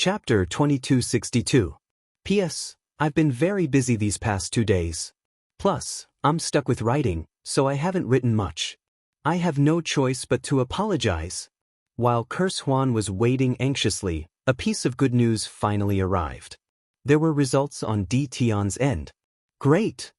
Chapter 2262. P.S. I've been very busy these past 2 days. Plus, I'm stuck with writing, so I haven't written much. I have no choice but to apologize. While Curse Huan was waiting anxiously, a piece of good news finally arrived. There were results on Di Tian's end. Great!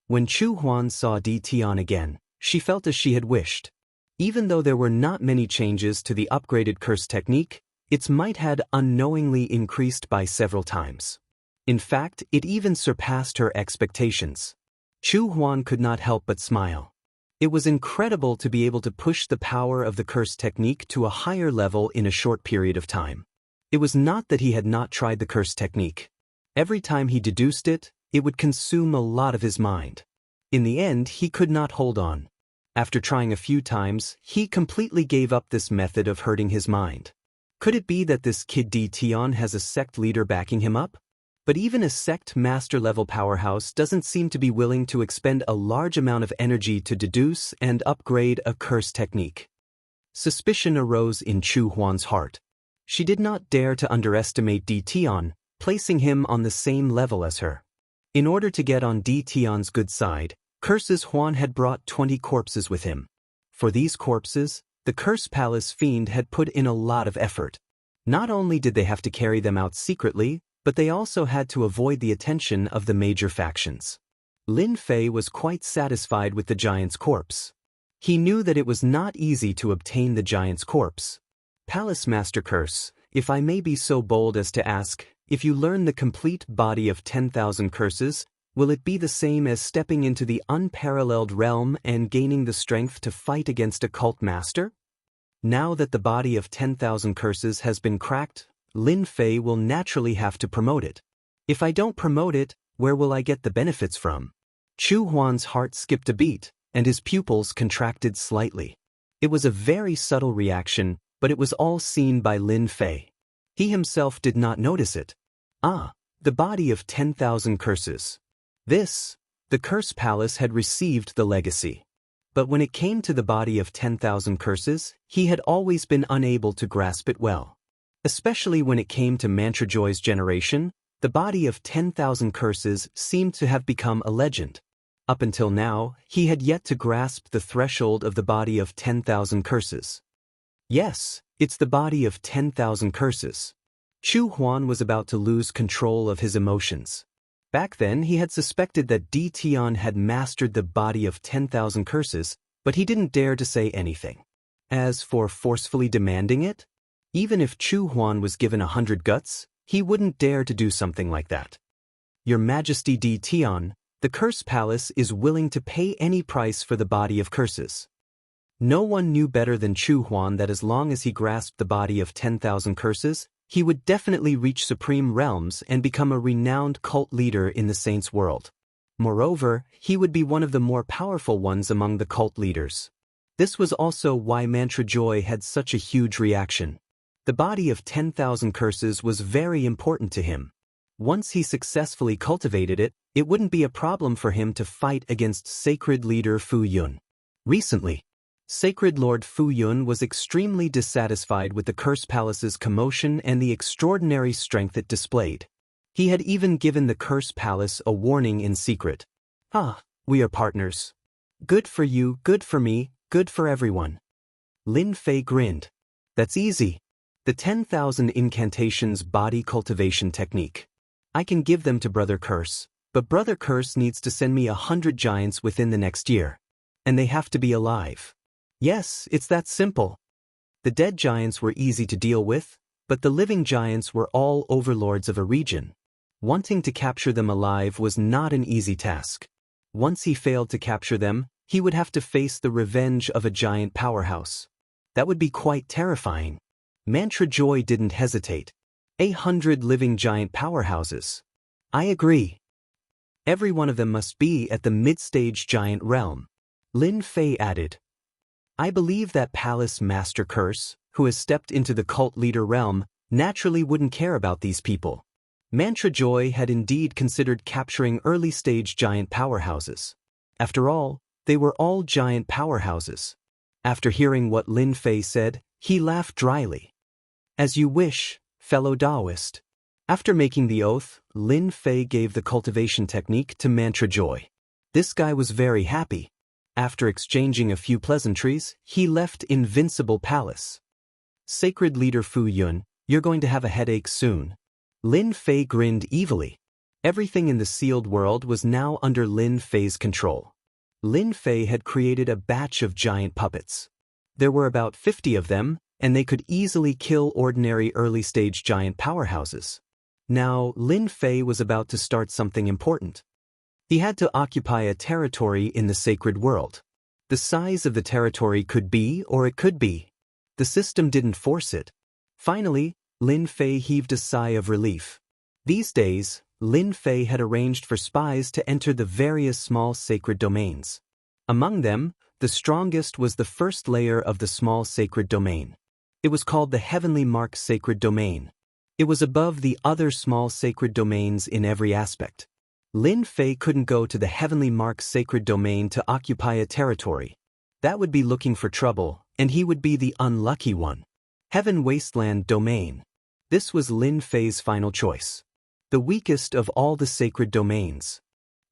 When Chu Huan saw Di Tian again, she felt as she had wished. Even though there were not many changes to the upgraded curse technique, its might had unknowingly increased by several times. In fact, it even surpassed her expectations. Chu Huan could not help but smile. It was incredible to be able to push the power of the curse technique to a higher level in a short period of time. It was not that he had not tried the curse technique. Every time he deduced it, it would consume a lot of his mind. In the end, he could not hold on. After trying a few times, he completely gave up this method of hurting his mind. Could it be that this kid Di Tian has a sect leader backing him up? But even a sect master-level powerhouse doesn't seem to be willing to expend a large amount of energy to deduce and upgrade a curse technique. Suspicion arose in Chu Huan's heart. She did not dare to underestimate Di Tian, placing him on the same level as her. In order to get on Di Tian's good side, Curses Huan had brought 20 corpses with him. For these corpses, the Curse Palace Fiend had put in a lot of effort. Not only did they have to carry them out secretly, but they also had to avoid the attention of the major factions. Lin Fei was quite satisfied with the giant's corpse. He knew that it was not easy to obtain the giant's corpse. Palace Master Curse, if I may be so bold as to ask, if you learn the complete body of 10,000 curses, will it be the same as stepping into the unparalleled realm and gaining the strength to fight against a cult master? Now that the body of 10,000 curses has been cracked, Lin Fei will naturally have to promote it. If I don't promote it, where will I get the benefits from? Chu Huan's heart skipped a beat, and his pupils contracted slightly. It was a very subtle reaction, but it was all seen by Lin Fei. He himself did not notice it. Ah, the body of 10,000 curses. The Curse Palace had received the legacy. But when it came to the body of 10,000 curses, he had always been unable to grasp it well. Especially when it came to Mantrajoy's generation, the body of 10,000 curses seemed to have become a legend. Up until now, he had yet to grasp the threshold of the body of 10,000 curses. Yes, it's the body of 10,000 curses. Chu Huan was about to lose control of his emotions. Back then he had suspected that Di Tian had mastered the body of 10,000 curses, but he didn't dare to say anything. As for forcefully demanding it, even if Chu Huan was given 100 guts, he wouldn't dare to do something like that. Your Majesty Di Tian, the Curse Palace is willing to pay any price for the body of curses. No one knew better than Chu Huan that as long as he grasped the body of 10,000 curses, he would definitely reach supreme realms and become a renowned cult leader in the Saints' world. Moreover, he would be one of the more powerful ones among the cult leaders. This was also why Mantrajoy had such a huge reaction. The body of 10,000 curses was very important to him. Once he successfully cultivated it, it wouldn't be a problem for him to fight against Sacred Leader Fu Yun. Recently, Sacred Lord Fu Yun was extremely dissatisfied with the Curse Palace's commotion and the extraordinary strength it displayed. He had even given the Curse Palace a warning in secret. Ah, we are partners. Good for you, good for me, good for everyone. Lin Fei grinned. That's easy. The 10,000 incantations body cultivation technique. I can give them to Brother Curse, but Brother Curse needs to send me 100 giants within the next year. And they have to be alive. Yes, it's that simple. The dead giants were easy to deal with, but the living giants were all overlords of a region. Wanting to capture them alive was not an easy task. Once he failed to capture them, he would have to face the revenge of a giant powerhouse. That would be quite terrifying. Mantrajoy didn't hesitate. 100 living giant powerhouses. I agree. Every one of them must be at the mid-stage giant realm. Lin Fei added. I believe that Palace Master Curse, who has stepped into the cult leader realm, naturally wouldn't care about these people. Mantrajoy had indeed considered capturing early-stage giant powerhouses. After all, they were all giant powerhouses. After hearing what Lin Fei said, he laughed dryly. As you wish, fellow Daoist. After making the oath, Lin Fei gave the cultivation technique to Mantra Joy. This guy was very happy. After exchanging a few pleasantries, he left Invincible Palace. Sacred leader Fu Yun, you're going to have a headache soon. Lin Fei grinned evilly. Everything in the sealed world was now under Lin Fei's control. Lin Fei had created a batch of giant puppets. There were about 50 of them, and they could easily kill ordinary early-stage giant powerhouses. Now, Lin Fei was about to start something important. He had to occupy a territory in the sacred world. The size of the territory could be or it could be. The system didn't force it. Finally, Lin Fei heaved a sigh of relief. These days, Lin Fei had arranged for spies to enter the various small sacred domains. Among them, the strongest was the first layer of the small sacred domain. It was called the Heavenly Mark Sacred Domain. It was above the other small sacred domains in every aspect. Lin Fei couldn't go to the Heavenly Mark Sacred Domain to occupy a territory. That would be looking for trouble, and he would be the unlucky one. Heaven Wasteland Domain. This was Lin Fei's final choice. The weakest of all the sacred domains.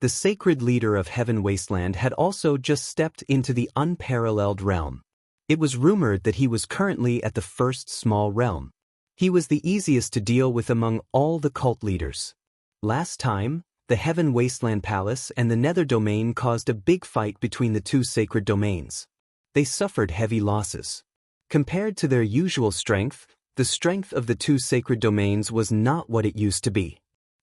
The sacred leader of Heaven Wasteland had also just stepped into the unparalleled realm. It was rumored that he was currently at the first small realm. He was the easiest to deal with among all the cult leaders. Last time, the Heaven Wasteland Palace and the Nether Domain caused a big fight between the two sacred domains. They suffered heavy losses. Compared to their usual strength, the strength of the two sacred domains was not what it used to be.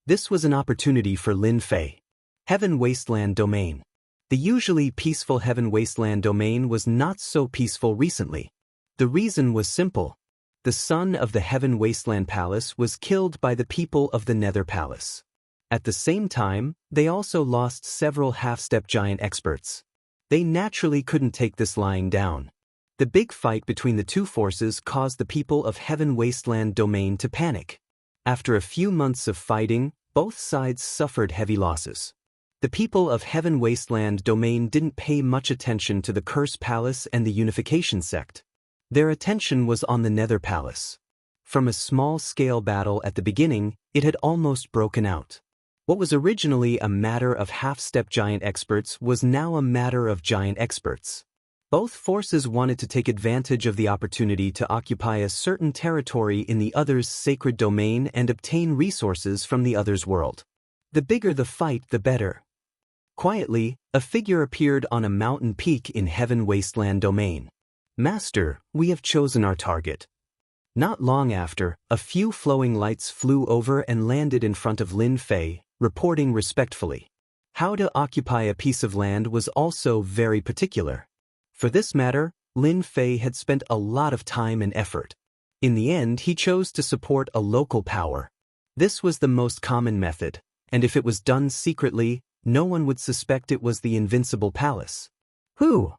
This was an opportunity for Lin Fei. Heaven Wasteland Domain. The usually peaceful Heaven Wasteland Domain was not so peaceful recently. The reason was simple. The son of the Heaven Wasteland Palace was killed by the people of the Nether Palace. At the same time, they also lost several half-step giant experts. They naturally couldn't take this lying down. The big fight between the two forces caused the people of Heaven Wasteland Domain to panic. After a few months of fighting, both sides suffered heavy losses. The people of Heaven Wasteland Domain didn't pay much attention to the Curse Palace and the Unification Sect. Their attention was on the Nether Palace. From a small-scale battle at the beginning, it had almost broken out. What was originally a matter of half-step giant experts was now a matter of giant experts. Both forces wanted to take advantage of the opportunity to occupy a certain territory in the other's sacred domain and obtain resources from the other's world. The bigger the fight, the better. Quietly, a figure appeared on a mountain peak in Heaven Wasteland Domain. "Master, we have chosen our target." Not long after, a few flowing lights flew over and landed in front of Lin Fei, reporting respectfully. How to occupy a piece of land was also very particular. For this matter, Lin Fei had spent a lot of time and effort. In the end, he chose to support a local power. This was the most common method, and if it was done secretly, no one would suspect it was the Invincible Palace. Who?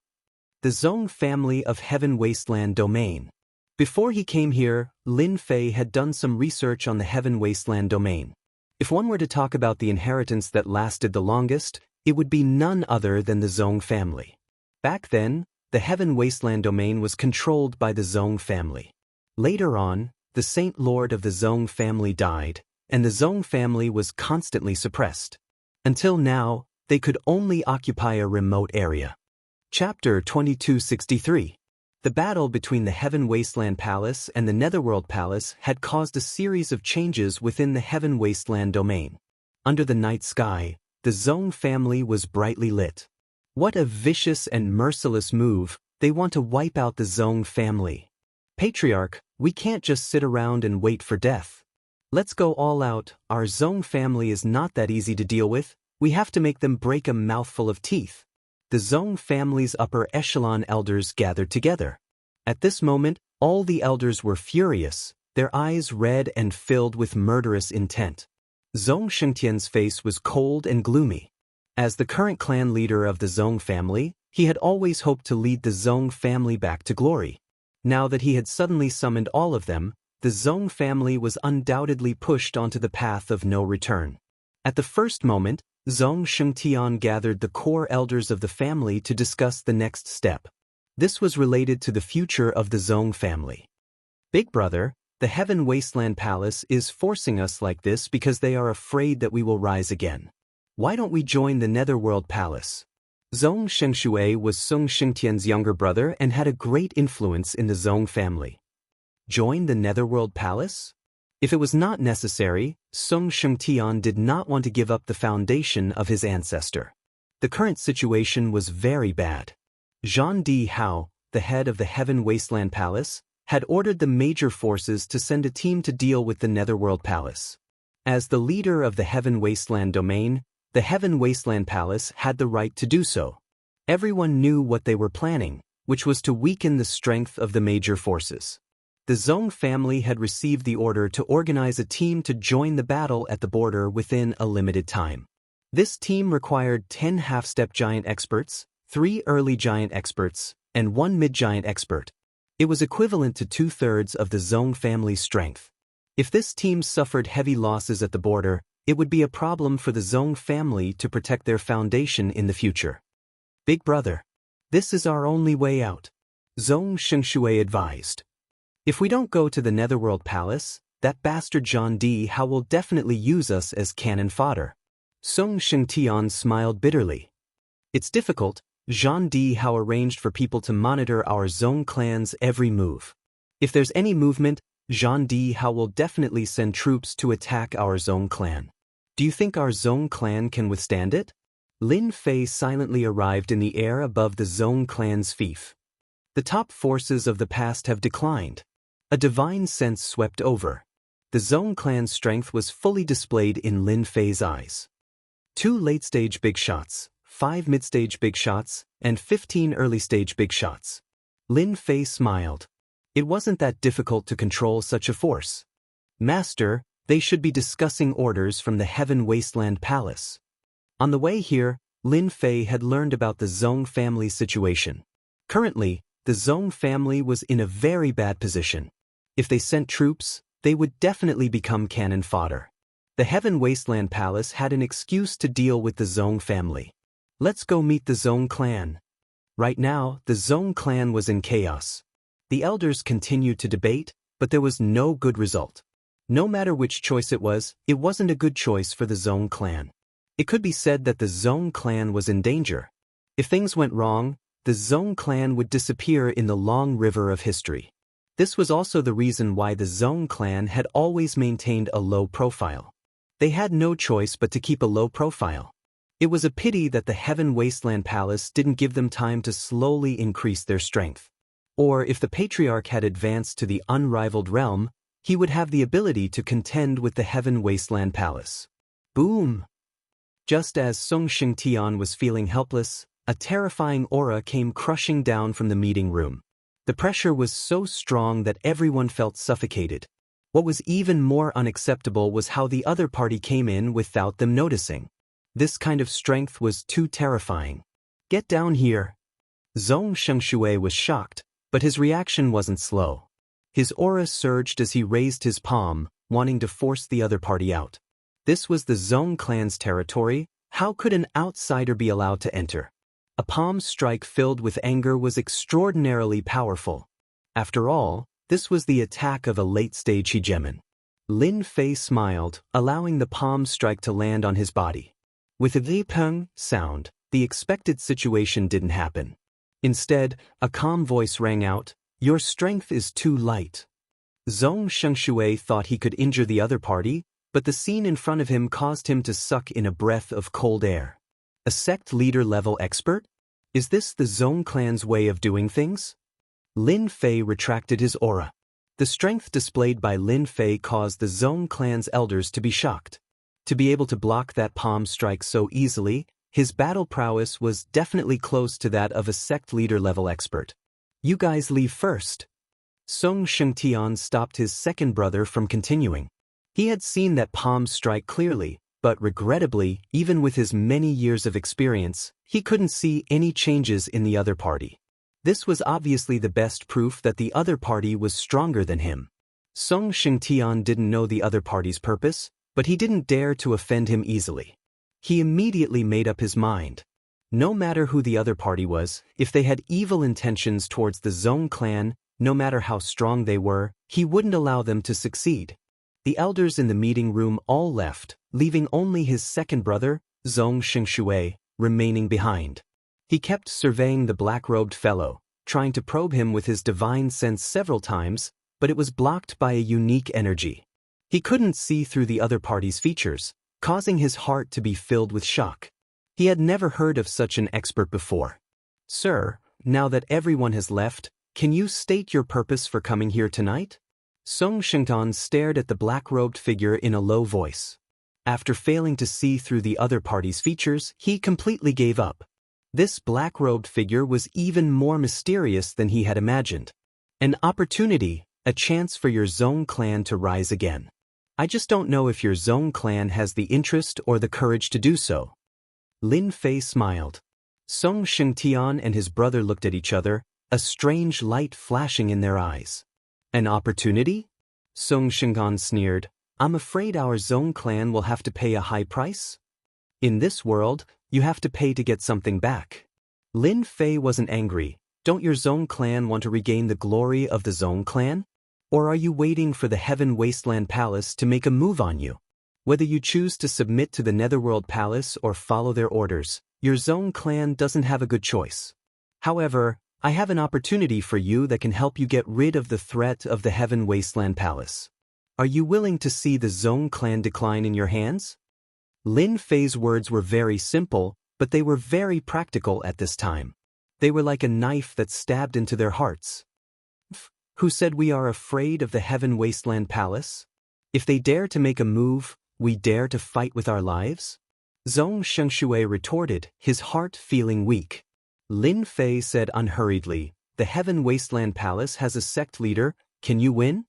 The Zhong family of Heaven Wasteland Domain. Before he came here, Lin Fei had done some research on the Heaven Wasteland Domain. If one were to talk about the inheritance that lasted the longest, it would be none other than the Zhong family. Back then, the Heaven Wasteland Domain was controlled by the Zhong family. Later on, the Saint Lord of the Zhong family died, and the Zhong family was constantly suppressed. Until now, they could only occupy a remote area. Chapter 2263. The battle between the Heaven Wasteland Palace and the Netherworld Palace had caused a series of changes within the Heaven Wasteland Domain. Under the night sky, the Zhong family was brightly lit. What a vicious and merciless move! They want to wipe out the Zhong family. Patriarch, we can't just sit around and wait for death. Let's go all out. Our Zhong family is not that easy to deal with. We have to make them break a mouthful of teeth. The Zhong family's upper echelon elders gathered together. At this moment, all the elders were furious, their eyes red and filled with murderous intent. Zhong Shengtian's face was cold and gloomy. As the current clan leader of the Zhong family, he had always hoped to lead the Zhong family back to glory. Now that he had suddenly summoned all of them, the Zhong family was undoubtedly pushed onto the path of no return. At the first moment, Zhong Shengtian gathered the core elders of the family to discuss the next step. This was related to the future of the Zhong family. Big brother, The Heaven Wasteland Palace is forcing us like this because they are afraid that we will rise again. Why don't we join the Netherworld Palace? Zhong Shengshui was Song Shengtian's younger brother and had a great influence in the Zhong family. Join the Netherworld Palace? If it was not necessary, Song Shengtian did not want to give up the foundation of his ancestor. The current situation was very bad. Zhang Di Hao, the head of the Heaven Wasteland Palace, had ordered the major forces to send a team to deal with the Netherworld Palace. As the leader of the Heaven Wasteland domain, the Heaven Wasteland Palace had the right to do so. Everyone knew what they were planning, which was to weaken the strength of the major forces. The Zhong family had received the order to organize a team to join the battle at the border within a limited time. This team required 10 half-step giant experts, 3 early giant experts, and 1 mid-giant expert. It was equivalent to 2/3 of the Zhong family's strength. If this team suffered heavy losses at the border, it would be a problem for the Zhong family to protect their foundation in the future. Big brother, this is our only way out, Zhong Shengshui advised. If we don't go to the Netherworld Palace, that bastard Zhang Di Hao will definitely use us as cannon fodder. Song Shengtian smiled bitterly. It's difficult. Zhang Di Hao arranged for people to monitor our Zhong clan's every move. If there's any movement, Zhang Di Hao will definitely send troops to attack our Zhong clan. Do you think our Zhong clan can withstand it? Lin Fei silently arrived in the air above the Zhong clan's fief. The top forces of the past have declined. A divine sense swept over. The Zhong clan's strength was fully displayed in Lin Fei's eyes. 2 late-stage big shots, 5 mid-stage big shots, and 15 early-stage big shots. Lin Fei smiled. It wasn't that difficult to control such a force. Master, they should be discussing orders from the Heaven Wasteland Palace. On the way here, Lin Fei had learned about the Zhong family's situation. Currently, the Zhong family was in a very bad position. If they sent troops, they would definitely become cannon fodder. The Heaven Wasteland Palace had an excuse to deal with the Zhong family. Let's go meet the Zhong clan. Right now, the Zhong clan was in chaos. The elders continued to debate, but there was no good result. No matter which choice it wasn't a good choice for the Zhong clan. It could be said that the Zhong clan was in danger. If things went wrong, the Zhong clan would disappear in the long river of history. This was also the reason why the Zhong clan had always maintained a low profile. They had no choice but to keep a low profile. It was a pity that the Heaven Wasteland Palace didn't give them time to slowly increase their strength. Or if the Patriarch had advanced to the unrivaled realm, he would have the ability to contend with the Heaven Wasteland Palace. Boom! Just as Song Shengtian was feeling helpless, a terrifying aura came crushing down from the meeting room. The pressure was so strong that everyone felt suffocated. What was even more unacceptable was how the other party came in without them noticing. This kind of strength was too terrifying. Get down here. Zhong Shengshui was shocked, but his reaction wasn't slow. His aura surged as he raised his palm, wanting to force the other party out. This was the Zhong clan's territory. How could an outsider be allowed to enter? A palm strike filled with anger was extraordinarily powerful. After all, this was the attack of a late-stage hegemon. Lin Fei smiled, allowing the palm strike to land on his body. With a "vipeng" sound, the expected situation didn't happen. Instead, a calm voice rang out, "Your strength is too light." Zhong Shengshui thought he could injure the other party, but the scene in front of him caused him to suck in a breath of cold air. A sect leader level expert? Is this the Zhong clan's way of doing things? Lin Fei retracted his aura. The strength displayed by Lin Fei caused the Zhong clan's elders to be shocked. To be able to block that palm strike so easily, his battle prowess was definitely close to that of a sect leader level expert. You guys leave first. Song Shengtian stopped his second brother from continuing. He had seen that palm strike clearly, but regrettably, even with his many years of experience, he couldn't see any changes in the other party. This was obviously the best proof that the other party was stronger than him. Song Shengtian didn't know the other party's purpose, but he didn't dare to offend him easily. He immediately made up his mind. No matter who the other party was, if they had evil intentions towards the Zhong clan, No matter how strong they were, he wouldn't allow them to succeed. The elders in the meeting room all left, leaving only his second brother, Zhong Xingshui, remaining behind. He kept surveying the black-robed fellow, trying to probe him with his divine sense several times, but it was blocked by a unique energy. He couldn't see through the other party's features, causing his heart to be filled with shock. He had never heard of such an expert before. "Sir, now that everyone has left, can you state your purpose for coming here tonight?" Song Shengtan stared at the black-robed figure in a low voice. After failing to see through the other party's features, he completely gave up. This black-robed figure was even more mysterious than he had imagined. An opportunity, a chance for your Zhong clan to rise again. I just don't know if your Zhong clan has the interest or the courage to do so. Lin Fei smiled. Song Shengtian and his brother looked at each other, a strange light flashing in their eyes. An opportunity? Song Shenggan sneered. I'm afraid our Zhong clan will have to pay a high price. In this world, you have to pay to get something back. Lin Fei wasn't angry. Don't your Zhong clan want to regain the glory of the Zhong clan? Or are you waiting for the Heaven Wasteland Palace to make a move on you? Whether you choose to submit to the Netherworld Palace or follow their orders, your Zhong clan doesn't have a good choice. However, I have an opportunity for you that can help you get rid of the threat of the Heaven Wasteland Palace. Are you willing to see the Zhong clan decline in your hands? Lin Fei's words were very simple, but they were very practical at this time. They were like a knife that stabbed into their hearts. Who said we are afraid of the Heaven Wasteland Palace? If they dare to make a move, we dare to fight with our lives? Zhong Xingshui retorted, his heart feeling weak. Lin Fei said unhurriedly, the Heaven Wasteland Palace has a sect leader, can you win?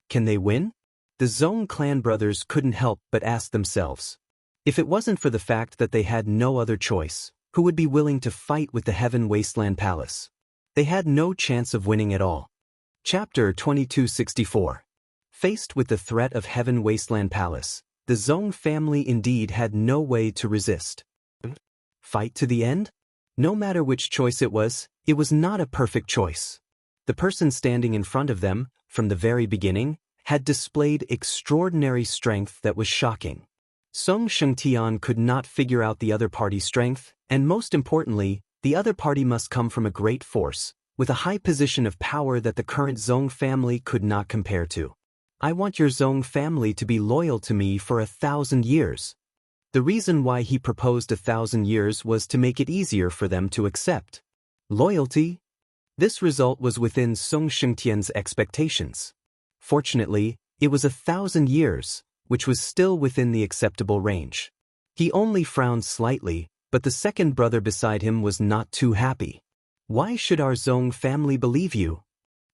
Can they win? The Zhong clan brothers couldn't help but ask themselves. If it wasn't for the fact that they had no other choice, who would be willing to fight with the Heaven Wasteland Palace? They had no chance of winning at all. Chapter 2264. Faced with the threat of Heaven Wasteland Palace, the Zhong family indeed had no way to resist. Fight to the end? No matter which choice it was not a perfect choice. The person standing in front of them, from the very beginning, had displayed extraordinary strength that was shocking. Song Shengtian could not figure out the other party's strength, and most importantly, the other party must come from a great force, with a high position of power that the current Zhong family could not compare to. I want your Zhong family to be loyal to me for 1,000 years. The reason why he proposed 1,000 years was to make it easier for them to accept. Loyalty? This result was within Song Shengtian's expectations. Fortunately, it was 1,000 years, which was still within the acceptable range. He only frowned slightly, but the second brother beside him was not too happy. Why should our Zhong family believe you?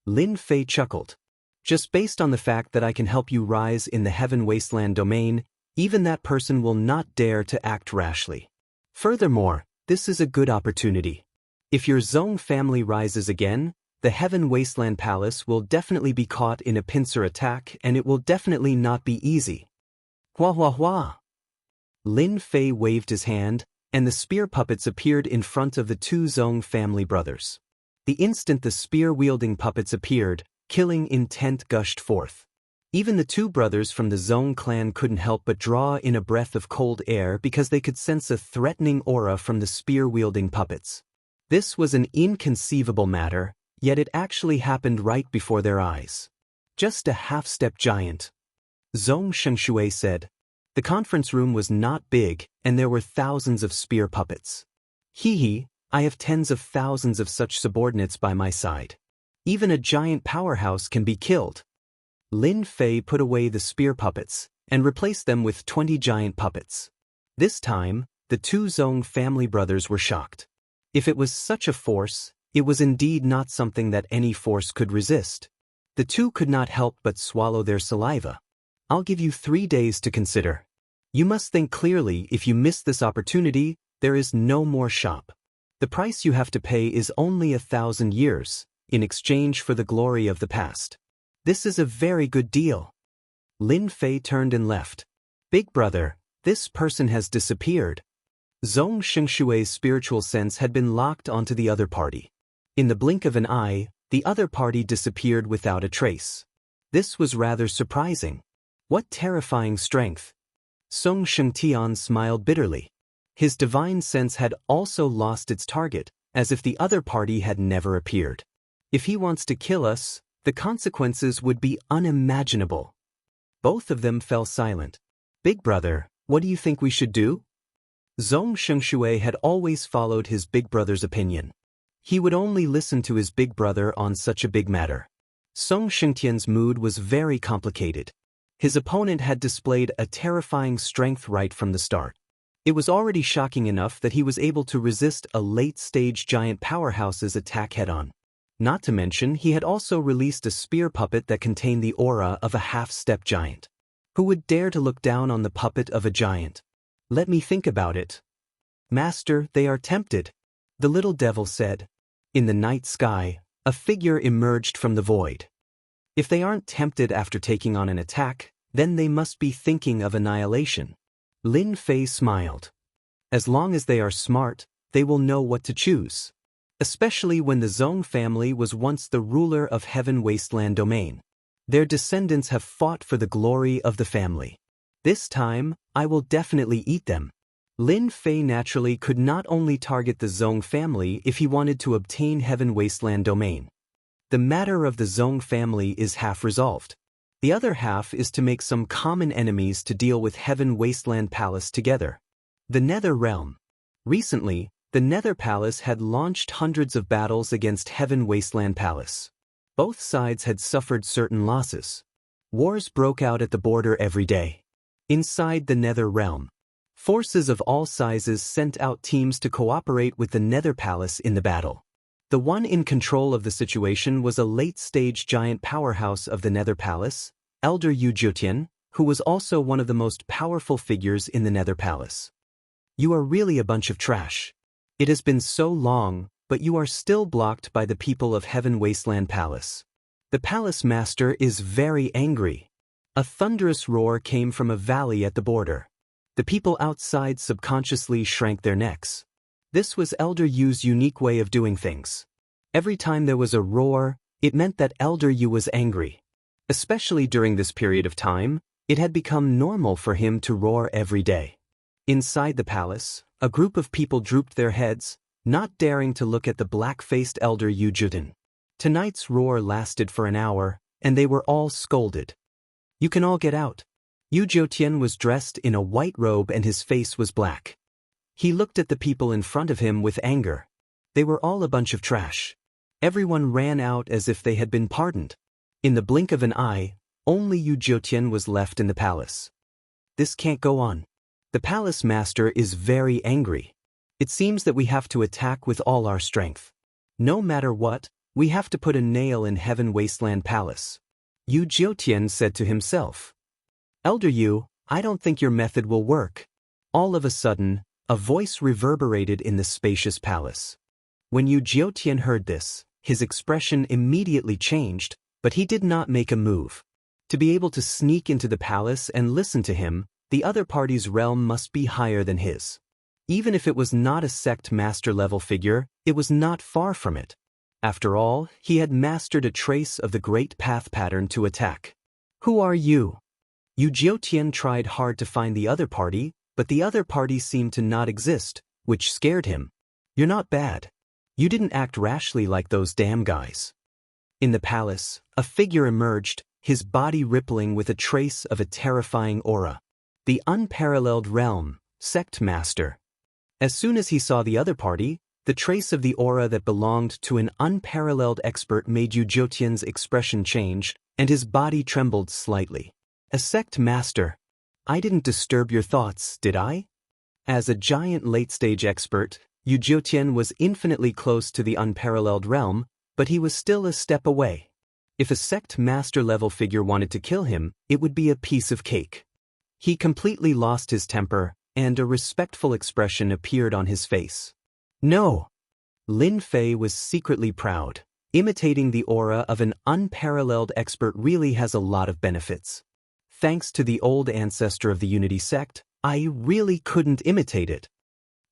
Lin Fei chuckled. Just based on the fact that I can help you rise in the Heaven Wasteland domain, even that person will not dare to act rashly. Furthermore, this is a good opportunity. If your Zhong family rises again, the Heaven Wasteland Palace will definitely be caught in a pincer attack and it will definitely not be easy. Hua hua hua! Lin Fei waved his hand, and the spear puppets appeared in front of the two Zhong family brothers. The instant the spear-wielding puppets appeared, killing intent gushed forth. Even the two brothers from the Zhong clan couldn't help but draw in a breath of cold air because they could sense a threatening aura from the spear-wielding puppets. This was an inconceivable matter, yet it actually happened right before their eyes. Just a half-step giant. Zhong Xingshui said. The conference room was not big, and there were thousands of spear puppets. Hee, I have tens of thousands of such subordinates by my side. Even a giant powerhouse can be killed. Lin Fei put away the spear puppets, and replaced them with 20 giant puppets. This time, the two Zhong family brothers were shocked. If it was such a force, it was indeed not something that any force could resist. The two could not help but swallow their saliva. I'll give you 3 days to consider. You must think clearly. If you miss this opportunity, there is no more shop. The price you have to pay is only 1,000 years, in exchange for the glory of the past. This is a very good deal. Lin Fei turned and left. Big brother, this person has disappeared. Zhong Xingshui's spiritual sense had been locked onto the other party. In the blink of an eye, The other party disappeared without a trace. This was rather surprising. What terrifying strength! Song Shengtian smiled bitterly. His divine sense had also lost its target, as if the other party had never appeared. If he wants to kill us, the consequences would be unimaginable. Both of them fell silent. Big brother, what do you think we should do? Zhong Shengshui had always followed his big brother's opinion. He would only listen to his big brother on such a big matter. Song Shengtian's mood was very complicated. His opponent had displayed a terrifying strength right from the start. It was already shocking enough that he was able to resist a late-stage giant powerhouse's attack head-on. Not to mention, he had also released a spear puppet that contained the aura of a half-step giant. Who would dare to look down on the puppet of a giant? Let me think about it. Master, they are tempted. The little devil said. In the night sky, a figure emerged from the void. If they aren't tempted after taking on an attack, then they must be thinking of annihilation. Lin Fei smiled. As long as they are smart, they will know what to choose. Especially when the Zhong family was once the ruler of Heaven Wasteland domain. Their descendants have fought for the glory of the family. This time, I will definitely eat them. Lin Fei naturally could not only target the Zhong family if he wanted to obtain Heaven Wasteland domain. The matter of the Zhong family is half resolved. The other half is to make some common enemies to deal with Heaven Wasteland Palace together. The Nether Realm. Recently, the Nether Palace had launched hundreds of battles against Heaven Wasteland Palace. Both sides had suffered certain losses. Wars broke out at the border every day. Inside the Nether Realm, forces of all sizes sent out teams to cooperate with the Nether Palace in the battle. The one in control of the situation was a late-stage giant powerhouse of the Nether Palace, Elder Yu Jiutian, who was also one of the most powerful figures in the Nether Palace. You are really a bunch of trash. It has been so long, but you are still blocked by the people of Heaven Wasteland Palace. The Palace Master is very angry. A thunderous roar came from a valley at the border. The people outside subconsciously shrank their necks. This was Elder Yu's unique way of doing things. Every time there was a roar, it meant that Elder Yu was angry. Especially during this period of time, it had become normal for him to roar every day. Inside the palace, a group of people drooped their heads, not daring to look at the black-faced Elder Yu Jiuten. Tonight's roar lasted for an hour, and they were all scolded. You can all get out. Yu Jiutian was dressed in a white robe and his face was black. He looked at the people in front of him with anger. They were all a bunch of trash. Everyone ran out as if they had been pardoned. In the blink of an eye, only Yu Jiutian was left in the palace. This can't go on. The palace master is very angry. It seems that we have to attack with all our strength. No matter what, we have to put a nail in Heaven Wasteland Palace. Yu Jiutian said to himself. Elder Yu, I don't think your method will work. All of a sudden, a voice reverberated in the spacious palace. When Yu Jiutian heard this, his expression immediately changed, but he did not make a move. To be able to sneak into the palace and listen to him, the other party's realm must be higher than his. Even if it was not a sect master-level figure, it was not far from it. After all, he had mastered a trace of the great path pattern to attack. Who are you? Yu Jiutian tried hard to find the other party, but the other party seemed to not exist, which scared him. You're not bad. You didn't act rashly like those damn guys. In the palace, a figure emerged, his body rippling with a trace of a terrifying aura. The unparalleled realm, sect master. As soon as he saw the other party, the trace of the aura that belonged to an unparalleled expert made Yu Jiutian's expression change, and his body trembled slightly. A sect master. I didn't disturb your thoughts, did I? As a giant late-stage expert, Yu Jiutian was infinitely close to the unparalleled realm, but he was still a step away. If a sect master-level figure wanted to kill him, it would be a piece of cake. He completely lost his temper, and a respectful expression appeared on his face. No! Lin Fei was secretly proud. Imitating the aura of an unparalleled expert really has a lot of benefits. Thanks to the old ancestor of the Unity sect, I really couldn't imitate it.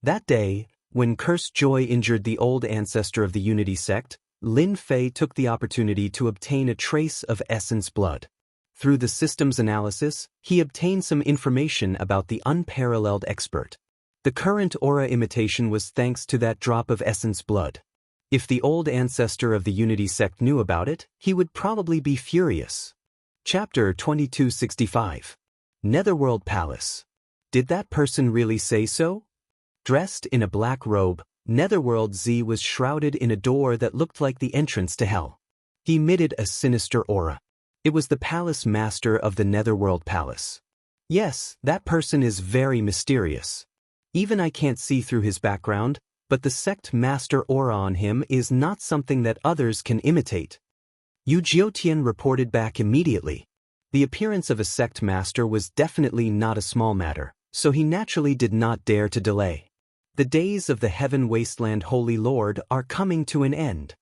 That day, when Cursed Joy injured the old ancestor of the Unity sect, Lin Fei took the opportunity to obtain a trace of essence blood. Through the system's analysis, he obtained some information about the unparalleled expert. The current aura imitation was thanks to that drop of essence blood. If the old ancestor of the Unity sect knew about it, he would probably be furious. Chapter 2265. Netherworld Palace. Did that person really say so? Dressed in a black robe, Netherworld Z was shrouded in a door that looked like the entrance to hell. He emitted a sinister aura. It was the palace master of the Netherworld Palace. Yes, that person is very mysterious. Even I can't see through his background, but the sect master aura on him is not something that others can imitate. Yu Jiutian reported back immediately. The appearance of a sect master was definitely not a small matter, so he naturally did not dare to delay. The days of the Heaven Wasteland Holy Lord are coming to an end.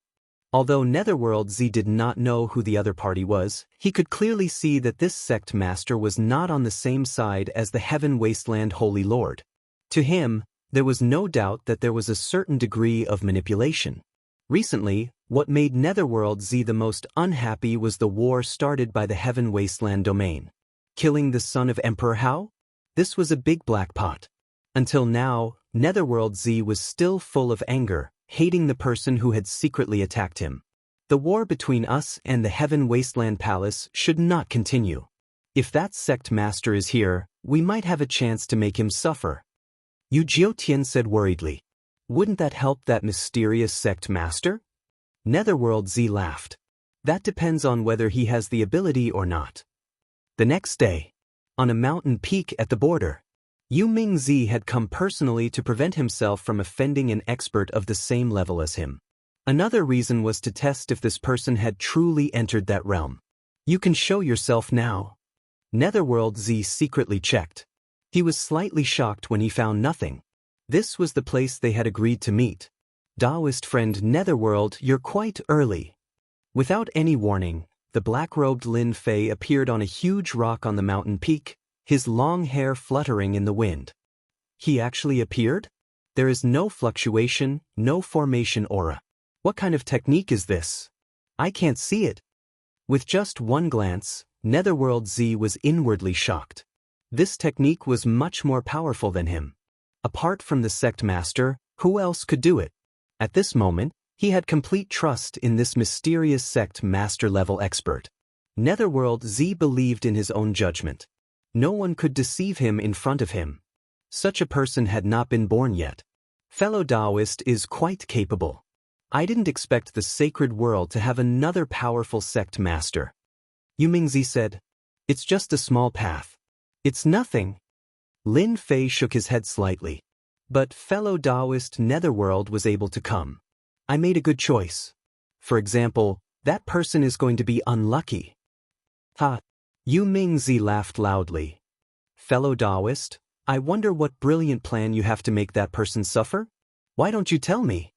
Although Netherworld Z did not know who the other party was, he could clearly see that this sect master was not on the same side as the Heaven Wasteland Holy Lord. To him, there was no doubt that there was a certain degree of manipulation. Recently, what made Netherworld Z the most unhappy was the war started by the Heaven Wasteland domain. Killing the son of Emperor Hao? This was a big black pot. Until now, Netherworld Z was still full of anger, hating the person who had secretly attacked him. The war between us and the Heaven Wasteland Palace should not continue. If that sect master is here, we might have a chance to make him suffer. Yu Jiutian said worriedly. Wouldn't that help that mysterious sect master? Netherworld Z laughed. That depends on whether he has the ability or not. The next day, on a mountain peak at the border, Yu Mingzi had come personally to prevent himself from offending an expert of the same level as him. Another reason was to test if this person had truly entered that realm. You can show yourself now. Netherworld Z secretly checked. He was slightly shocked when he found nothing. This was the place they had agreed to meet. Daoist friend Netherworld, you're quite early. Without any warning, the black-robed Lin Fei appeared on a huge rock on the mountain peak, his long hair fluttering in the wind. He actually appeared? There is no fluctuation, no formation aura. What kind of technique is this? I can't see it. With just one glance, Netherworld Z was inwardly shocked. This technique was much more powerful than him. Apart from the sect master, who else could do it? At this moment, he had complete trust in this mysterious sect master-level expert. Netherworld Z believed in his own judgment. No one could deceive him in front of him. Such a person had not been born yet. Fellow Daoist is quite capable. I didn't expect the sacred world to have another powerful sect master. Yu Mingzi said, It's just a small path. It's nothing. Lin Fei shook his head slightly. But fellow Daoist Netherworld was able to come. I made a good choice. For example, that person is going to be unlucky. Ha! Yu Mingzi laughed loudly. Fellow Daoist, I wonder what brilliant plan you have to make that person suffer? Why don't you tell me?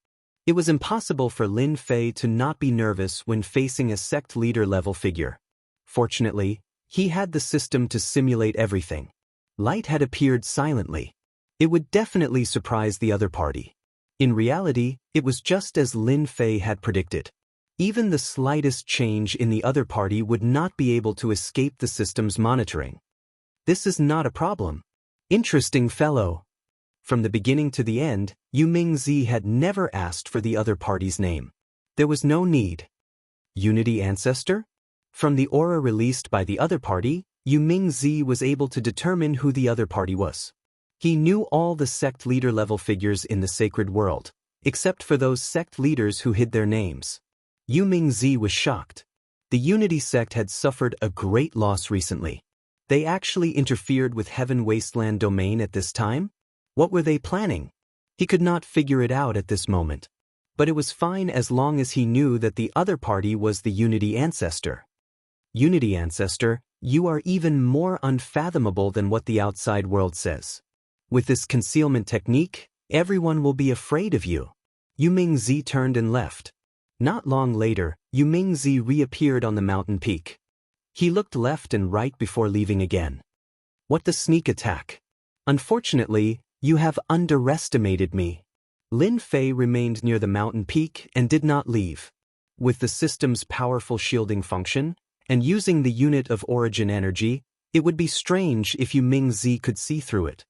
It was impossible for Lin Fei to not be nervous when facing a sect leader-level figure. Fortunately, he had the system to simulate everything. Light had appeared silently. It would definitely surprise the other party. In reality, it was just as Lin Fei had predicted. Even the slightest change in the other party would not be able to escape the system's monitoring. This is not a problem. Interesting fellow. From the beginning to the end, Yu Mingzi had never asked for the other party's name. There was no need. Unity ancestor? From the aura released by the other party, Yu Mingzi was able to determine who the other party was. He knew all the sect leader-level figures in the sacred world, except for those sect leaders who hid their names. Yu Mingzi was shocked. The Unity sect had suffered a great loss recently. They actually interfered with Heaven Wasteland domain at this time? What were they planning? He could not figure it out at this moment. But it was fine as long as he knew that the other party was the Unity ancestor. Unity ancestor, you are even more unfathomable than what the outside world says. With this concealment technique, everyone will be afraid of you. Yu Mingzi turned and left. Not long later, Yu Mingzi reappeared on the mountain peak. He looked left and right before leaving again. What the sneak attack? Unfortunately, you have underestimated me. Lin Fei remained near the mountain peak and did not leave. With the system's powerful shielding function, and using the unit of origin energy, it would be strange if you Ming-Zi could see through it.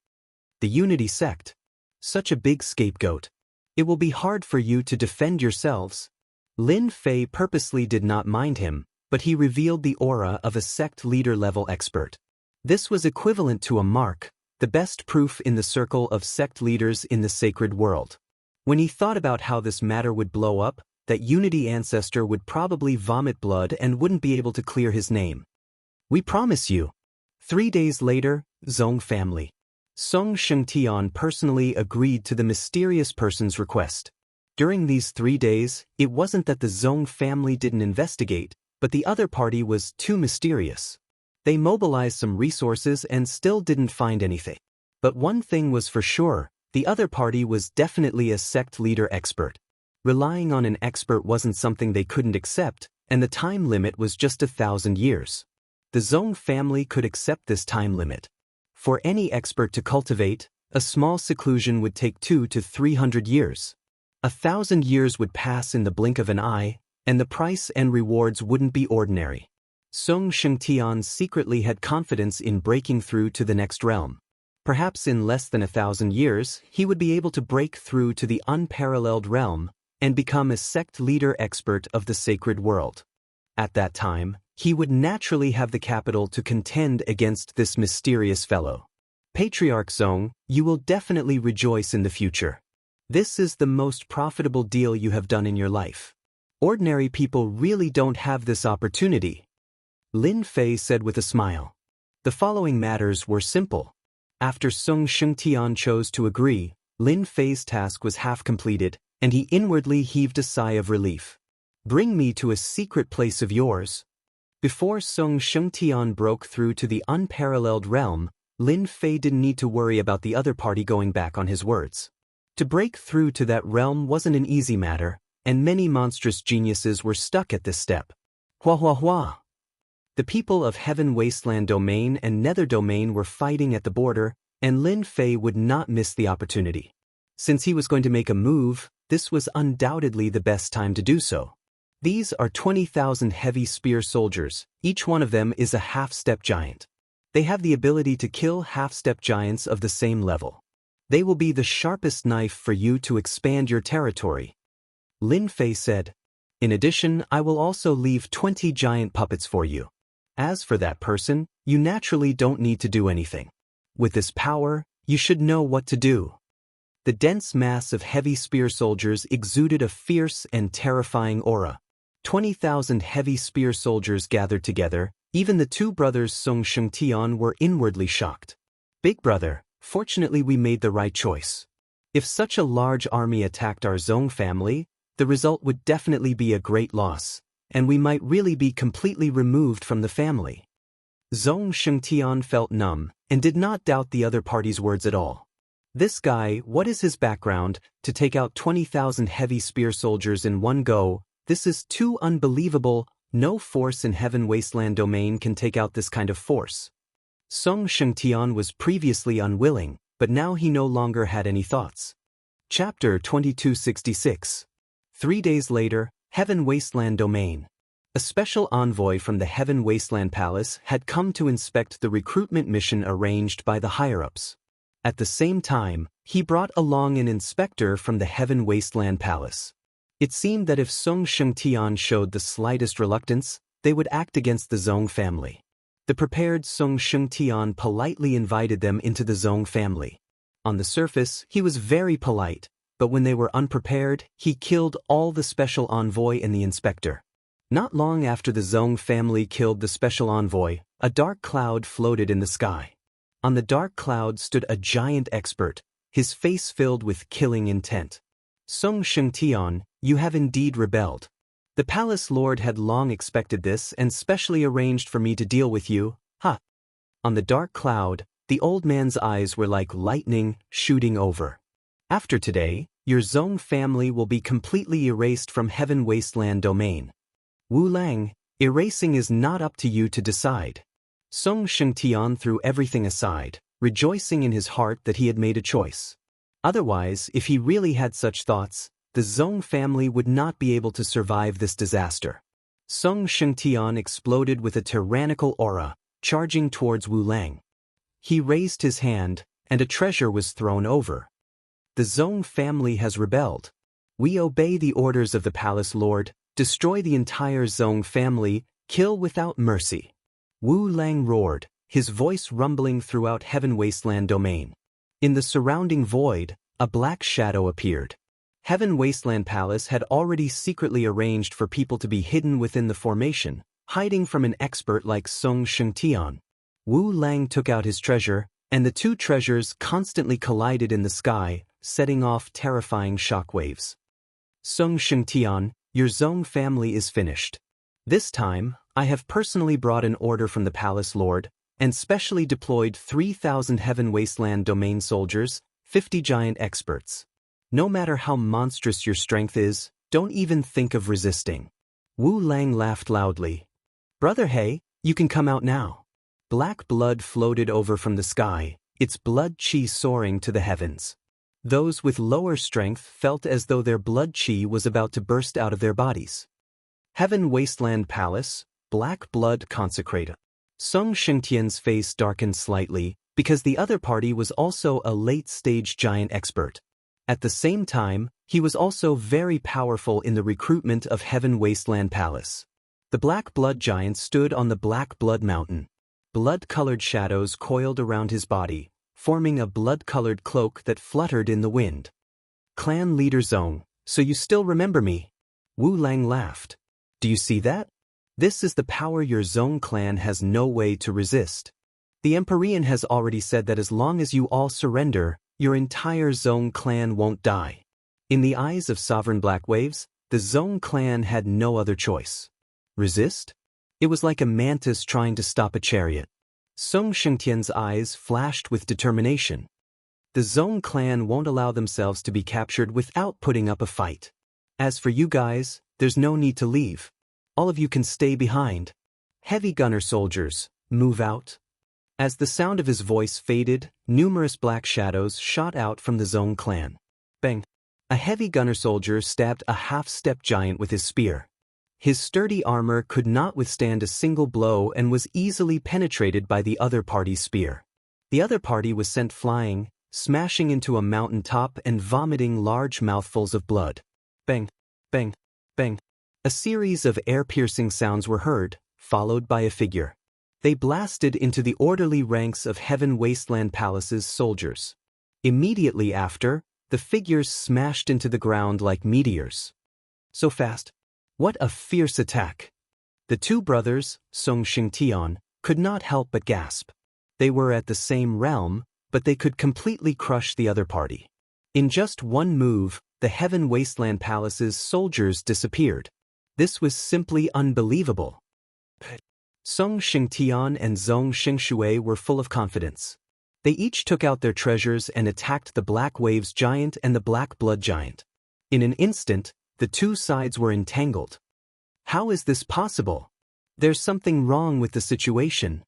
The Unity sect. Such a big scapegoat. It will be hard for you to defend yourselves. Lin Fei purposely did not mind him, but he revealed the aura of a sect leader-level expert. This was equivalent to a mark, the best proof in the circle of sect leaders in the sacred world. When he thought about how this matter would blow up, that Unity ancestor would probably vomit blood and wouldn't be able to clear his name. We promise you. 3 days later, Zong family. Song Shengtian personally agreed to the mysterious person's request. During these 3 days, it wasn't that the Zong family didn't investigate, but the other party was too mysterious. They mobilized some resources and still didn't find anything. But one thing was for sure, the other party was definitely a sect leader expert. Relying on an expert wasn't something they couldn't accept, and the time limit was just 1,000 years. The Zong family could accept this time limit. For any expert to cultivate, a small seclusion would take 200 to 300 years. 1,000 years would pass in the blink of an eye, and the price and rewards wouldn't be ordinary. Song Shengtian secretly had confidence in breaking through to the next realm. Perhaps in less than 1,000 years, he would be able to break through to the unparalleled realm and become a sect leader expert of the sacred world. At that time, he would naturally have the capital to contend against this mysterious fellow. Patriarch Zong, you will definitely rejoice in the future. This is the most profitable deal you have done in your life. Ordinary people really don't have this opportunity. Lin Fei said with a smile. The following matters were simple. After Song Shengtian chose to agree, Lin Fei's task was half completed, and he inwardly heaved a sigh of relief. Bring me to a secret place of yours. Before Song Shengtian broke through to the unparalleled realm, Lin Fei didn't need to worry about the other party going back on his words. To break through to that realm wasn't an easy matter, and many monstrous geniuses were stuck at this step. Hua hua hua. The people of Heaven Wasteland Domain and Nether Domain were fighting at the border, and Lin Fei would not miss the opportunity. Since he was going to make a move, this was undoubtedly the best time to do so. These are 20,000 heavy spear soldiers, each one of them is a half-step giant. They have the ability to kill half-step giants of the same level. They will be the sharpest knife for you to expand your territory. Lin Fei said. In addition, I will also leave 20 giant puppets for you. As for that person, you naturally don't need to do anything. With this power, you should know what to do. The dense mass of heavy spear soldiers exuded a fierce and terrifying aura. 20,000 heavy spear soldiers gathered together, even the two brothers Song Shengtian were inwardly shocked. Big brother, fortunately we made the right choice. If such a large army attacked our Zong family, the result would definitely be a great loss, and we might really be completely removed from the family. Zong Shengtian felt numb, and did not doubt the other party's words at all. This guy, what is his background, to take out 20,000 heavy spear soldiers in one go? This is too unbelievable, no force in Heaven Wasteland Domain can take out this kind of force. Song Shengtian was previously unwilling, but now he no longer had any thoughts. Chapter 2266. 3 days later, Heaven Wasteland Domain. A special envoy from the Heaven Wasteland Palace had come to inspect the recruitment mission arranged by the higher-ups. At the same time, he brought along an inspector from the Heaven Wasteland Palace. It seemed that if Song Shengtian showed the slightest reluctance, they would act against the Zong family. The prepared Song Shengtian politely invited them into the Zong family. On the surface, he was very polite, but when they were unprepared, he killed all the special envoy and the inspector. Not long after the Zong family killed the special envoy, a dark cloud floated in the sky. On the dark cloud stood a giant expert, his face filled with killing intent. Song Shengtian, you have indeed rebelled. The palace lord had long expected this and specially arranged for me to deal with you, ha! On the dark cloud, the old man's eyes were like lightning shooting over. After today, your Zong family will be completely erased from Heaven Wasteland Domain. Wu Lang, erasing is not up to you to decide. Song Shengtian threw everything aside, rejoicing in his heart that he had made a choice. Otherwise, if he really had such thoughts, the Zhong family would not be able to survive this disaster. Song Shengtian exploded with a tyrannical aura, charging towards Wu Lang. He raised his hand, and a treasure was thrown over. The Zhong family has rebelled. We obey the orders of the palace lord, destroy the entire Zhong family, kill without mercy. Wu Lang roared, his voice rumbling throughout Heaven Wasteland domain. In the surrounding void, a black shadow appeared. Heaven Wasteland Palace had already secretly arranged for people to be hidden within the formation, hiding from an expert like Song Shengtian. Wu Lang took out his treasure, and the two treasures constantly collided in the sky, setting off terrifying shockwaves. Song Shengtian, your Zhong family is finished. This time, I have personally brought an order from the palace lord, and specially deployed 3,000 Heaven Wasteland domain soldiers, 50 giant experts. No matter how monstrous your strength is, don't even think of resisting. Wu Lang laughed loudly. Brother He, you can come out now. Black blood floated over from the sky, its blood chi soaring to the heavens. Those with lower strength felt as though their blood chi was about to burst out of their bodies. Heaven Wasteland Palace, black blood consecrated. Song Shengtian's face darkened slightly, because the other party was also a late-stage giant expert. At the same time, he was also very powerful in the recruitment of Heaven Wasteland Palace. The Black Blood Giant stood on the Black Blood Mountain. Blood-colored shadows coiled around his body, forming a blood-colored cloak that fluttered in the wind. Clan Leader Zhong, so you still remember me? Wu Lang laughed. Do you see that? This is the power your Zhong clan has no way to resist. The Empyrean has already said that as long as you all surrender, your entire Zhong clan won't die. In the eyes of Sovereign Black Waves, the Zhong clan had no other choice. Resist? It was like a mantis trying to stop a chariot. Song Shengtian's eyes flashed with determination. The Zhong clan won't allow themselves to be captured without putting up a fight. As for you guys, there's no need to leave. All of you can stay behind. Heavy gunner soldiers, move out. As the sound of his voice faded, numerous black shadows shot out from the Zhong clan. Bang! A heavy gunner soldier stabbed a half-step giant with his spear. His sturdy armor could not withstand a single blow and was easily penetrated by the other party's spear. The other party was sent flying, smashing into a mountain top and vomiting large mouthfuls of blood. Bang! Bang! Bang! A series of air-piercing sounds were heard, followed by a figure. They blasted into the orderly ranks of Heaven Wasteland Palace's soldiers. Immediately after, the figures smashed into the ground like meteors. So fast. What a fierce attack! The two brothers, Song Shengtian, could not help but gasp. They were at the same realm, but they could completely crush the other party. In just one move, the Heaven Wasteland Palace's soldiers disappeared. This was simply unbelievable. Song Shengtian and Zhong Shengshui were full of confidence. They each took out their treasures and attacked the Black Waves Giant and the Black Blood Giant. In an instant, the two sides were entangled. How is this possible? There's something wrong with the situation.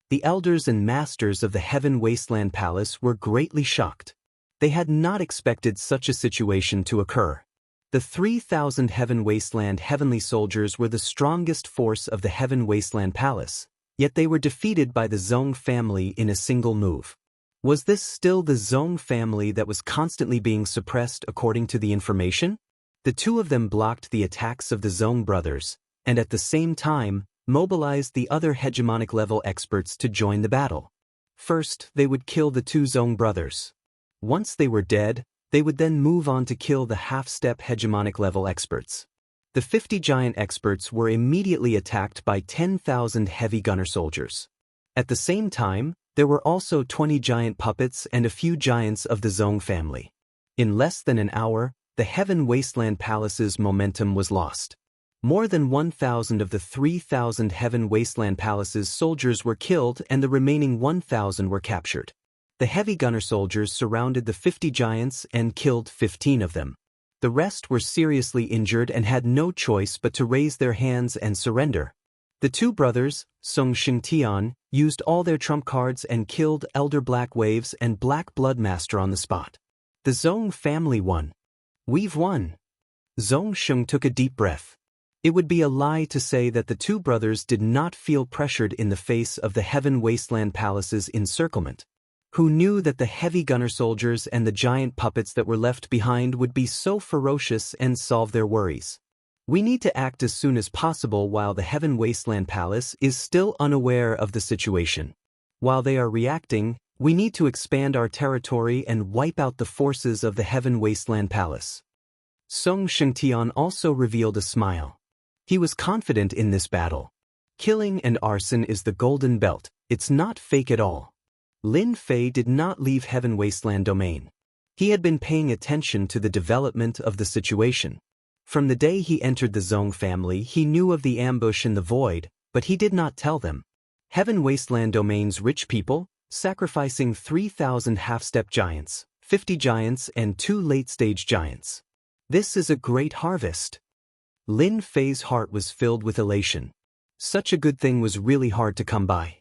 The elders and masters of the Heaven Wasteland Palace were greatly shocked. They had not expected such a situation to occur. The 3,000 Heaven Wasteland Heavenly Soldiers were the strongest force of the Heaven Wasteland Palace, yet they were defeated by the Zhong family in a single move. Was this still the Zhong family that was constantly being suppressed according to the information? The two of them blocked the attacks of the Zhong brothers, and at the same time, mobilized the other hegemonic-level experts to join the battle. First, they would kill the two Zhong brothers. Once they were dead, they would then move on to kill the half-step hegemonic-level experts. The 50 giant experts were immediately attacked by 10,000 heavy gunner soldiers. At the same time, there were also 20 giant puppets and a few giants of the Zhong family. In less than an hour, the Heaven Wasteland Palace's momentum was lost. More than 1,000 of the 3,000 Heaven Wasteland Palace's soldiers were killed and the remaining 1,000 were captured. The heavy gunner soldiers surrounded the 50 giants and killed 15 of them. The rest were seriously injured and had no choice but to raise their hands and surrender. The two brothers, Song Shengtian, used all their trump cards and killed Elder Black Waves and Black Blood Master on the spot. The Zhong family won. We've won. Zhongsheng took a deep breath. It would be a lie to say that the two brothers did not feel pressured in the face of the Heaven Wasteland Palace's encirclement. Who knew that the heavy gunner soldiers and the giant puppets that were left behind would be so ferocious and solve their worries? We need to act as soon as possible while the Heaven Wasteland Palace is still unaware of the situation. While they are reacting, we need to expand our territory and wipe out the forces of the Heaven Wasteland Palace. Song Shengtian also revealed a smile. He was confident in this battle. Killing and arson is the golden belt, it's not fake at all. Lin Fei did not leave Heaven Wasteland domain. He had been paying attention to the development of the situation. From the day he entered the Zhong family, he knew of the ambush in the void, but he did not tell them. Heaven Wasteland domain's rich people, sacrificing 3,000 half-step giants, 50 giants and 2 late-stage giants. This is a great harvest. Lin Fei's heart was filled with elation. Such a good thing was really hard to come by.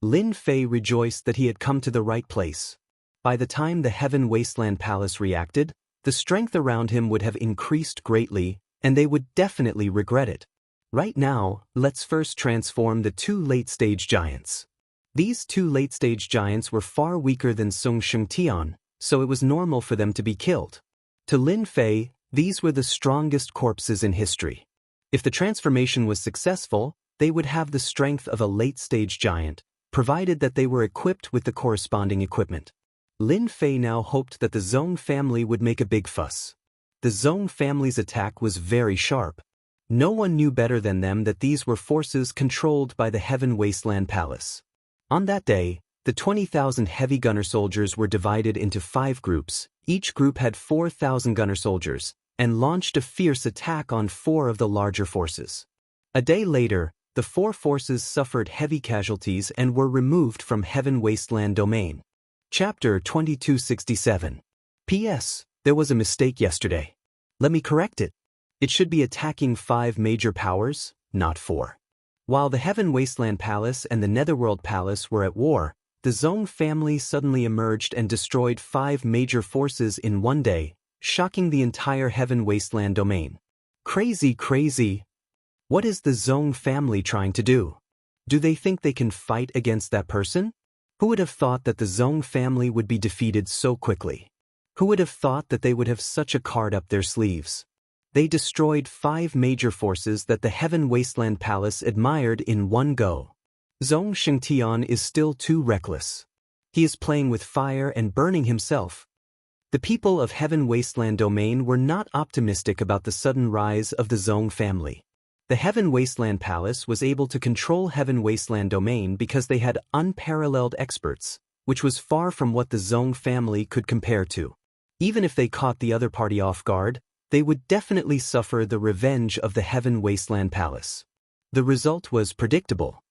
Lin Fei rejoiced that he had come to the right place. By the time the Heaven Wasteland Palace reacted, the strength around him would have increased greatly, and they would definitely regret it. Right now, let's first transform the 2 late-stage giants. These 2 late-stage giants were far weaker than Song Shengtian, so it was normal for them to be killed. To Lin Fei, these were the strongest corpses in history. If the transformation was successful, they would have the strength of a late-stage giant, provided that they were equipped with the corresponding equipment. Lin Fei now hoped that the Zhong family would make a big fuss. The Zhong family's attack was very sharp. No one knew better than them that these were forces controlled by the Heaven Wasteland Palace. On that day, the 20,000 heavy gunner soldiers were divided into 5 groups. Each group had 4,000 gunner soldiers, and launched a fierce attack on 4 of the larger forces. A day later, the 4 forces suffered heavy casualties and were removed from Heaven Wasteland domain. Chapter 2267. P.S. There was a mistake yesterday. Let me correct it. It should be attacking 5 major powers, not 4. While the Heaven Wasteland Palace and the Netherworld Palace were at war, the Zhong family suddenly emerged and destroyed 5 major forces in one day, shocking the entire Heaven Wasteland domain. Crazy. What is the Zhong family trying to do? Do they think they can fight against that person? Who would have thought that the Zhong family would be defeated so quickly? Who would have thought that they would have such a card up their sleeves? They destroyed 5 major forces that the Heaven Wasteland Palace admired in one go. Zhong Shengtian is still too reckless. He is playing with fire and burning himself. The people of Heaven Wasteland domain were not optimistic about the sudden rise of the Zhong family. The Heaven Wasteland Palace was able to control Heaven Wasteland domain because they had unparalleled experts, which was far from what the Zhong family could compare to. Even if they caught the other party off guard, they would definitely suffer the revenge of the Heaven Wasteland Palace. The result was predictable.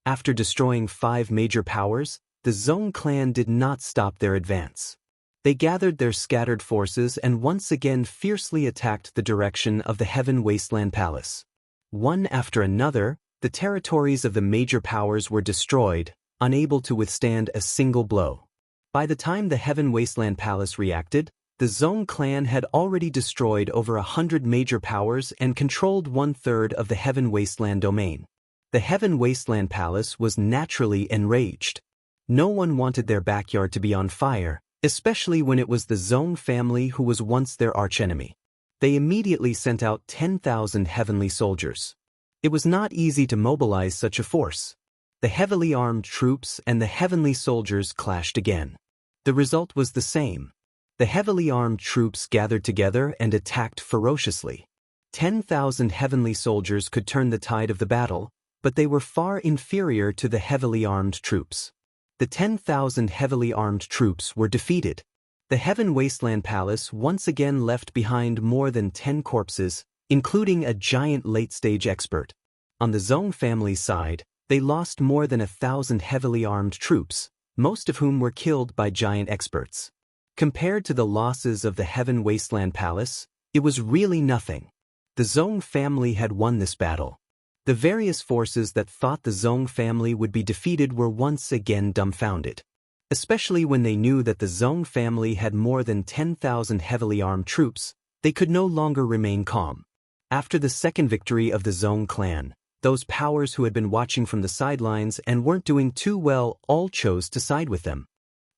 After destroying 5 major powers, the Zhong clan did not stop their advance. They gathered their scattered forces and once again fiercely attacked the direction of the Heaven Wasteland Palace. One after another, the territories of the major powers were destroyed, unable to withstand a single blow. By the time the Heaven Wasteland Palace reacted, the Zhong clan had already destroyed over 100 major powers and controlled 1/3 of the Heaven Wasteland domain. The Heaven Wasteland Palace was naturally enraged. No one wanted their backyard to be on fire, especially when it was the Zhong family who was once their archenemy. They immediately sent out 10,000 heavenly soldiers. It was not easy to mobilize such a force. The heavily armed troops and the heavenly soldiers clashed again. The result was the same. The heavily armed troops gathered together and attacked ferociously. 10,000 heavenly soldiers could turn the tide of the battle, but they were far inferior to the heavily armed troops. The 10,000 heavily armed troops were defeated. The Heaven Wasteland Palace once again left behind more than 10 corpses, including a giant late-stage expert. On the Zhong family's side, they lost more than 1,000 heavily armed troops, most of whom were killed by giant experts. Compared to the losses of the Heaven Wasteland Palace, it was really nothing. The Zhong family had won this battle. The various forces that thought the Zhong family would be defeated were once again dumbfounded. Especially when they knew that the Zhong family had more than 10,000 heavily armed troops, They could no longer remain calm. After the second victory of the Zhong clan, those powers who had been watching from the sidelines and weren't doing too well all chose to side with them.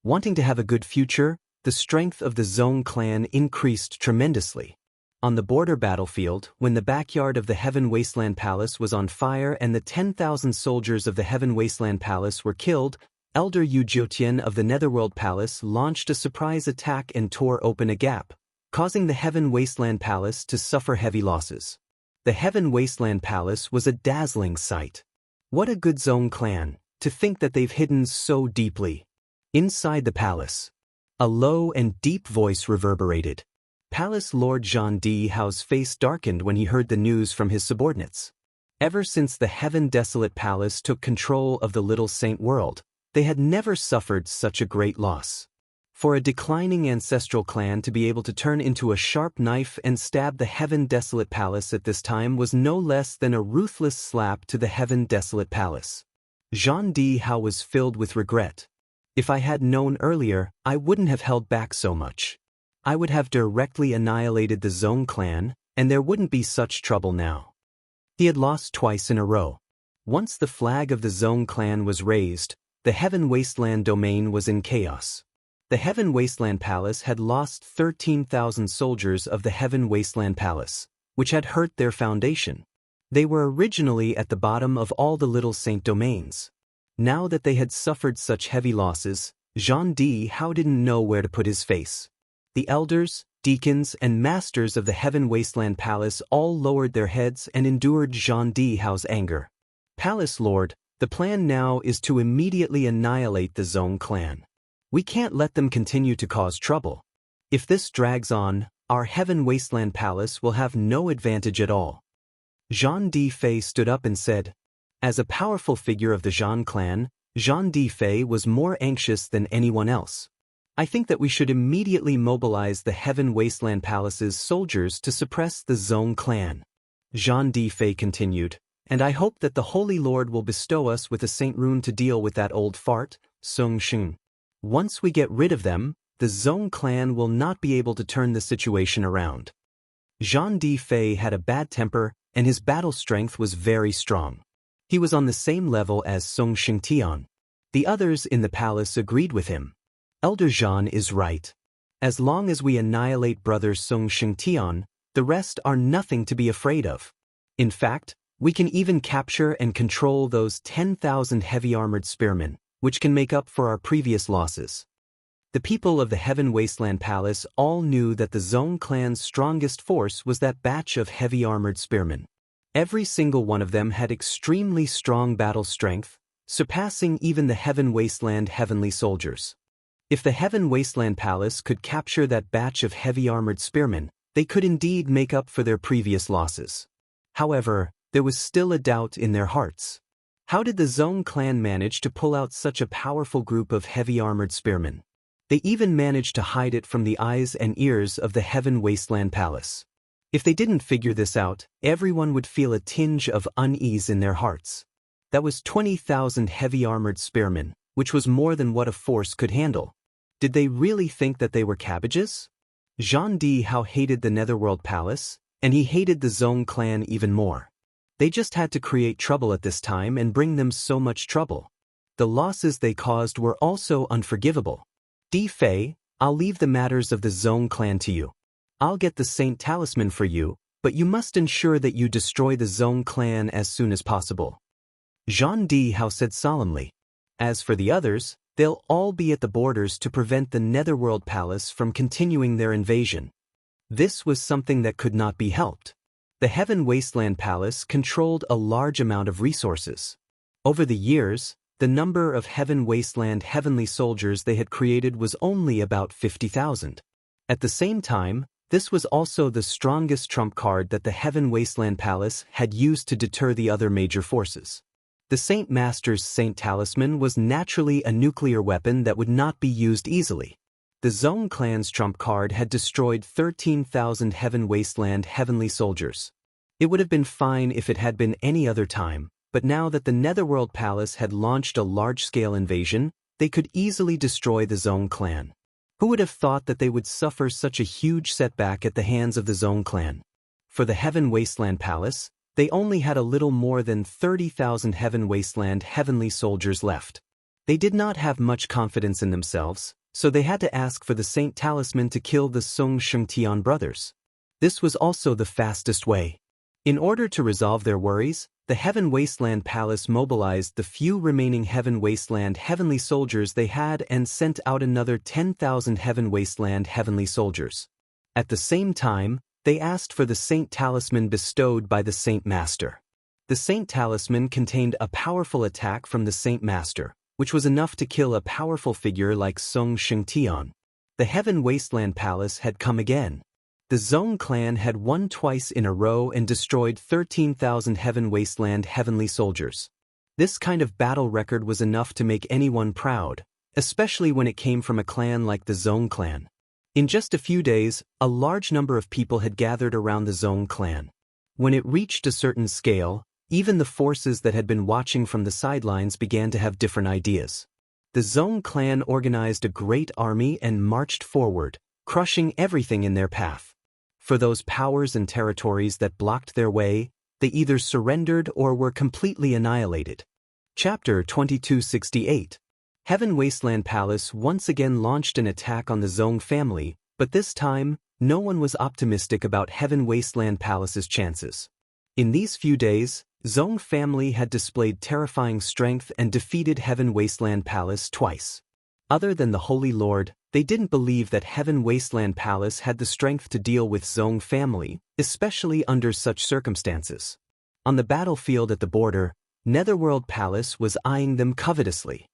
Wanting to have a good future, the strength of the Zhong clan increased tremendously. On the border battlefield, when the backyard of the Heaven Wasteland Palace was on fire and the 10,000 soldiers of the Heaven Wasteland Palace were killed, Elder Yu Jiutian of the Netherworld Palace launched a surprise attack and tore open a gap, causing the Heaven Wasteland Palace to suffer heavy losses. The Heaven Wasteland Palace was a dazzling sight. What a good Zhong clan, to think that they've hidden so deeply. Inside the palace, a low and deep voice reverberated. Palace Lord Zhang Dihao's face darkened when he heard the news from his subordinates. Ever since the Heaven Desolate Palace took control of the Little Saint World, they had never suffered such a great loss. For a declining ancestral clan to be able to turn into a sharp knife and stab the Heaven Desolate Palace at this time was no less than a ruthless slap to the Heaven Desolate Palace. Zhang Dihao was filled with regret. If I had known earlier, I wouldn't have held back so much. I would have directly annihilated the Zhong clan, and there wouldn't be such trouble now. He had lost twice in a row. Once the flag of the Zhong clan was raised, the Heaven Wasteland domain was in chaos. The Heaven Wasteland Palace had lost 13,000 soldiers of the Heaven Wasteland Palace, which had hurt their foundation. They were originally at the bottom of all the Little Saint domains. Now that they had suffered such heavy losses, Zhang Dihao didn't know where to put his face. The elders, deacons, and masters of the Heaven Wasteland Palace all lowered their heads and endured Zhang Dihao's anger. Palace Lord, the plan now is to immediately annihilate the Zhong clan. We can't let them continue to cause trouble. If this drags on, our Heaven Wasteland Palace will have no advantage at all. Zhang Difei stood up and said, as a powerful figure of the Zhang clan, Zhang Difei was more anxious than anyone else. I think that we should immediately mobilize the Heaven Wasteland Palace's soldiers to suppress the Zhong clan. Zhang Difei continued, and I hope that the Holy Lord will bestow us with a Saint Rune to deal with that old fart, Song Shun. Once we get rid of them, the Zhong clan will not be able to turn the situation around. Zhang Difei had a bad temper, and his battle strength was very strong. He was on the same level as Song Shengtian. The others in the palace agreed with him. Elder Zhan is right. As long as we annihilate Brother Song Shengtian, the rest are nothing to be afraid of. In fact, we can even capture and control those 10,000 heavy-armored spearmen, which can make up for our previous losses. The people of the Heaven Wasteland Palace all knew that the Zhong clan's strongest force was that batch of heavy-armored spearmen. Every single one of them had extremely strong battle strength, surpassing even the Heaven Wasteland heavenly soldiers. If the Heaven Wasteland Palace could capture that batch of heavy-armored spearmen, they could indeed make up for their previous losses. However, there was still a doubt in their hearts. How did the Zhong clan manage to pull out such a powerful group of heavy-armored spearmen? They even managed to hide it from the eyes and ears of the Heaven Wasteland Palace. If they didn't figure this out, everyone would feel a tinge of unease in their hearts. That was 20,000 heavy-armored spearmen, which was more than what a force could handle. Did they really think that they were cabbages? Zhang Dihao hated the Netherworld Palace, and he hated the Zhong clan even more. They just had to create trouble at this time and bring them so much trouble. The losses they caused were also unforgivable. Difei, I'll leave the matters of the Zhong clan to you. I'll get the Saint Talisman for you, but you must ensure that you destroy the Zhong clan as soon as possible. Zhang Dihao said solemnly. As for the others, they'll all be at the borders to prevent the Netherworld Palace from continuing their invasion. This was something that could not be helped. The Heaven Wasteland Palace controlled a large amount of resources. Over the years, the number of Heaven Wasteland heavenly soldiers they had created was only about 50,000. At the same time, this was also the strongest trump card that the Heaven Wasteland Palace had used to deter the other major forces. The Saint Master's Saint Talisman was naturally a nuclear weapon that would not be used easily. The Zhong clan's trump card had destroyed 13,000 Heaven Wasteland heavenly soldiers. It would have been fine if it had been any other time, but now that the Netherworld Palace had launched a large-scale invasion, they could easily destroy the Zhong clan. Who would have thought that they would suffer such a huge setback at the hands of the Zong clan? For the Heaven Wasteland Palace, they only had a little more than 30,000 Heaven Wasteland heavenly soldiers left. They did not have much confidence in themselves, so they had to ask for the Saint Talisman to kill the Song Shengtian brothers. This was also the fastest way. In order to resolve their worries, the Heaven Wasteland Palace mobilized the few remaining Heaven Wasteland heavenly soldiers they had and sent out another 10,000 Heaven Wasteland heavenly soldiers. At the same time, they asked for the Saint Talisman bestowed by the Saint Master. The Saint Talisman contained a powerful attack from the Saint Master, which was enough to kill a powerful figure like Song Shengtian. The Heaven Wasteland Palace had come again. The Zong clan had won twice in a row and destroyed 13,000 Heaven Wasteland heavenly soldiers. This kind of battle record was enough to make anyone proud, especially when it came from a clan like the Zong clan. In just a few days, a large number of people had gathered around the Zong clan. When it reached a certain scale, even the forces that had been watching from the sidelines began to have different ideas. The Zong clan organized a great army and marched forward, crushing everything in their path. For those powers and territories that blocked their way, they either surrendered or were completely annihilated. Chapter 2268. Heaven Wasteland Palace once again launched an attack on the Zong family, but this time, no one was optimistic about Heaven Wasteland Palace's chances. In these few days, Zong family had displayed terrifying strength and defeated Heaven Wasteland Palace twice. Other than the Holy Lord, they didn't believe that Heaven Wasteland Palace had the strength to deal with Zong family, especially under such circumstances. On the battlefield at the border, Netherworld Palace was eyeing them covetously.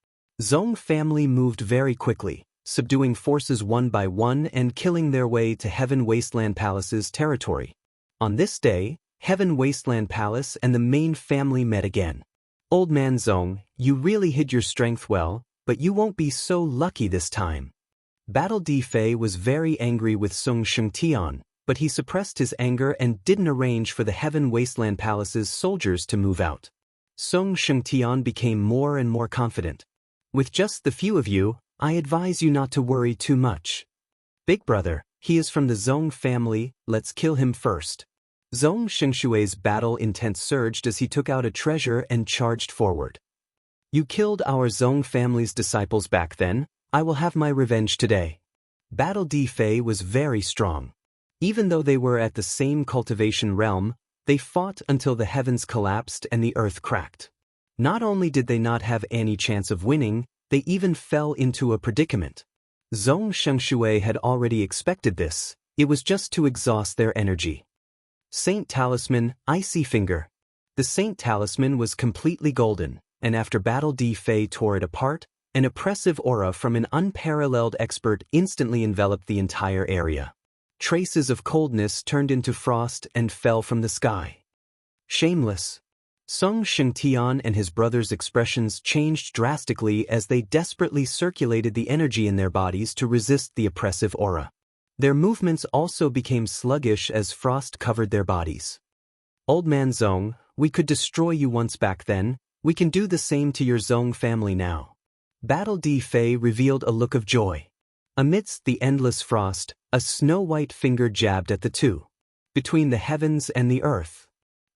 Zong family moved very quickly, subduing forces one by one and killing their way to Heaven Wasteland Palace's territory. On this day, Heaven Wasteland Palace and the main family met again. Old man Zong, you really hid your strength well, but you won't be so lucky this time. Battle Di Fei was very angry with Song Shengtian, but he suppressed his anger and didn't arrange for the Heaven Wasteland Palace's soldiers to move out. Song Shengtian became more and more confident. With just the few of you, I advise you not to worry too much. Big brother, he is from the Zong family, let's kill him first. Zong Shengshui's battle intent surged as he took out a treasure and charged forward. You killed our Zong family's disciples back then, I will have my revenge today. Battle Di Fei was very strong. Even though they were at the same cultivation realm, they fought until the heavens collapsed and the earth cracked. Not only did they not have any chance of winning, they even fell into a predicament. Zong Shengshui had already expected this, it was just to exhaust their energy. Saint Talisman, Icy Finger. The Saint Talisman was completely golden, and after Battle Di Fei tore it apart, an oppressive aura from an unparalleled expert instantly enveloped the entire area. Traces of coldness turned into frost and fell from the sky. Shameless. Song Shengtian and his brother's expressions changed drastically as they desperately circulated the energy in their bodies to resist the oppressive aura. Their movements also became sluggish as frost covered their bodies. Old man Zong, we could destroy you once back then, we can do the same to your Zong family now. Battle Di Fei revealed a look of joy. Amidst the endless frost, a snow-white finger jabbed at the two. Between the heavens and the earth.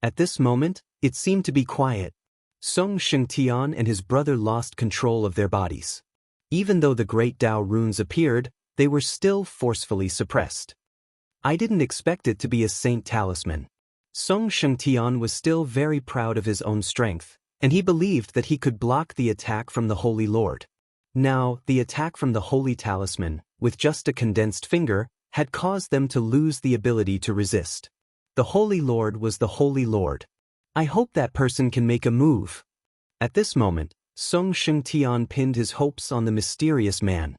At this moment, it seemed to be quiet. Song Shengtian and his brother lost control of their bodies. Even though the great Tao runes appeared, they were still forcefully suppressed. I didn't expect it to be a Saint Talisman. Song Shengtian was still very proud of his own strength, and he believed that he could block the attack from the Holy Lord. Now, the attack from the Holy Talisman, with just a condensed finger, had caused them to lose the ability to resist. The Holy Lord was the Holy Lord. I hope that person can make a move. At this moment, Song Shengtian pinned his hopes on the mysterious man.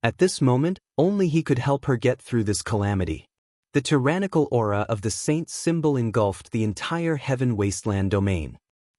At this moment, only he could help her get through this calamity. The tyrannical aura of the saint's symbol engulfed the entire Heaven Wasteland domain.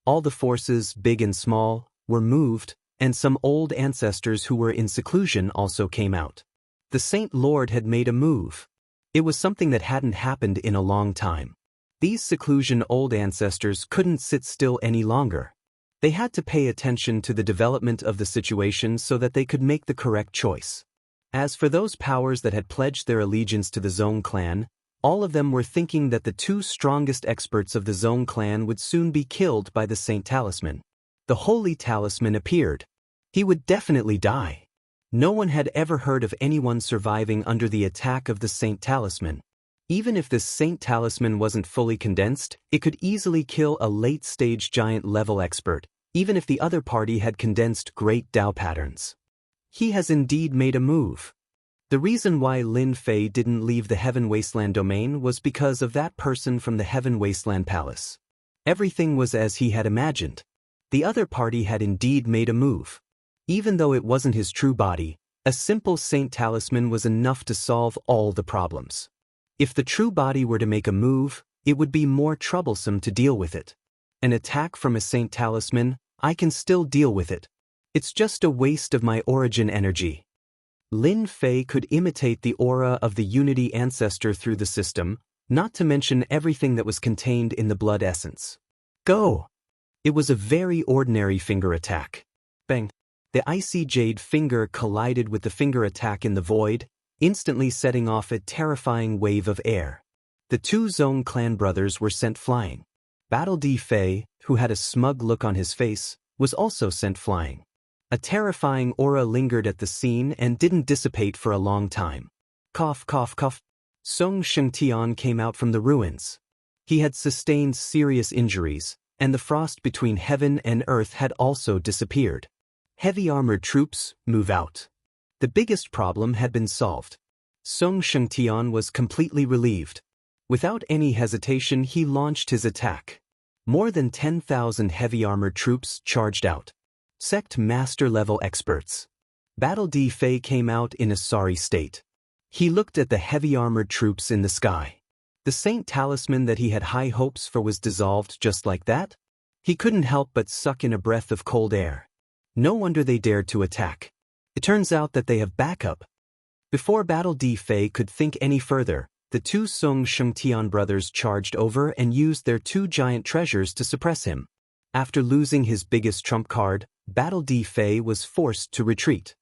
All the forces, big and small, were moved, and some old ancestors who were in seclusion also came out. The Saint Lord had made a move. It was something that hadn't happened in a long time. These seclusion old ancestors couldn't sit still any longer. They had to pay attention to the development of the situation so that they could make the correct choice. As for those powers that had pledged their allegiance to the Zong clan, all of them were thinking that the two strongest experts of the Zong clan would soon be killed by the Saint Talisman. The Holy Talisman appeared. He would definitely die. No one had ever heard of anyone surviving under the attack of the Saint Talisman. Even if this Saint Talisman wasn't fully condensed, it could easily kill a late-stage giant-level expert, even if the other party had condensed great Dao patterns. He has indeed made a move. The reason why Lin Fei didn't leave the Heaven Wasteland domain was because of that person from the Heaven Wasteland Palace. Everything was as he had imagined. The other party had indeed made a move. Even though it wasn't his true body, a simple Saint Talisman was enough to solve all the problems. If the true body were to make a move, it would be more troublesome to deal with it. An attack from a Saint Talisman, I can still deal with it. It's just a waste of my origin energy. Lin Fei could imitate the aura of the Unity ancestor through the system, not to mention everything that was contained in the blood essence. Go! It was a very ordinary finger attack. Bang! The icy jade finger collided with the finger attack in the void, instantly setting off a terrifying wave of air. The two Zong clan brothers were sent flying. Battle D Fei, who had a smug look on his face, was also sent flying. A terrifying aura lingered at the scene and didn't dissipate for a long time. Cough, cough, cough. Song Shengtian came out from the ruins. He had sustained serious injuries, and the frost between heaven and earth had also disappeared. Heavy armored troops, move out. The biggest problem had been solved. Song Shengtian was completely relieved. Without any hesitation, he launched his attack. More than 10,000 heavy armored troops charged out. Sect Master level experts. Battle D Fei came out in a sorry state. He looked at the heavy armored troops in the sky. The Saint Talisman that he had high hopes for was dissolved just like that? He couldn't help but suck in a breath of cold air. No wonder they dared to attack. It turns out that they have backup. Before Battle D Fei could think any further, the two Song Shengtian brothers charged over and used their two giant treasures to suppress him. After losing his biggest trump card, Battle D Fei was forced to retreat.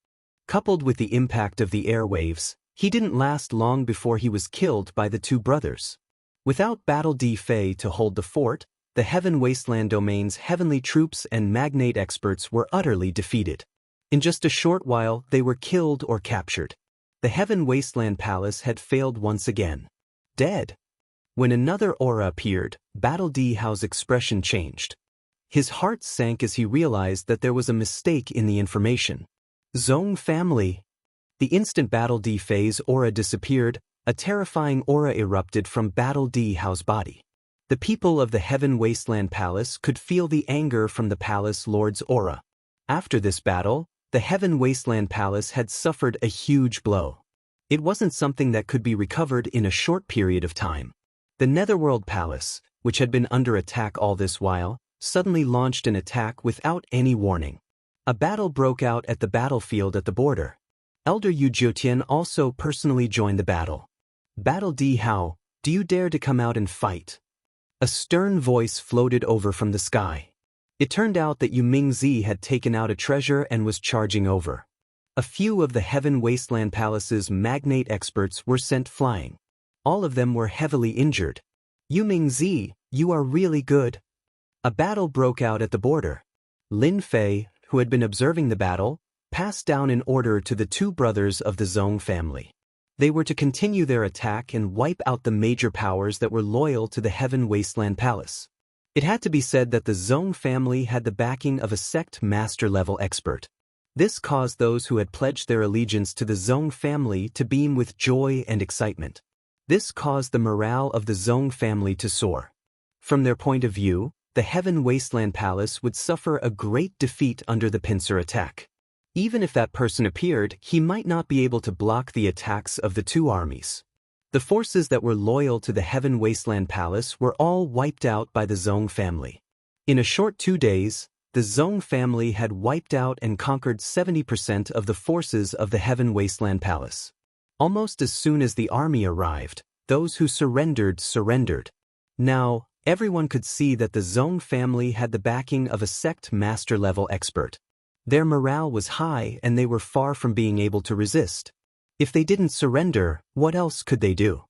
Coupled with the impact of the airwaves, he didn't last long before he was killed by the two brothers. Without Battle D Fei to hold the fort, the Heaven Wasteland domain's heavenly troops and magnate experts were utterly defeated. In just a short while, they were killed or captured. The Heaven Wasteland Palace had failed once again. Dead. When another aura appeared, Battle D Hao's expression changed. His heart sank as he realized that there was a mistake in the information. Zong family. The instant Battle D Fei's aura disappeared, a terrifying aura erupted from Battle D Hao's body. The people of the Heaven Wasteland Palace could feel the anger from the Palace Lord's aura. After this battle, the Heaven Wasteland Palace had suffered a huge blow. It wasn't something that could be recovered in a short period of time. The Netherworld Palace, which had been under attack all this while, suddenly launched an attack without any warning. A battle broke out at the battlefield at the border. Elder Yu Jiutian also personally joined the battle. Battle D Hao, do you dare to come out and fight? A stern voice floated over from the sky. It turned out that Yu Mingzi had taken out a treasure and was charging over. A few of the Heaven Wasteland Palace's magnate experts were sent flying. All of them were heavily injured. Yu Mingzi, you are really good. A battle broke out at the border. Lin Fei, who had been observing the battle, passed down an order to the two brothers of the Zong family. They were to continue their attack and wipe out the major powers that were loyal to the Heaven Wasteland Palace. It had to be said that the Zong family had the backing of a sect master-level expert. This caused those who had pledged their allegiance to the Zong family to beam with joy and excitement. This caused the morale of the Zong family to soar. From their point of view, the Heaven Wasteland Palace would suffer a great defeat under the pincer attack. Even if that person appeared, he might not be able to block the attacks of the two armies. The forces that were loyal to the Heaven Wasteland Palace were all wiped out by the Zong family. In a short 2 days, the Zong family had wiped out and conquered 70% of the forces of the Heaven Wasteland Palace. Almost as soon as the army arrived, those who surrendered. Now, everyone could see that the Zong family had the backing of a sect master-level expert. Their morale was high and they were far from being able to resist. If they didn't surrender, what else could they do?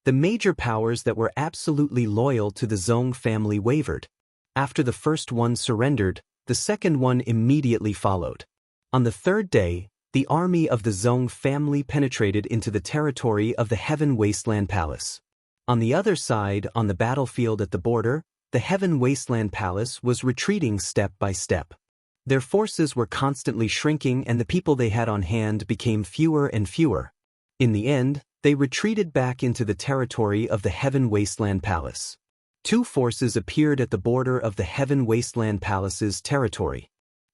The major powers that were absolutely loyal to the Zhong family wavered. After the first one surrendered, the second one immediately followed. On the third day, the army of the Zhong family penetrated into the territory of the Heaven Wasteland Palace. On the other side, on the battlefield at the border, the Heaven Wasteland Palace was retreating step by step. Their forces were constantly shrinking and the people they had on hand became fewer and fewer. In the end, they retreated back into the territory of the Heaven Wasteland Palace. Two forces appeared at the border of the Heaven Wasteland Palace's territory.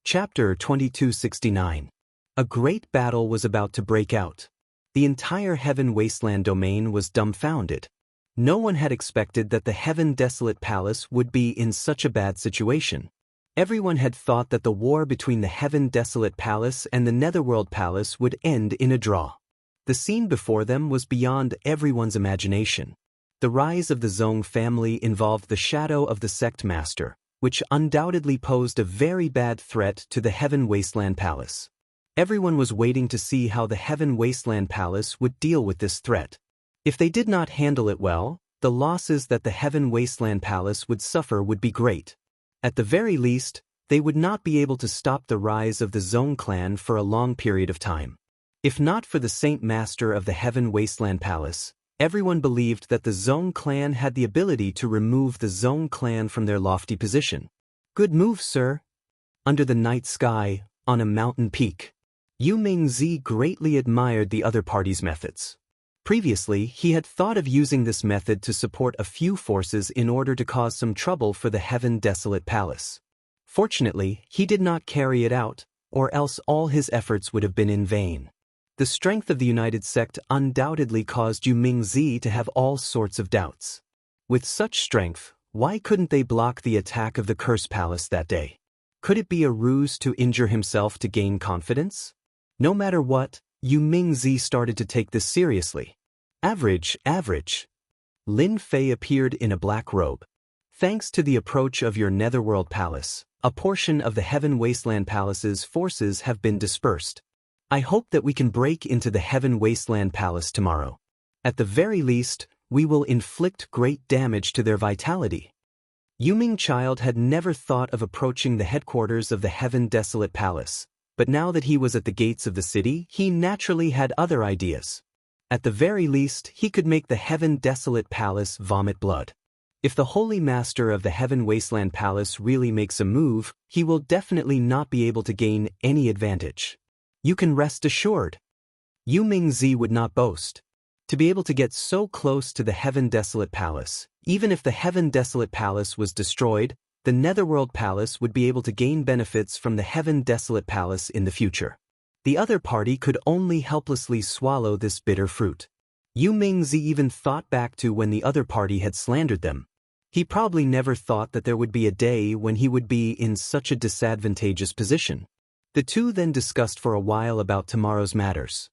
Chapter 2269. A great battle was about to break out. The entire Heaven Wasteland domain was dumbfounded. No one had expected that the Heaven Desolate Palace would be in such a bad situation. Everyone had thought that the war between the Heaven Desolate Palace and the Netherworld Palace would end in a draw. The scene before them was beyond everyone's imagination. The rise of the Zhong family involved the shadow of the sect master, which undoubtedly posed a very bad threat to the Heaven Wasteland Palace. Everyone was waiting to see how the Heaven Wasteland Palace would deal with this threat. If they did not handle it well, the losses that the Heaven Wasteland Palace would suffer would be great. At the very least, they would not be able to stop the rise of the Zhong clan for a long period of time. If not for the Saint Master of the Heaven Wasteland Palace, everyone believed that the Zhong clan had the ability to remove the Zhong clan from their lofty position. Good move, sir. Under the night sky, on a mountain peak. Yu Mingzi greatly admired the other party's methods. Previously, he had thought of using this method to support a few forces in order to cause some trouble for the Heaven Desolate Palace. Fortunately, he did not carry it out, or else all his efforts would have been in vain. The strength of the United Sect undoubtedly caused Yu Mingzi to have all sorts of doubts. With such strength, why couldn't they block the attack of the Curse Palace that day? Could it be a ruse to injure himself to gain confidence? No matter what, Yu Mingzi started to take this seriously. Average. Lin Fei appeared in a black robe. Thanks to the approach of your Netherworld Palace, a portion of the Heaven Wasteland Palace's forces have been dispersed. I hope that we can break into the Heaven Wasteland Palace tomorrow. At the very least, we will inflict great damage to their vitality. Yu Mingchild had never thought of approaching the headquarters of the Heaven Desolate Palace. But now that he was at the gates of the city, he naturally had other ideas. At the very least, he could make the Heaven Desolate Palace vomit blood. If the Holy Master of the Heaven Wasteland Palace really makes a move, he will definitely not be able to gain any advantage. You can rest assured. Yu Mingzi would not boast. To be able to get so close to the Heaven Desolate Palace, even if the Heaven Desolate Palace was destroyed, the Netherworld Palace would be able to gain benefits from the Heaven Desolate Palace in the future. The other party could only helplessly swallow this bitter fruit. Yu Mingzi even thought back to when the other party had slandered them. He probably never thought that there would be a day when he would be in such a disadvantageous position. The two then discussed for a while about tomorrow's matters.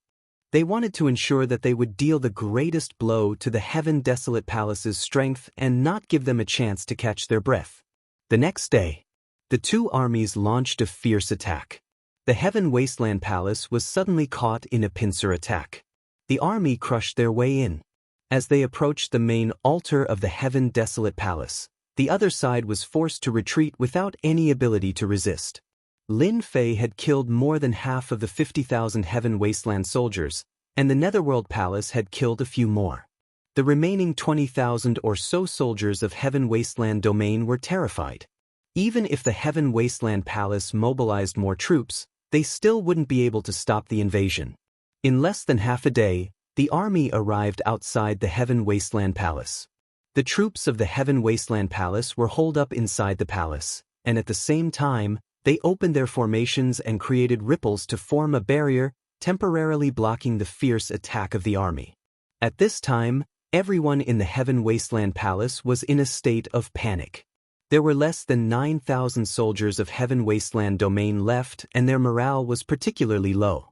They wanted to ensure that they would deal the greatest blow to the Heaven Desolate Palace's strength and not give them a chance to catch their breath. The next day, the two armies launched a fierce attack. The Heaven Wasteland Palace was suddenly caught in a pincer attack. The army crushed their way in. As they approached the main altar of the Heaven Desolate Palace, the other side was forced to retreat without any ability to resist. Lin Fei had killed more than half of the 50,000 Heaven Wasteland soldiers, and the Netherworld Palace had killed a few more. The remaining 20,000 or so soldiers of Heaven Wasteland domain were terrified. Even if the Heaven Wasteland Palace mobilized more troops, they still wouldn't be able to stop the invasion. In less than half a day, the army arrived outside the Heaven Wasteland Palace. The troops of the Heaven Wasteland Palace were holed up inside the palace, and at the same time, they opened their formations and created ripples to form a barrier, temporarily blocking the fierce attack of the army. At this time, everyone in the Heaven Wasteland Palace was in a state of panic. There were less than 9,000 soldiers of Heaven Wasteland domain left, and their morale was particularly low.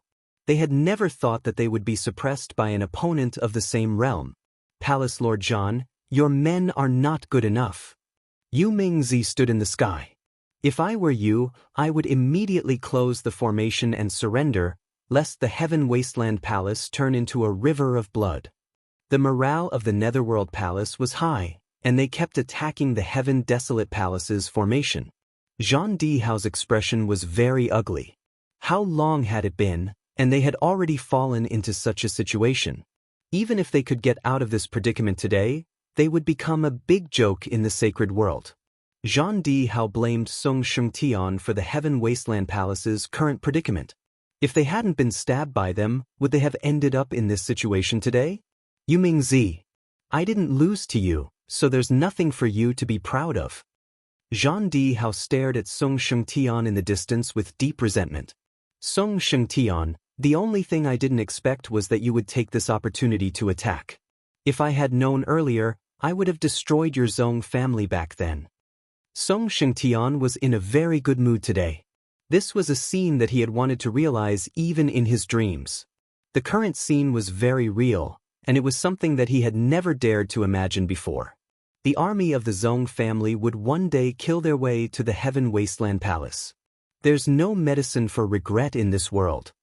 They had never thought that they would be suppressed by an opponent of the same realm. Palace Lord Zhan, your men are not good enough. Yu Mingzi stood in the sky. If I were you, I would immediately close the formation and surrender, lest the Heaven Wasteland Palace turn into a river of blood. The morale of the Netherworld Palace was high, and they kept attacking the Heaven Desolate Palace's formation. Zhang Dihao's expression was very ugly. How long had it been, and they had already fallen into such a situation? Even if they could get out of this predicament today, they would become a big joke in the sacred world. Zhang Dihao blamed Song Shengtian for the Heaven Wasteland Palace's current predicament. If they hadn't been stabbed by them, would they have ended up in this situation today? You Mingzi, I didn't lose to you, so there's nothing for you to be proud of. Zhang Dihao stared at Song Shengtian in the distance with deep resentment. Song Shengtian, the only thing I didn't expect was that you would take this opportunity to attack. If I had known earlier, I would have destroyed your Zong family back then. Song Shengtian was in a very good mood today. This was a scene that he had wanted to realize even in his dreams. The current scene was very real, and it was something that he had never dared to imagine before. The army of the Zong family would one day kill their way to the Heaven Wasteland Palace. There's no medicine for regret in this world.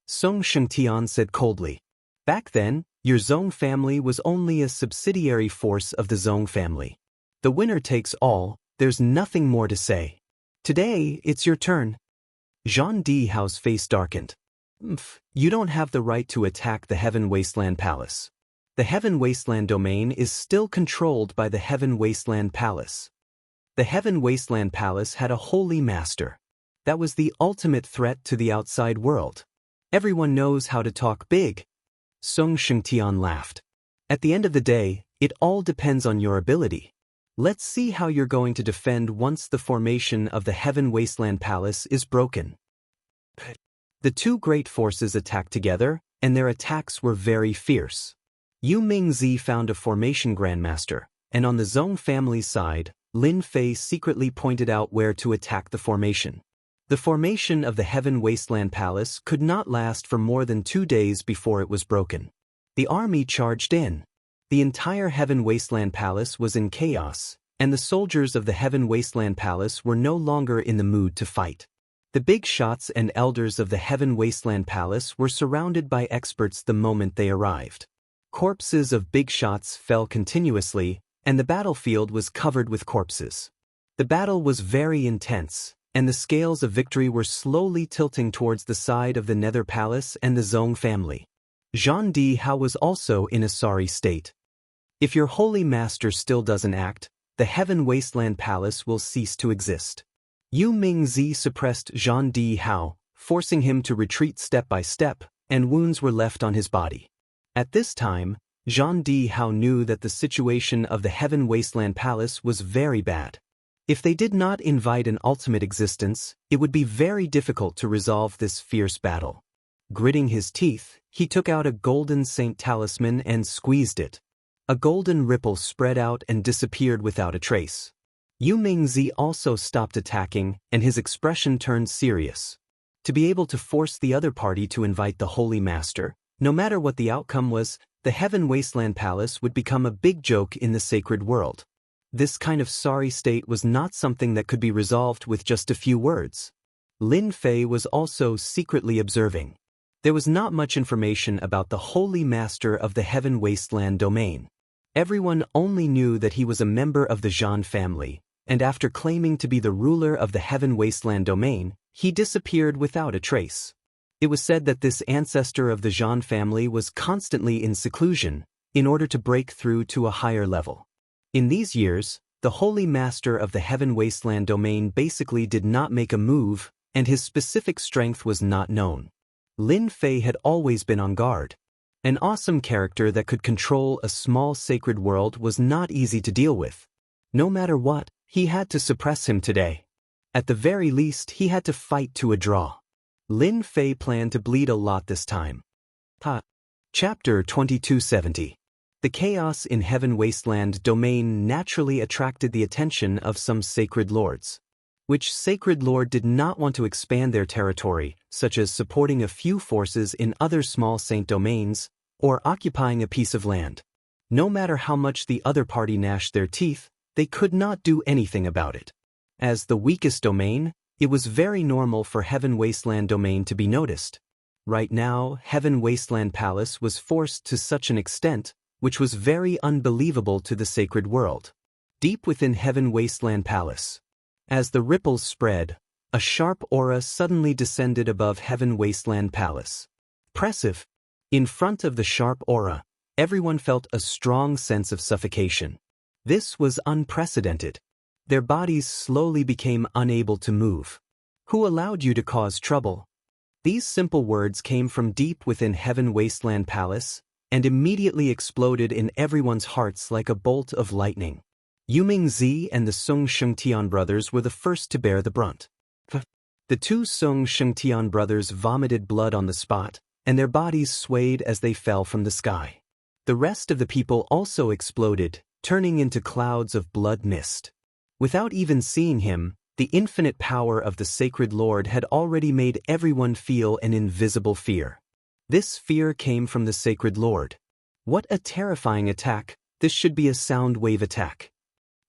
Song Shengtian said coldly. Back then, your Zong family was only a subsidiary force of the Zong family. The winner takes all, there's nothing more to say. Today, it's your turn. Zhang Dihao's face darkened. You don't have the right to attack the Heaven Wasteland Palace. The Heaven Wasteland domain is still controlled by the Heaven Wasteland Palace. The Heaven Wasteland Palace had a holy master. That was the ultimate threat to the outside world. Everyone knows how to talk big. Song Shengtian laughed. At the end of the day, it all depends on your ability. Let's see how you're going to defend once the formation of the Heaven Wasteland Palace is broken. The two great forces attacked together, and their attacks were very fierce. Yu Mingzi found a formation grandmaster, and on the Zong family's side, Lin Fei secretly pointed out where to attack the formation. The formation of the Heaven Wasteland Palace could not last for more than 2 days before it was broken. The army charged in. The entire Heaven Wasteland Palace was in chaos, and the soldiers of the Heaven Wasteland Palace were no longer in the mood to fight. The big shots and elders of the Heaven Wasteland Palace were surrounded by experts the moment they arrived. Corpses of big shots fell continuously, and the battlefield was covered with corpses. The battle was very intense, and the scales of victory were slowly tilting towards the side of the Nether Palace and the Zong family. Zhang Dihao was also in a sorry state. If your holy master still doesn't act, the Heaven Wasteland Palace will cease to exist. Yu Mingzi suppressed Zhang Dihao, forcing him to retreat step by step, and wounds were left on his body. At this time, Zhang Dihao knew that the situation of the Heaven Wasteland Palace was very bad. If they did not invite an ultimate existence, it would be very difficult to resolve this fierce battle. Gritting his teeth, he took out a golden saint talisman and squeezed it. A golden ripple spread out and disappeared without a trace. Yu Mingzi also stopped attacking, and his expression turned serious. To be able to force the other party to invite the Holy Master, no matter what the outcome was, the Heaven Wasteland Palace would become a big joke in the sacred world. This kind of sorry state was not something that could be resolved with just a few words. Lin Fei was also secretly observing. There was not much information about the Holy Master of the Heaven Wasteland domain. Everyone only knew that he was a member of the Zhan family, and after claiming to be the ruler of the Heaven Wasteland domain, he disappeared without a trace. It was said that this ancestor of the Zhan family was constantly in seclusion, in order to break through to a higher level. In these years, the Holy Master of the Heaven Wasteland domain basically did not make a move, and his specific strength was not known. Lin Fei had always been on guard. An awesome character that could control a small sacred world was not easy to deal with. No matter what, he had to suppress him today. At the very least, he had to fight to a draw. Lin Fei planned to bleed a lot this time. Chapter 2270. The chaos in Heaven Wasteland domain naturally attracted the attention of some sacred lords. Which sacred lord did not want to expand their territory, such as supporting a few forces in other small saint domains, or occupying a piece of land? No matter how much the other party gnashed their teeth, they could not do anything about it. As the weakest domain, it was very normal for Heaven Wasteland domain to be noticed. Right now, Heaven Wasteland Palace was forced to such an extent, which was very unbelievable to the sacred world. Deep within Heaven Wasteland Palace, as the ripples spread, a sharp aura suddenly descended above Heaven Wasteland Palace. Impressive. In front of the sharp aura, everyone felt a strong sense of suffocation. This was unprecedented. Their bodies slowly became unable to move. Who allowed you to cause trouble? These simple words came from deep within Heaven Wasteland Palace, and immediately exploded in everyone's hearts like a bolt of lightning. Yuming Zi and the Song Shengtian brothers were the first to bear the brunt. The two Song Shengtian brothers vomited blood on the spot, and their bodies swayed as they fell from the sky. The rest of the people also exploded, turning into clouds of blood mist. Without even seeing him, the infinite power of the sacred Lord had already made everyone feel an invisible fear. This fear came from the sacred Lord. What a terrifying attack! This should be a sound wave attack.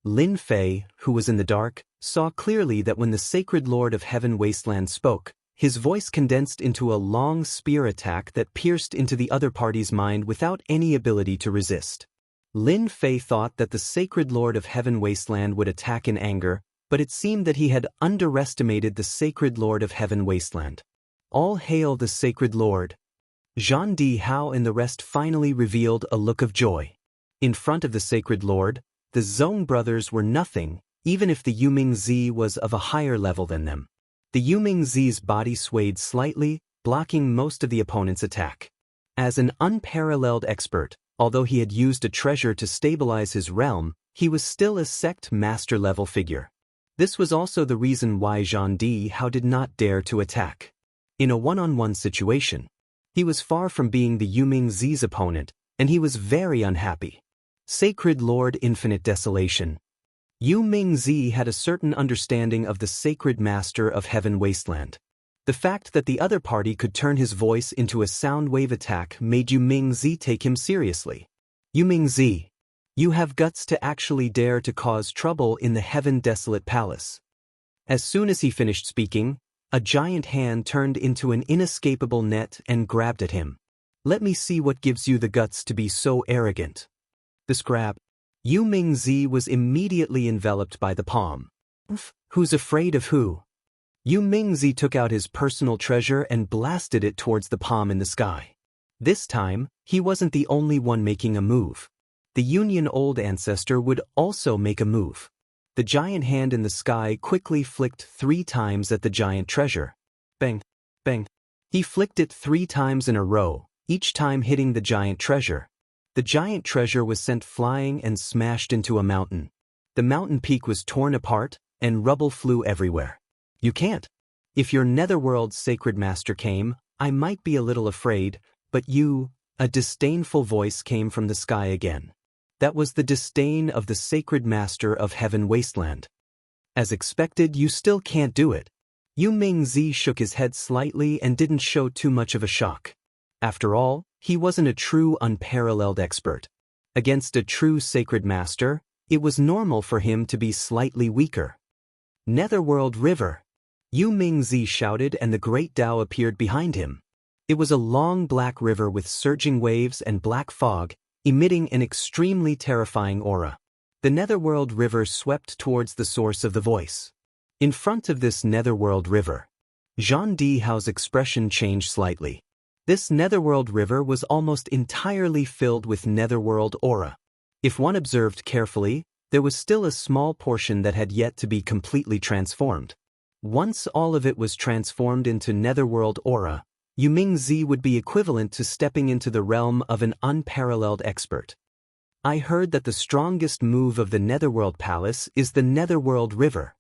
Lin Fei, who was in the dark, saw clearly that when the sacred Lord of Heaven Wasteland spoke, his voice condensed into a long spear attack that pierced into the other party's mind without any ability to resist. Lin Fei thought that the sacred Lord of Heaven Wasteland would attack in anger, but it seemed that he had underestimated the sacred Lord of Heaven Wasteland. All hail the sacred Lord! Zhang Di Hao and the rest finally revealed a look of joy. In front of the sacred Lord, the Zhong brothers were nothing, even if the Yuming Zi was of a higher level than them. The Yuming Zi's body swayed slightly, blocking most of the opponent's attack. As an unparalleled expert, although he had used a treasure to stabilize his realm, he was still a sect master-level figure. This was also the reason why Zhang Di Hao did not dare to attack. In a one-on-one situation, he was far from being the Yuming Zi's opponent, and he was very unhappy. Sacred Lord Infinite Desolation. Yuming Zi had a certain understanding of the sacred master of Heaven Wasteland. The fact that the other party could turn his voice into a sound wave attack made Yuming Zi take him seriously. Yuming Zi, you have guts to actually dare to cause trouble in the Heaven Desolate Palace. As soon as he finished speaking, a giant hand turned into an inescapable net and grabbed at him. Let me see what gives you the guts to be so arrogant. This grab. Yuming Zi was immediately enveloped by the palm. Who's afraid of who? Yuming Zi took out his personal treasure and blasted it towards the palm in the sky. This time, he wasn't the only one making a move. The Union Old Ancestor would also make a move. The giant hand in the sky quickly flicked 3 times at the giant treasure. Bang, bang. He flicked it 3 times in a row, each time hitting the giant treasure. The giant treasure was sent flying and smashed into a mountain. The mountain peak was torn apart, and rubble flew everywhere. You can't. If your Netherworld's sacred master came, I might be a little afraid, but you, a disdainful voice came from the sky again. That was the disdain of the sacred master of Heaven Wasteland. As expected, you still can't do it. Yuming Zi shook his head slightly and didn't show too much of a shock. After all, he wasn't a true unparalleled expert. Against a true sacred master, it was normal for him to be slightly weaker. Netherworld River! Yuming Zi shouted, and the great Tao appeared behind him. It was a long black river with surging waves and black fog, emitting an extremely terrifying aura. The Netherworld River swept towards the source of the voice. In front of this Netherworld River, Zhang Di Hao's expression changed slightly. This Netherworld River was almost entirely filled with Netherworld aura. If one observed carefully, there was still a small portion that had yet to be completely transformed. Once all of it was transformed into Netherworld aura, Yuming Zi would be equivalent to stepping into the realm of an unparalleled expert. I heard that the strongest move of the Netherworld Palace is the Netherworld River.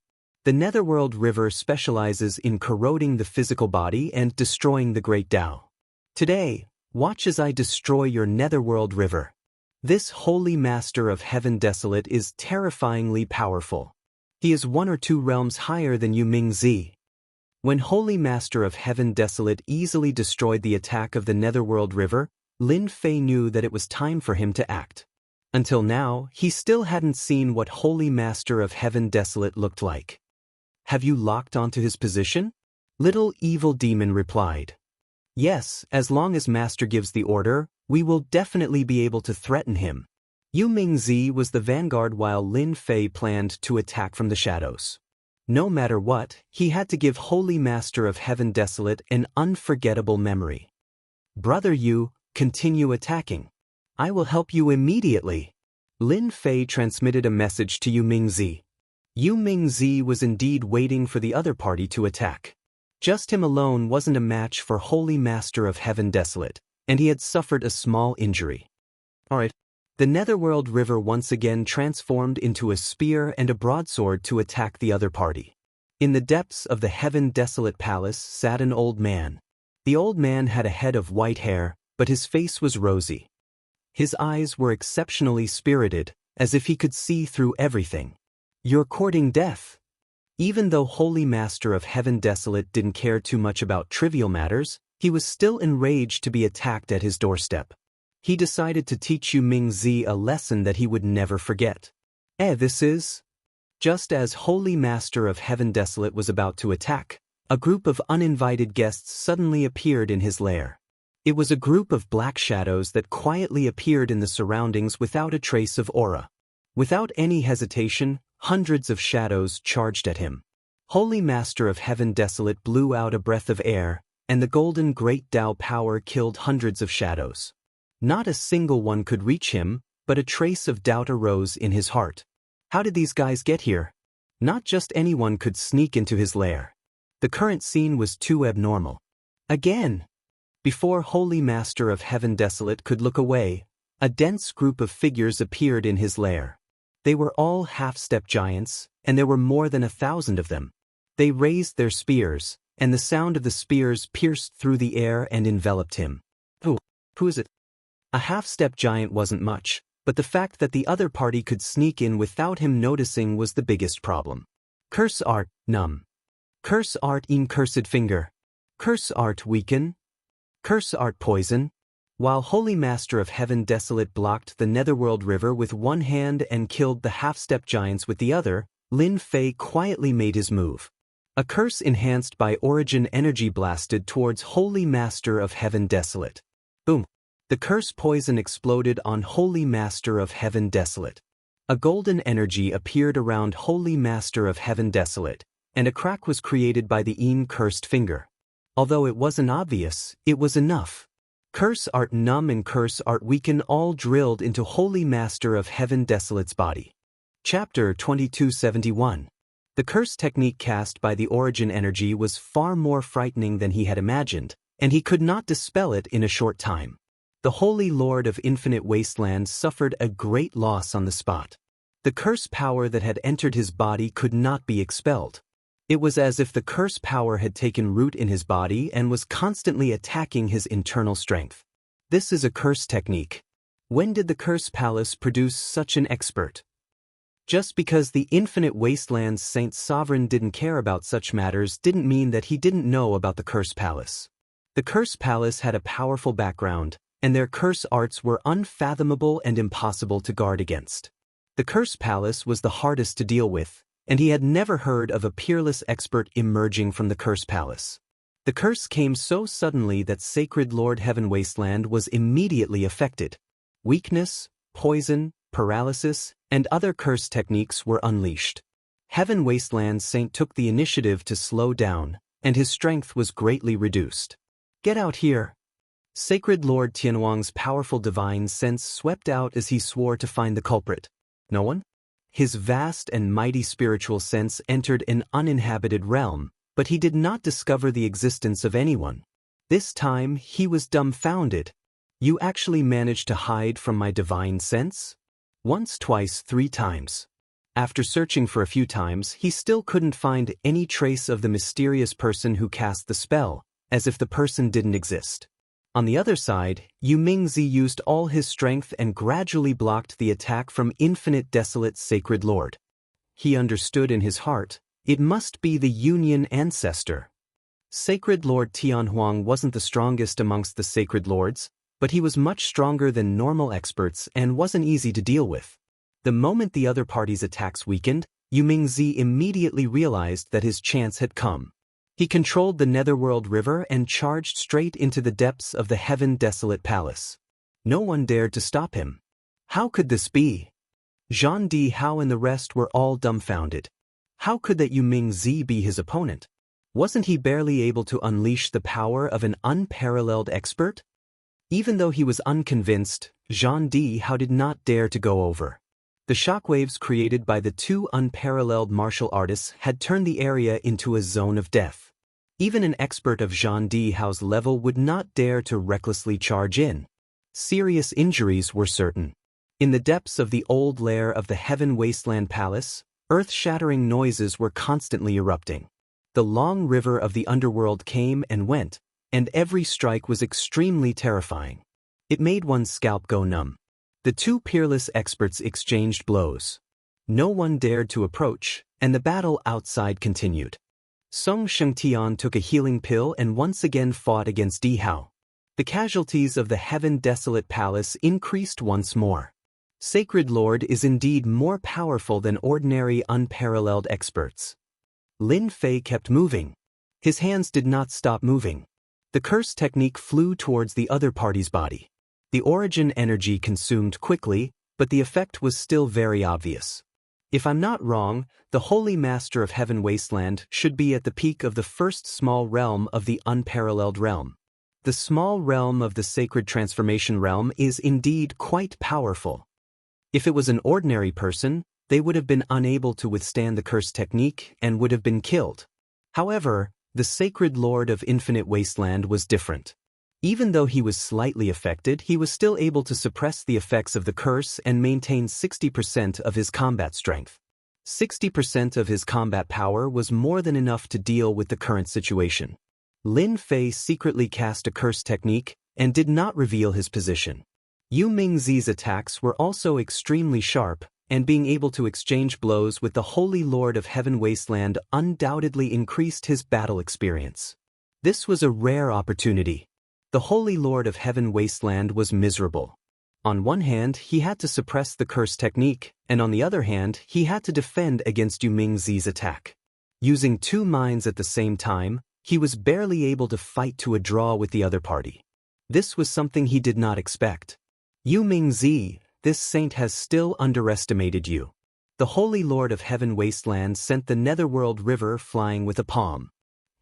The Netherworld River specializes in corroding the physical body and destroying the Great Tao. Today, watch as I destroy your Netherworld River. This holy master of Heaven Desolate is terrifyingly powerful. He is 1 or 2 realms higher than Yuming Zi. When Holy Master of Heaven Desolate easily destroyed the attack of the Netherworld River, Lin Fei knew that it was time for him to act. Until now, he still hadn't seen what Holy Master of Heaven Desolate looked like. Have you locked onto his position? Little Evil Demon replied. Yes, as long as Master gives the order, we will definitely be able to threaten him. Yu Mingzi was the vanguard while Lin Fei planned to attack from the shadows. No matter what, he had to give Holy Master of Heaven Desolate an unforgettable memory. Brother Yu, continue attacking. I will help you immediately. Lin Fei transmitted a message to Yu Mingzi. Yu Mingzi was indeed waiting for the other party to attack. Just him alone wasn't a match for Holy Master of Heaven Desolate, and he had suffered a small injury. Alright. The Netherworld River once again transformed into a spear and a broadsword to attack the other party. In the depths of the Heaven Desolate Palace sat an old man. The old man had a head of white hair, but his face was rosy. His eyes were exceptionally spirited, as if he could see through everything. You're courting death. Even though Holy Master of Heaven Desolate didn't care too much about trivial matters, he was still enraged to be attacked at his doorstep. He decided to teach Yu Mingzi a lesson that he would never forget. This is... Just as Holy Master of Heaven Desolate was about to attack, a group of uninvited guests suddenly appeared in his lair. It was a group of black shadows that quietly appeared in the surroundings without a trace of aura. Without any hesitation, hundreds of shadows charged at him. Holy Master of Heaven Desolate blew out a breath of air, and the golden great Tao power killed hundreds of shadows. Not a single one could reach him, but a trace of doubt arose in his heart. How did these guys get here? Not just anyone could sneak into his lair. The current scene was too abnormal. Again! Before Holy Master of Heaven Desolate could look away, a dense group of figures appeared in his lair. They were all half-step giants, and there were more than 1,000 of them. They raised their spears, and the sound of the spears pierced through the air and enveloped him. Who is it? A half-step giant wasn't much, but the fact that the other party could sneak in without him noticing was the biggest problem. Curse art, numb. Curse art in cursed finger. Curse art weaken. Curse art poison. While Holy Master of Heaven Desolate blocked the Netherworld River with one hand and killed the half-step giants with the other, Lin Fei quietly made his move. A curse enhanced by origin energy blasted towards Holy Master of Heaven Desolate. Boom! The curse poison exploded on Holy Master of Heaven Desolate. A golden energy appeared around Holy Master of Heaven Desolate, and a crack was created by the cursed finger. Although it wasn't obvious, it was enough. Curse art numb and curse art weaken all drilled into Holy Master of Heaven Desolate's body. Chapter 2271. The curse technique cast by the origin energy was far more frightening than he had imagined, and he could not dispel it in a short time. The Holy Lord of Infinite Wasteland suffered a great loss on the spot. The curse power that had entered his body could not be expelled. It was as if the curse power had taken root in his body and was constantly attacking his internal strength. This is a curse technique. When did the Curse Palace produce such an expert? Just because the Infinite Wasteland's Saint Sovereign didn't care about such matters didn't mean that he didn't know about the Curse Palace. The Curse Palace had a powerful background, and their curse arts were unfathomable and impossible to guard against. The Curse Palace was the hardest to deal with, and he had never heard of a peerless expert emerging from the Curse Palace. The curse came so suddenly that Sacred Lord Heaven Wasteland was immediately affected. Weakness, poison, paralysis, and other curse techniques were unleashed. Heaven Wasteland Saint took the initiative to slow down, and his strength was greatly reduced. Get out here! Sacred Lord Tianwang's powerful divine sense swept out as he swore to find the culprit. No one? His vast and mighty spiritual sense entered an uninhabited realm, but he did not discover the existence of anyone. This time he was dumbfounded. You actually managed to hide from my divine sense? Once, twice, 3 times. After searching for a few times, he still couldn't find any trace of the mysterious person who cast the spell, as if the person didn't exist. On the other side, Yu Mingzi used all his strength and gradually blocked the attack from Infinite Desolate Sacred Lord. He understood in his heart, it must be the Union Ancestor. Sacred Lord Tianhuang wasn't the strongest amongst the Sacred Lords, but he was much stronger than normal experts and wasn't easy to deal with. The moment the other party's attacks weakened, Yu Mingzi immediately realized that his chance had come. He controlled the Netherworld River and charged straight into the depths of the heaven-desolate palace. No one dared to stop him. How could this be? Zhang Di Hao and the rest were all dumbfounded. How could that Yu Mingzi be his opponent? Wasn't he barely able to unleash the power of an unparalleled expert? Even though he was unconvinced, Zhang Di Hao did not dare to go over. The shockwaves created by the two unparalleled martial artists had turned the area into a zone of death. Even an expert of Zhang Di Hao's level would not dare to recklessly charge in. Serious injuries were certain. In the depths of the old lair of the Heaven Wasteland Palace, earth-shattering noises were constantly erupting. The long river of the underworld came and went, and every strike was extremely terrifying. It made one's scalp go numb. The two peerless experts exchanged blows. No one dared to approach, and the battle outside continued. Song Shengtian took a healing pill and once again fought against Di Hao. The casualties of the heaven-desolate palace increased once more. Sacred Lord is indeed more powerful than ordinary unparalleled experts. Lin Fei kept moving. His hands did not stop moving. The curse technique flew towards the other party's body. The origin energy consumed quickly, but the effect was still very obvious. If I'm not wrong, the Holy Master of Heaven Wasteland should be at the peak of the first small realm of the unparalleled realm. The small realm of the sacred transformation realm is indeed quite powerful. If it was an ordinary person, they would have been unable to withstand the curse technique and would have been killed. However, the Sacred Lord of Infinite Wasteland was different. Even though he was slightly affected, he was still able to suppress the effects of the curse and maintain 60% of his combat strength. 60% of his combat power was more than enough to deal with the current situation. Lin Fei secretly cast a curse technique and did not reveal his position. Yu Mingzi's attacks were also extremely sharp, and being able to exchange blows with the Holy Lord of Heaven Wasteland undoubtedly increased his battle experience. This was a rare opportunity. The Holy Lord of Heaven Wasteland was miserable. On one hand, he had to suppress the curse technique, and on the other hand, he had to defend against Yu Mingzi's attack. Using two minds at the same time, he was barely able to fight to a draw with the other party. This was something he did not expect. Yu Mingzi, this saint has still underestimated you. The Holy Lord of Heaven Wasteland sent the Netherworld River flying with a palm.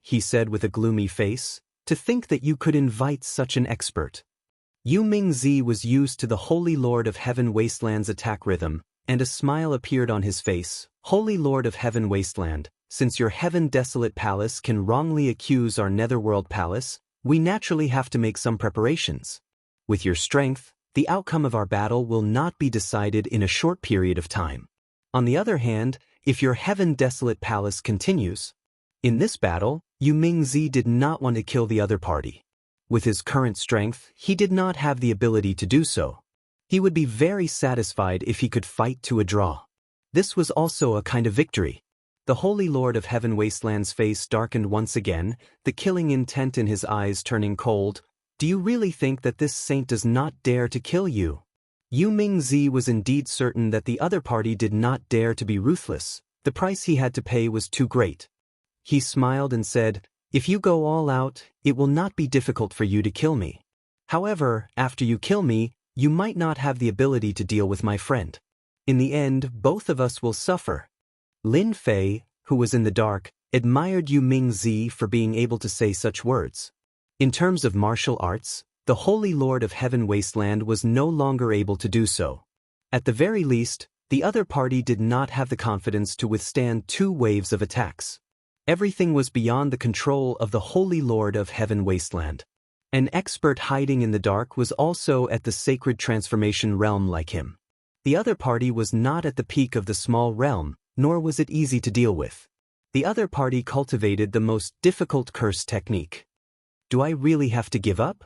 He said with a gloomy face, to think that you could invite such an expert. Yu Mingzi was used to the Holy Lord of Heaven Wasteland's attack rhythm, and a smile appeared on his face. Holy Lord of Heaven Wasteland, since your heaven-desolate palace can wrongly accuse our Netherworld palace, we naturally have to make some preparations. With your strength, the outcome of our battle will not be decided in a short period of time. On the other hand, if your heaven-desolate palace continues, in this battle, Yu Mingzi did not want to kill the other party. With his current strength, he did not have the ability to do so. He would be very satisfied if he could fight to a draw. This was also a kind of victory. The Holy Lord of Heaven Wasteland's face darkened once again, the killing intent in his eyes turning cold. Do you really think that this saint does not dare to kill you? Yu Mingzi was indeed certain that the other party did not dare to be ruthless. The price he had to pay was too great. He smiled and said, if you go all out, it will not be difficult for you to kill me. However, after you kill me, you might not have the ability to deal with my friend. In the end, both of us will suffer. Lin Fei, who was in the dark, admired Yu Mingzi for being able to say such words. In terms of martial arts, the Holy Lord of Heaven Wasteland was no longer able to do so. At the very least, the other party did not have the confidence to withstand two waves of attacks. Everything was beyond the control of the Holy Lord of Heaven Wasteland. An expert hiding in the dark was also at the sacred transformation realm like him. The other party was not at the peak of the small realm, nor was it easy to deal with. The other party cultivated the most difficult curse technique. Do I really have to give up?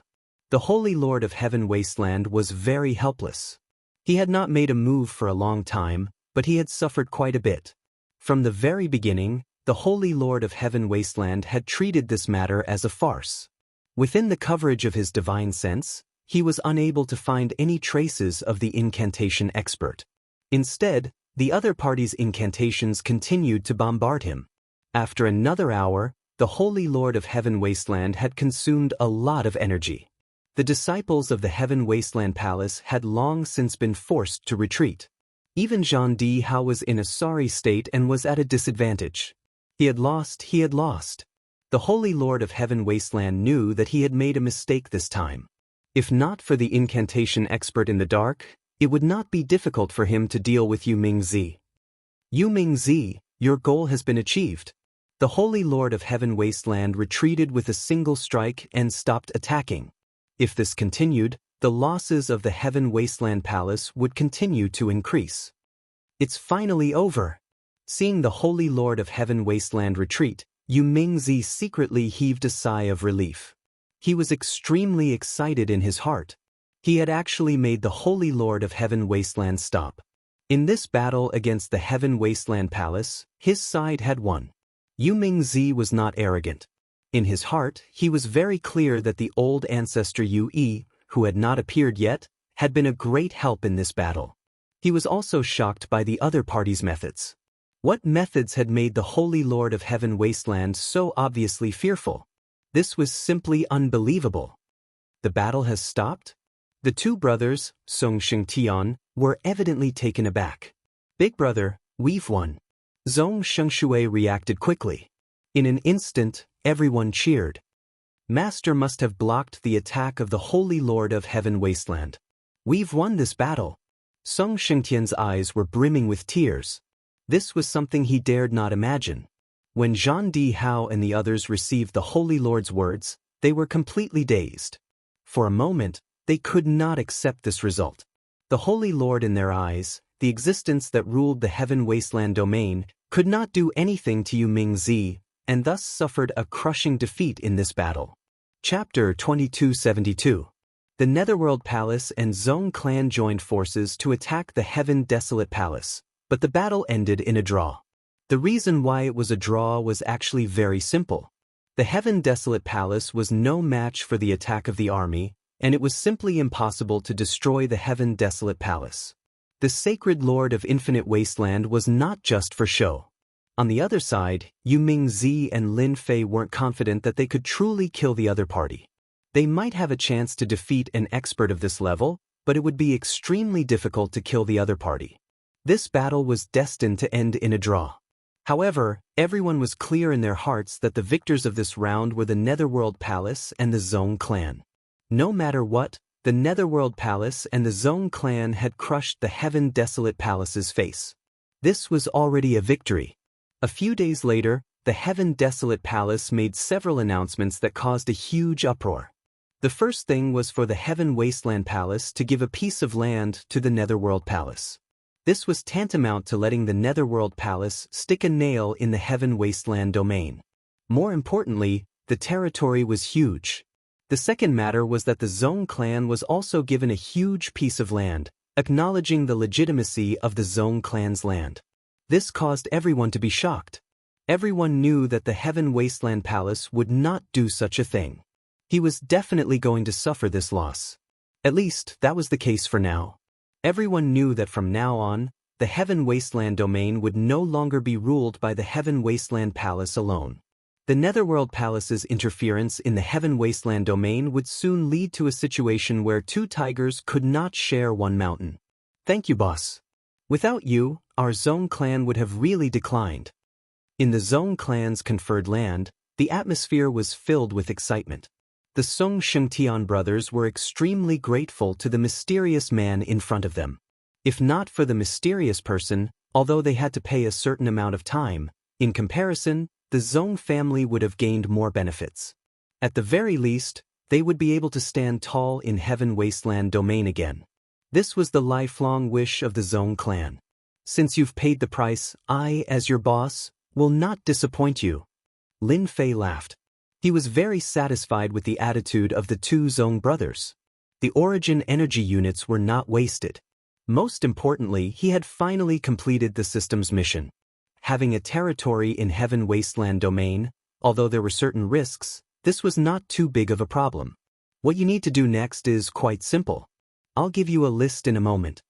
The Holy Lord of Heaven Wasteland was very helpless. He had not made a move for a long time, but he had suffered quite a bit. From the very beginning, the Holy Lord of Heaven Wasteland had treated this matter as a farce. Within the coverage of his divine sense, he was unable to find any traces of the incantation expert. Instead, the other party's incantations continued to bombard him. After another hour, the Holy Lord of Heaven Wasteland had consumed a lot of energy. The disciples of the Heaven Wasteland Palace had long since been forced to retreat. Even Zhang Dihao was in a sorry state and was at a disadvantage. He had lost. The Holy Lord of Heaven Wasteland knew that he had made a mistake this time. If not for the incantation expert in the dark, it would not be difficult for him to deal with Yu Mingzi. Yu Mingzi, your goal has been achieved. The Holy Lord of Heaven Wasteland retreated with a single strike and stopped attacking. If this continued, the losses of the Heaven Wasteland Palace would continue to increase. It's finally over. Seeing the Holy Lord of Heaven Wasteland retreat, Yu Mingzi secretly heaved a sigh of relief. He was extremely excited in his heart. He had actually made the Holy Lord of Heaven Wasteland stop. In this battle against the Heaven Wasteland Palace, his side had won. Yu Mingzi was not arrogant. In his heart, he was very clear that the old ancestor Yu Yi, who had not appeared yet, had been a great help in this battle. He was also shocked by the other party's methods. What methods had made the Holy Lord of Heaven Wasteland so obviously fearful? This was simply unbelievable. The battle has stopped? The two brothers, Song Shengtian, were evidently taken aback. Big brother, we've won. Zhong Shengshui reacted quickly. In an instant, everyone cheered. Master must have blocked the attack of the Holy Lord of Heaven Wasteland. We've won this battle. Song Shengtian's eyes were brimming with tears. This was something he dared not imagine. When Zhang Dihao and the others received the Holy Lord's words, they were completely dazed. For a moment, they could not accept this result. The Holy Lord in their eyes, the existence that ruled the Heaven Wasteland domain, could not do anything to Yu Mingzi, and thus suffered a crushing defeat in this battle. Chapter 2272. The Netherworld Palace and Zhong clan joined forces to attack the Heaven Desolate Palace, but the battle ended in a draw. The reason why it was a draw was actually very simple. The Heaven Desolate Palace was no match for the attack of the army, and it was simply impossible to destroy the Heaven Desolate Palace. The Sacred Lord of Infinite Wasteland was not just for show. On the other side, Yu Mingzi and Lin Fei weren't confident that they could truly kill the other party. They might have a chance to defeat an expert of this level, but it would be extremely difficult to kill the other party. This battle was destined to end in a draw. However, everyone was clear in their hearts that the victors of this round were the Netherworld Palace and the Zhong clan. No matter what, the Netherworld Palace and the Zhong clan had crushed the Heaven Desolate Palace's face. This was already a victory. A few days later, the Heaven Desolate Palace made several announcements that caused a huge uproar. The first thing was for the Heaven Wasteland Palace to give a piece of land to the Netherworld Palace. This was tantamount to letting the Netherworld Palace stick a nail in the Heaven Wasteland domain. More importantly, the territory was huge. The second matter was that the Zhong clan was also given a huge piece of land, acknowledging the legitimacy of the Zhong clan's land. This caused everyone to be shocked. Everyone knew that the Heaven Wasteland Palace would not do such a thing. He was definitely going to suffer this loss. At least, that was the case for now. Everyone knew that from now on, the Heaven Wasteland domain would no longer be ruled by the Heaven Wasteland Palace alone. The Netherworld Palace's interference in the Heaven Wasteland domain would soon lead to a situation where two tigers could not share one mountain. Thank you, boss. Without you, our Zhong clan would have really declined. In the Zhong clan's conferred land, the atmosphere was filled with excitement. The Song Shengtian brothers were extremely grateful to the mysterious man in front of them. If not for the mysterious person, although they had to pay a certain amount of time, in comparison, the Zhong family would have gained more benefits. At the very least, they would be able to stand tall in Heaven Wasteland domain again. This was the lifelong wish of the Zhong clan. Since you've paid the price, I, as your boss, will not disappoint you. Lin Fei laughed. He was very satisfied with the attitude of the two Zhong brothers. The origin energy units were not wasted. Most importantly, he had finally completed the system's mission. Having a territory in Heaven Wasteland domain, although there were certain risks, this was not too big of a problem. What you need to do next is quite simple. I'll give you a list in a moment.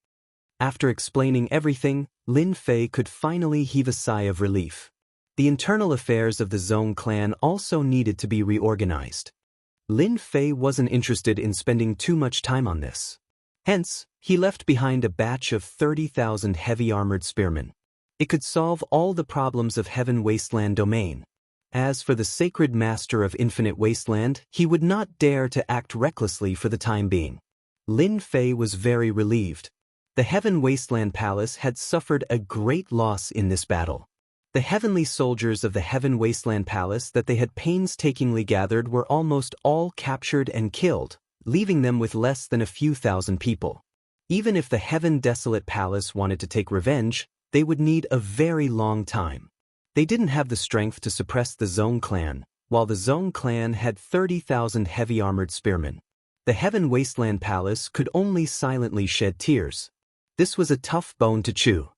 After explaining everything, Lin Fei could finally heave a sigh of relief. The internal affairs of the Zhong clan also needed to be reorganized. Lin Fei wasn't interested in spending too much time on this. Hence, he left behind a batch of 30,000 heavy-armored spearmen. It could solve all the problems of Heaven Wasteland domain. As for the sacred master of Infinite Wasteland, he would not dare to act recklessly for the time being. Lin Fei was very relieved. The Heaven Wasteland Palace had suffered a great loss in this battle. The heavenly soldiers of the Heaven Wasteland Palace that they had painstakingly gathered were almost all captured and killed, leaving them with less than a few thousand people. Even if the Heaven Desolate Palace wanted to take revenge, they would need a very long time. They didn't have the strength to suppress the Zhong clan, while the Zhong clan had 30,000 heavy-armored spearmen. The Heaven Wasteland Palace could only silently shed tears. This was a tough bone to chew.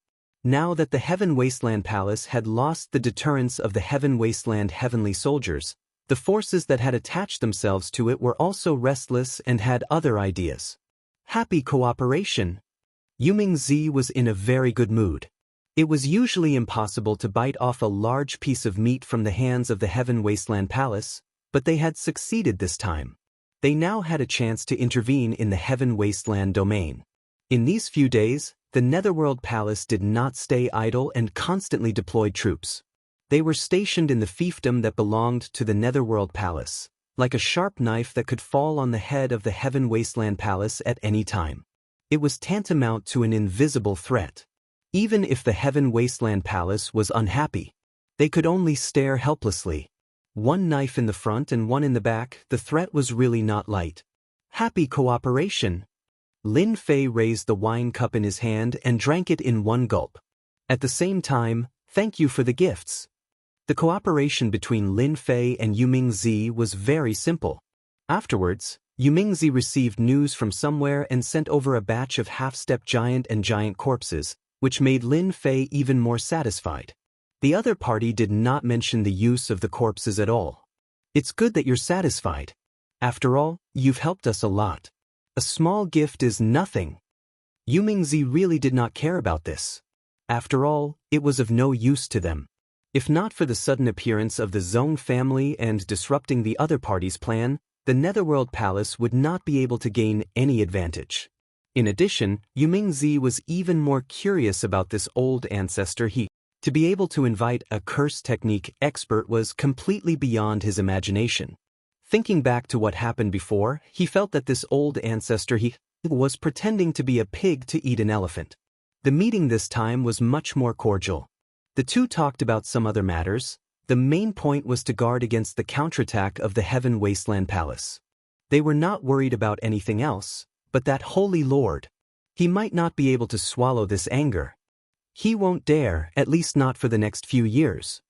Now that the Heaven Wasteland Palace had lost the deterrence of the Heaven Wasteland heavenly soldiers, the forces that had attached themselves to it were also restless and had other ideas. Happy cooperation. Yumingzi was in a very good mood. It was usually impossible to bite off a large piece of meat from the hands of the Heaven Wasteland Palace, but they had succeeded this time. They now had a chance to intervene in the Heaven Wasteland domain. In these few days, the Netherworld Palace did not stay idle and constantly deployed troops. They were stationed in the fiefdom that belonged to the Netherworld Palace, like a sharp knife that could fall on the head of the Heaven Wasteland Palace at any time. It was tantamount to an invisible threat. Even if the Heaven Wasteland Palace was unhappy, they could only stare helplessly. One knife in the front and one in the back, the threat was really not light. Happy cooperation. Lin Fei raised the wine cup in his hand and drank it in one gulp. At the same time, thank you for the gifts. The cooperation between Lin Fei and Yumingzi was very simple. Afterwards, Yumingzi received news from somewhere and sent over a batch of half-step giant and giant corpses, which made Lin Fei even more satisfied. The other party did not mention the use of the corpses at all. It's good that you're satisfied. After all, you've helped us a lot. A small gift is nothing. Yumingzi really did not care about this. After all, it was of no use to them. If not for the sudden appearance of the Zhong family and disrupting the other party's plan, the Netherworld Palace would not be able to gain any advantage. In addition, Yumingzi was even more curious about this old ancestor he. To be able to invite a curse technique expert was completely beyond his imagination. Thinking back to what happened before, he felt that this old ancestor he was pretending to be a pig to eat an elephant. The meeting this time was much more cordial. The two talked about some other matters. The main point was to guard against the counterattack of the Heaven Wasteland Palace. They were not worried about anything else, but that Holy Lord. He might not be able to swallow this anger. He won't dare, at least not for the next few years.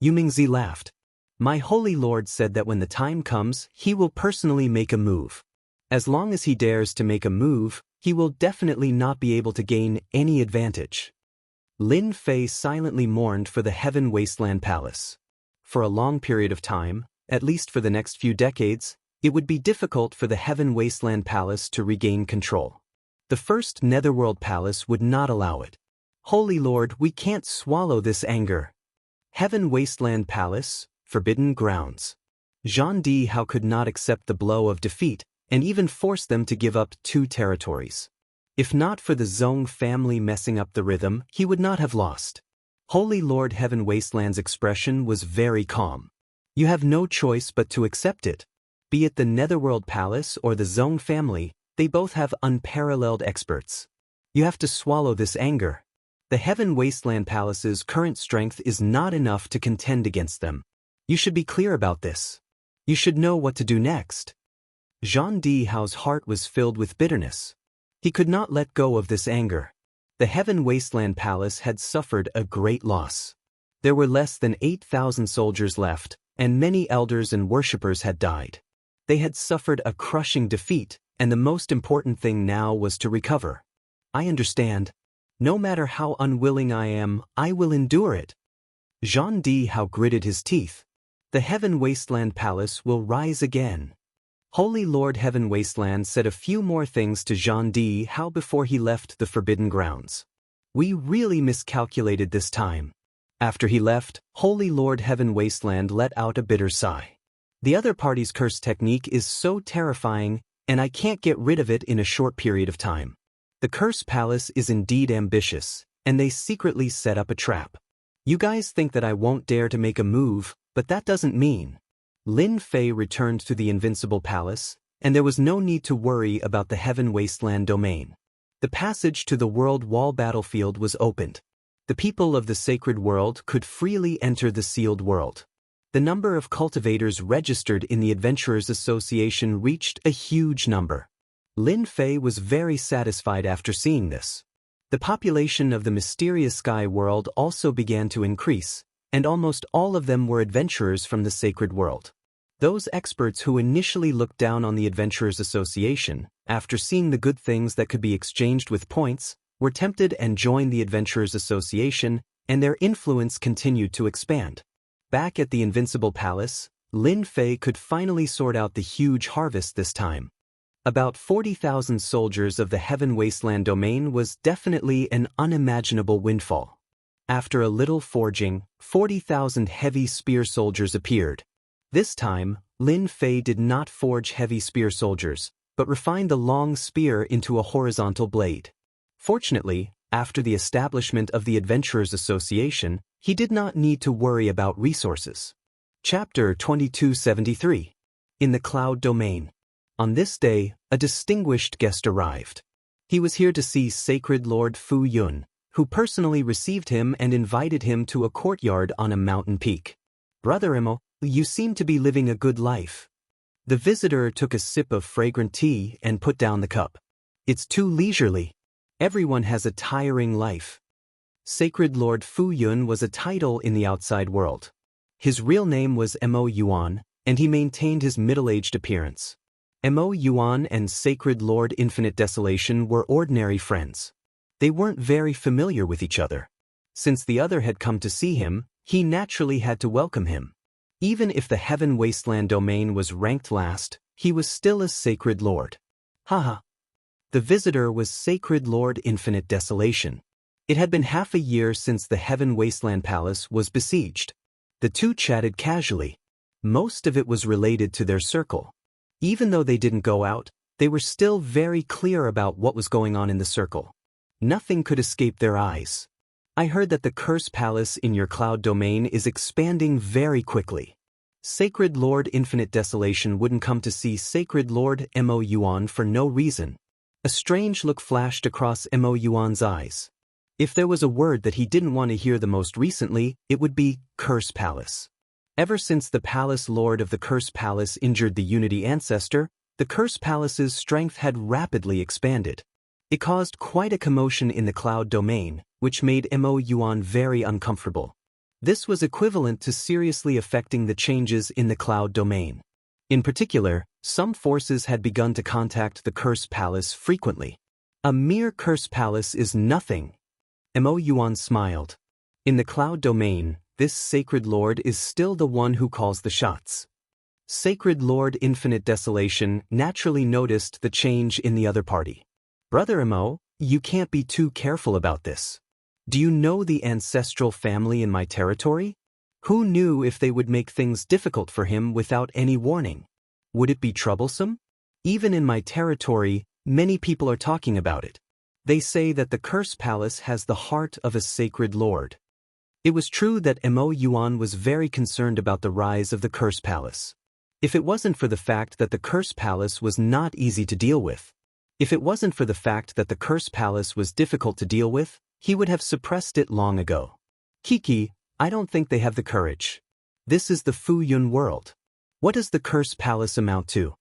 Yumingzi laughed. My Holy Lord said that when the time comes, he will personally make a move. As long as he dares to make a move, he will definitely not be able to gain any advantage. Lin Fei silently mourned for the Heaven Wasteland Palace. For a long period of time, at least for the next few decades, it would be difficult for the Heaven Wasteland Palace to regain control. The first Netherworld Palace would not allow it. Holy Lord, we can't swallow this anger. Heaven Wasteland Palace, Forbidden Grounds. Zhang Dihao could not accept the blow of defeat, and even forced them to give up 2 territories. If not for the Zhong family messing up the rhythm, he would not have lost. Holy Lord Heaven Wasteland's expression was very calm. You have no choice but to accept it. Be it the Netherworld Palace or the Zhong family, they both have unparalleled experts. You have to swallow this anger. The Heaven Wasteland Palace's current strength is not enough to contend against them. You should be clear about this. You should know what to do next. Zhang Dihao's heart was filled with bitterness. He could not let go of this anger. The Heaven Wasteland Palace had suffered a great loss. There were less than 8,000 soldiers left, and many elders and worshippers had died. They had suffered a crushing defeat, and the most important thing now was to recover. I understand. No matter how unwilling I am, I will endure it. Zhang Dihao gritted his teeth. The Heaven Wasteland Palace will rise again. Holy Lord Heaven Wasteland said a few more things to Zhang Dihao before he left the Forbidden Grounds. We really miscalculated this time. After he left, Holy Lord Heaven Wasteland let out a bitter sigh. The other party's curse technique is so terrifying, and I can't get rid of it in a short period of time. The Curse Palace is indeed ambitious, and they secretly set up a trap. You guys think that I won't dare to make a move, but that doesn't mean. Lin Fei returned to the Invincible Palace, and there was no need to worry about the Heaven Wasteland domain. The passage to the World Wall battlefield was opened. The people of the Sacred World could freely enter the Sealed World. The number of cultivators registered in the Adventurers Association reached a huge number. Lin Fei was very satisfied after seeing this. The population of the mysterious Sky World also began to increase, and almost all of them were adventurers from the Sacred World. Those experts who initially looked down on the Adventurers Association, after seeing the good things that could be exchanged with points, were tempted and joined the Adventurers Association, and their influence continued to expand. Back at the Invincible Palace, Lin Fei could finally sort out the huge harvest this time. About 40,000 soldiers of the Heaven Wasteland domain was definitely an unimaginable windfall. After a little forging, 40,000 heavy spear soldiers appeared. This time, Lin Fei did not forge heavy spear soldiers, but refined the long spear into a horizontal blade. Fortunately, after the establishment of the Adventurers Association, he did not need to worry about resources. Chapter 2273. In the Cloud Domain. On this day, a distinguished guest arrived. He was here to see Sacred Lord Fu Yun, who personally received him and invited him to a courtyard on a mountain peak. Brother Imo, you seem to be living a good life. The visitor took a sip of fragrant tea and put down the cup. It's too leisurely. Everyone has a tiring life. Sacred Lord Fu Yun was a title in the outside world. His real name was Mo Yuan, and he maintained his middle-aged appearance. Mo Yuan and Sacred Lord Infinite Desolation were ordinary friends. They weren't very familiar with each other. Since the other had come to see him, he naturally had to welcome him. Even if the Heaven Wasteland domain was ranked last, he was still a Sacred Lord. Haha. The visitor was Sacred Lord Infinite Desolation. It had been half a year since the Heaven Wasteland Palace was besieged. The two chatted casually. Most of it was related to their circle. Even though they didn't go out, they were still very clear about what was going on in the circle. Nothing could escape their eyes. I heard that the Curse Palace in your cloud domain is expanding very quickly. Sacred Lord Infinite Desolation wouldn't come to see Sacred Lord Mo Yuan for no reason. A strange look flashed across Mo Yuan's eyes. If there was a word that he didn't want to hear the most recently, it would be Curse Palace. Ever since the Palace Lord of the Curse Palace injured the Unity Ancestor, the Curse Palace's strength had rapidly expanded. It caused quite a commotion in the cloud domain, which made Mo Yuan very uncomfortable. This was equivalent to seriously affecting the changes in the cloud domain. In particular, some forces had begun to contact the Curse Palace frequently. A mere Curse Palace is nothing. Mo Yuan smiled. In the cloud domain, this Sacred Lord is still the one who calls the shots. Sacred Lord Infinite Desolation naturally noticed the change in the other party. Brother Mo, you can't be too careful about this. Do you know the ancestral family in my territory? Who knew if they would make things difficult for him without any warning? Would it be troublesome? Even in my territory, many people are talking about it. They say that the Curse Palace has the heart of a Sacred Lord. It was true that Mo Yuan was very concerned about the rise of the Curse Palace. If it wasn't for the fact that the Curse Palace was not easy to deal with, if it wasn't for the fact that the Curse Palace was difficult to deal with, he would have suppressed it long ago. Kiki, I don't think they have the courage. This is the Fu Yun world. What does the Curse Palace amount to?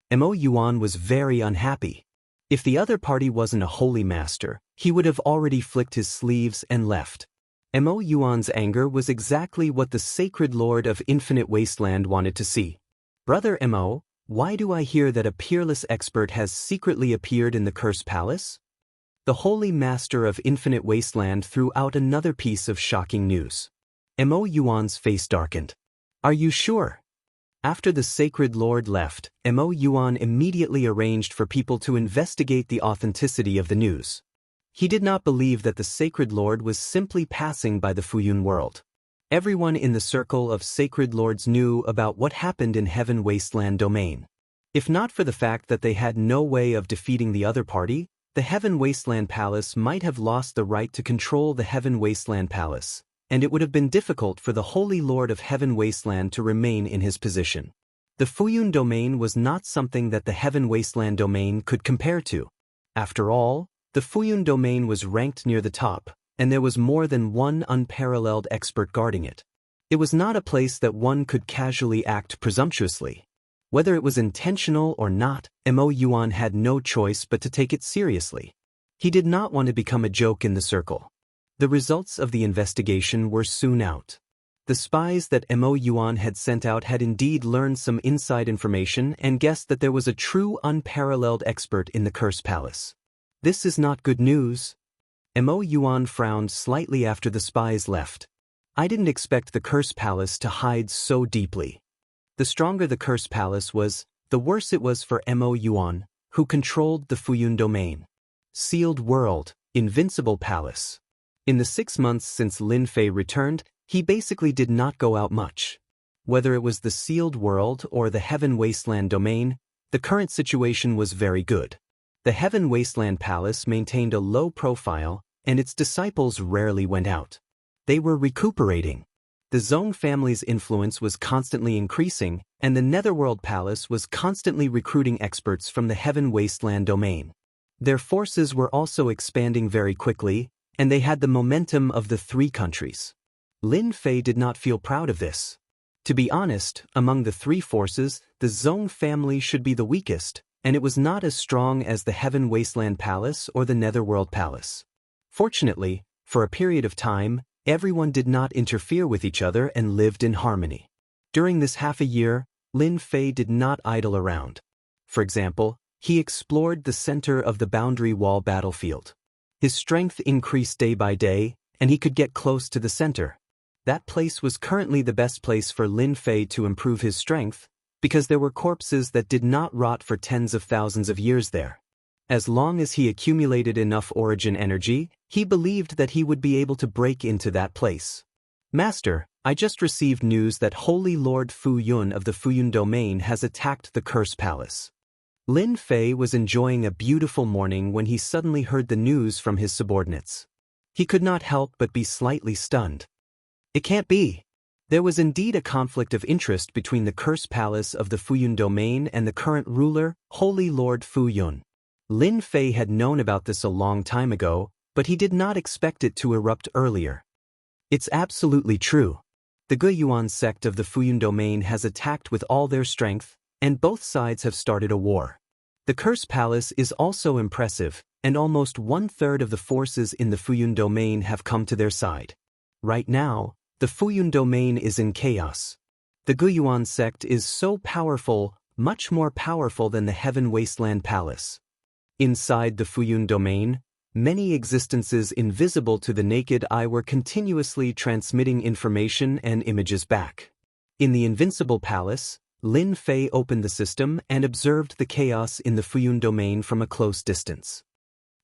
Mo Yuan was very unhappy. If the other party wasn't a holy master, he would have already flicked his sleeves and left. Mo Yuan's anger was exactly what the Sacred Lord of Infinite Wasteland wanted to see. Brother Mo, why do I hear that a peerless expert has secretly appeared in the Curse Palace? The Holy Master of Infinite Wasteland threw out another piece of shocking news. Mo Yuan's face darkened. Are you sure? After the Sacred Lord left, Mo Yuan immediately arranged for people to investigate the authenticity of the news. He did not believe that the Sacred Lord was simply passing by the Fuyun world. Everyone in the circle of Sacred Lords knew about what happened in Heaven Wasteland domain. If not for the fact that they had no way of defeating the other party, the Heaven Wasteland Palace might have lost the right to control the Heaven Wasteland Palace, and it would have been difficult for the Holy Lord of Heaven Wasteland to remain in his position. The Fuyun domain was not something that the Heaven Wasteland domain could compare to. After all, the Fuyun domain was ranked near the top, and there was more than one unparalleled expert guarding it. It was not a place that one could casually act presumptuously. Whether it was intentional or not, Mo Yuan had no choice but to take it seriously. He did not want to become a joke in the circle. The results of the investigation were soon out. The spies that Mo Yuan had sent out had indeed learned some inside information and guessed that there was a true unparalleled expert in the Curse Palace. This is not good news. Mo Yuan frowned slightly after the spies left. I didn't expect the Curse Palace to hide so deeply. The stronger the Curse Palace was, the worse it was for Mo Yuan, who controlled the Fuyun domain. Sealed World, Invincible Palace. In the 6 months since Lin Fei returned, he basically did not go out much. Whether it was the Sealed World or the Heaven Wasteland domain, the current situation was very good. The Heaven Wasteland Palace maintained a low profile, and its disciples rarely went out. They were recuperating. The Zhong family's influence was constantly increasing, and the Netherworld Palace was constantly recruiting experts from the Heaven Wasteland domain. Their forces were also expanding very quickly, and they had the momentum of the 3 countries. Lin Fei did not feel proud of this. To be honest, among the 3 forces, the Zhong family should be the weakest, and it was not as strong as the Heaven Wasteland Palace or the Netherworld Palace. Fortunately, for a period of time, everyone did not interfere with each other and lived in harmony. During this half a year, Lin Fei did not idle around. For example, he explored the center of the boundary wall battlefield. His strength increased day by day, and he could get close to the center. That place was currently the best place for Lin Fei to improve his strength, because there were corpses that did not rot for tens of thousands of years there. As long as he accumulated enough origin energy, he believed that he would be able to break into that place. Master, I just received news that Holy Lord Fu Yun of the Fuyun domain has attacked the Curse Palace. Lin Fei was enjoying a beautiful morning when he suddenly heard the news from his subordinates. He could not help but be slightly stunned. It can't be. There was indeed a conflict of interest between the Curse Palace of the Fuyun domain and the current ruler, Holy Lord Fu Yun. Lin Fei had known about this a long time ago, but he did not expect it to erupt earlier. It's absolutely true. The Guiyuan sect of the Fuyun domain has attacked with all their strength, and both sides have started a war. The Curse Palace is also impressive, and almost 1/3 of the forces in the Fuyun domain have come to their side. Right now, the Fuyun domain is in chaos. The Guiyuan sect is so powerful, much more powerful than the Heaven Wasteland Palace. Inside the Fuyun domain, many existences invisible to the naked eye were continuously transmitting information and images back. In the Invincible Palace, Lin Fei opened the system and observed the chaos in the Fuyun domain from a close distance.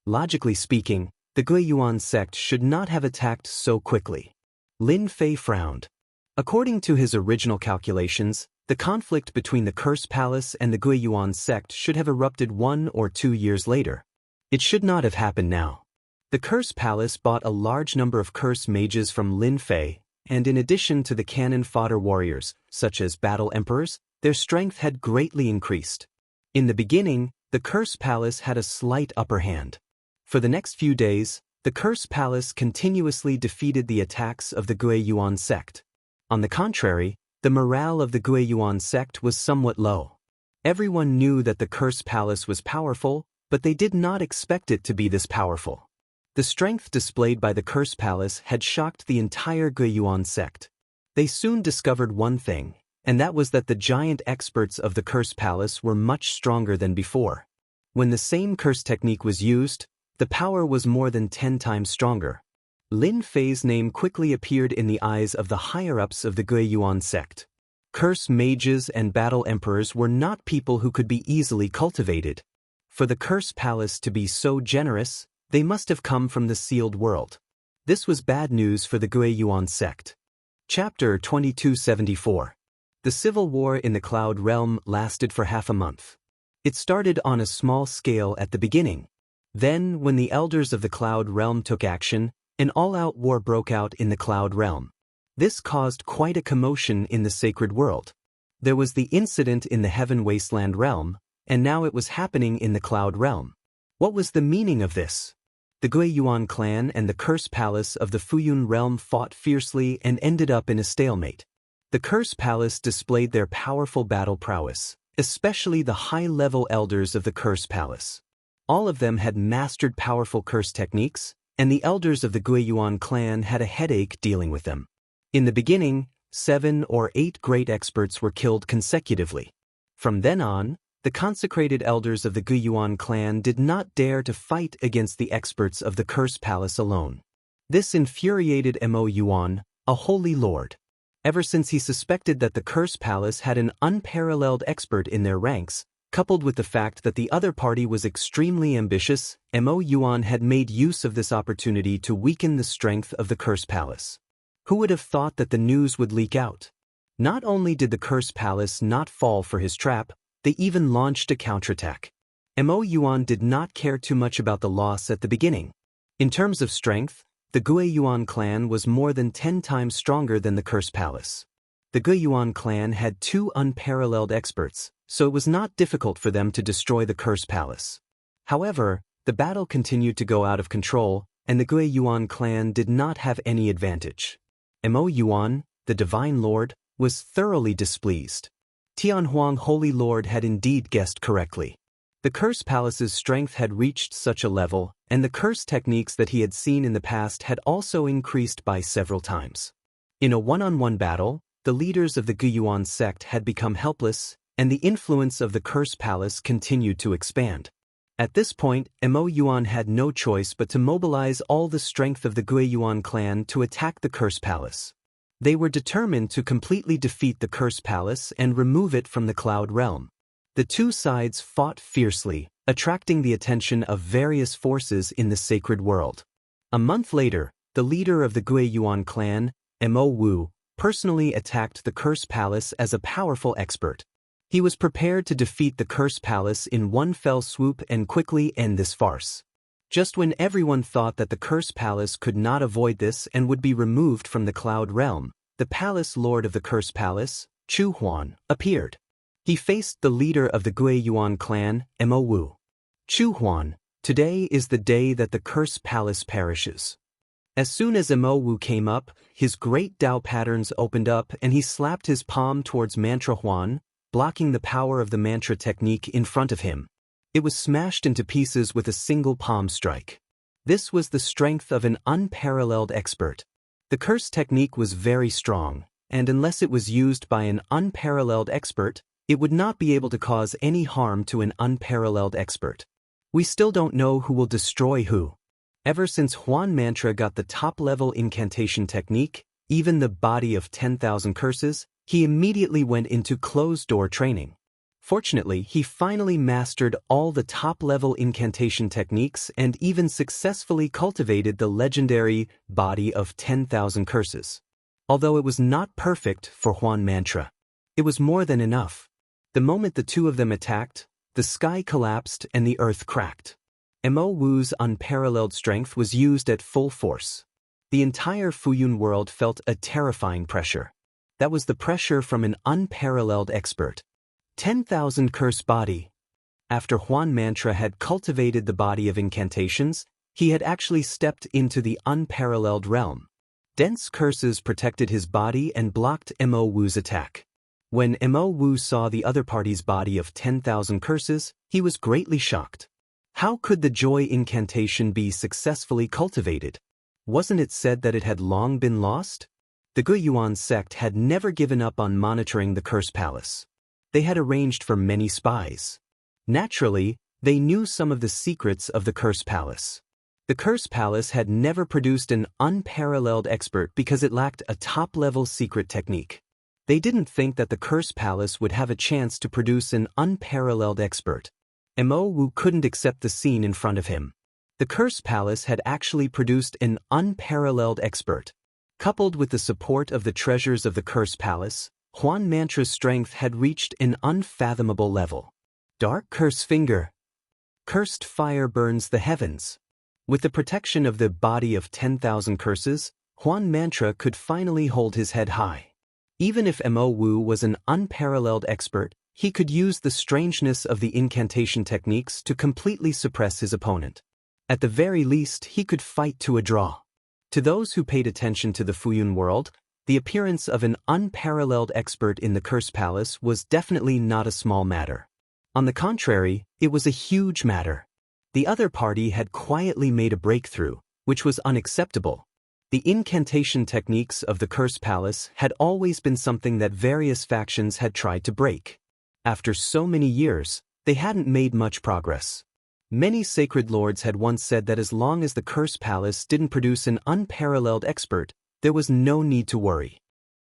Logically speaking, the Guiyuan sect should not have attacked so quickly. Lin Fei frowned. According to his original calculations, the conflict between the Curse Palace and the Guiyuan sect should have erupted 1 or 2 years later. It should not have happened now. The Curse Palace bought a large number of curse mages from Lin Fei, and in addition to the cannon fodder warriors, such as battle emperors, their strength had greatly increased. In the beginning, the Curse Palace had a slight upper hand. For the next few days, the Curse Palace continuously defeated the attacks of the Guiyuan sect. On the contrary, the morale of the Guiyuan sect was somewhat low. Everyone knew that the Curse Palace was powerful, but they did not expect it to be this powerful. The strength displayed by the Curse Palace had shocked the entire Guiyuan sect. They soon discovered one thing, and that was that the giant experts of the Curse Palace were much stronger than before. When the same curse technique was used, the power was more than 10 times stronger. Lin Fei's name quickly appeared in the eyes of the higher-ups of the Guiyuan sect. Curse mages and battle emperors were not people who could be easily cultivated. For the Curse Palace to be so generous, They must have come from the sealed world. This was bad news for the Guiyuan sect. Chapter 2274. The civil war in the Cloud Realm lasted for half a month. It started on a small scale at the beginning. Then, when the elders of the Cloud Realm took action, an all-out war broke out in the Cloud Realm. This caused quite a commotion in the sacred world. There was the incident in the Heaven Wasteland Realm, and now it was happening in the Cloud Realm. What was the meaning of this? The Guiyuan clan and the Curse Palace of the Fuyun Realm fought fiercely and ended up in a stalemate. The Curse Palace displayed their powerful battle prowess, especially the high-level elders of the Curse Palace. All of them had mastered powerful curse techniques, and the elders of the Guiyuan clan had a headache dealing with them. In the beginning, 7 or 8 great experts were killed consecutively. From then on, the consecrated elders of the Guiyuan clan did not dare to fight against the experts of the Curse Palace alone. This infuriated Mo Yuan, a holy lord. Ever since he suspected that the Curse Palace had an unparalleled expert in their ranks, coupled with the fact that the other party was extremely ambitious, Mo Yuan had made use of this opportunity to weaken the strength of the Curse Palace. Who would have thought that the news would leak out? Not only did the Curse Palace not fall for his trap, they even launched a counterattack. Mo Yuan did not care too much about the loss at the beginning. In terms of strength, the Guiyuan clan was more than 10 times stronger than the Curse Palace. The Guiyuan clan had 2 unparalleled experts, so it was not difficult for them to destroy the Curse Palace. However, the battle continued to go out of control, and the Guiyuan clan did not have any advantage. Mo Yuan, the Divine Lord, was thoroughly displeased. Tianhuang Holy Lord had indeed guessed correctly. The Curse Palace's strength had reached such a level, and the curse techniques that he had seen in the past had also increased by several times. In a one-on-one battle, the leaders of the Guiyuan sect had become helpless, and the influence of the Curse Palace continued to expand. At this point, Mo Yuan had no choice but to mobilize all the strength of the Guiyuan clan to attack the Curse Palace. They were determined to completely defeat the Curse Palace and remove it from the Cloud Realm. The two sides fought fiercely, attracting the attention of various forces in the sacred world. A month later, the leader of the Guiyuan clan, Mo Wu, personally attacked the Curse Palace as a powerful expert. He was prepared to defeat the Curse Palace in one fell swoop and quickly end this farce. Just when everyone thought that the Curse Palace could not avoid this and would be removed from the Cloud Realm, the Palace Lord of the Curse Palace, Chu Huan, appeared. He faced the leader of the Guiyuan clan, Mo Wu. Chu Huan, today is the day that the Curse Palace perishes. As soon as Mo Wu came up, his great Dao patterns opened up and he slapped his palm towards Mantra Huan, blocking the power of the mantra technique in front of him. It was smashed into pieces with a single palm strike. This was the strength of an unparalleled expert. The curse technique was very strong, and unless it was used by an unparalleled expert, it would not be able to cause any harm to an unparalleled expert. We still don't know who will destroy who. Ever since Huan Mantra got the top-level incantation technique, even the body of 10,000 curses, he immediately went into closed-door training. Fortunately, he finally mastered all the top-level incantation techniques and even successfully cultivated the legendary body of 10,000 curses. Although it was not perfect for Huan Mantra, it was more than enough. The moment the two of them attacked, the sky collapsed and the earth cracked. Mo Wu's unparalleled strength was used at full force. The entire Fuyun world felt a terrifying pressure. That was the pressure from an unparalleled expert. 10,000 curse body. After Huan Mantra had cultivated the body of incantations, he had actually stepped into the unparalleled realm. Dense curses protected his body and blocked Mo Wu's attack. When Mo Wu saw the other party's body of 10,000 curses, he was greatly shocked. How could the joy incantation be successfully cultivated? Wasn't it said that it had long been lost? The Guiyuan sect had never given up on monitoring the Curse Palace. They had arranged for many spies. Naturally, they knew some of the secrets of the Curse Palace. The Curse Palace had never produced an unparalleled expert because it lacked a top-level secret technique. They didn't think that the Curse Palace would have a chance to produce an unparalleled expert. Mo Wu couldn't accept the scene in front of him. The Curse Palace had actually produced an unparalleled expert. Coupled with the support of the treasures of the Curse Palace, Huan Mantra's strength had reached an unfathomable level. Dark Curse Finger. Cursed fire burns the heavens. With the protection of the body of 10,000 curses, Huan Mantra could finally hold his head high. Even if Mo Wu was an unparalleled expert, he could use the strangeness of the incantation techniques to completely suppress his opponent. At the very least, he could fight to a draw. To those who paid attention to the Fuyun world, the appearance of an unparalleled expert in the Curse Palace was definitely not a small matter. On the contrary, it was a huge matter. The other party had quietly made a breakthrough, which was unacceptable. The incantation techniques of the Curse Palace had always been something that various factions had tried to break. After so many years, they hadn't made much progress. Many sacred lords had once said that as long as the Curse Palace didn't produce an unparalleled expert, there was no need to worry.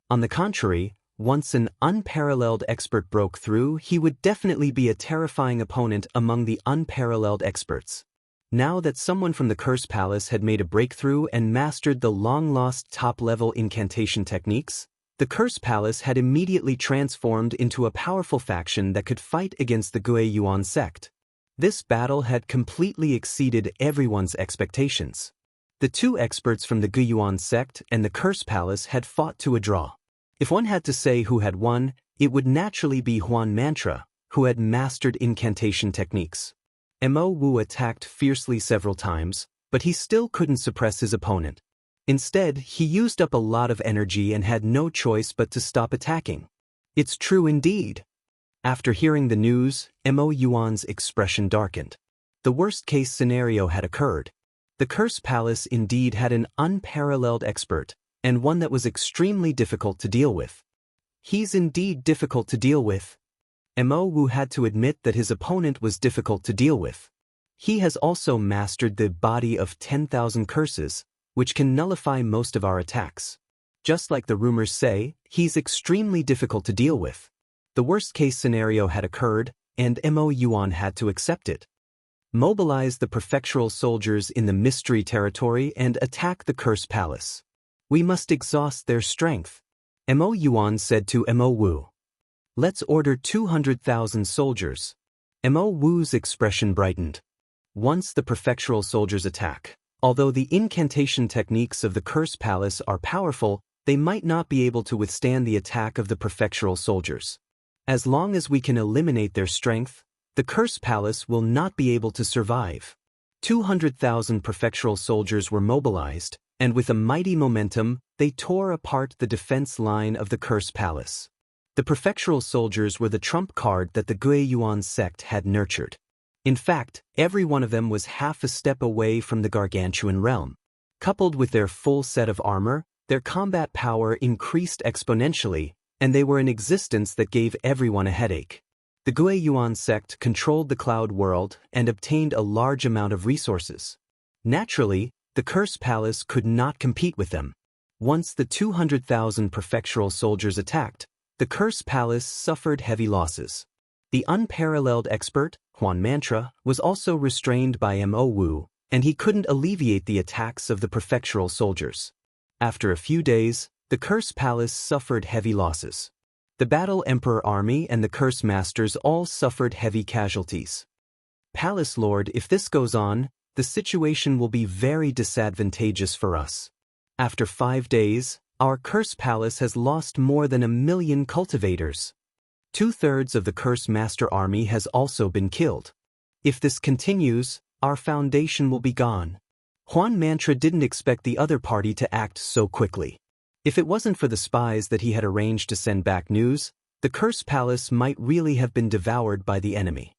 On the contrary, once an unparalleled expert broke through, he would definitely be a terrifying opponent among the unparalleled experts. Now that someone from the Curse Palace had made a breakthrough and mastered the long-lost top-level incantation techniques, the Curse Palace had immediately transformed into a powerful faction that could fight against the Gue Yuan sect. This battle had completely exceeded everyone's expectations. The two experts from the Gue Yuan sect and the Curse Palace had fought to a draw. If one had to say who had won, it would naturally be Huan Mantra, who had mastered incantation techniques. Mo Wu attacked fiercely several times, but he still couldn't suppress his opponent. Instead, he used up a lot of energy and had no choice but to stop attacking. It's true indeed. After hearing the news, Mo Yuan's expression darkened. The worst-case scenario had occurred. The Curse Palace indeed had an unparalleled expert, and one that was extremely difficult to deal with. He's indeed difficult to deal with. Mo Wu had to admit that his opponent was difficult to deal with. He has also mastered the body of 10,000 curses, which can nullify most of our attacks. Just like the rumors say, he's extremely difficult to deal with. The worst-case scenario had occurred, and Mo Yuan had to accept it. Mobilize the prefectural soldiers in the mystery territory and attack the Curse Palace. We must exhaust their strength. Mo Yuan said to Mo Wu. Let's order 200,000 soldiers. Mo Wu's expression brightened. Once the prefectural soldiers attack, although the incantation techniques of the Curse Palace are powerful, they might not be able to withstand the attack of the prefectural soldiers. As long as we can eliminate their strength, the Curse Palace will not be able to survive. 200,000 prefectural soldiers were mobilized, and with a mighty momentum, they tore apart the defense line of the Curse Palace. The prefectural soldiers were the trump card that the Gue Yuan sect had nurtured. In fact, every one of them was half a step away from the gargantuan realm. Coupled with their full set of armor, their combat power increased exponentially, and they were an existence that gave everyone a headache. The Gue Yuan sect controlled the cloud world and obtained a large amount of resources. Naturally, the Curse Palace could not compete with them. Once the 200,000 prefectural soldiers attacked, the Curse Palace suffered heavy losses. The unparalleled expert, Huan Mantra, was also restrained by Mo Wu, and he couldn't alleviate the attacks of the prefectural soldiers. After a few days, the Curse Palace suffered heavy losses. The Battle Emperor army and the Curse Masters all suffered heavy casualties. Palace Lord, if this goes on, the situation will be very disadvantageous for us. After 5 days, our Curse Palace has lost more than 1 million cultivators. 2/3 of the Curse Master army has also been killed. If this continues, our foundation will be gone. Huan Mantra didn't expect the other party to act so quickly. If it wasn't for the spies that he had arranged to send back news, the Curse Palace might really have been devoured by the enemy.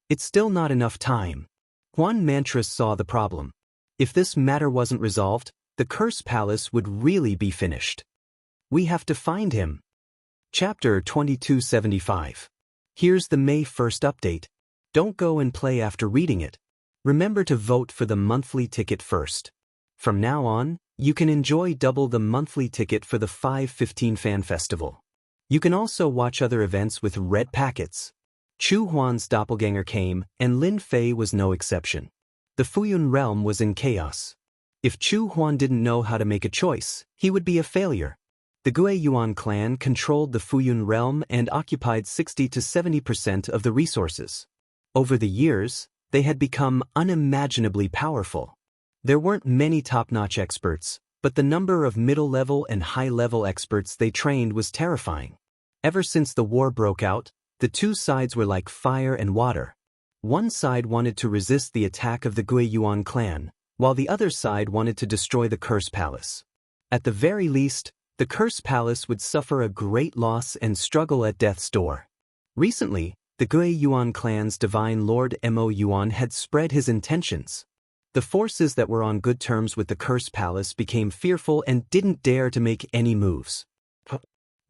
It's still not enough time. Huan Mantra saw the problem. If this matter wasn't resolved, the Curse Palace would really be finished. We have to find him. Chapter 2275. Here's the May 1st update. Don't go and play after reading it. Remember to vote for the monthly ticket first. From now on, you can enjoy double the monthly ticket for the 5/15 Fan Festival. You can also watch other events with red packets. Chu Huan's doppelganger came, and Lin Fei was no exception. The Fuyun realm was in chaos. If Chu Huan didn't know how to make a choice, he would be a failure. The Gui Yuan clan controlled the Fuyun realm and occupied 60 to 70% of the resources. Over the years, they had become unimaginably powerful. There weren't many top-notch experts, but the number of middle-level and high-level experts they trained was terrifying. Ever since the war broke out, the two sides were like fire and water. One side wanted to resist the attack of the Gui Yuan clan, while the other side wanted to destroy the Curse Palace. At the very least, the Curse Palace would suffer a great loss and struggle at death's door. Recently, the Gui Yuan clan's divine lord Mo Yuan had spread his intentions. The forces that were on good terms with the Curse Palace became fearful and didn't dare to make any moves.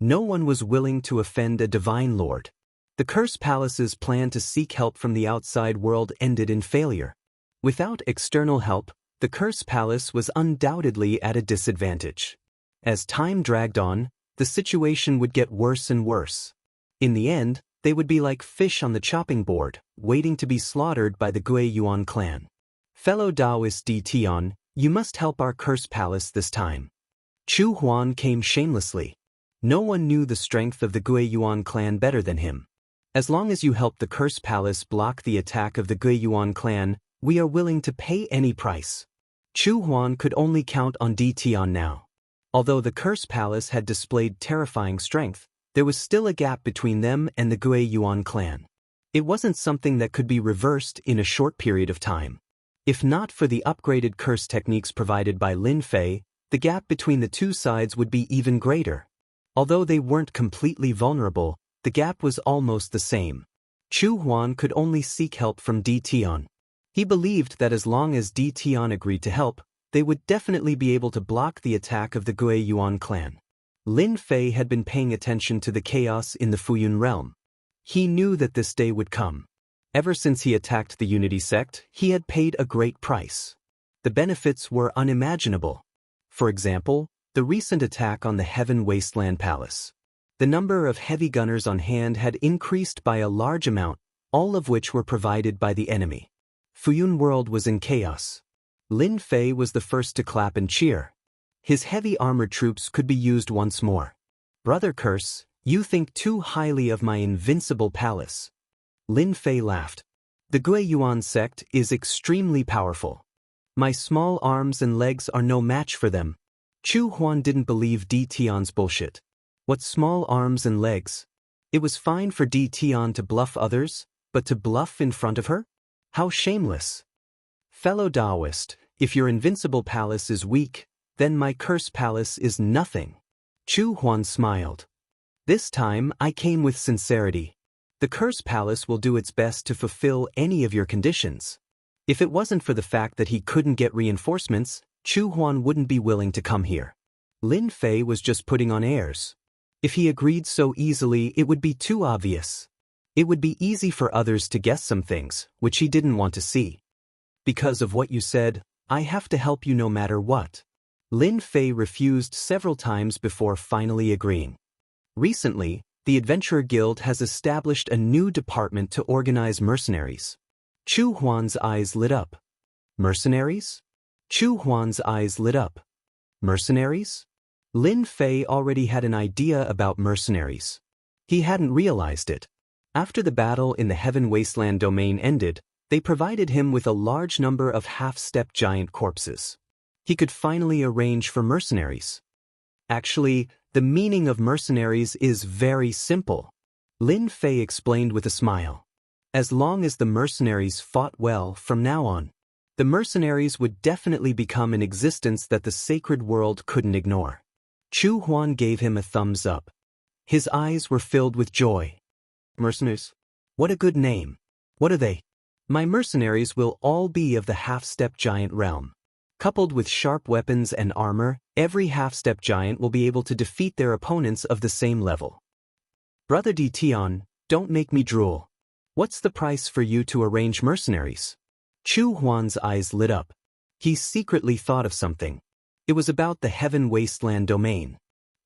No one was willing to offend a divine lord. The Curse Palace's plan to seek help from the outside world ended in failure. Without external help, the Curse Palace was undoubtedly at a disadvantage. As time dragged on, the situation would get worse and worse. In the end, they would be like fish on the chopping board, waiting to be slaughtered by the Gui Yuan clan. Fellow Daoist D. Tian, you must help our Curse Palace this time. Chu Huan came shamelessly. No one knew the strength of the Gui Yuan clan better than him. As long as you help the Curse Palace block the attack of the Gui Yuan clan, we are willing to pay any price. Chu Huan could only count on D. Tian now. Although the Curse Palace had displayed terrifying strength, there was still a gap between them and the Gui Yuan clan. It wasn't something that could be reversed in a short period of time. If not for the upgraded curse techniques provided by Lin Fei, the gap between the two sides would be even greater. Although they weren't completely vulnerable, the gap was almost the same. Chu Huan could only seek help from D. Tian. He believed that as long as D. Tian agreed to help, they would definitely be able to block the attack of the Gui Yuan clan. Lin Fei had been paying attention to the chaos in the Fuyun realm. He knew that this day would come. Ever since he attacked the Unity sect, he had paid a great price. The benefits were unimaginable. For example, the recent attack on the Heaven Wasteland Palace. The number of heavy gunners on hand had increased by a large amount, all of which were provided by the enemy. Fuyun world was in chaos. Lin Fei was the first to clap and cheer. His heavy armored troops could be used once more. Brother Curse, you think too highly of my invincible palace. Lin Fei laughed. The Gui Yuan sect is extremely powerful. My small arms and legs are no match for them. Chu Huan didn't believe D. Tian's bullshit. What small arms and legs? It was fine for D. Tian to bluff others, but to bluff in front of her? How shameless. Fellow Daoist, if your invincible palace is weak, then my Curse Palace is nothing. Chu Huan smiled. This time I came with sincerity. The Curse Palace will do its best to fulfill any of your conditions. If it wasn't for the fact that he couldn't get reinforcements, Chu Huan wouldn't be willing to come here. Lin Fei was just putting on airs. If he agreed so easily, it would be too obvious. It would be easy for others to guess some things, which he didn't want to see. Because of what you said, I have to help you no matter what. Lin Fei refused several times before finally agreeing. Recently, the Adventurer Guild has established a new department to organize mercenaries. Chu Huan's eyes lit up. Mercenaries? Chu Huan's eyes lit up. Mercenaries? Lin Fei already had an idea about mercenaries. He hadn't realized it. After the battle in the Heaven Wasteland domain ended, they provided him with a large number of half-step giant corpses. He could finally arrange for mercenaries. Actually, the meaning of mercenaries is very simple. Lin Fei explained with a smile. As long as the mercenaries fought well from now on, the mercenaries would definitely become an existence that the sacred world couldn't ignore. Chu Huan gave him a thumbs up. His eyes were filled with joy. Mercenaries? What a good name. What are they? My mercenaries will all be of the half-step giant realm. Coupled with sharp weapons and armor, every half-step giant will be able to defeat their opponents of the same level. Brother D. Tian, don't make me drool. What's the price for you to arrange mercenaries? Chu Huan's eyes lit up. He secretly thought of something. It was about the Heaven Wasteland domain.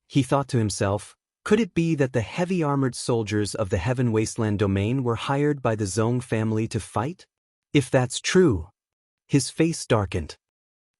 He thought to himself, could it be that the heavy armored soldiers of the Heaven Wasteland domain were hired by the Zhong family to fight? If that's true, His face darkened.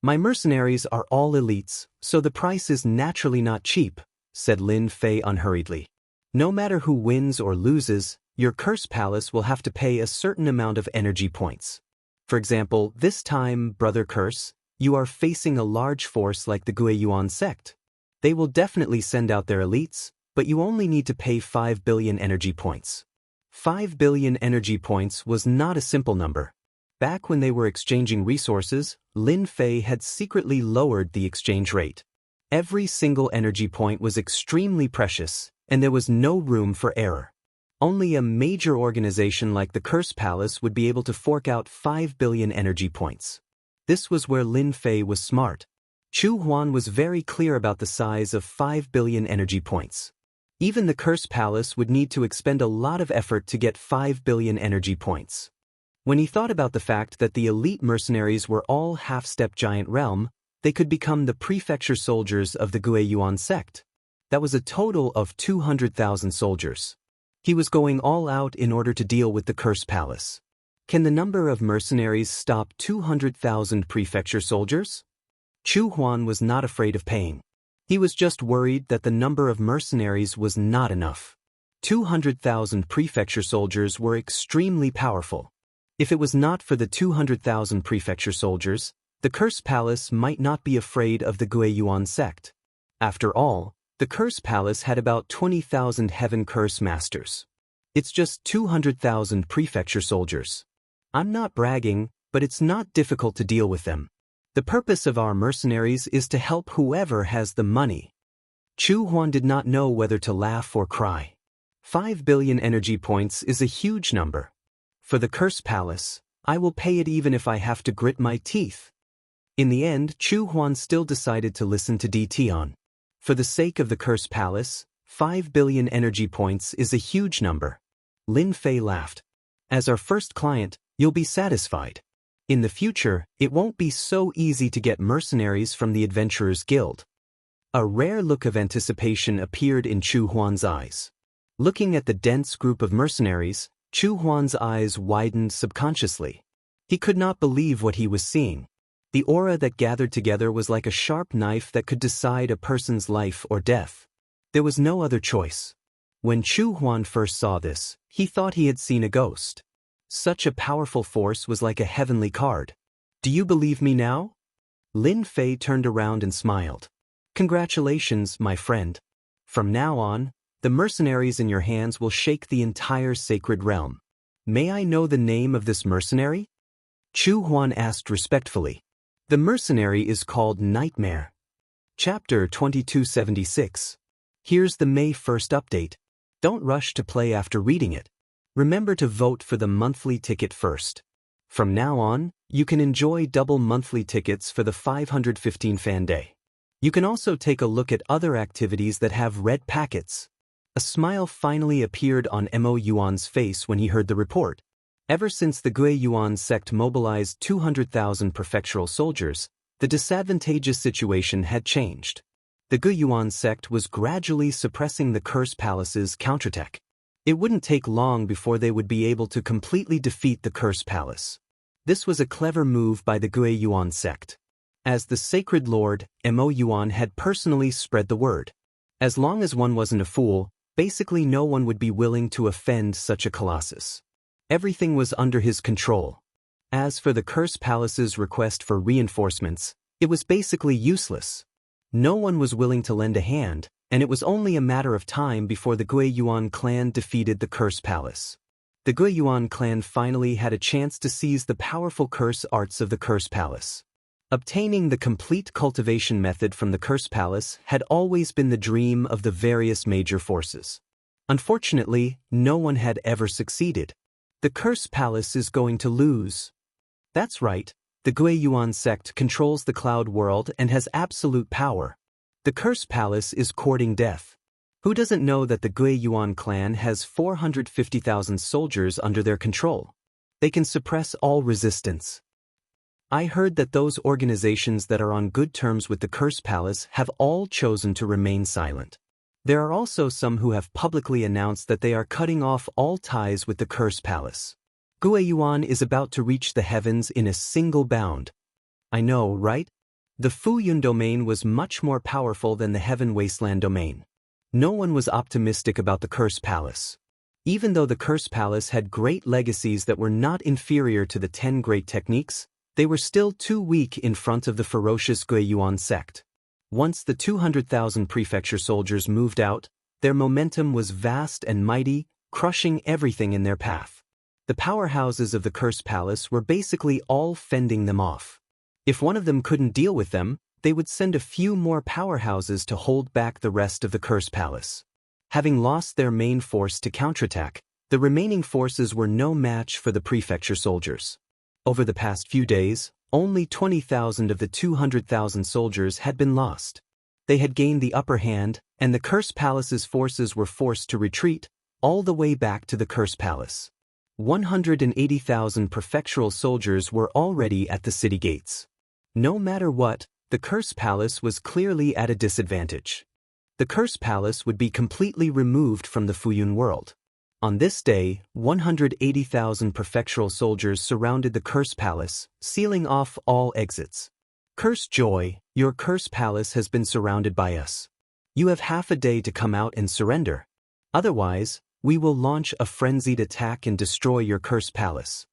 My mercenaries are all elites, so the price is naturally not cheap, said Lin Fei unhurriedly. No matter who wins or loses, your curse palace will have to pay a certain amount of energy points. For example, this time, Brother Curse, you are facing a large force like the Guiyuan sect. They will definitely send out their elites, but you only need to pay 5 billion energy points. 5 billion energy points was not a simple number. Back when they were exchanging resources, Lin Fei had secretly lowered the exchange rate. Every single energy point was extremely precious, and there was no room for error. Only a major organization like the Curse Palace would be able to fork out 5 billion energy points. This was where Lin Fei was smart. Chu Huan was very clear about the size of 5 billion energy points. Even the Curse Palace would need to expend a lot of effort to get 5 billion energy points. When he thought about the fact that the elite mercenaries were all half-step giant realm, they could become the prefecture soldiers of the Guiyuan sect. That was a total of 200,000 soldiers. He was going all out in order to deal with the Curse Palace. Can the number of mercenaries stop 200,000 prefecture soldiers? Chu Huan was not afraid of paying. He was just worried that the number of mercenaries was not enough. 200,000 prefecture soldiers were extremely powerful. If it was not for the 200,000 prefecture soldiers, the Curse Palace might not be afraid of the Guiyuan sect. After all, the Curse Palace had about 20,000 Heaven Curse Masters. It's just 200,000 prefecture soldiers. I'm not bragging, but it's not difficult to deal with them. The purpose of our mercenaries is to help whoever has the money. Chu Huan did not know whether to laugh or cry. 5 billion energy points is a huge number. For the Curse Palace, I will pay it even if I have to grit my teeth. In the end, Chu Huan still decided to listen to Di Tian. For the sake of the Curse Palace, 5 billion energy points is a huge number. Lin Fei laughed. As our first client, you'll be satisfied. In the future, it won't be so easy to get mercenaries from the Adventurers Guild. A rare look of anticipation appeared in Chu Huan's eyes. Looking at the dense group of mercenaries, Chu Huan's eyes widened subconsciously. He could not believe what he was seeing. The aura that gathered together was like a sharp knife that could decide a person's life or death. There was no other choice. When Chu Huan first saw this, he thought he had seen a ghost. Such a powerful force was like a heavenly card. Do you believe me now? Lin Fei turned around and smiled. Congratulations, my friend. From now on, the mercenaries in your hands will shake the entire sacred realm. May I know the name of this mercenary? Chu Huan asked respectfully. The mercenary is called Nightmare. Chapter 2276. Here's the May 1st update. Don't rush to play after reading it. Remember to vote for the monthly ticket first. From now on, you can enjoy double monthly tickets for the 515 fan day. You can also take a look at other activities that have red packets. A smile finally appeared on Mo Yuan's face when he heard the report. Ever since the Guiyuan sect mobilized 200,000 prefectural soldiers, the disadvantageous situation had changed. The Guiyuan sect was gradually suppressing the Curse Palace's counterattack. It wouldn't take long before they would be able to completely defeat the Curse Palace. This was a clever move by the Guiyuan sect. As the Sacred Lord, Mo Yuan had personally spread the word. As long as one wasn't a fool, basically no one would be willing to offend such a colossus. Everything was under his control. As for the Curse Palace's request for reinforcements, it was basically useless. No one was willing to lend a hand, and it was only a matter of time before the Guiyuan clan defeated the Curse Palace. The Guiyuan clan finally had a chance to seize the powerful curse arts of the Curse Palace. Obtaining the complete cultivation method from the Curse Palace had always been the dream of the various major forces. Unfortunately, no one had ever succeeded. The Curse Palace is going to lose. That's right, the Guiyuan sect controls the cloud world and has absolute power. The Curse Palace is courting death. Who doesn't know that the Guiyuan clan has 450,000 soldiers under their control? They can suppress all resistance. I heard that those organizations that are on good terms with the Curse Palace have all chosen to remain silent. There are also some who have publicly announced that they are cutting off all ties with the Curse Palace. Guiyuan is about to reach the heavens in a single bound. I know, right? The Fuyun domain was much more powerful than the Heaven Wasteland domain. No one was optimistic about the Curse Palace. Even though the Curse Palace had great legacies that were not inferior to the 10 great techniques, they were still too weak in front of the ferocious Guiyuan sect. Once the 200,000 prefecture soldiers moved out, their momentum was vast and mighty, crushing everything in their path. The powerhouses of the Curse Palace were basically all fending them off. If one of them couldn't deal with them, they would send a few more powerhouses to hold back the rest of the Curse Palace. Having lost their main force to counterattack, the remaining forces were no match for the prefecture soldiers. Over the past few days, only 20,000 of the 200,000 soldiers had been lost. They had gained the upper hand, and the Curse Palace's forces were forced to retreat, all the way back to the Curse Palace. 180,000 prefectural soldiers were already at the city gates. No matter what, the Curse Palace was clearly at a disadvantage. The Curse Palace would be completely removed from the Fuyun world. On this day, 180,000 prefectural soldiers surrounded the Curse Palace, sealing off all exits. Curse Joy, your Curse Palace has been surrounded by us. You have half a day to come out and surrender. Otherwise, we will launch a frenzied attack and destroy your Curse Palace.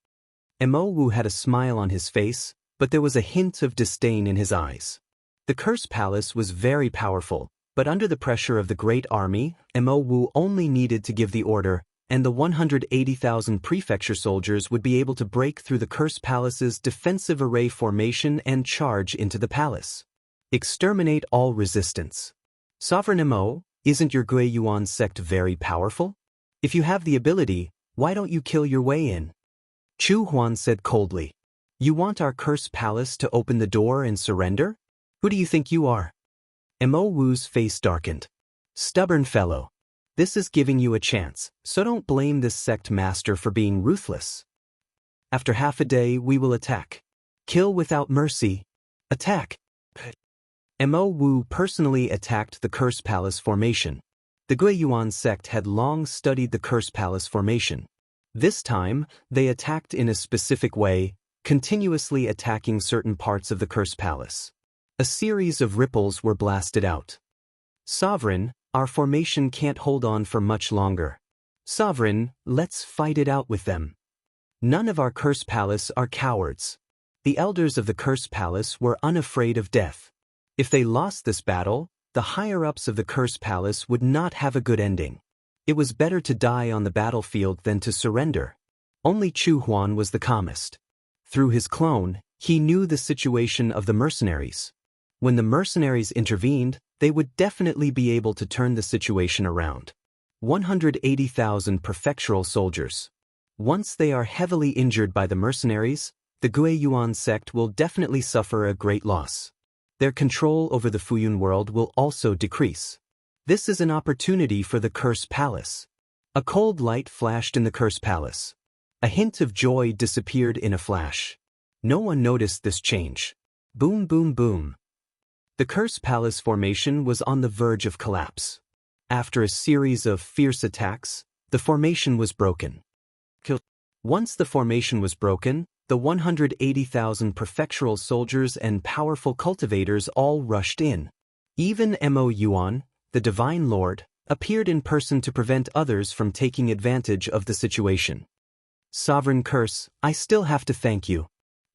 Mo Wu had a smile on his face, but there was a hint of disdain in his eyes. The Curse Palace was very powerful, but under the pressure of the great army, Mo Wu only needed to give the order, and the 180,000 prefecture soldiers would be able to break through the Curse Palace's defensive array formation and charge into the palace. Exterminate all resistance. Sovereign Mo, isn't your Guiyuan sect very powerful? If you have the ability, why don't you kill your way in? Chu Huan said coldly. You want our Curse Palace to open the door and surrender? Who do you think you are? Mo Wu's face darkened. Stubborn fellow. This is giving you a chance, so don't blame this sect master for being ruthless. After half a day, we will attack. Kill without mercy. Attack. Mo Wu personally attacked the Curse Palace formation. The Guiyuan sect had long studied the Curse Palace formation. This time, they attacked in a specific way, continuously attacking certain parts of the Curse Palace. A series of ripples were blasted out. Sovereign, our formation can't hold on for much longer. Sovereign, let's fight it out with them. None of our Curse Palace are cowards. The elders of the Curse Palace were unafraid of death. If they lost this battle, the higher-ups of the Curse Palace would not have a good ending. It was better to die on the battlefield than to surrender. Only Chu Huan was the calmest. Through his clone, he knew the situation of the mercenaries. When the mercenaries intervened, they would definitely be able to turn the situation around. 180,000 prefectural soldiers. Once they are heavily injured by the mercenaries, the Guiyuan sect will definitely suffer a great loss. Their control over the Fuyun world will also decrease. This is an opportunity for the Curse Palace. A cold light flashed in the Curse Palace. A hint of joy disappeared in a flash. No one noticed this change. Boom, boom, boom. The Curse Palace formation was on the verge of collapse. After a series of fierce attacks, the formation was broken. Once the formation was broken, the 180,000 prefectural soldiers and powerful cultivators all rushed in. Even Mo Yuan, the Divine Lord, appeared in person to prevent others from taking advantage of the situation. Sovereign Curse, I still have to thank you.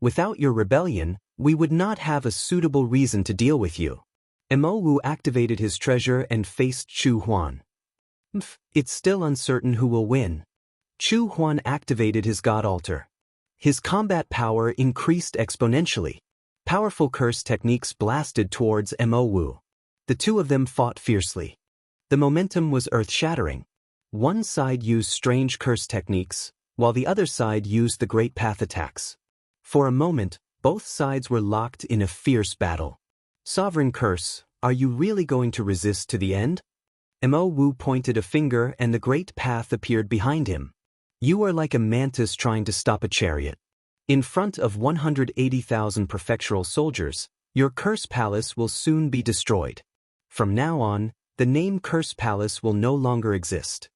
Without your rebellion, we would not have a suitable reason to deal with you. Mo Wu activated his treasure and faced Chu Huan. It's still uncertain who will win. Chu Huan activated his god altar. His combat power increased exponentially. Powerful curse techniques blasted towards Mo Wu. The two of them fought fiercely. The momentum was earth-shattering. One side used strange curse techniques, while the other side used the great path attacks. For a moment, both sides were locked in a fierce battle. Sovereign Curse, are you really going to resist to the end? Mo Wu pointed a finger and the great path appeared behind him. You are like a mantis trying to stop a chariot. In front of 180,000 prefectural soldiers, your Curse Palace will soon be destroyed. From now on, the name Curse Palace will no longer exist.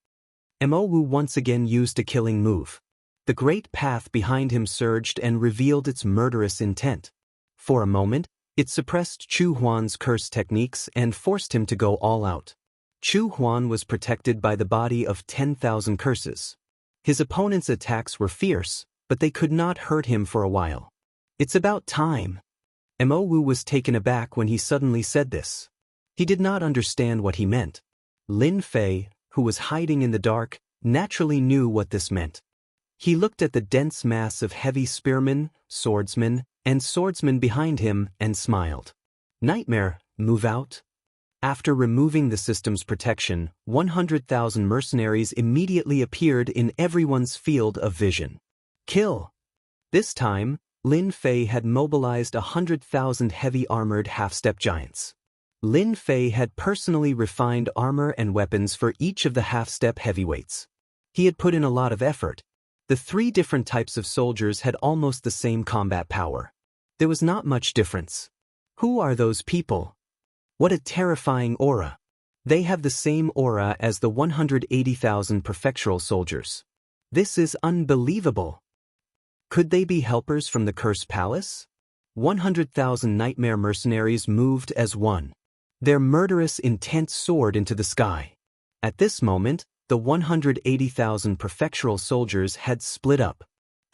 Mo Wu once again used a killing move. The great path behind him surged and revealed its murderous intent. For a moment, it suppressed Chu Huan's curse techniques and forced him to go all out. Chu Huan was protected by the body of 10,000 curses. His opponent's attacks were fierce, but they could not hurt him for a while. It's about time. Mo Wu was taken aback when he suddenly said this. He did not understand what he meant. Lin Fei, who was hiding in the dark, naturally knew what this meant. He looked at the dense mass of heavy spearmen, swordsmen, and swordsmen behind him and smiled. Nightmare, move out. After removing the system's protection, 100,000 mercenaries immediately appeared in everyone's field of vision. Kill! This time, Lin Fei had mobilized 100,000 heavy-armored half-step giants. Lin Fei had personally refined armor and weapons for each of the half-step heavyweights. He had put in a lot of effort. The 3 different types of soldiers had almost the same combat power. There was not much difference. Who are those people? What a terrifying aura. They have the same aura as the 180,000 prefectural soldiers. This is unbelievable. Could they be helpers from the Cursed Palace? 100,000 nightmare mercenaries moved as one. Their murderous intent soared into the sky. At this moment, the 180,000 prefectural soldiers had split up.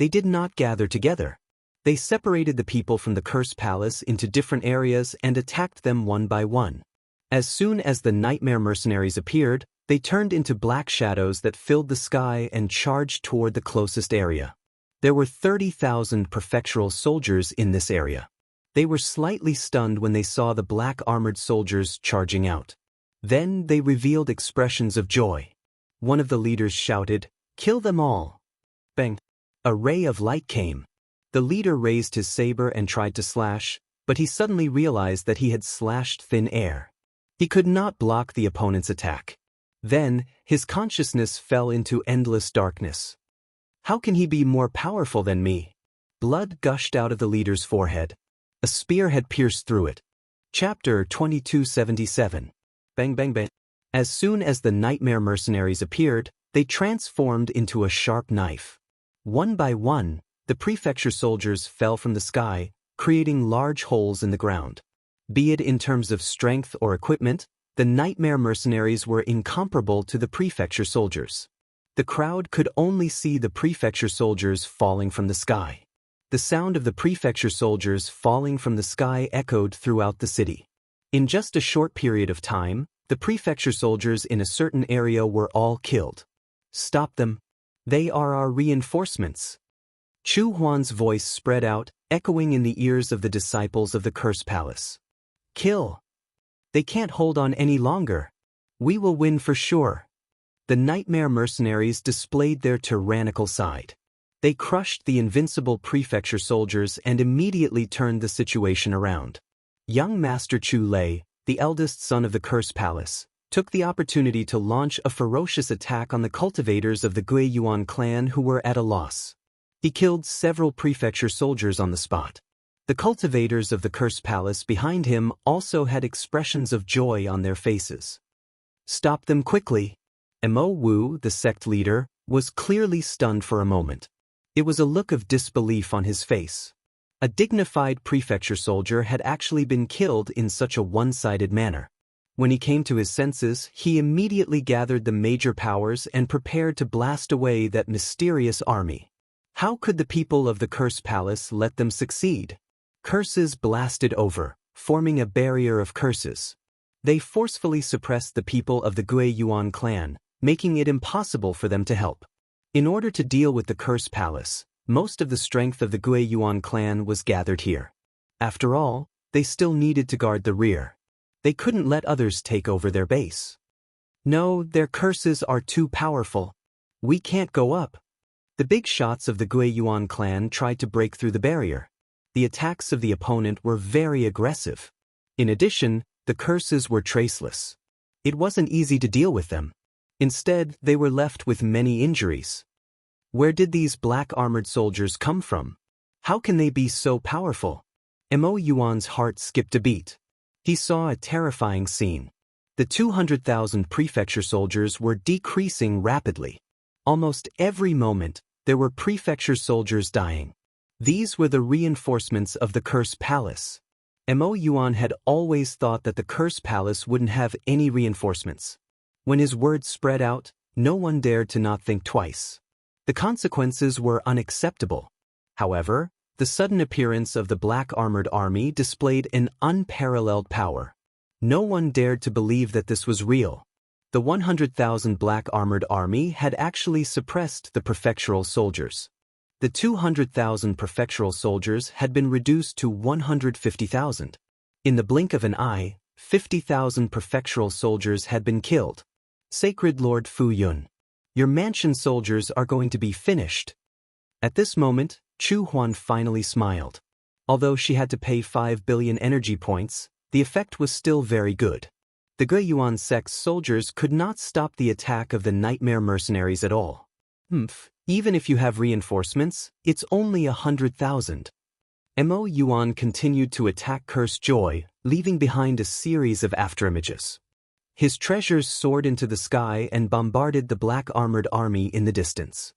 They did not gather together. They separated the people from the Cursed Palace into different areas and attacked them one by one. As soon as the nightmare mercenaries appeared, they turned into black shadows that filled the sky and charged toward the closest area. There were 30,000 prefectural soldiers in this area. They were slightly stunned when they saw the black armored soldiers charging out. Then they revealed expressions of joy. One of the leaders shouted, "Kill them all!" Bang! A ray of light came. The leader raised his saber and tried to slash, but he suddenly realized that he had slashed thin air. He could not block the opponent's attack. Then, his consciousness fell into endless darkness. How can he be more powerful than me? Blood gushed out of the leader's forehead. A spear had pierced through it. Chapter 2277. Bang bang bang. As soon as the nightmare mercenaries appeared, they transformed into a sharp knife. One by one, the prefecture soldiers fell from the sky, creating large holes in the ground. Be it in terms of strength or equipment, the nightmare mercenaries were incomparable to the prefecture soldiers. The crowd could only see the prefecture soldiers falling from the sky. The sound of the prefecture soldiers falling from the sky echoed throughout the city. In just a short period of time, the prefecture soldiers in a certain area were all killed. Stop them. They are our reinforcements. Chu Huan's voice spread out, echoing in the ears of the disciples of the Cursed Palace. Kill. They can't hold on any longer. We will win for sure. The nightmare mercenaries displayed their tyrannical side. They crushed the invincible prefecture soldiers and immediately turned the situation around. Young Master Chu Lei, the eldest son of the Cursed Palace, took the opportunity to launch a ferocious attack on the cultivators of the Guiyuan clan who were at a loss. He killed several prefecture soldiers on the spot. The cultivators of the Cursed Palace behind him also had expressions of joy on their faces. Stop them quickly. Mo Wu, the sect leader, was clearly stunned for a moment. It was a look of disbelief on his face. A dignified prefecture soldier had actually been killed in such a one-sided manner. When he came to his senses, he immediately gathered the major powers and prepared to blast away that mysterious army. How could the people of the Cursed Palace let them succeed? Curses blasted over, forming a barrier of curses. They forcefully suppressed the people of the Guiyuan clan, making it impossible for them to help. In order to deal with the Cursed Palace, most of the strength of the Guiyuan clan was gathered here. After all, they still needed to guard the rear. They couldn't let others take over their base. No, their curses are too powerful. We can't go up. The big shots of the Guiyuan clan tried to break through the barrier. The attacks of the opponent were very aggressive. In addition, the curses were traceless. It wasn't easy to deal with them. Instead, they were left with many injuries. Where did these black-armored soldiers come from? How can they be so powerful? Mo Yuan's heart skipped a beat. He saw a terrifying scene. The 200,000 prefecture soldiers were decreasing rapidly. Almost every moment, there were prefecture soldiers dying. These were the reinforcements of the Curse Palace. Mo Yuan had always thought that the Curse Palace wouldn't have any reinforcements. When his words spread out, no one dared to not think twice. The consequences were unacceptable. However, the sudden appearance of the black armored army displayed an unparalleled power. No one dared to believe that this was real. The 100,000 black armored army had actually suppressed the prefectural soldiers. The 200,000 prefectural soldiers had been reduced to 150,000. In the blink of an eye, 50,000 prefectural soldiers had been killed. Sacred Lord Fu Yun, your mansion soldiers are going to be finished. At this moment, Chu Huan finally smiled. Although she had to pay 5 billion energy points, the effect was still very good. The Guiyuan sect's soldiers could not stop the attack of the nightmare mercenaries at all. Even if you have reinforcements, it's only 100,000. Mo Yuan continued to attack Curse Joy, leaving behind a series of afterimages. His treasures soared into the sky and bombarded the black armored army in the distance.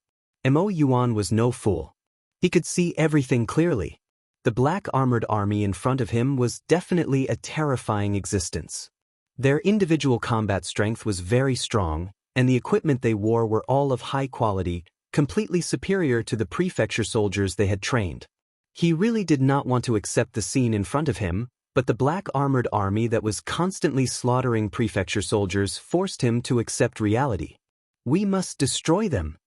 Mo Yuan was no fool. He could see everything clearly. The black armored army in front of him was definitely a terrifying existence. Their individual combat strength was very strong, and the equipment they wore were all of high quality, completely superior to the prefecture soldiers they had trained. He really did not want to accept the scene in front of him, but the black armored army that was constantly slaughtering prefecture soldiers forced him to accept reality. We must destroy them.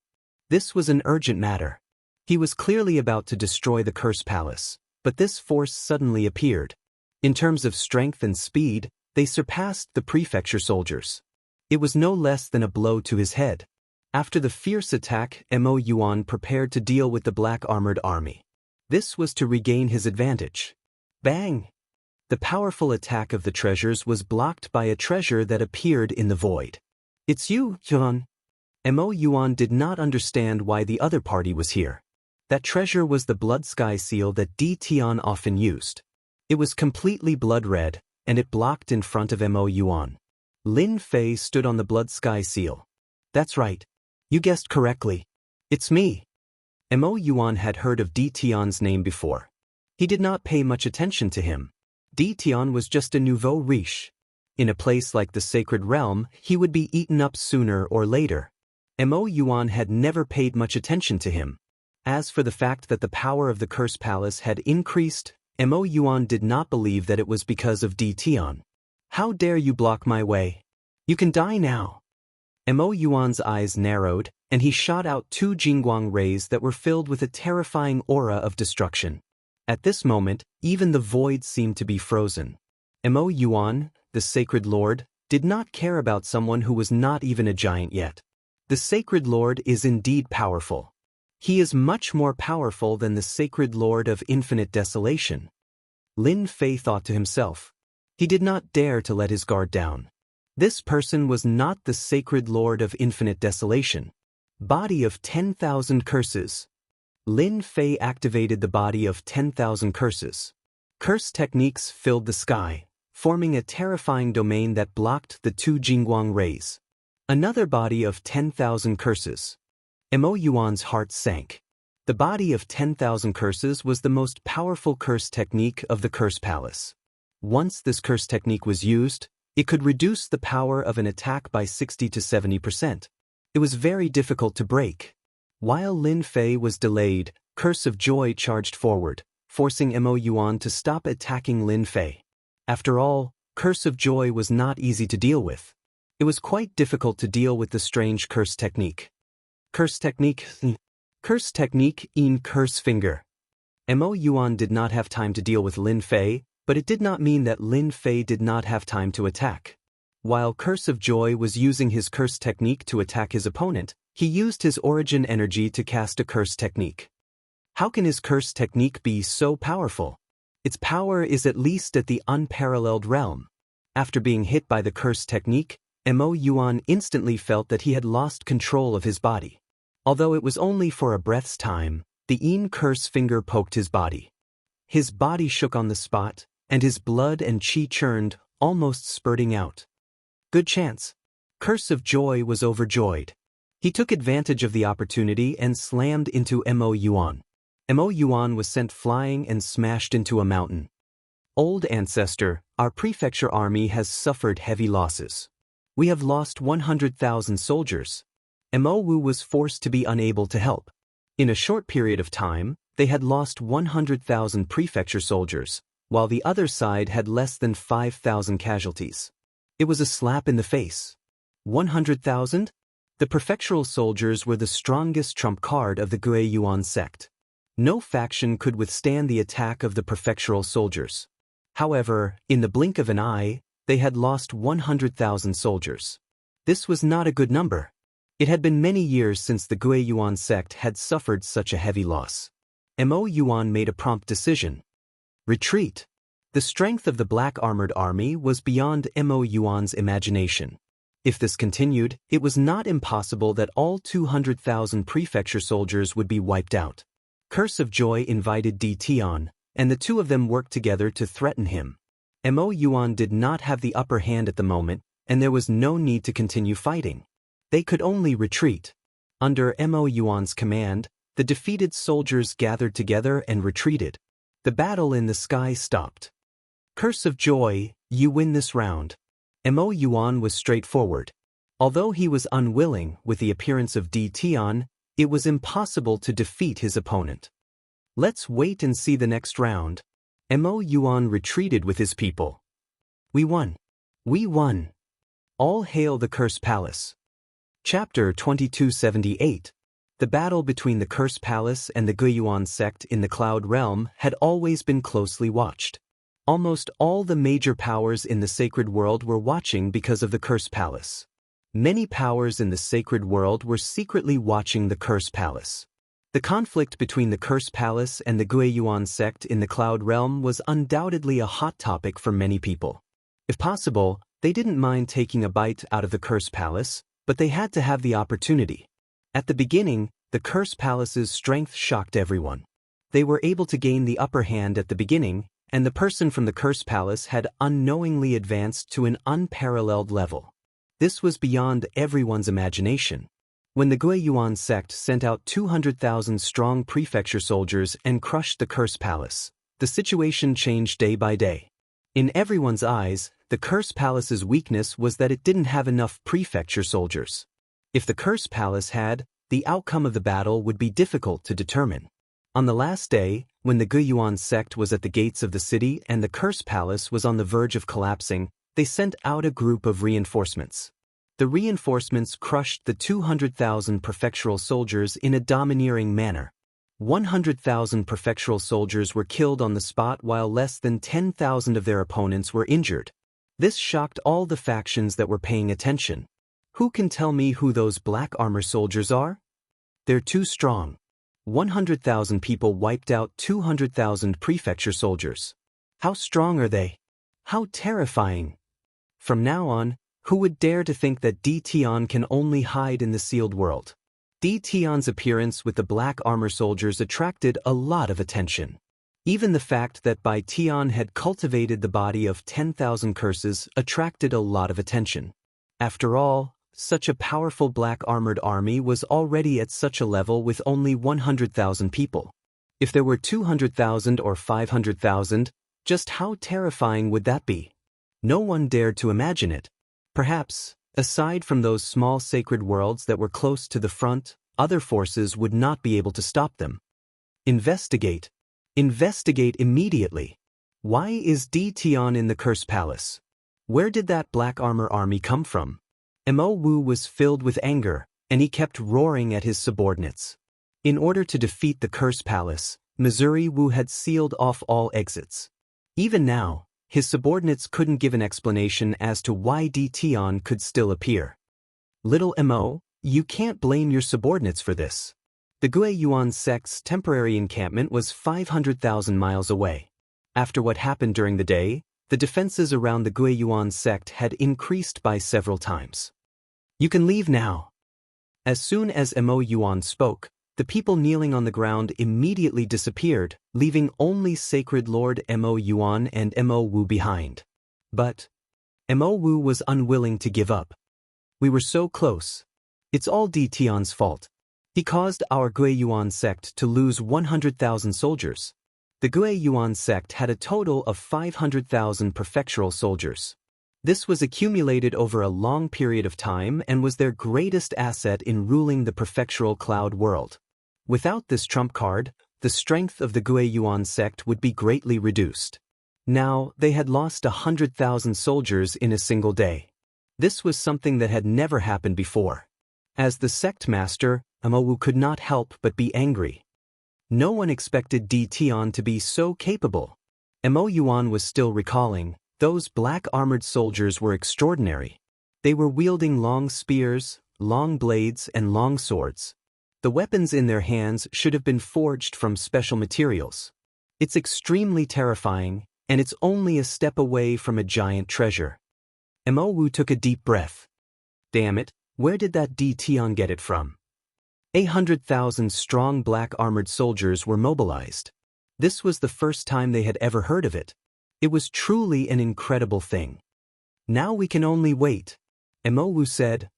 This was an urgent matter. He was clearly about to destroy the Curse Palace, but this force suddenly appeared. In terms of strength and speed, they surpassed the prefecture soldiers. It was no less than a blow to his head. After the fierce attack, Mo Yuan prepared to deal with the black armored army. This was to regain his advantage. Bang! The powerful attack of the treasures was blocked by a treasure that appeared in the void. It's you, Yuan. Mo Yuan did not understand why the other party was here. That treasure was the blood sky seal that Di Tian often used. It was completely blood red, and it blocked in front of Mo Yuan. Lin Fei stood on the blood sky seal. That's right. You guessed correctly. It's me. Mo Yuan had heard of Di Tian's name before. He did not pay much attention to him. Di Tian was just a nouveau riche. In a place like the Sacred Realm, he would be eaten up sooner or later. Mo Yuan had never paid much attention to him. As for the fact that the power of the Curse Palace had increased, Mo Yuan did not believe that it was because of Di Tian. How dare you block my way? You can die now. Mo Yuan's eyes narrowed, and he shot out 2 Jingguang rays that were filled with a terrifying aura of destruction. At this moment, even the void seemed to be frozen. Mo Yuan, the Sacred Lord, did not care about someone who was not even a giant yet. The Sacred Lord is indeed powerful. He is much more powerful than the Sacred Lord of Infinite Desolation. Lin Fei thought to himself. He did not dare to let his guard down. This person was not the Sacred Lord of Infinite Desolation. Body of 10,000 curses. Lin Fei activated the body of 10,000 curses. Curse techniques filled the sky, forming a terrifying domain that blocked the 2 Jingguang rays. Another body of 10,000 curses. Mo Yuan's heart sank. The body of 10,000 curses was the most powerful curse technique of the Curse Palace. Once this curse technique was used, it could reduce the power of an attack by 60 to 70%. It was very difficult to break. While Lin Fei was delayed, Curse of Joy charged forward, forcing Mo Yuan to stop attacking Lin Fei. After all, Curse of Joy was not easy to deal with. It was quite difficult to deal with the strange curse technique. Curse technique in curse finger. Mo Yuan did not have time to deal with Lin Fei, but it did not mean that Lin Fei did not have time to attack. While Curse of Joy was using his curse technique to attack his opponent, he used his origin energy to cast a curse technique. How can his curse technique be so powerful? Its power is at least at the unparalleled realm. After being hit by the curse technique, Mo Yuan instantly felt that he had lost control of his body. Although it was only for a breath's time, the Yin curse finger poked his body. His body shook on the spot, and his blood and qi churned, almost spurting out. Good chance. Curse of Joy was overjoyed. He took advantage of the opportunity and slammed into Mo Yuan. Mo Yuan was sent flying and smashed into a mountain. Old ancestor, our prefecture army has suffered heavy losses. We have lost 100,000 soldiers. Mo Wu was forced to be unable to help. In a short period of time, they had lost 100,000 prefecture soldiers, while the other side had less than 5,000 casualties. It was a slap in the face. 100,000? The prefectural soldiers were the strongest trump card of the Gui Yuan sect. No faction could withstand the attack of the prefectural soldiers. However, in the blink of an eye, they had lost 100,000 soldiers. This was not a good number. It had been many years since the Gui Yuan sect had suffered such a heavy loss. Mo Yuan made a prompt decision. Retreat. The strength of the black-armored army was beyond Mo Yuan's imagination. If this continued, it was not impossible that all 200,000 prefecture soldiers would be wiped out. Curse of Joy invited Di Tian, and the two of them worked together to threaten him. Mo Yuan did not have the upper hand at the moment, and there was no need to continue fighting. They could only retreat. Under Mo Yuan's command, the defeated soldiers gathered together and retreated. The battle in the sky stopped. Curse of Joy, you win this round. Mo Yuan was straightforward. Although he was unwilling, with the appearance of Di Tian, it was impossible to defeat his opponent. Let's wait and see the next round. Mo Yuan retreated with his people. We won. We won. All hail the Curse Palace. Chapter 2278. The battle between the Curse Palace and the Guiyuan sect in the Cloud Realm had always been closely watched. Almost all the major powers in the sacred world were watching because of the Curse Palace. Many powers in the sacred world were secretly watching the Curse Palace. The conflict between the Curse Palace and the Guiyuan sect in the Cloud Realm was undoubtedly a hot topic for many people. If possible, they didn't mind taking a bite out of the Curse Palace, but they had to have the opportunity. At the beginning, the Curse Palace's strength shocked everyone. They were able to gain the upper hand at the beginning, and the person from the Curse Palace had unknowingly advanced to an unparalleled level. This was beyond everyone's imagination. When the Guiyuan sect sent out 200,000 strong prefecture soldiers and crushed the Curse Palace, the situation changed day by day. In everyone's eyes, the Curse Palace's weakness was that it didn't have enough prefecture soldiers. If the Curse Palace had, the outcome of the battle would be difficult to determine. On the last day, when the Guiyuan sect was at the gates of the city and the Curse Palace was on the verge of collapsing, they sent out a group of reinforcements. The reinforcements crushed the 200,000 prefectural soldiers in a domineering manner. 100,000 prefectural soldiers were killed on the spot while less than 10,000 of their opponents were injured. This shocked all the factions that were paying attention. Who can tell me who those black armor soldiers are? They're too strong. 100,000 people wiped out 200,000 prefecture soldiers. How strong are they? How terrifying. From now on, who would dare to think that Di Tian can only hide in the sealed world? Di Tian's appearance with the black armor soldiers attracted a lot of attention. Even the fact that Bai Tian had cultivated the body of 10,000 curses attracted a lot of attention. After all, such a powerful black-armored army was already at such a level with only 100,000 people. If there were 200,000 or 500,000, just how terrifying would that be? No one dared to imagine it. Perhaps, aside from those small sacred worlds that were close to the front, other forces would not be able to stop them. Investigate. Investigate immediately. Why is Di Tian in the Curse Palace? Where did that black armor army come from? Mo Wu was filled with anger, and he kept roaring at his subordinates. In order to defeat the Curse Palace, Missouri Wu had sealed off all exits. Even now, his subordinates couldn't give an explanation as to why Di Tian could still appear. Little Mo, you can't blame your subordinates for this. The Guiyuan sect's temporary encampment was 500,000 miles away. After what happened during the day, the defenses around the Guiyuan sect had increased by several times. You can leave now. As soon as Mo Yuan spoke, the people kneeling on the ground immediately disappeared, leaving only Sacred Lord Mo Yuan and Mo Wu behind. But Mo Wu was unwilling to give up. We were so close. It's all Di Tian's fault. He caused our Gui Yuan sect to lose 100,000 soldiers. The Gui Yuan sect had a total of 500,000 prefectural soldiers. This was accumulated over a long period of time and was their greatest asset in ruling the prefectural cloud world. Without this trump card, the strength of the Gui Yuan sect would be greatly reduced. Now, they had lost 100,000 soldiers in a single day. This was something that had never happened before. As the sect master, Wu could not help but be angry. No one expected Di Tian to be so capable. Mo Yuan was still recalling, those black armored soldiers were extraordinary. They were wielding long spears, long blades, and long swords. The weapons in their hands should have been forged from special materials. It's extremely terrifying, and it's only a step away from a giant treasure. Mo Wu took a deep breath. Damn it, where did that Di Tian get it from? 800,000 strong black armored soldiers were mobilized. This was the first time they had ever heard of it. It was truly an incredible thing. Now we can only wait. Mo Wu said.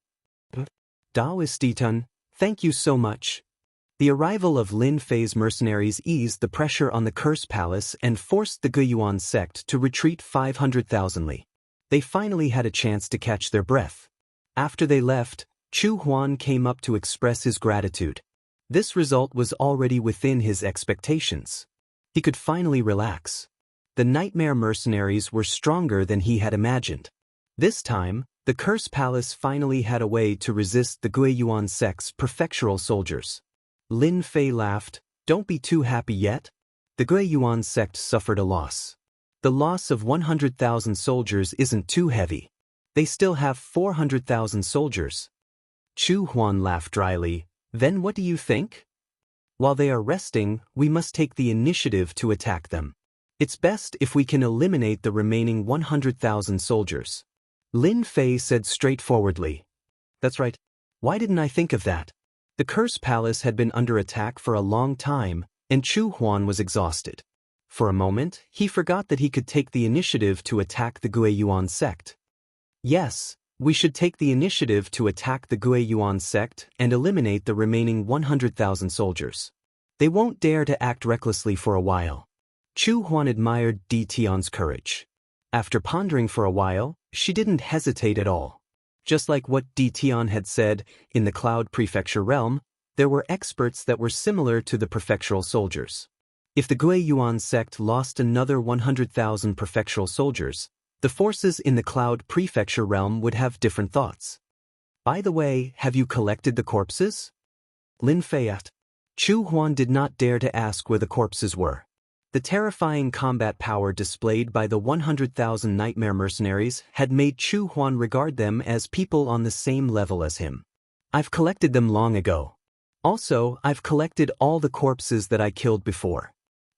Daoist Ditan, thank you so much. The arrival of Lin Fei's mercenaries eased the pressure on the Curse Palace and forced the Guyuan sect to retreat 500,000 li. They finally had a chance to catch their breath. After they left, Chu Huan came up to express his gratitude. This result was already within his expectations. He could finally relax. The nightmare mercenaries were stronger than he had imagined. This time, the Curse Palace finally had a way to resist the Guiyuan sect's prefectural soldiers. Lin Fei laughed, "Don't be too happy yet." The Guiyuan sect suffered a loss. The loss of 100,000 soldiers isn't too heavy. They still have 400,000 soldiers. Chu Huan laughed dryly, "Then what do you think? While they are resting, we must take the initiative to attack them. It's best if we can eliminate the remaining 100,000 soldiers." Lin Fei said straightforwardly. "That's right. Why didn't I think of that?" The Curse Palace had been under attack for a long time, and Chu Huan was exhausted. For a moment, he forgot that he could take the initiative to attack the Guiyuan sect. Yes, we should take the initiative to attack the Guiyuan sect and eliminate the remaining 100,000 soldiers. They won't dare to act recklessly for a while. Chu Huan admired Di Tian's courage. After pondering for a while, she didn't hesitate at all. Just like what Di Tian had said, in the Cloud Prefecture realm, there were experts that were similar to the prefectural soldiers. If the Guiyuan sect lost another 100,000 prefectural soldiers, the forces in the Cloud Prefecture realm would have different thoughts. "By the way, have you collected the corpses?" Lin Fei asked. Chu Huan did not dare to ask where the corpses were. The terrifying combat power displayed by the 100,000 nightmare mercenaries had made Chu Huan regard them as people on the same level as him. "I've collected them long ago. Also, I've collected all the corpses that I killed before.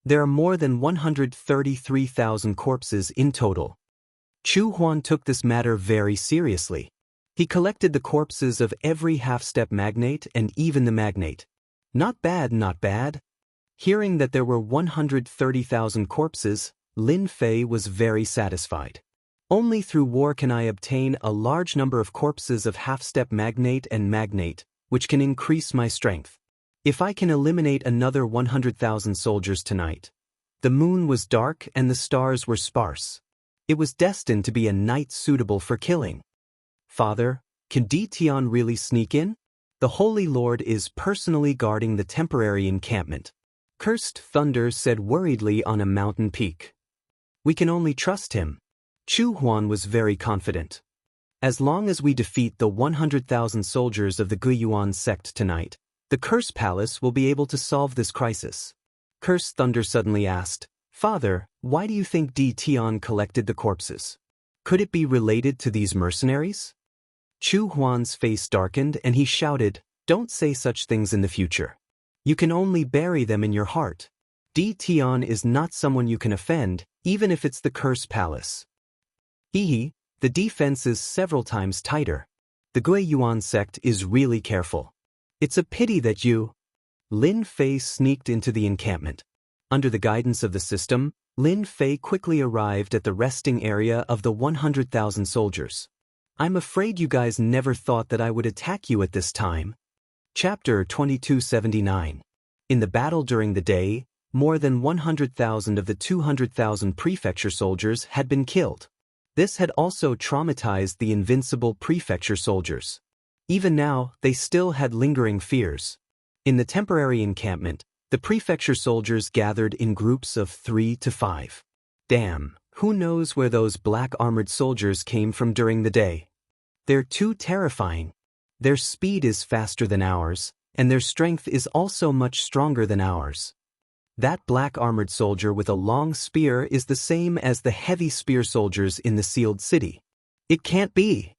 There are more than 133,000 corpses in total." Chu Huan took this matter very seriously. He collected the corpses of every half-step magnate and even the magnate. Not bad, not bad. Hearing that there were 130,000 corpses, Lin Fei was very satisfied. Only through war can I obtain a large number of corpses of half-step magnate and magnate, which can increase my strength. If I can eliminate another 100,000 soldiers tonight. The moon was dark and the stars were sparse. It was destined to be a night suitable for killing. "Father, can Di Tian really sneak in? The Holy Lord is personally guarding the temporary encampment," Cursed Thunder said worriedly on a mountain peak. "We can only trust him." Chu Huan was very confident. "As long as we defeat the 100,000 soldiers of the Guiyuan sect tonight, the Curse Palace will be able to solve this crisis." Cursed Thunder suddenly asked, "Father, why do you think Di Tian collected the corpses? Could it be related to these mercenaries?" Chu Huan's face darkened and he shouted, "Don't say such things in the future. You can only bury them in your heart. Di Tian is not someone you can offend, even if it's the Curse Palace. The defense is several times tighter. The Guiyuan sect is really careful. It's a pity that you..." Lin Fei sneaked into the encampment. Under the guidance of the system, Lin Fei quickly arrived at the resting area of the 100,000 soldiers. I'm afraid you guys never thought that I would attack you at this time. Chapter 2279. In the battle during the day, more than 100,000 of the 200,000 prefecture soldiers had been killed. This had also traumatized the invincible prefecture soldiers. Even now, they still had lingering fears. In the temporary encampment, the prefecture soldiers gathered in groups of 3 to 5. Damn, who knows where those black armored soldiers came from during the day? They're too terrifying. Their speed is faster than ours, and their strength is also much stronger than ours. That black armored soldier with a long spear is the same as the heavy spear soldiers in the sealed city. It can't be.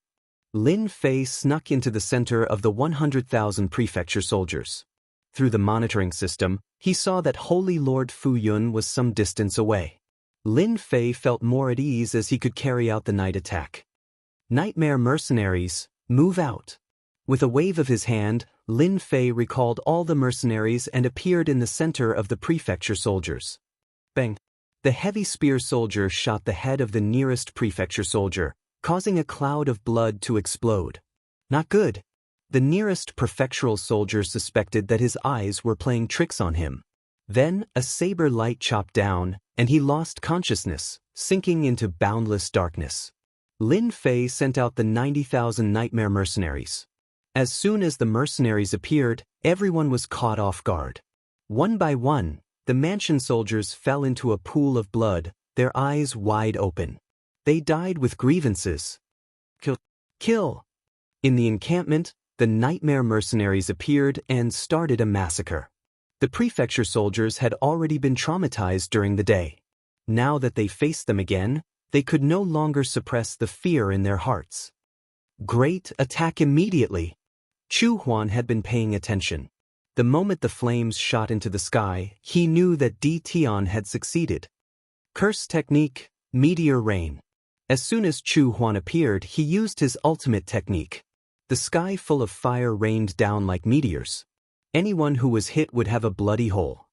Lin Fei snuck into the center of the 100,000 prefecture soldiers. Through the monitoring system, he saw that Holy Lord Fu Yun was some distance away. Lin Fei felt more at ease as he could carry out the night attack. Nightmare mercenaries, move out. With a wave of his hand, Lin Fei recalled all the mercenaries and appeared in the center of the prefecture soldiers. Bang! The heavy spear soldier shot the head of the nearest prefecture soldier, causing a cloud of blood to explode. Not good. The nearest prefectural soldier suspected that his eyes were playing tricks on him. Then, a saber light chopped down, and he lost consciousness, sinking into boundless darkness. Lin Fei sent out the 90,000 nightmare mercenaries. As soon as the mercenaries appeared, everyone was caught off guard. One by one, the mansion soldiers fell into a pool of blood, their eyes wide open. They died with grievances. Kill! In the encampment, the nightmare mercenaries appeared and started a massacre. The prefecture soldiers had already been traumatized during the day. Now that they faced them again, they could no longer suppress the fear in their hearts. Great, attack immediately! Chu Huan had been paying attention. The moment the flames shot into the sky, he knew that Di Tian had succeeded. Curse technique, meteor rain. As soon as Chu Huan appeared, he used his ultimate technique. The sky full of fire rained down like meteors. Anyone who was hit would have a bloody hole.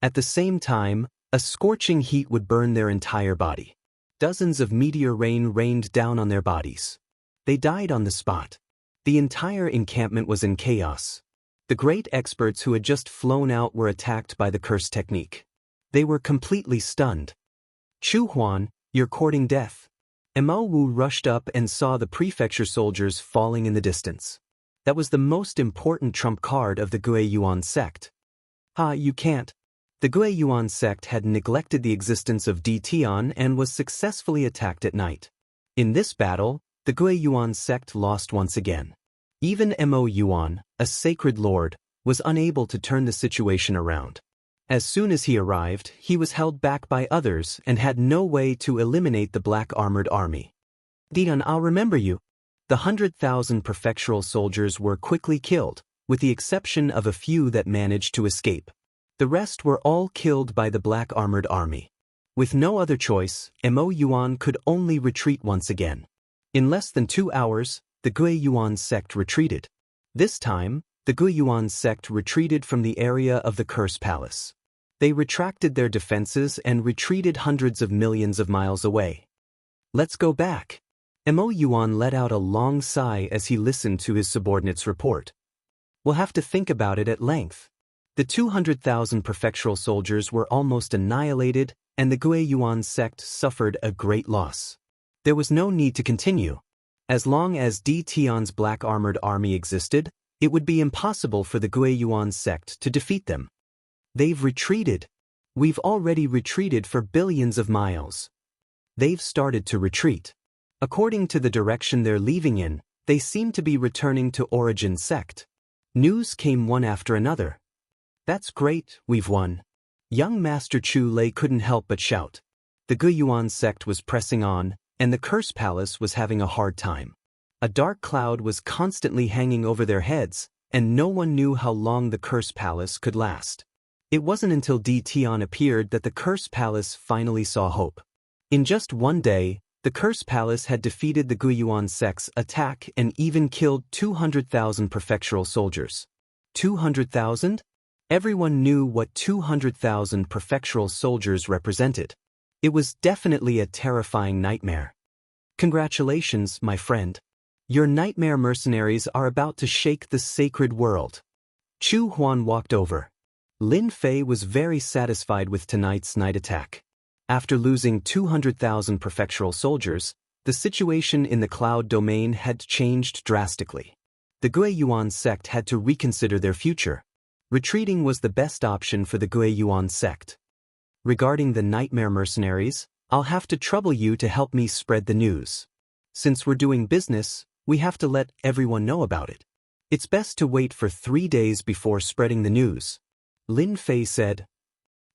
At the same time, a scorching heat would burn their entire body. Dozens of meteor rain rained down on their bodies. They died on the spot. The entire encampment was in chaos. The great experts who had just flown out were attacked by the curse technique. They were completely stunned. Chu Huan, you're courting death. Mo Wu rushed up and saw the prefecture soldiers falling in the distance. That was the most important trump card of the Gui Yuan sect. You can't. The Gui Yuan sect had neglected the existence of Di Tian and was successfully attacked at night. In this battle, the Gui Yuan sect lost once again. Even Mo Yuan, a sacred lord, was unable to turn the situation around. As soon as he arrived, he was held back by others and had no way to eliminate the black armored army. Dian, I'll remember you. The 100,000 prefectural soldiers were quickly killed, with the exception of a few that managed to escape. The rest were all killed by the black armored army. With no other choice, Mo Yuan could only retreat once again. In less than 2 hours, the Gui Yuan sect retreated. This time, the Gui Yuan sect retreated from the area of the Curse Palace. They retracted their defenses and retreated hundreds of millions of miles away. Let's go back. Mo Yuan let out a long sigh as he listened to his subordinate's report. We'll have to think about it at length. The 200,000 prefectural soldiers were almost annihilated, and the Gui Yuan sect suffered a great loss. There was no need to continue. As long as Di Tian's black armored army existed, it would be impossible for the Gui Yuan sect to defeat them. They've retreated. We've already retreated for billions of miles. They've started to retreat. According to the direction they're leaving in, they seem to be returning to Origin sect. News came one after another. That's great, we've won. Young Master Chu Lei couldn't help but shout. The Gui Yuan sect was pressing on, and the Curse Palace was having a hard time. A dark cloud was constantly hanging over their heads, and no one knew how long the Curse Palace could last. It wasn't until Di Tian appeared that the Curse Palace finally saw hope. In just one day, the Curse Palace had defeated the Gui Yuan sect's attack and even killed 200,000 prefectural soldiers. 200,000? Everyone knew what 200,000 prefectural soldiers represented. It was definitely a terrifying nightmare. Congratulations, my friend. Your nightmare mercenaries are about to shake the sacred world. Chu Huan walked over. Lin Fei was very satisfied with tonight's night attack. After losing 200,000 prefectural soldiers, the situation in the cloud domain had changed drastically. The Guiyuan sect had to reconsider their future. Retreating was the best option for the Guiyuan sect. Regarding the nightmare mercenaries, I'll have to trouble you to help me spread the news. Since we're doing business, we have to let everyone know about it. It's best to wait for 3 days before spreading the news. Lin Fei said.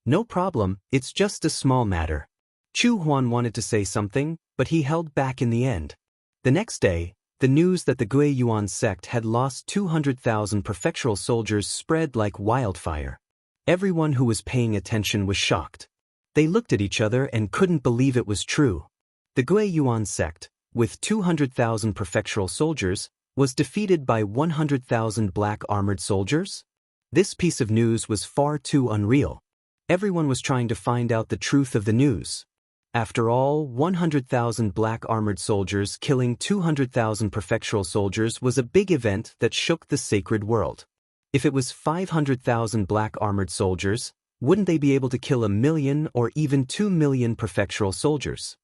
No problem, it's just a small matter. Chu Huan wanted to say something, but he held back in the end. The next day, the news that the Guiyuan sect had lost 200,000 prefectural soldiers spread like wildfire. Everyone who was paying attention was shocked. They looked at each other and couldn't believe it was true. The Guiyuan sect, with 200,000 prefectural soldiers, was defeated by 100,000 black armored soldiers? This piece of news was far too unreal. Everyone was trying to find out the truth of the news. After all, 100,000 black armored soldiers killing 200,000 prefectural soldiers was a big event that shook the sacred world. If it was 500,000 black armored soldiers, wouldn't they be able to kill 1 million or even 2 million prefectural soldiers?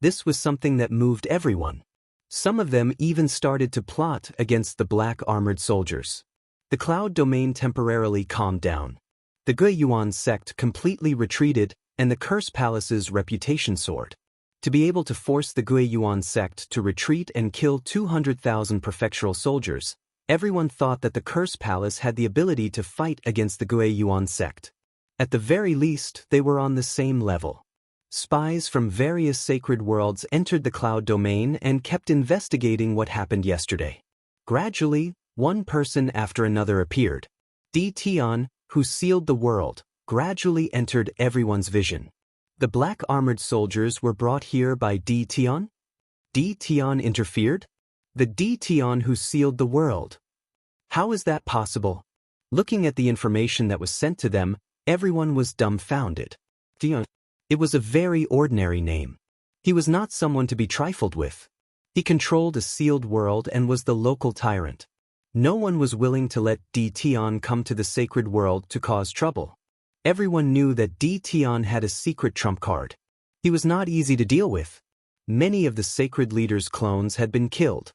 This was something that moved everyone. Some of them even started to plot against the black armored soldiers. The cloud domain temporarily calmed down. The Guiyuan sect completely retreated, and the Curse Palace's reputation soared. To be able to force the Guiyuan sect to retreat and kill 200,000 prefectural soldiers, everyone thought that the Curse Palace had the ability to fight against the Guiyuan sect. At the very least, they were on the same level. Spies from various sacred worlds entered the cloud domain and kept investigating what happened yesterday. Gradually, one person after another appeared. Di Tian, who sealed the world, gradually entered everyone's vision. The black armored soldiers were brought here by Di Tian? Di Tian interfered? The Di Tian who sealed the world. How is that possible? Looking at the information that was sent to them, everyone was dumbfounded. Tian. It was a very ordinary name. He was not someone to be trifled with. He controlled a sealed world and was the local tyrant. No one was willing to let Di Tian come to the sacred world to cause trouble. Everyone knew that Di Tian had a secret trump card. He was not easy to deal with. Many of the sacred leaders' clones had been killed.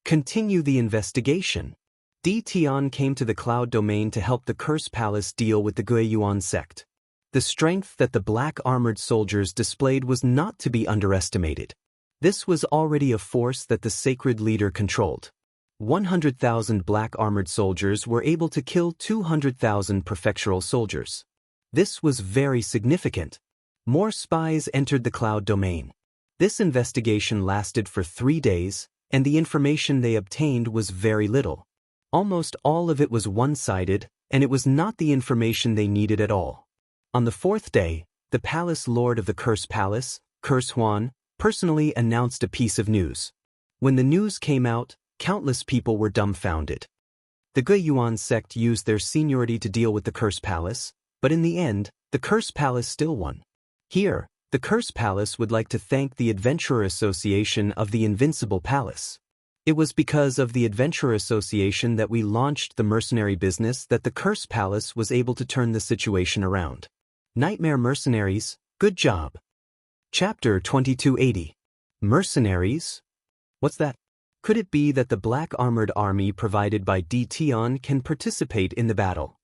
Continue the investigation. Di Tian came to the cloud domain to help the Curse Palace deal with the Guiyuan sect. The strength that the black armored soldiers displayed was not to be underestimated. This was already a force that the sacred leader controlled. 100,000 black armored soldiers were able to kill 200,000 prefectural soldiers. This was very significant. More spies entered the cloud domain. This investigation lasted for 3 days, and the information they obtained was very little. Almost all of it was one-sided, and it was not the information they needed at all. On the 4th day, the palace lord of the Curse Palace, Curse Huan, personally announced a piece of news. When the news came out, countless people were dumbfounded. The Guiyuan sect used their seniority to deal with the Curse Palace, but in the end, the Curse Palace still won. Here, the Curse Palace would like to thank the Adventurer Association of the Invincible Palace. It was because of the Adventurer Association that we launched the mercenary business that the Curse Palace was able to turn the situation around. Nightmare mercenaries, good job. Chapter 2280. Mercenaries? What's that? Could it be that the black armored army provided by Di Tian can participate in the battle?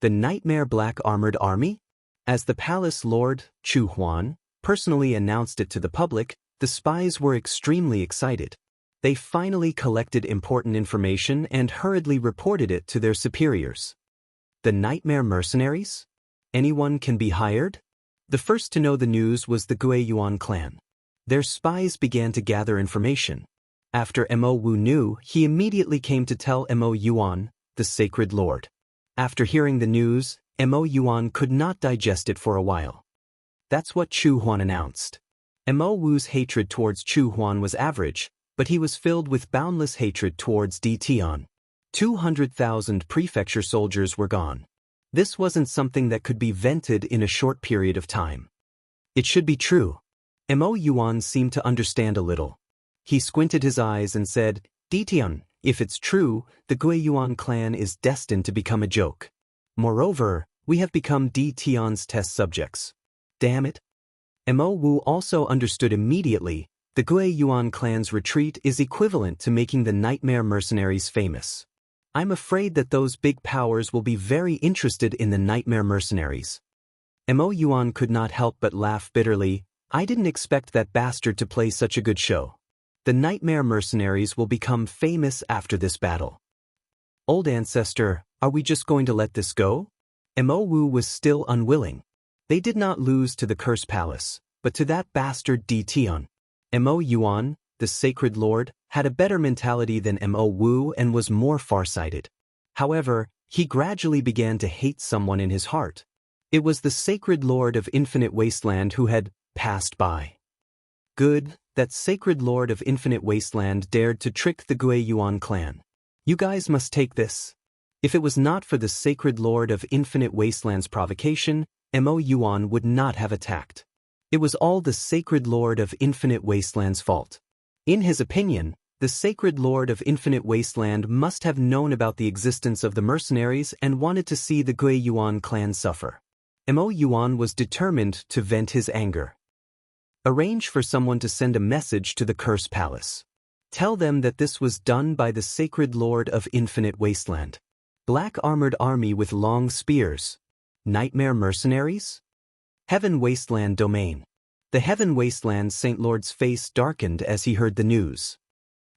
The Nightmare Black Armored Army? As the palace lord, Chu Huan, personally announced it to the public, the spies were extremely excited. They finally collected important information and hurriedly reported it to their superiors. The Nightmare Mercenaries? Anyone can be hired? The first to know the news was the Guiyuan clan. Their spies began to gather information. After Mo Wu knew, he immediately came to tell Mo Yuan, the sacred lord. After hearing the news, Mo Yuan could not digest it for a while. That's what Chu Huan announced. Mo Wu's hatred towards Chu Huan was average, but he was filled with boundless hatred towards Di Tian. 200,000 prefecture soldiers were gone. This wasn't something that could be vented in a short period of time. It should be true. Mo Yuan seemed to understand a little. He squinted his eyes and said, Ditian, if it's true, the Guiyuan clan is destined to become a joke. Moreover, we have become Ditian's test subjects. Damn it. Mo Wu also understood immediately. The Guiyuan clan's retreat is equivalent to making the nightmare mercenaries famous. I'm afraid that those big powers will be very interested in the nightmare mercenaries. Mo Yuan could not help but laugh bitterly. I didn't expect that bastard to play such a good show. The nightmare mercenaries will become famous after this battle. Old ancestor, are we just going to let this go? Mo Wu was still unwilling. They did not lose to the Curse Palace, but to that bastard Ditian. Mo Yuan, the Sacred Lord, had a better mentality than Mo Wu and was more farsighted. However, he gradually began to hate someone in his heart. It was the Sacred Lord of Infinite Wasteland who had passed by. Good, that Sacred Lord of Infinite Wasteland dared to trick the Guiyuan clan. You guys must take this. If it was not for the Sacred Lord of Infinite Wasteland's provocation, Mo Yuan would not have attacked. It was all the Sacred Lord of Infinite Wasteland's fault. In his opinion, the Sacred Lord of Infinite Wasteland must have known about the existence of the mercenaries and wanted to see the Guiyuan clan suffer. Mo Yuan was determined to vent his anger. Arrange for someone to send a message to the Curse Palace. Tell them that this was done by the Sacred Lord of Infinite Wasteland. Black armored army with long spears. Nightmare mercenaries? Heaven Wasteland domain. The Heaven Wasteland Saint Lord's face darkened as he heard the news.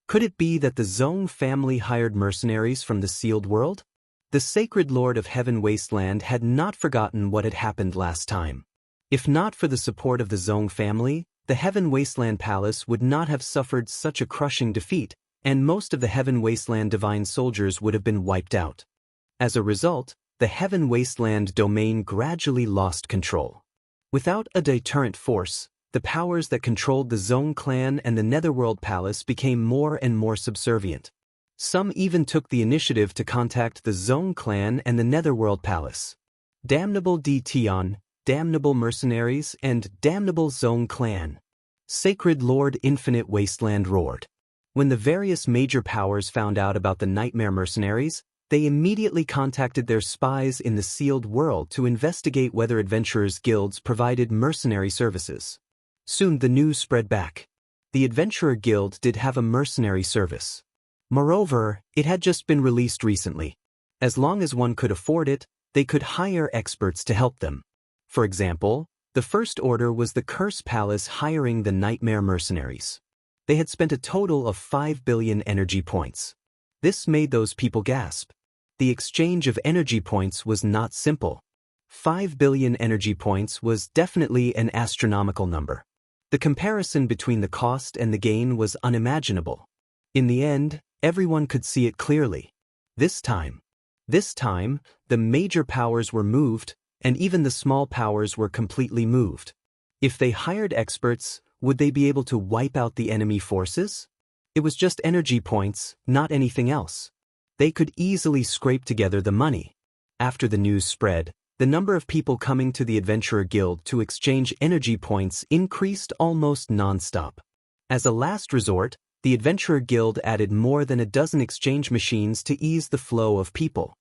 Could it be that the Zhong family hired mercenaries from the sealed world? The Sacred Lord of Heaven Wasteland had not forgotten what had happened last time. If not for the support of the Zhong family, the Heaven Wasteland Palace would not have suffered such a crushing defeat, and most of the Heaven Wasteland divine soldiers would have been wiped out. As a result, the Heaven Wasteland domain gradually lost control. Without a deterrent force, the powers that controlled the Zhong clan and the Netherworld Palace became more and more subservient. Some even took the initiative to contact the Zhong clan and the Netherworld Palace. Damnable Ditian, damnable mercenaries, and damnable Zhong clan. Sacred Lord Infinite Wasteland roared. When the various major powers found out about the nightmare mercenaries, they immediately contacted their spies in the sealed world to investigate whether adventurers' guilds provided mercenary services. Soon the news spread back. The Adventurer Guild did have a mercenary service. Moreover, it had just been released recently. As long as one could afford it, they could hire experts to help them. For example, the first order was the Curse Palace hiring the Nightmare Mercenaries. They had spent a total of 5 billion energy points. This made those people gasp. The exchange of energy points was not simple. 5 billion energy points was definitely an astronomical number. The comparison between the cost and the gain was unimaginable. In the end, everyone could see it clearly. This time, the major powers were moved, and even the small powers were completely moved. If they hired experts, would they be able to wipe out the enemy forces? It was just energy points, not anything else. They could easily scrape together the money. After the news spread, the number of people coming to the Adventurer Guild to exchange energy points increased almost non-stop. As a last resort, the Adventurer Guild added more than a dozen exchange machines to ease the flow of people.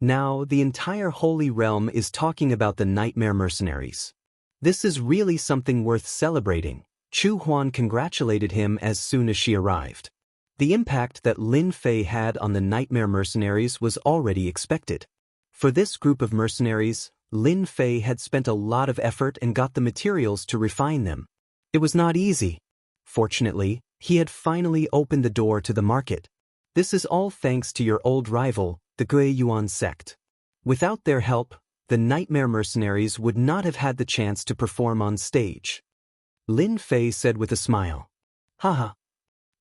Now, the entire Holy Realm is talking about the Nightmare Mercenaries. This is really something worth celebrating. Chu Huan congratulated him as soon as she arrived. The impact that Lin Fei had on the Nightmare Mercenaries was already expected. For this group of mercenaries, Lin Fei had spent a lot of effort and got the materials to refine them. It was not easy. Fortunately, he had finally opened the door to the market. This is all thanks to your old rival, the Guiyuan sect. Without their help, the Nightmare Mercenaries would not have had the chance to perform on stage. Lin Fei said with a smile. Haha.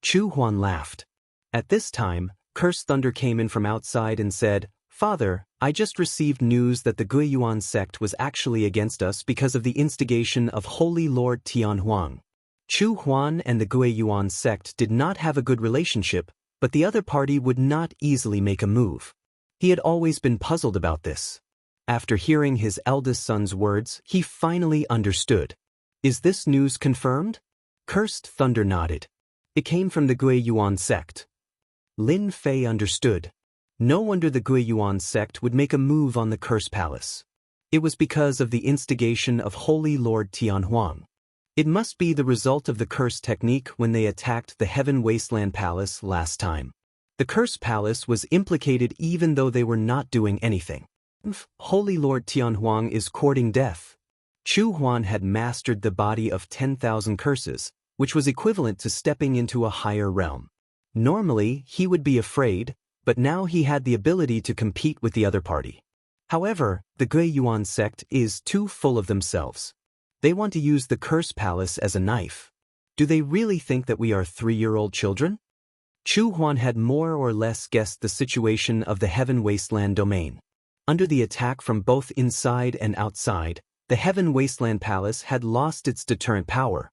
Chu Huan laughed. At this time, Cursed Thunder came in from outside and said, Father, I just received news that the Guiyuan sect was actually against us because of the instigation of Holy Lord Tian Huang. Chu Huan and the Guiyuan sect did not have a good relationship, but the other party would not easily make a move. He had always been puzzled about this. After hearing his eldest son's words, he finally understood. Is this news confirmed? Cursed Thunder nodded. It came from the Guiyuan sect. Lin Fei understood. No wonder the Guiyuan sect would make a move on the Curse Palace. It was because of the instigation of Holy Lord Tianhuang. It must be the result of the curse technique when they attacked the Heaven Wasteland Palace last time. The Curse Palace was implicated even though they were not doing anything. Holy Lord Tianhuang is courting death. Chu Huan had mastered the body of 10,000 curses, which was equivalent to stepping into a higher realm. Normally, he would be afraid, but now he had the ability to compete with the other party. However, the Guiyuan sect is too full of themselves. They want to use the Curse Palace as a knife. Do they really think that we are 3-year-old children? Chu Huan had more or less guessed the situation of the Heaven Wasteland domain. Under the attack from both inside and outside, the Heaven Wasteland Palace had lost its deterrent power.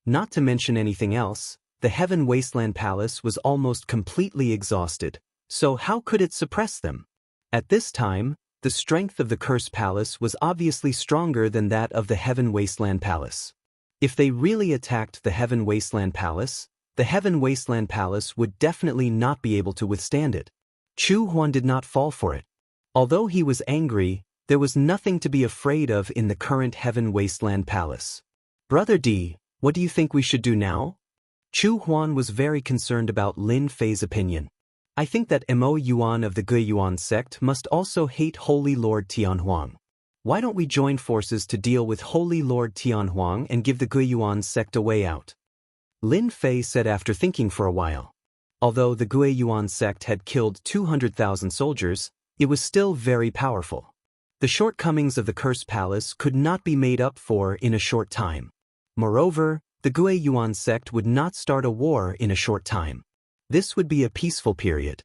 Not to mention anything else, the Heaven Wasteland Palace was almost completely exhausted, so how could it suppress them? At this time, the strength of the Curse Palace was obviously stronger than that of the Heaven Wasteland Palace. If they really attacked the Heaven Wasteland Palace, the Heaven Wasteland Palace would definitely not be able to withstand it. Chu Huan did not fall for it. Although he was angry, there was nothing to be afraid of in the current Heaven Wasteland Palace. Brother D, what do you think we should do now? Chu Huan was very concerned about Lin Fei's opinion. I think that Mo Yuan of the Guiyuan sect must also hate Holy Lord Tianhuang. Why don't we join forces to deal with Holy Lord Tianhuang and give the Guiyuan sect a way out? Lin Fei said after thinking for a while. Although the Guiyuan sect had killed 200,000 soldiers, it was still very powerful. The shortcomings of the Curse Palace could not be made up for in a short time. Moreover, the Guiyuan sect would not start a war in a short time. This would be a peaceful period.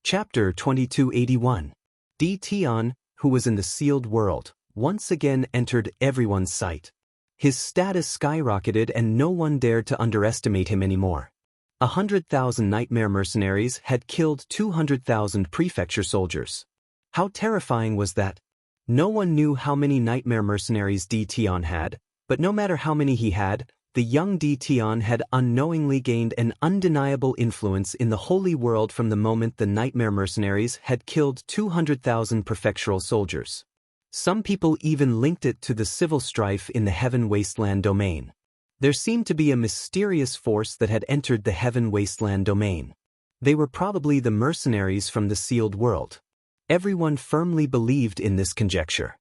Chapter 2281. Di Tian, who was in the sealed world, once again entered everyone's sight. His status skyrocketed and no one dared to underestimate him anymore. 100,000 nightmare mercenaries had killed 200,000 prefecture soldiers. How terrifying was that? No one knew how many nightmare mercenaries Di Tian had, but no matter how many he had, the young Di Tian had unknowingly gained an undeniable influence in the holy world from the moment the nightmare mercenaries had killed 200,000 prefectural soldiers. Some people even linked it to the civil strife in the Heaven Wasteland domain. There seemed to be a mysterious force that had entered the Heaven Wasteland domain. They were probably the mercenaries from the sealed world. Everyone firmly believed in this conjecture.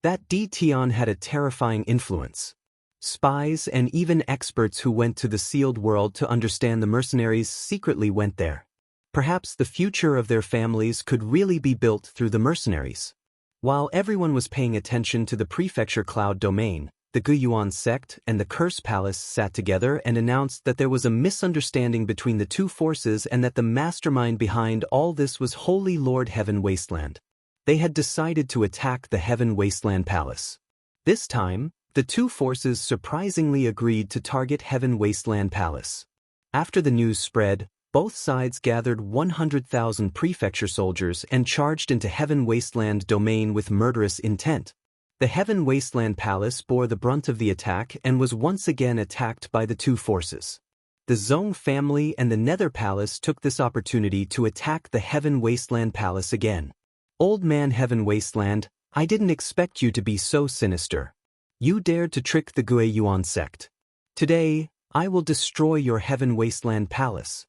That Di Tian had a terrifying influence. Spies and even experts who went to the sealed world to understand the mercenaries secretly went there. Perhaps the future of their families could really be built through the mercenaries. While everyone was paying attention to the prefecture cloud domain, the Guiyuan sect and the Curse Palace sat together and announced that there was a misunderstanding between the two forces and that the mastermind behind all this was Holy Lord Heaven Wasteland. They had decided to attack the Heaven Wasteland Palace. This time, the two forces surprisingly agreed to target Heaven Wasteland Palace. After the news spread, both sides gathered 100,000 prefecture soldiers and charged into Heaven Wasteland domain with murderous intent. The Heaven Wasteland Palace bore the brunt of the attack and was once again attacked by the two forces. The Zong family and the Nether Palace took this opportunity to attack the Heaven Wasteland Palace again. Old man Heaven Wasteland, I didn't expect you to be so sinister. You dared to trick the Guiyuan sect. Today, I will destroy your Heaven Wasteland Palace.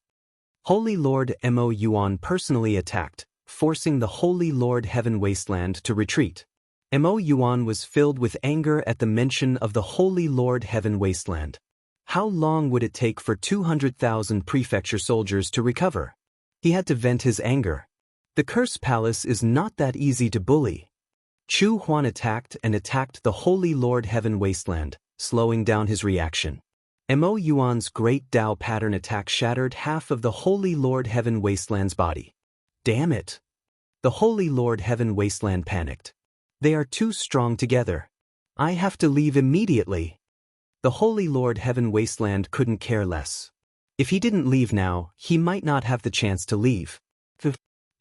Holy Lord Mo Yuan personally attacked, forcing the Holy Lord Heaven Wasteland to retreat. Mo Yuan was filled with anger at the mention of the Holy Lord Heaven Wasteland. How long would it take for 200,000 prefecture soldiers to recover? He had to vent his anger. The Curse Palace is not that easy to bully. Chu Huan attacked the Holy Lord Heaven Wasteland, slowing down his reaction. Mo Yuan's great Dao pattern attack shattered half of the Holy Lord Heaven Wasteland's body. Damn it! The Holy Lord Heaven Wasteland panicked. They are too strong together. I have to leave immediately. The Holy Lord Heaven Wasteland couldn't care less. If he didn't leave now, he might not have the chance to leave.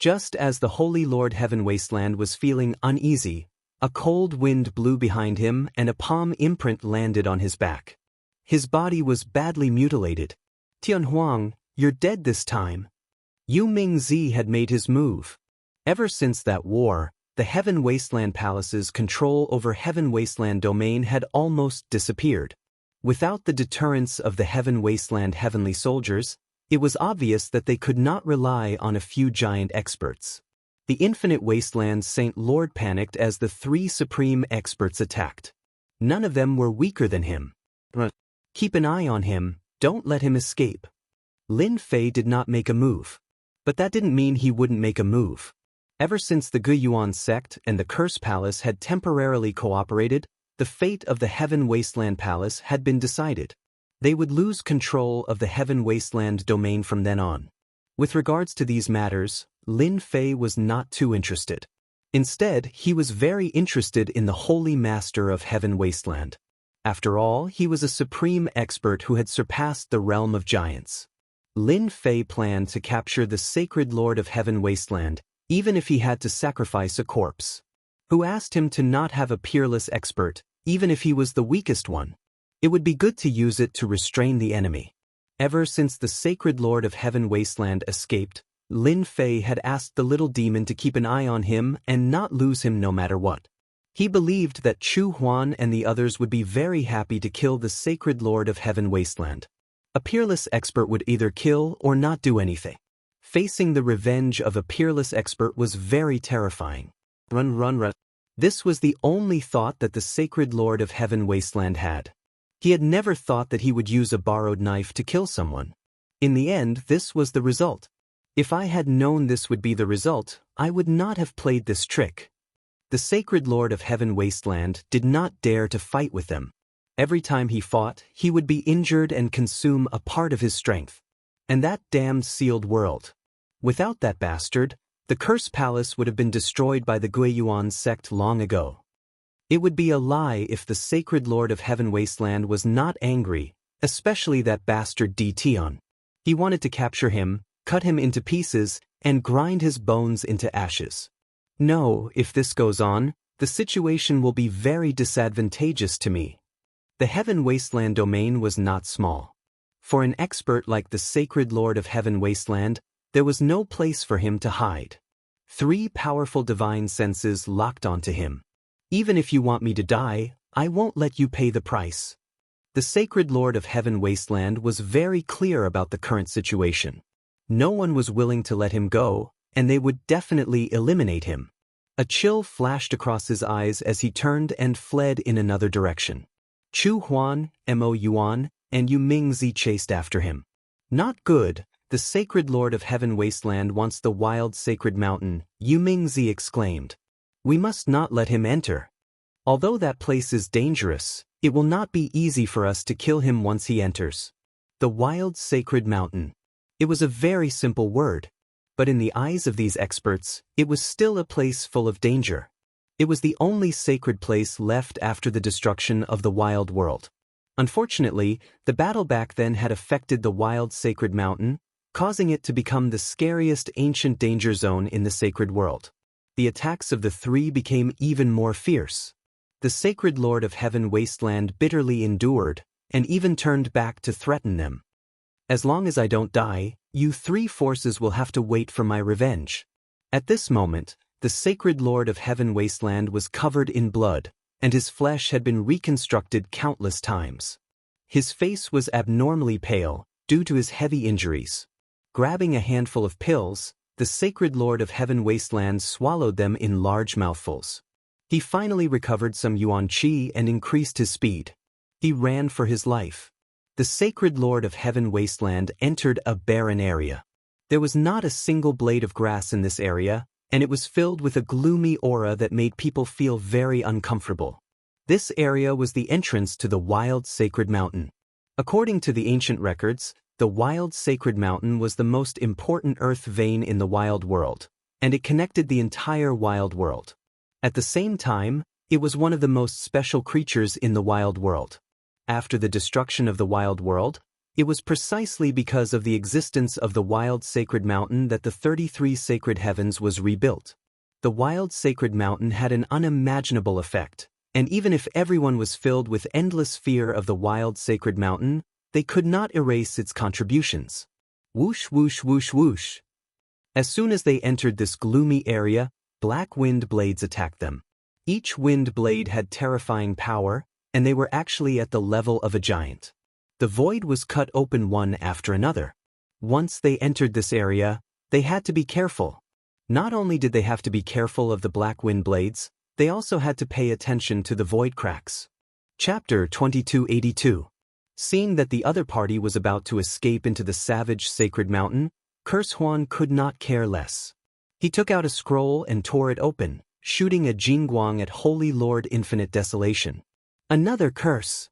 Just as the Holy Lord Heaven Wasteland was feeling uneasy, a cold wind blew behind him and a palm imprint landed on his back. His body was badly mutilated. Tianhuang, you're dead this time. Yu Mingzi had made his move. Ever since that war, the Heaven Wasteland Palace's control over Heaven Wasteland domain had almost disappeared. Without the deterrence of the Heaven Wasteland heavenly soldiers, it was obvious that they could not rely on a few giant experts. The Infinite Wasteland's Saint Lord panicked as the three supreme experts attacked. None of them were weaker than him. Keep an eye on him, don't let him escape. Lin Fei did not make a move. But that didn't mean he wouldn't make a move. Ever since the Guiyuan sect and the Curse Palace had temporarily cooperated, the fate of the Heaven Wasteland Palace had been decided. They would lose control of the Heaven Wasteland domain from then on. With regards to these matters, Lin Fei was not too interested. Instead, he was very interested in the Holy Master of Heaven Wasteland. After all, he was a supreme expert who had surpassed the realm of giants. Lin Fei planned to capture the Sacred Lord of Heaven Wasteland, even if he had to sacrifice a corpse. Who asked him to not have a peerless expert, even if he was the weakest one? It would be good to use it to restrain the enemy. Ever since the Sacred Lord of Heaven Wasteland escaped, Lin Fei had asked the little demon to keep an eye on him and not lose him no matter what. He believed that Chu Huan and the others would be very happy to kill the Sacred Lord of Heaven Wasteland. A peerless expert would either kill or not do anything. Facing the revenge of a peerless expert was very terrifying. Run. This was the only thought that the Sacred Lord of Heaven Wasteland had. He had never thought that he would use a borrowed knife to kill someone. In the end, this was the result. If I had known this would be the result, I would not have played this trick. The Sacred Lord of Heaven Wasteland did not dare to fight with them. Every time he fought, he would be injured and consume a part of his strength. And that damned sealed world. Without that bastard, the Curse Palace would have been destroyed by the Guiyuan sect long ago. It would be a lie if the Sacred Lord of Heaven Wasteland was not angry, especially that bastard Di Tian. He wanted to capture him, cut him into pieces, and grind his bones into ashes. No, if this goes on, the situation will be very disadvantageous to me. The Heaven Wasteland domain was not small. For an expert like the Sacred Lord of Heaven Wasteland, there was no place for him to hide. 3 powerful divine senses locked onto him. Even if you want me to die, I won't let you pay the price. The Sacred Lord of Heaven Wasteland was very clear about the current situation. No one was willing to let him go, and they would definitely eliminate him. A chill flashed across his eyes as he turned and fled in another direction. Chu Huan, Mo Yuan, and Yu Mingzi chased after him. Not good, the Sacred Lord of Heaven Wasteland wants the wild sacred mountain, Yu Mingzi exclaimed. We must not let him enter. Although that place is dangerous, it will not be easy for us to kill him once he enters. The wild sacred mountain. It was a very simple word. But in the eyes of these experts, it was still a place full of danger. It was the only sacred place left after the destruction of the wild world. Unfortunately, the battle back then had affected the wild sacred mountain, causing it to become the scariest ancient danger zone in the sacred world. The attacks of the 3 became even more fierce. The Sacred Lord of Heaven Wasteland bitterly endured, and even turned back to threaten them. As long as I don't die, you 3 forces will have to wait for my revenge. At this moment, the Sacred Lord of Heaven Wasteland was covered in blood, and his flesh had been reconstructed countless times. His face was abnormally pale, due to his heavy injuries. Grabbing a handful of pills, the Sacred Lord of Heaven Wasteland swallowed them in large mouthfuls. He finally recovered some yuan qi and increased his speed. He ran for his life. The Sacred Lord of Heaven Wasteland entered a barren area. There was not a single blade of grass in this area, and it was filled with a gloomy aura that made people feel very uncomfortable. This area was the entrance to the Wild Sacred Mountain. According to the ancient records, the Wild Sacred Mountain was the most important earth vein in the wild world, and it connected the entire wild world. At the same time, it was one of the most special creatures in the wild world. After the destruction of the wild world, it was precisely because of the existence of the Wild Sacred Mountain that the 33 Sacred Heavens was rebuilt. The Wild Sacred Mountain had an unimaginable effect, and even if everyone was filled with endless fear of the Wild Sacred Mountain, they could not erase its contributions. Whoosh whoosh whoosh whoosh. As soon as they entered this gloomy area, black wind blades attacked them. Each wind blade had terrifying power, and they were actually at the level of a giant. The void was cut open one after another. Once they entered this area, they had to be careful. Not only did they have to be careful of the black wind blades, they also had to pay attention to the void cracks. Chapter 2282. Seeing that the other party was about to escape into the savage sacred mountain, Curse Huan could not care less. He took out a scroll and tore it open, shooting a Jingguang at Holy Lord Infinite Desolation. Another curse.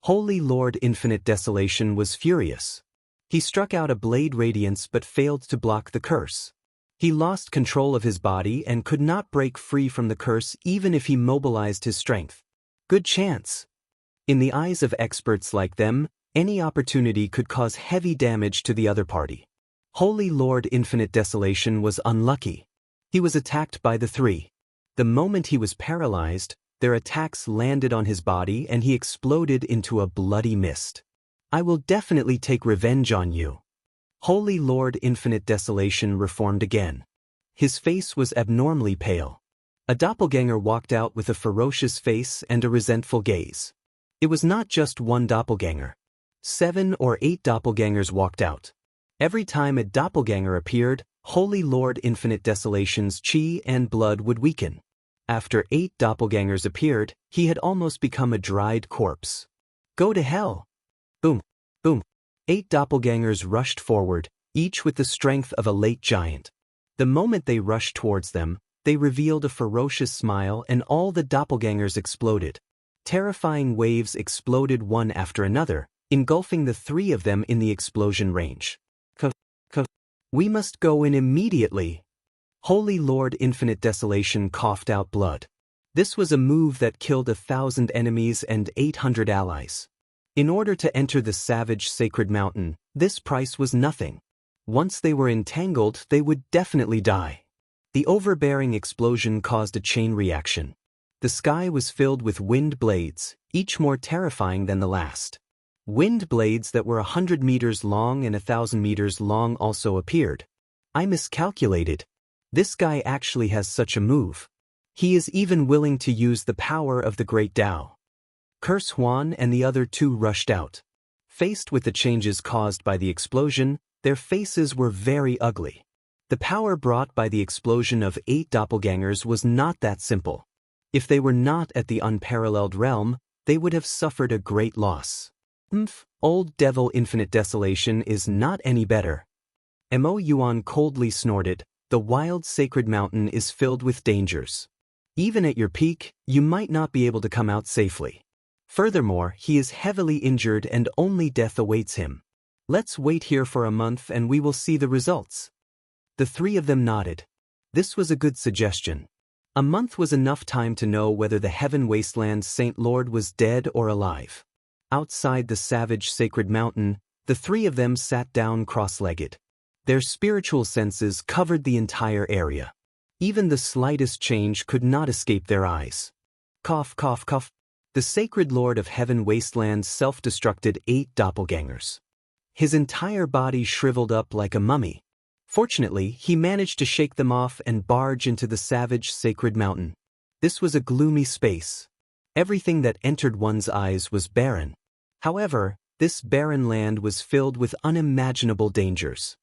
Holy Lord Infinite Desolation was furious. He struck out a blade radiance but failed to block the curse. He lost control of his body and could not break free from the curse even if he mobilized his strength. Good chance. In the eyes of experts like them, any opportunity could cause heavy damage to the other party. Holy Lord Infinite Desolation was unlucky. He was attacked by the three. The moment he was paralyzed, their attacks landed on his body and he exploded into a bloody mist. I will definitely take revenge on you. Holy Lord Infinite Desolation reformed again. His face was abnormally pale. A doppelganger walked out with a ferocious face and a resentful gaze. It was not just one doppelganger. 7 or 8 doppelgangers walked out. Every time a doppelganger appeared, Holy Lord Infinite Desolation's chi and blood would weaken. After 8 doppelgangers appeared, he had almost become a dried corpse. Go to hell! Boom, boom. 8 doppelgangers rushed forward, each with the strength of a late giant. The moment they rushed towards them, they revealed a ferocious smile and all the doppelgangers exploded. Terrifying waves exploded one after another, engulfing the 3 of them in the explosion range. We must go in immediately. Holy Lord Infinite Desolation coughed out blood. This was a move that killed 1,000 enemies and 800 allies. In order to enter the savage sacred mountain, this price was nothing. Once they were entangled, they would definitely die. The overbearing explosion caused a chain reaction. The sky was filled with wind blades, each more terrifying than the last. Wind blades that were 100 meters long and 1,000 meters long also appeared. I miscalculated. This guy actually has such a move. He is even willing to use the power of the Great Tao. Curse Huan and the other 2 rushed out. Faced with the changes caused by the explosion, their faces were very ugly. The power brought by the explosion of 8 doppelgangers was not that simple. If they were not at the unparalleled realm, they would have suffered a great loss. Old Devil Infinite Desolation is not any better. Mo Yuan coldly snorted, the wild sacred mountain is filled with dangers. Even at your peak, you might not be able to come out safely. Furthermore, he is heavily injured and only death awaits him. Let's wait here for a month and we will see the results. The 3 of them nodded. This was a good suggestion. A month was enough time to know whether the Heaven Wasteland Saint Lord was dead or alive. Outside the savage sacred mountain, the 3 of them sat down cross-legged. Their spiritual senses covered the entire area. Even the slightest change could not escape their eyes. Cough, cough, cough. The sacred Lord of Heaven Wasteland self-destructed 8 doppelgangers. His entire body shriveled up like a mummy. Fortunately, he managed to shake them off and barge into the savage sacred mountain. This was a gloomy space. Everything that entered one's eyes was barren. However, this barren land was filled with unimaginable dangers.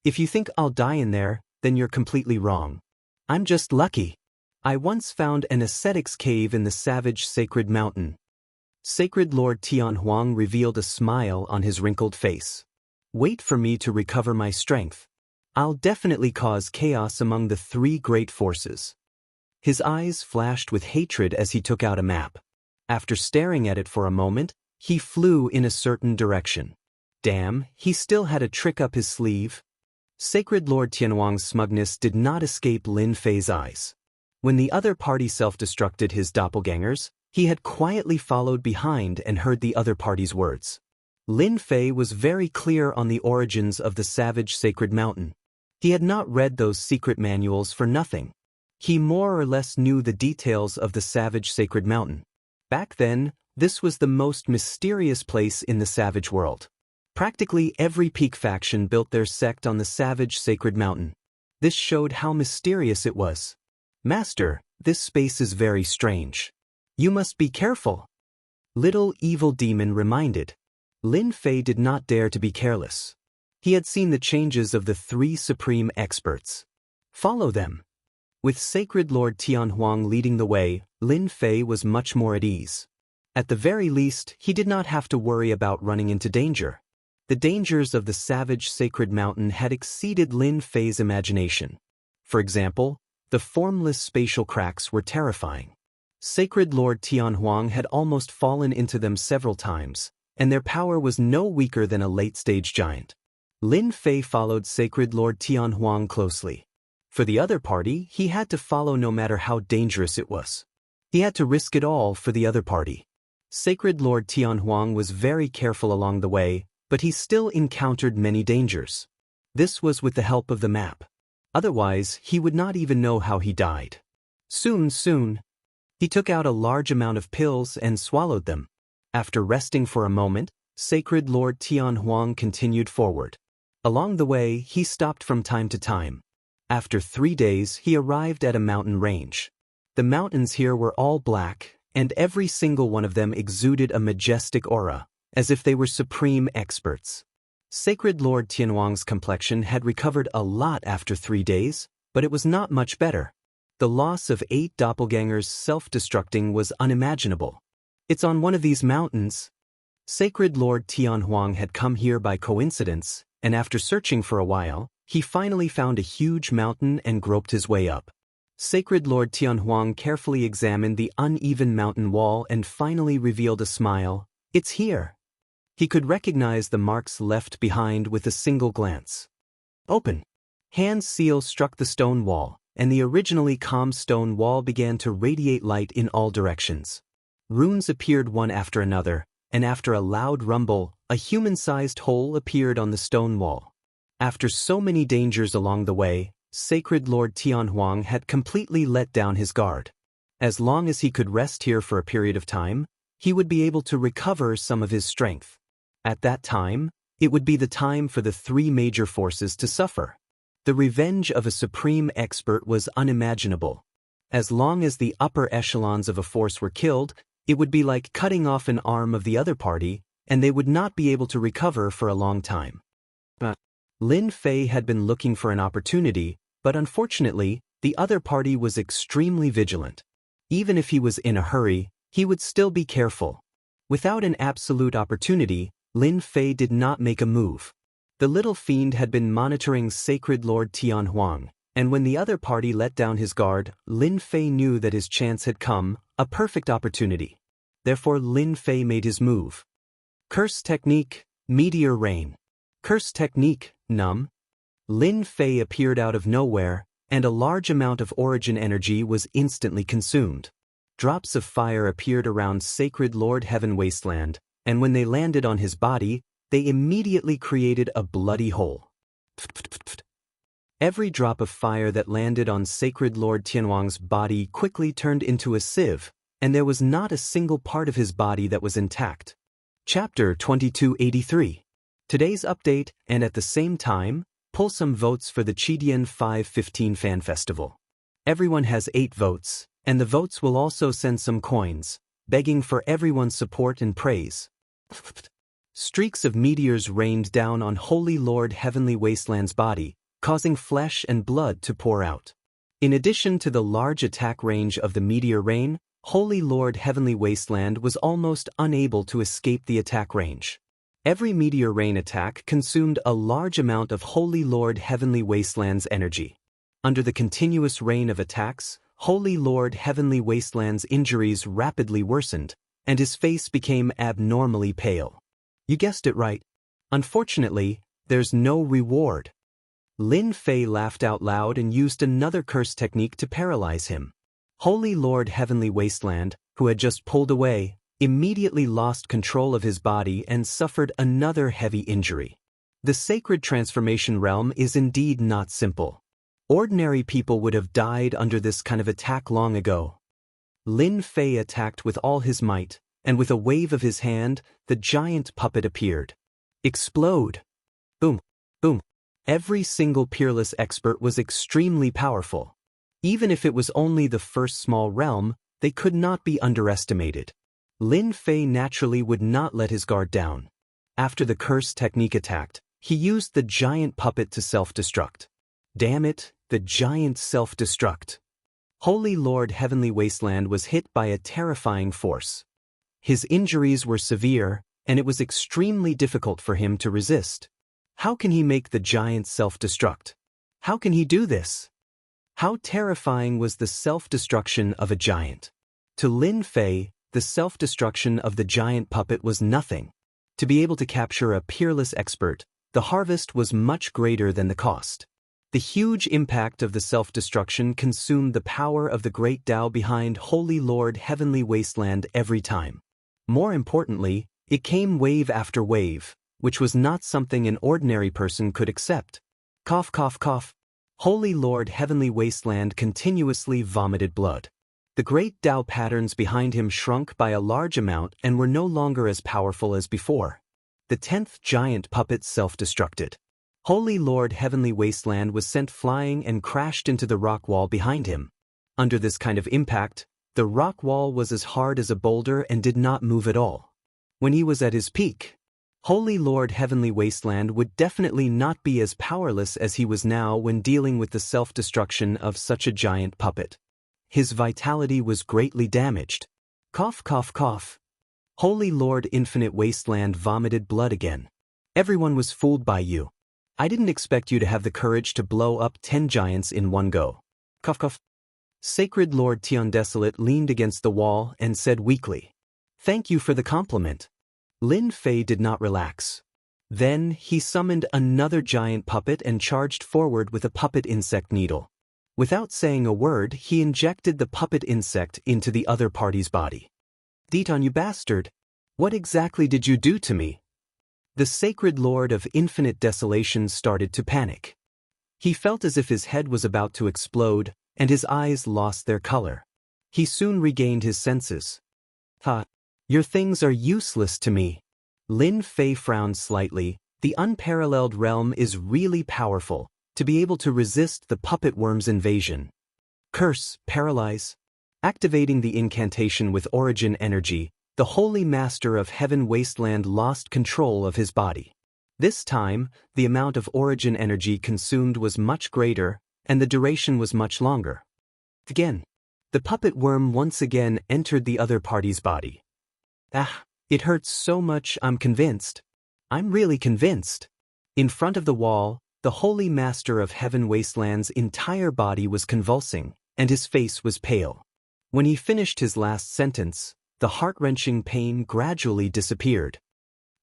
If you think I'll die in there, then you're completely wrong. I'm just lucky. I once found an ascetic's cave in the savage sacred mountain. Sacred Lord Tianhuang revealed a smile on his wrinkled face. Wait for me to recover my strength. I'll definitely cause chaos among the 3 great forces. His eyes flashed with hatred as he took out a map. After staring at it for a moment, he flew in a certain direction. Damn, he still had a trick up his sleeve. Sacred Lord Tianhuang's smugness did not escape Lin Fei's eyes. When the other party self-destructed his doppelgangers, he had quietly followed behind and heard the other party's words. Lin Fei was very clear on the origins of the savage sacred mountain. He had not read those secret manuals for nothing. He more or less knew the details of the savage sacred mountain. Back then, This was the most mysterious place in the savage world. Practically every peak faction built their sect on the savage sacred mountain. This showed how mysterious it was. Master, this space is very strange. You must be careful. Little evil demon reminded. Lin Fei did not dare to be careless. He had seen the changes of the three supreme experts. Follow them. With Sacred Lord Tianhuang leading the way, Lin Fei was much more at ease. At the very least, he did not have to worry about running into danger. The dangers of the savage sacred mountain had exceeded Lin Fei's imagination. For example, the formless spatial cracks were terrifying. Sacred Lord Tianhuang had almost fallen into them several times, and their power was no weaker than a late-stage giant. Lin Fei followed Sacred Lord Tianhuang closely. For the other party, he had to follow no matter how dangerous it was. He had to risk it all for the other party. Sacred Lord Tianhuang was very careful along the way, but he still encountered many dangers. This was with the help of the map. Otherwise, he would not even know how he died. Soon, he took out a large amount of pills and swallowed them. After resting for a moment, Sacred Lord Tianhuang continued forward. Along the way, he stopped from time to time. After 3 days, he arrived at a mountain range. The mountains here were all black, and every single one of them exuded a majestic aura, as if they were supreme experts. Sacred Lord Tianhuang's complexion had recovered a lot after 3 days, but it was not much better. The loss of 8 doppelgangers self-destructing was unimaginable. It's on one of these mountains. Sacred Lord Tianhuang had come here by coincidence, and after searching for a while, he finally found a huge mountain and groped his way up. Sacred Lord Tianhuang carefully examined the uneven mountain wall and finally revealed a smile. It's here. He could recognize the marks left behind with a single glance. Open. Hand's seal struck the stone wall, and the originally calm stone wall began to radiate light in all directions. Runes appeared one after another, and after a loud rumble, a human-sized hole appeared on the stone wall. After so many dangers along the way, Sacred Lord Tianhuang had completely let down his guard. As long as he could rest here for a period of time, he would be able to recover some of his strength. At that time, it would be the time for the 3 major forces to suffer. The revenge of a supreme expert was unimaginable. As long as the upper echelons of a force were killed, it would be like cutting off an arm of the other party, and they would not be able to recover for a long time. But Lin Fei had been looking for an opportunity, but unfortunately, the other party was extremely vigilant. Even if he was in a hurry, he would still be careful. Without an absolute opportunity, Lin Fei did not make a move. The little fiend had been monitoring Sacred Lord Tianhuang, and when the other party let down his guard, Lin Fei knew that his chance had come, a perfect opportunity. Therefore Lin Fei made his move. Curse technique, meteor rain. Curse technique, numb. Lin Fei appeared out of nowhere, and a large amount of origin energy was instantly consumed. Drops of fire appeared around Sacred Lord Heaven Wasteland, and when they landed on his body, they immediately created a bloody hole. Every drop of fire that landed on Sacred Lord Tianhuang's body quickly turned into a sieve, and there was not a single part of his body that was intact. Chapter 2283. Today's update, and at the same time, pull some votes for the Chidian 515 Fan Festival. Everyone has 8 votes, and the votes will also send some coins, begging for everyone's support and praise. Streaks of meteors rained down on Holy Lord Heavenly Wasteland's body, causing flesh and blood to pour out. In addition to the large attack range of the meteor rain, Holy Lord Heavenly Wasteland was almost unable to escape the attack range. Every meteor rain attack consumed a large amount of Holy Lord Heavenly Wasteland's energy. Under the continuous rain of attacks, Holy Lord Heavenly Wasteland's injuries rapidly worsened, and his face became abnormally pale. You guessed it right. Unfortunately, there's no reward. Lin Fei laughed out loud and used another curse technique to paralyze him. Holy Lord Heavenly Wasteland, who had just pulled away, immediately lost control of his body and suffered another heavy injury. The sacred transformation realm is indeed not simple. Ordinary people would have died under this kind of attack long ago. Lin Fei attacked with all his might, and with a wave of his hand, the giant puppet appeared. Explode! Boom! Boom! Every single peerless expert was extremely powerful. Even if it was only the first small realm, they could not be underestimated. Lin Fei naturally would not let his guard down. After the curse technique attacked, he used the giant puppet to self-destruct. Damn it, the giant self-destruct. Holy Lord Heavenly Wasteland was hit by a terrifying force. His injuries were severe, and it was extremely difficult for him to resist. How can he make the giant self-destruct? How can he do this? How terrifying was the self-destruction of a giant? To Lin Fei, the self-destruction of the giant puppet was nothing. To be able to capture a peerless expert, the harvest was much greater than the cost. The huge impact of the self-destruction consumed the power of the great Tao behind Holy Lord Heavenly Wasteland every time. More importantly, it came wave after wave, which was not something an ordinary person could accept. Cough, cough, cough. Holy Lord Heavenly Wasteland continuously vomited blood. The great Tao patterns behind him shrunk by a large amount and were no longer as powerful as before. The 10th giant puppet self-destructed. Holy Lord Heavenly Wasteland was sent flying and crashed into the rock wall behind him. Under this kind of impact, the rock wall was as hard as a boulder and did not move at all. When he was at his peak, Holy Lord Heavenly Wasteland would definitely not be as powerless as he was now when dealing with the self-destruction of such a giant puppet. His vitality was greatly damaged. Cough, cough, cough. Holy Lord Infinite Wasteland vomited blood again. Everyone was fooled by you. I didn't expect you to have the courage to blow up 10 giants in one go. Cough, cough. Sacred Lord Tian Desolate leaned against the wall and said weakly, "Thank you for the compliment." Lin Fei did not relax. Then he summoned another giant puppet and charged forward with a puppet insect needle. Without saying a word, he injected the puppet insect into the other party's body. "Diton, you bastard! What exactly did you do to me?" The Sacred Lord of Infinite Desolation started to panic. He felt as if his head was about to explode, and his eyes lost their color. He soon regained his senses. "Ha! Your things are useless to me." Lin Fei frowned slightly. The unparalleled realm is really powerful, to be able to resist the puppet worm's invasion. Curse, paralyze. Activating the incantation with origin energy, the Holy Master of Heaven Wasteland lost control of his body. This time, the amount of origin energy consumed was much greater, and the duration was much longer. Again, the puppet worm once again entered the other party's body. Ah, it hurts so much, I'm convinced. I'm really convinced. In front of the wall, the Holy Master of Heaven Wasteland's entire body was convulsing, and his face was pale. When he finished his last sentence, the heart-wrenching pain gradually disappeared.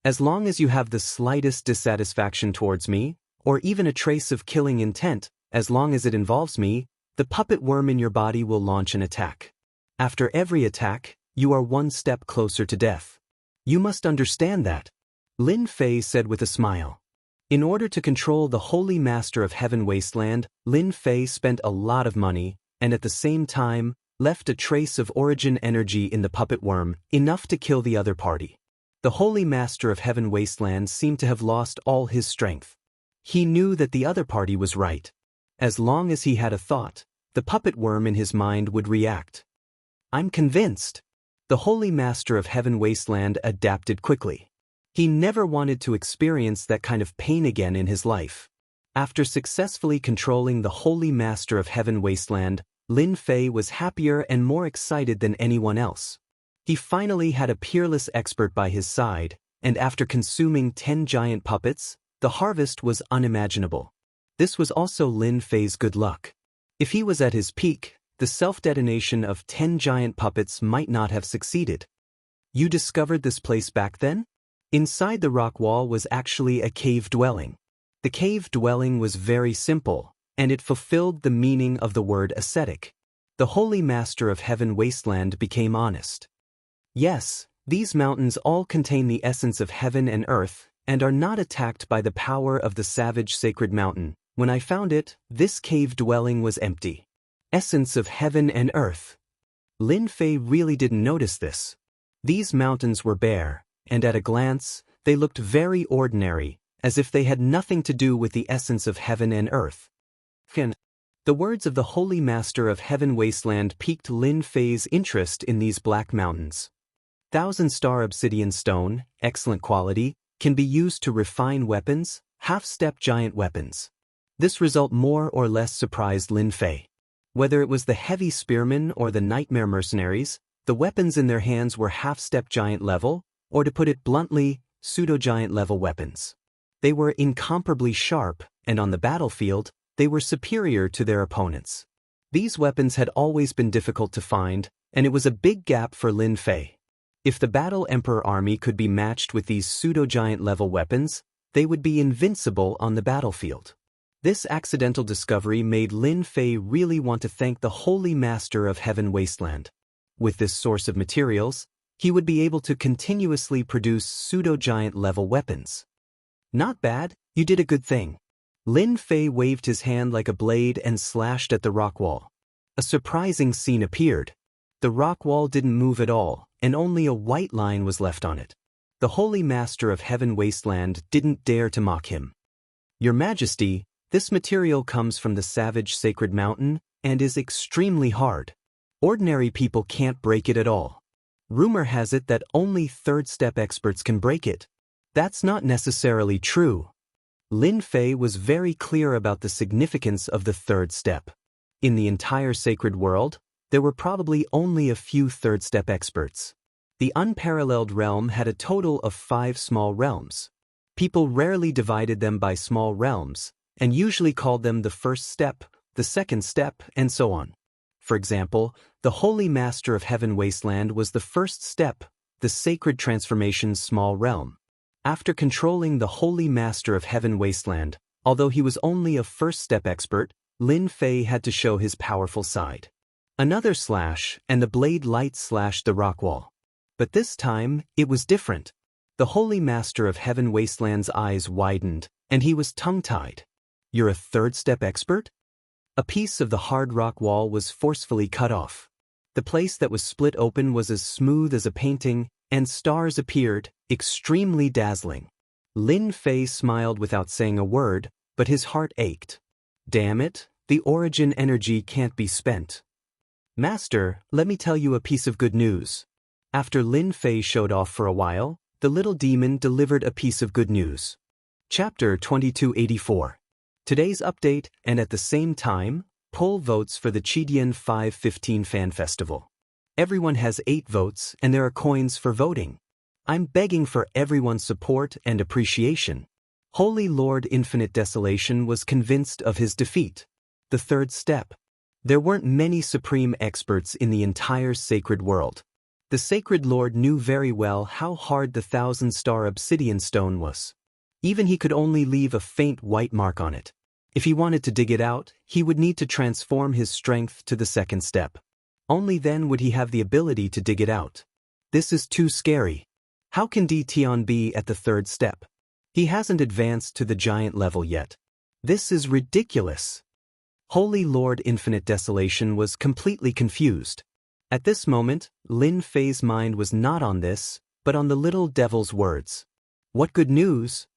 As long as you have the slightest dissatisfaction towards me, or even a trace of killing intent, as long as it involves me, the puppet worm in your body will launch an attack. After every attack, you are one step closer to death. You must understand that," Lin Fei said with a smile. In order to control the Holy Master of Heaven Wasteland, Lin Fei spent a lot of money, and at the same time, left a trace of origin energy in the puppet worm, enough to kill the other party. The Holy Master of Heaven Wasteland seemed to have lost all his strength. He knew that the other party was right. As long as he had a thought, the puppet worm in his mind would react. "I'm convinced." The Holy Master of Heaven Wasteland adapted quickly. He never wanted to experience that kind of pain again in his life. After successfully controlling the Holy Master of Heaven Wasteland, Lin Fei was happier and more excited than anyone else. He finally had a peerless expert by his side, and after consuming 10 giant puppets, the harvest was unimaginable. This was also Lin Fei's good luck. If he was at his peak, the self-detonation of 10 giant puppets might not have succeeded. "You discovered this place back then?" Inside the rock wall was actually a cave dwelling. The cave dwelling was very simple, and it fulfilled the meaning of the word ascetic. The Holy Master of Heaven Wasteland became honest. "Yes, these mountains all contain the essence of heaven and earth, and are not attacked by the power of the savage sacred mountain. When I found it, this cave dwelling was empty." Essence of heaven and earth. Lin Fei really didn't notice this. These mountains were bare, and at a glance, they looked very ordinary, as if they had nothing to do with the essence of heaven and earth. The words of the Holy Master of Heaven Wasteland piqued Lin Fei's interest in these black mountains. 1,000-star obsidian stone, excellent quality, can be used to refine weapons, half-step giant weapons. This result more or less surprised Lin Fei. Whether it was the heavy spearmen or the nightmare mercenaries, the weapons in their hands were half-step giant level, or to put it bluntly, pseudo-giant level weapons. They were incomparably sharp, and on the battlefield, they were superior to their opponents. These weapons had always been difficult to find, and it was a big gap for Lin Fei. If the Battle Emperor army could be matched with these pseudo-giant level weapons, they would be invincible on the battlefield. This accidental discovery made Lin Fei really want to thank the Holy Master of Heaven Wasteland. With this source of materials, he would be able to continuously produce pseudo-giant level weapons. Not bad, you did a good thing. Lin Fei waved his hand like a blade and slashed at the rock wall. A surprising scene appeared. The rock wall didn't move at all, and only a white line was left on it. The Holy Master of Heaven Wasteland didn't dare to mock him. Your Majesty, this material comes from the savage sacred mountain and is extremely hard. Ordinary people can't break it at all. Rumor has it that only third-step experts can break it. That's not necessarily true. Lin Fei was very clear about the significance of the third step. In the entire sacred world, there were probably only a few third-step experts. The unparalleled realm had a total of 5 small realms. People rarely divided them by small realms, and usually called them the first step, the second step, and so on. For example, the Holy Master of Heaven Wasteland was the first step, the Sacred Transformation's small realm. After controlling the Holy Master of Heaven Wasteland, although he was only a first-step expert, Lin Fei had to show his powerful side. Another slash, and the blade light slashed the rock wall. But this time, it was different. The Holy Master of Heaven Wasteland's eyes widened, and he was tongue-tied. You're a third-step expert? A piece of the hard rock wall was forcefully cut off. The place that was split open was as smooth as a painting, and stars appeared, extremely dazzling. Lin Fei smiled without saying a word, but his heart ached. Damn it, the origin energy can't be spent. Master, let me tell you a piece of good news. After Lin Fei showed off for a while, the little demon delivered a piece of good news. Chapter 2284. Today's update, and at the same time, poll votes for the Chidian 515 Fan Festival. Everyone has 8 votes, and there are coins for voting. I'm begging for everyone's support and appreciation. Holy Lord Infinite Desolation was convinced of his defeat. The third step. There weren't many supreme experts in the entire sacred world. The Sacred Lord knew very well how hard the 1,000-star obsidian stone was. Even he could only leave a faint white mark on it. If he wanted to dig it out, he would need to transform his strength to the second step. Only then would he have the ability to dig it out. This is too scary. How can Tion be at the third step? He hasn't advanced to the giant level yet. This is ridiculous. Holy Lord Infinite Desolation was completely confused. At this moment, Lin Fei's mind was not on this, but on the little devil's words. What good news?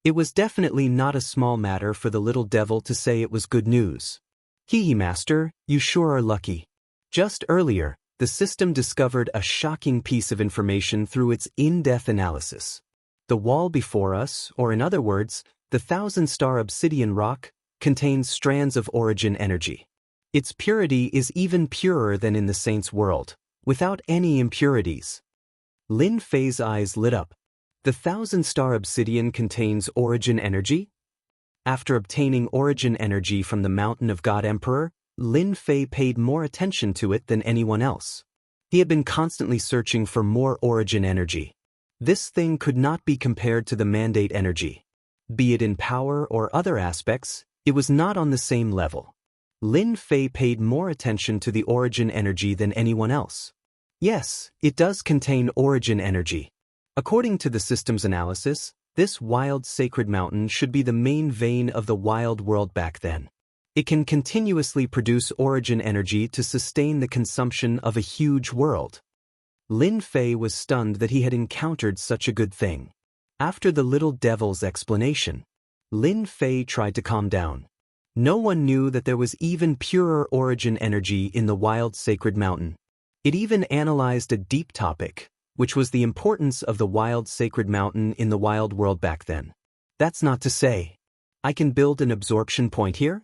It was definitely not a small matter for the little devil to say it was good news. Hee Master, you sure are lucky. Just earlier, the system discovered a shocking piece of information through its in-depth analysis. The wall before us, or in other words, the 1,000-star obsidian rock, contains strands of origin energy. Its purity is even purer than in the saint's world, without any impurities. Lin Fei's eyes lit up. The 1,000-star obsidian contains origin energy? After obtaining origin energy from the Mountain of God Emperor, Lin Fei paid more attention to it than anyone else. He had been constantly searching for more origin energy. This thing could not be compared to the mandate energy. Be it in power or other aspects, it was not on the same level. Lin Fei paid more attention to the origin energy than anyone else. Yes, it does contain origin energy. According to the system's analysis, this wild sacred mountain should be the main vein of the wild world back then. It can continuously produce origin energy to sustain the consumption of a huge world. Lin Fei was stunned that he had encountered such a good thing. After the little devil's explanation, Lin Fei tried to calm down. No one knew that there was even purer origin energy in the wild sacred mountain. It even analyzed a deep topic, which was the importance of the wild sacred mountain in the wild world back then. That's not to say, I can build an absorption point here?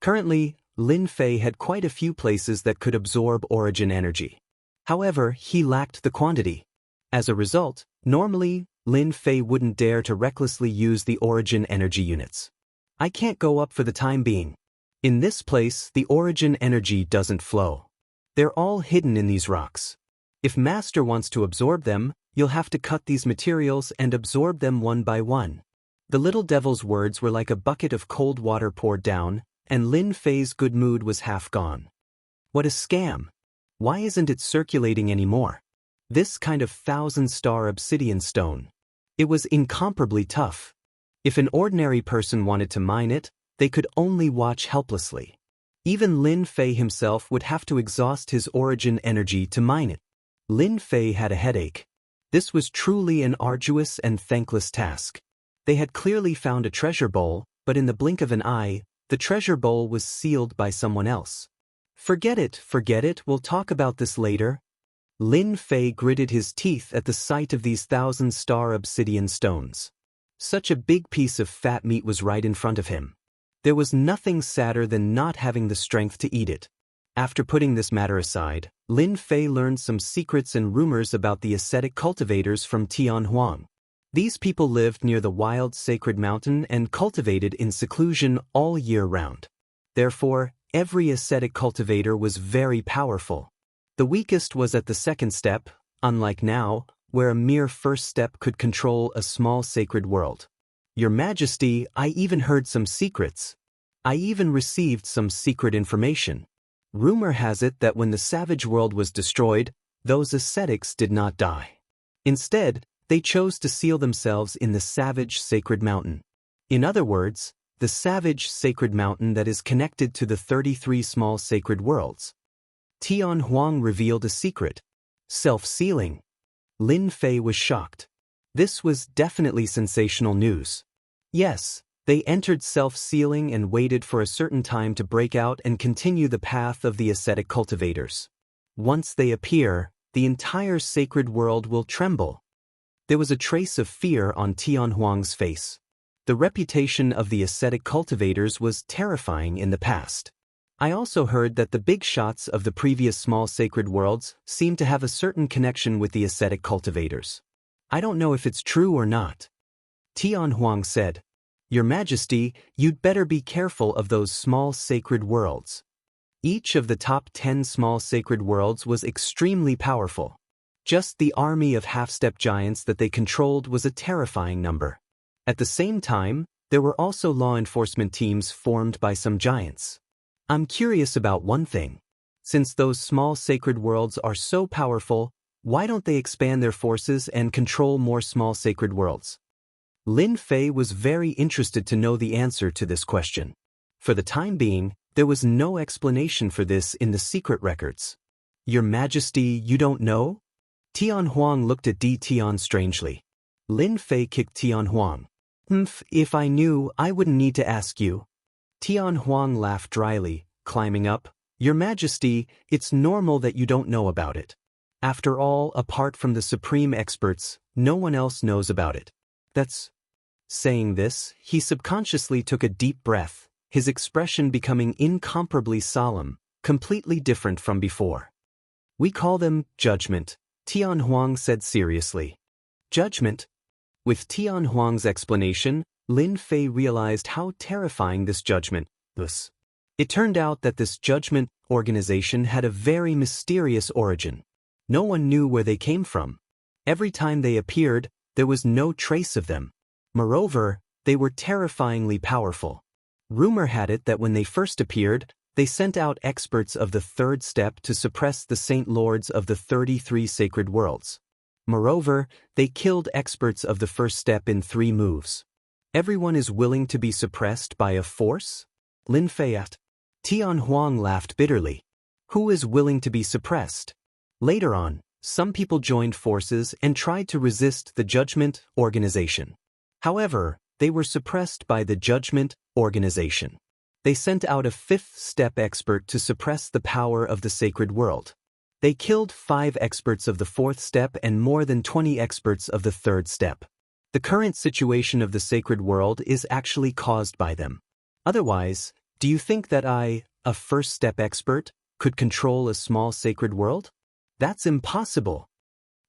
Currently, Lin Fei had quite a few places that could absorb origin energy. However, he lacked the quantity. As a result, normally, Lin Fei wouldn't dare to recklessly use the origin energy units. I can't go up for the time being. In this place, the origin energy doesn't flow. They're all hidden in these rocks. If Master wants to absorb them, you'll have to cut these materials and absorb them one by one. The little devil's words were like a bucket of cold water poured down, and Lin Fei's good mood was half gone. What a scam! Why isn't it circulating anymore? This kind of 1,000-star obsidian stone. It was incomparably tough. If an ordinary person wanted to mine it, they could only watch helplessly. Even Lin Fei himself would have to exhaust his origin energy to mine it. Lin Fei had a headache. This was truly an arduous and thankless task. They had clearly found a treasure bowl, but in the blink of an eye, the treasure bowl was sealed by someone else. Forget it, we'll talk about this later. Lin Fei gritted his teeth at the sight of these 1,000-star obsidian stones. Such a big piece of fat meat was right in front of him. There was nothing sadder than not having the strength to eat it. After putting this matter aside, Lin Fei learned some secrets and rumors about the ascetic cultivators from Tianhuang. These people lived near the wild sacred mountain and cultivated in seclusion all year round. Therefore, every ascetic cultivator was very powerful. The weakest was at the second step, unlike now, where a mere first step could control a small sacred world. Your Majesty, I even heard some secrets. I even received some secret information. Rumor has it that when the savage world was destroyed, those ascetics did not die. Instead, they chose to seal themselves in the savage sacred mountain. In other words, the savage sacred mountain that is connected to the 33 small sacred worlds. Tianhuang revealed a secret: self-sealing. Lin Fei was shocked. This was definitely sensational news. Yes, they entered self-sealing and waited for a certain time to break out and continue the path of the ascetic cultivators. Once they appear, the entire sacred world will tremble. There was a trace of fear on Tianhuang's face. The reputation of the ascetic cultivators was terrifying in the past. I also heard that the big shots of the previous small sacred worlds seemed to have a certain connection with the ascetic cultivators. I don't know if it's true or not. Tianhuang said, Your Majesty, you'd better be careful of those small sacred worlds. Each of the top 10 small sacred worlds was extremely powerful. Just the army of half-step giants that they controlled was a terrifying number. At the same time, there were also law enforcement teams formed by some giants. I'm curious about one thing. Since those small sacred worlds are so powerful, why don't they expand their forces and control more small sacred worlds? Lin Fei was very interested to know the answer to this question. For the time being, there was no explanation for this in the secret records. Your Majesty, you don't know? Tianhuang looked at Di Tian strangely. Lin Fei kicked Tianhuang. If I knew, I wouldn't need to ask you. Tianhuang laughed dryly, climbing up. Your Majesty, it's normal that you don't know about it. After all, apart from the supreme experts, no one else knows about it. Saying this, he subconsciously took a deep breath, his expression becoming incomparably solemn, completely different from before. We call them judgment, Tianhuang said seriously. Judgment? With Tianhuang's explanation, Lin Fei realized how terrifying this judgment was. It turned out that this judgment organization had a very mysterious origin. No one knew where they came from. Every time they appeared, there was no trace of them. Moreover, they were terrifyingly powerful. Rumor had it that when they first appeared, they sent out experts of the third step to suppress the Saint Lords of the 33 sacred worlds. Moreover, they killed experts of the first step in 3 moves. Everyone is willing to be suppressed by a force? Lin Fei asked. Tianhuang laughed bitterly. Who is willing to be suppressed? Later on, some people joined forces and tried to resist the Judgment Organization. However, they were suppressed by the Judgment Organization. They sent out a fifth-step expert to suppress the power of the sacred world. They killed 5 experts of the fourth step and more than 20 experts of the third step. The current situation of the sacred world is actually caused by them. Otherwise, do you think that I, a first-step expert, could control a small sacred world? That's impossible.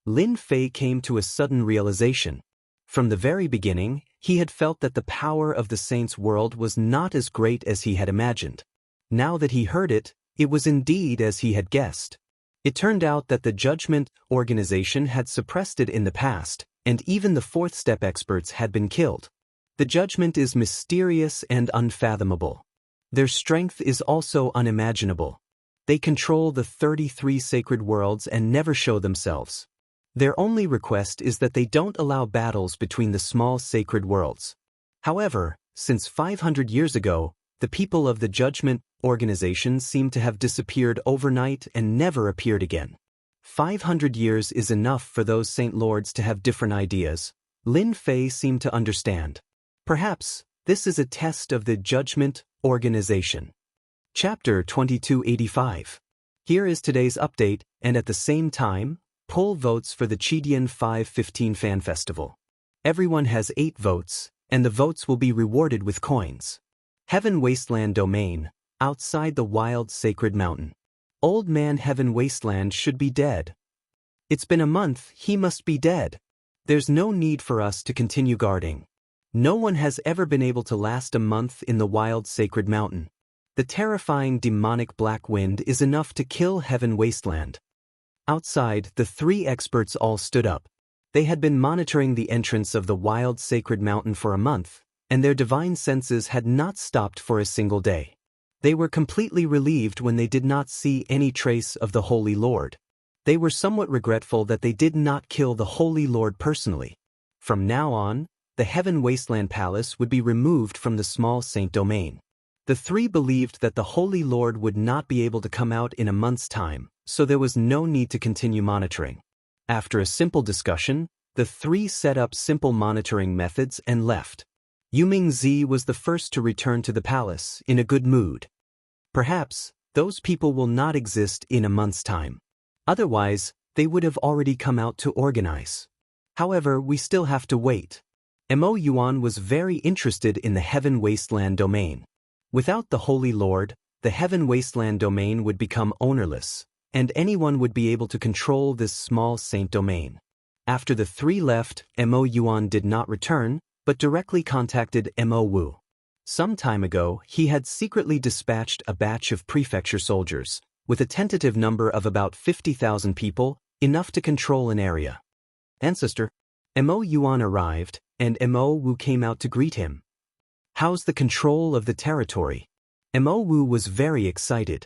Lin Fei came to a sudden realization. From the very beginning, he had felt that the power of the saints' world was not as great as he had imagined. Now that he heard it, it was indeed as he had guessed. It turned out that the Judgment Organization had suppressed it in the past, and even the fourth-step experts had been killed. The judgment is mysterious and unfathomable. Their strength is also unimaginable. They control the 33 sacred worlds and never show themselves. Their only request is that they don't allow battles between the small sacred worlds. However, since 500 years ago, the people of the Judgment Organization seem to have disappeared overnight and never appeared again. 500 years is enough for those Saint Lords to have different ideas. Lin Fei seemed to understand. Perhaps, this is a test of the Judgment Organization. Chapter 2285. Here is today's update, and at the same time, poll votes for the Chidian 515 Fan Festival. Everyone has 8 votes, and the votes will be rewarded with coins. Heaven Wasteland Domain, outside the wild sacred mountain. Old man Heaven Wasteland should be dead. It's been a month, he must be dead. There's no need for us to continue guarding. No one has ever been able to last a month in the wild sacred mountain. The terrifying demonic black wind is enough to kill Heaven Wasteland. Outside, the 3 experts all stood up. They had been monitoring the entrance of the wild sacred mountain for a month, and their divine senses had not stopped for a single day. They were completely relieved when they did not see any trace of the Holy Lord. They were somewhat regretful that they did not kill the Holy Lord personally. From now on, the Heaven Wasteland Palace would be removed from the small saint domain. The 3 believed that the Holy Lord would not be able to come out in a month's time, so there was no need to continue monitoring. After a simple discussion, the 3 set up simple monitoring methods and left. Yuming Zi was the first to return to the palace, in a good mood. Perhaps, those people will not exist in a month's time. Otherwise, they would have already come out to organize. However, we still have to wait. Mo Yuan was very interested in the Heaven Wasteland domain. Without the Holy Lord, the Heaven Wasteland domain would become ownerless, and anyone would be able to control this small saint domain. After the 3 left, Mo Yuan did not return, but directly contacted Mo Wu. Some time ago, he had secretly dispatched a batch of prefecture soldiers, with a tentative number of about 50,000 people, enough to control an area. Ancestor, Mo Yuan arrived, and Mo Wu came out to greet him. How's the control of the territory? Mo Wu was very excited.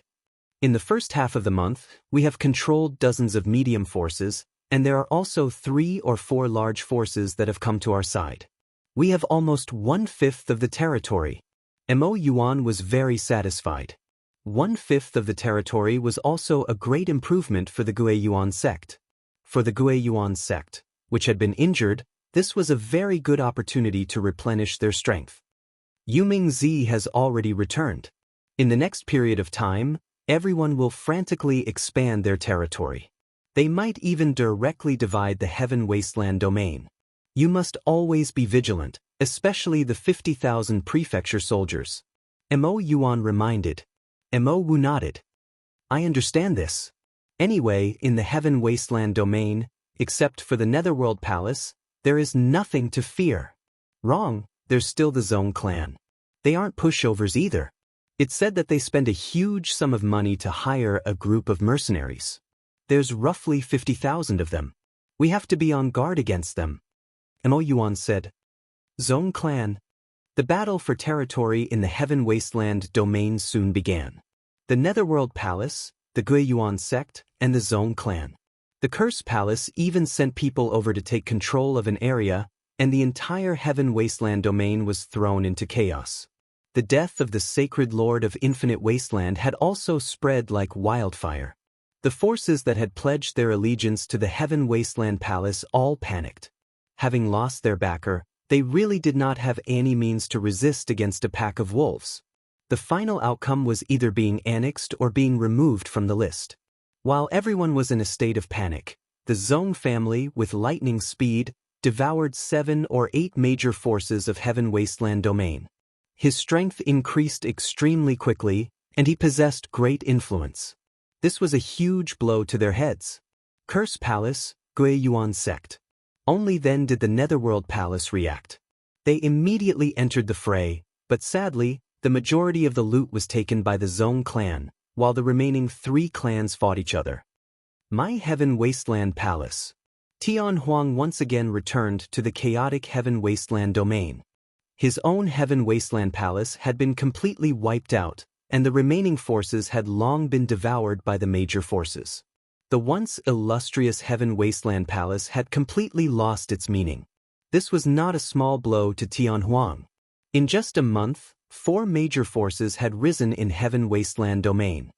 In the first half of the month, we have controlled dozens of medium forces, and there are also 3 or 4 large forces that have come to our side. We have almost 1/5 of the territory. Mo Yuan was very satisfied. 1/5 of the territory was also a great improvement for the Gue Yuan sect. For the Gue Yuan sect, which had been injured, this was a very good opportunity to replenish their strength. Yuming Zi has already returned. In the next period of time, everyone will frantically expand their territory. They might even directly divide the Heaven Wasteland domain. You must always be vigilant, especially the 50,000 prefecture soldiers. Mo Yuan reminded. Mo Wu nodded. I understand this. Anyway, in the Heaven Wasteland domain, except for the Netherworld Palace, there is nothing to fear. Wrong, there's still the Zone clan. They aren't pushovers either. It's said that they spend a huge sum of money to hire a group of mercenaries. There's roughly 50,000 of them. We have to be on guard against them. Mo Yuan said. Zone clan. The battle for territory in the Heaven Wasteland domain soon began. The Netherworld Palace, the Gue Yuan sect, and the Zone clan. The Curse Palace even sent people over to take control of an area, and the entire Heaven Wasteland domain was thrown into chaos. The death of the Sacred Lord of Infinite Wasteland had also spread like wildfire. The forces that had pledged their allegiance to the Heaven Wasteland Palace all panicked. Having lost their backer, they really did not have any means to resist against a pack of wolves. The final outcome was either being annexed or being removed from the list. While everyone was in a state of panic, the Zong family, with lightning speed, devoured 7 or 8 major forces of Heaven Wasteland domain. His strength increased extremely quickly, and he possessed great influence. This was a huge blow to their heads. Curse Palace, Gui Yuan sect. Only then did the Netherworld Palace react. They immediately entered the fray, but sadly, the majority of the loot was taken by the Zong clan, while the remaining 3 clans fought each other. My Heaven Wasteland Palace. Tian Huang once again returned to the chaotic Heaven Wasteland domain. His own Heaven Wasteland Palace had been completely wiped out, and the remaining forces had long been devoured by the major forces. The once illustrious Heaven Wasteland Palace had completely lost its meaning. This was not a small blow to Tian Huang. In just a month, 4 major forces had risen in Heaven Wasteland domain.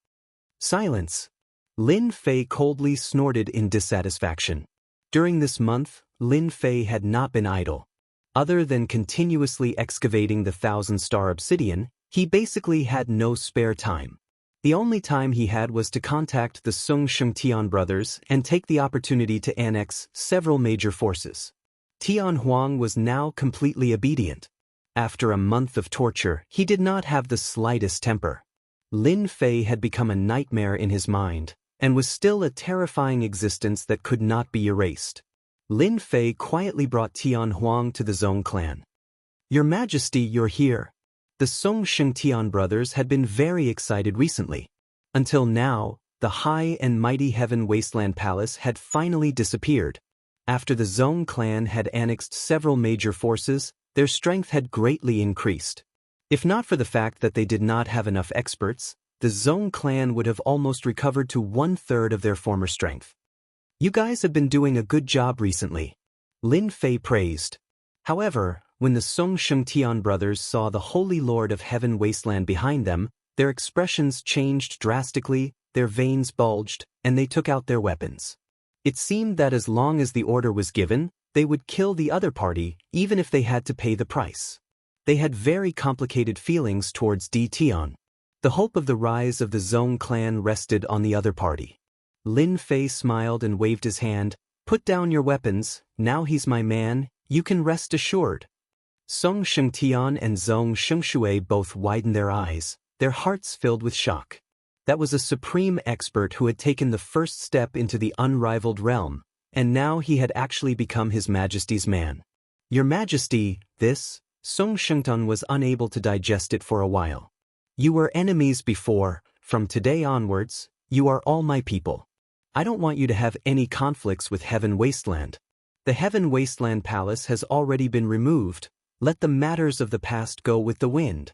Silence. Lin Fei coldly snorted in dissatisfaction. During this month, Lin Fei had not been idle. Other than continuously excavating the 1,000-star obsidian, he basically had no spare time. The only time he had was to contact the Sung Shengtian brothers and take the opportunity to annex several major forces. Tian Huang was now completely obedient. After a month of torture, he did not have the slightest temper. Lin Fei had become a nightmare in his mind, and was still a terrifying existence that could not be erased. Lin Fei quietly brought Tian Huang to the Zong clan. Your Majesty, you're here. The Song Shengtian brothers had been very excited recently. Until now, the high and mighty Heaven Wasteland Palace had finally disappeared. After the Zong clan had annexed several major forces, their strength had greatly increased. If not for the fact that they did not have enough experts, the Zong clan would have almost recovered to 1/3 of their former strength. You guys have been doing a good job recently. Lin Fei praised. However, when the Song Shengtian brothers saw the Holy Lord of Heaven Wasteland behind them, their expressions changed drastically, their veins bulged, and they took out their weapons. It seemed that as long as the order was given, they would kill the other party, even if they had to pay the price. They had very complicated feelings towards Di Tian. The hope of the rise of the Zong clan rested on the other party. Lin Fei smiled and waved his hand. Put down your weapons, now he's my man, you can rest assured. Song Shengtian and Zong Shengshui both widened their eyes, their hearts filled with shock. That was a supreme expert who had taken the first step into the unrivaled realm, and now he had actually become His Majesty's man. Your Majesty, this, Song Shengtian was unable to digest it for a while. You were enemies before, from today onwards, you are all my people. I don't want you to have any conflicts with Heaven Wasteland. The Heaven Wasteland Palace has already been removed. Let the matters of the past go with the wind.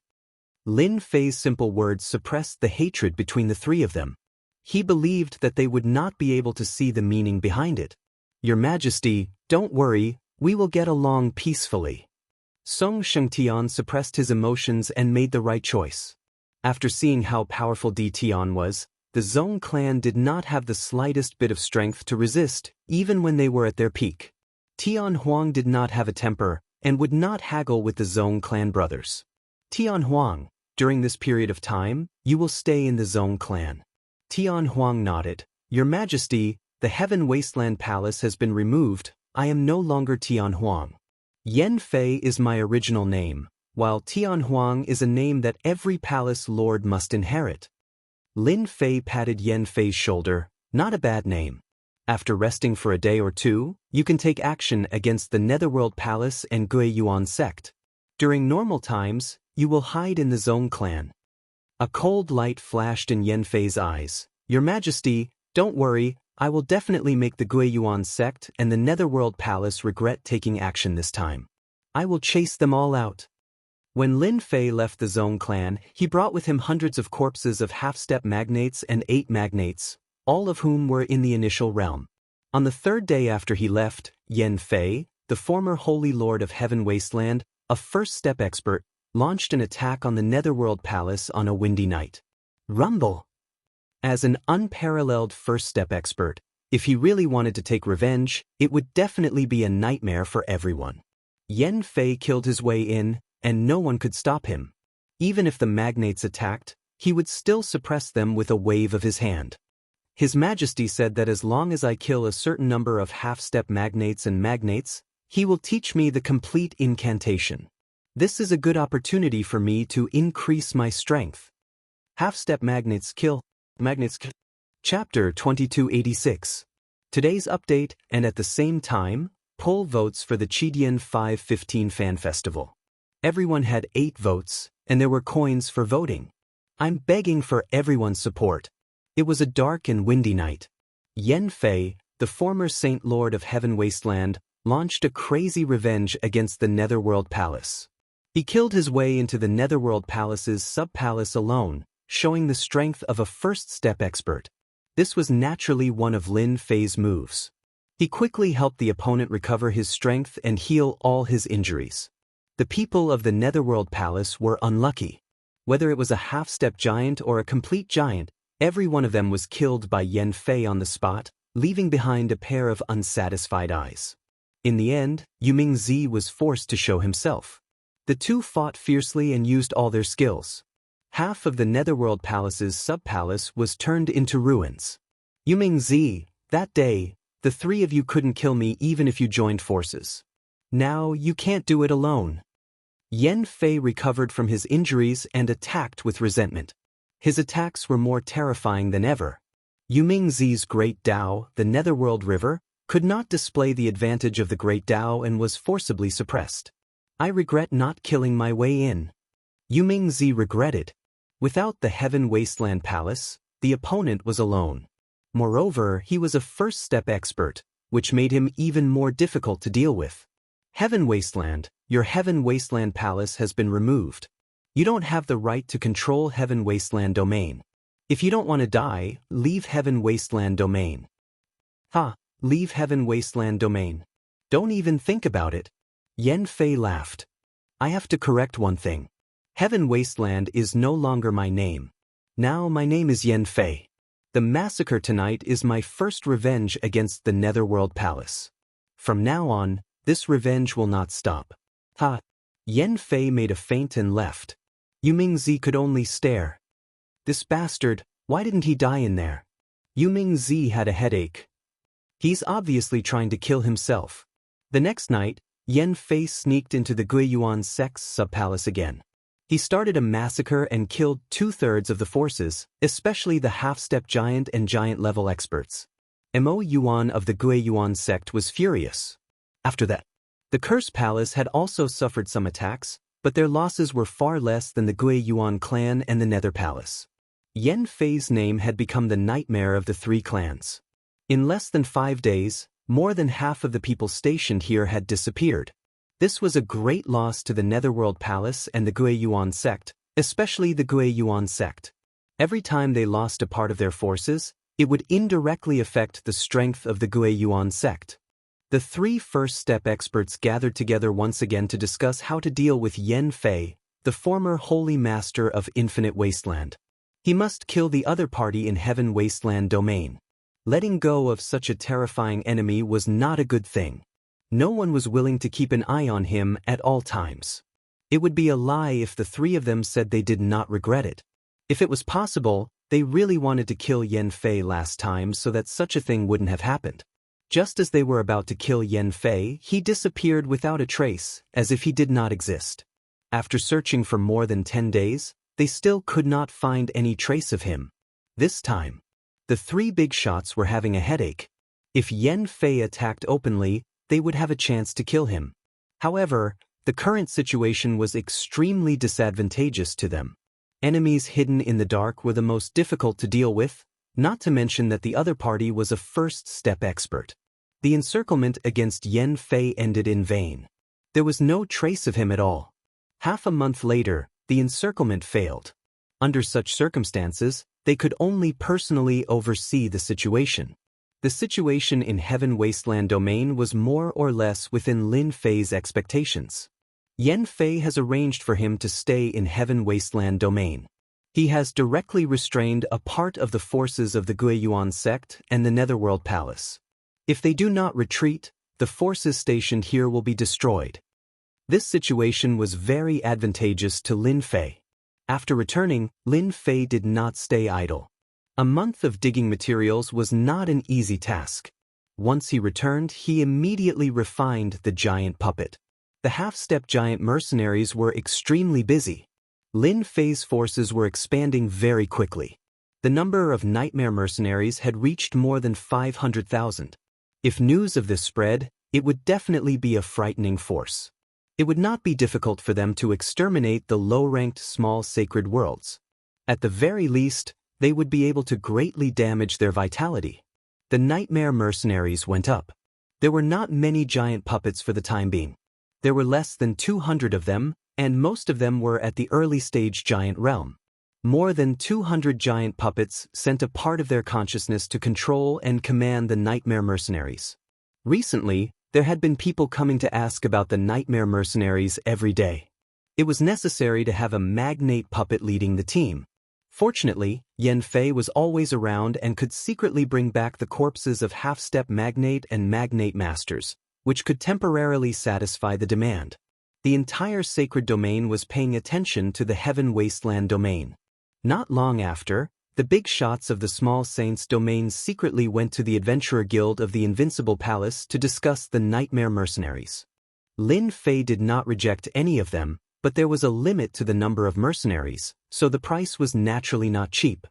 Lin Fei's simple words suppressed the hatred between the 3 of them. He believed that they would not be able to see the meaning behind it. Your Majesty, don't worry, we will get along peacefully. Song Shengtian suppressed his emotions and made the right choice. After seeing how powerful Di Tian was, the Zong clan did not have the slightest bit of strength to resist, even when they were at their peak. Tian Huang did not have a temper, and would not haggle with the Zong clan brothers. Tian Huang, during this period of time, you will stay in the Zong clan. Tian Huang nodded. Your Majesty, the Heaven Wasteland Palace has been removed, I am no longer Tian Huang. Yan Fei is my original name, while Tian Huang is a name that every palace lord must inherit. Lin Fei patted Yan Fei's shoulder. Not a bad name. After resting for a day or 2, you can take action against the Netherworld Palace and Gui Yuan sect. During normal times, you will hide in the Zong clan. A cold light flashed in Yan Fei's eyes. Your Majesty, don't worry, I will definitely make the Gui Yuan sect and the Netherworld Palace regret taking action this time. I will chase them all out. When Lin Fei left the Zong clan, he brought with him hundreds of corpses of half-step magnates and 8 magnates, all of whom were in the initial realm. On the 3rd day after he left, Yan Fei, the former Holy Lord of Heaven Wasteland, a first-step expert, launched an attack on the Netherworld Palace on a windy night. Rumble! As an unparalleled first-step expert, if he really wanted to take revenge, it would definitely be a nightmare for everyone. Yan Fei killed his way in, and no one could stop him. Even if the magnates attacked, he would still suppress them with a wave of his hand. His Majesty said that as long as I kill a certain number of half-step magnates, he will teach me the complete incantation. This is a good opportunity for me to increase my strength. Half-step magnates kill. Chapter 2286. Today's update, and at the same time, poll votes for the Qidian 515 Fan Festival. Everyone had 8 votes, and there were coins for voting. I'm begging for everyone's support. It was a dark and windy night. Yan Fei, the former Saint Lord of Heaven Wasteland, launched a crazy revenge against the Netherworld Palace. He killed his way into the Netherworld Palace's sub-palace alone, showing the strength of a first-step expert. This was naturally one of Lin Fei's moves. He quickly helped the opponent recover his strength and heal all his injuries. The people of the Netherworld Palace were unlucky. Whether it was a half-step giant or a complete giant, every one of them was killed by Yan Fei on the spot, leaving behind a pair of unsatisfied eyes. In the end, Yumingzi was forced to show himself. The two fought fiercely and used all their skills. Half of the Netherworld Palace's sub-palace was turned into ruins. Yumingzi, that day, the 3 of you couldn't kill me even if you joined forces. Now you can't do it alone. Yan Fei recovered from his injuries and attacked with resentment. His attacks were more terrifying than ever. Yumingzi's Great Dao, the Netherworld River, could not display the advantage of the Great Dao and was forcibly suppressed. I regret not killing my way in. Yumingzi regretted. Without the Heaven Wasteland Palace, the opponent was alone. Moreover, he was a first-step expert, which made him even more difficult to deal with. Heaven Wasteland, your Heaven Wasteland Palace has been removed. You don't have the right to control Heaven Wasteland Domain. If you don't want to die, leave Heaven Wasteland Domain. Leave Heaven Wasteland Domain. Don't even think about it. Yan Fei laughed. I have to correct one thing. Heaven Wasteland is no longer my name. Now my name is Yan Fei. The massacre tonight is my first revenge against the Netherworld Palace. From now on, this revenge will not stop. Yan Fei made a feint and left. Yumingzi could only stare. This bastard, why didn't he die in there? Yumingzi had a headache. He's obviously trying to kill himself. The next night, Yan Fei sneaked into the Guiyuan sect's sub-palace again. He started a massacre and killed 2/3 of the forces, especially the half-step giant and giant-level experts. Mo Yuan of the Guiyuan sect was furious. After that, the Curse Palace had also suffered some attacks, but their losses were far less than the Guiyuan clan and the Nether Palace. Yan Fei's name had become the nightmare of the 3 clans. In less than 5 days, more than half of the people stationed here had disappeared. This was a great loss to the Netherworld Palace and the Guiyuan sect, especially the Guiyuan sect. Every time they lost a part of their forces, it would indirectly affect the strength of the Guiyuan sect. The 3 first-step experts gathered together once again to discuss how to deal with Yan Fei, the former Holy Master of Infinite Wasteland. He must kill the other party in Heaven Wasteland Domain. Letting go of such a terrifying enemy was not a good thing. No one was willing to keep an eye on him at all times. It would be a lie if the 3 of them said they did not regret it. If it was possible, they really wanted to kill Yan Fei last time so that such a thing wouldn't have happened. Just as they were about to kill Yan Fei, he disappeared without a trace, as if he did not exist. After searching for more than 10 days, they still could not find any trace of him. This time, the 3 big shots were having a headache. If Yan Fei attacked openly, they would have a chance to kill him. However, the current situation was extremely disadvantageous to them. Enemies hidden in the dark were the most difficult to deal with, not to mention that the other party was a first-step expert. The encirclement against Yan Fei ended in vain. There was no trace of him at all. Half a month later, the encirclement failed. Under such circumstances, they could only personally oversee the situation. The situation in Heaven Wasteland Domain was more or less within Lin Fei's expectations. Yan Fei has arranged for him to stay in Heaven Wasteland Domain. He has directly restrained a part of the forces of the Guiyuan sect and the Netherworld Palace. If they do not retreat, the forces stationed here will be destroyed. This situation was very advantageous to Lin Fei. After returning, Lin Fei did not stay idle. A month of digging materials was not an easy task. Once he returned, he immediately refined the giant puppet. The half-step giant mercenaries were extremely busy. Lin Fei's forces were expanding very quickly. The number of nightmare mercenaries had reached more than 500,000. If news of this spread, it would definitely be a frightening force. It would not be difficult for them to exterminate the low-ranked small sacred worlds. At the very least, they would be able to greatly damage their vitality. The nightmare mercenaries went up. There were not many giant puppets for the time being. There were less than 200 of them, and most of them were at the early stage giant realm. More than 200 giant puppets sent a part of their consciousness to control and command the nightmare mercenaries. Recently, there had been people coming to ask about the nightmare mercenaries every day. It was necessary to have a magnate puppet leading the team. Fortunately, Yan Fei was always around and could secretly bring back the corpses of half-step magnate and magnate masters, which could temporarily satisfy the demand. The entire sacred domain was paying attention to the Heaven Wasteland domain. Not long after, the big shots of the small saints domain secretly went to the Adventurer Guild of the Invincible Palace to discuss the nightmare mercenaries. Lin Fei did not reject any of them, but there was a limit to the number of mercenaries, so the price was naturally not cheap.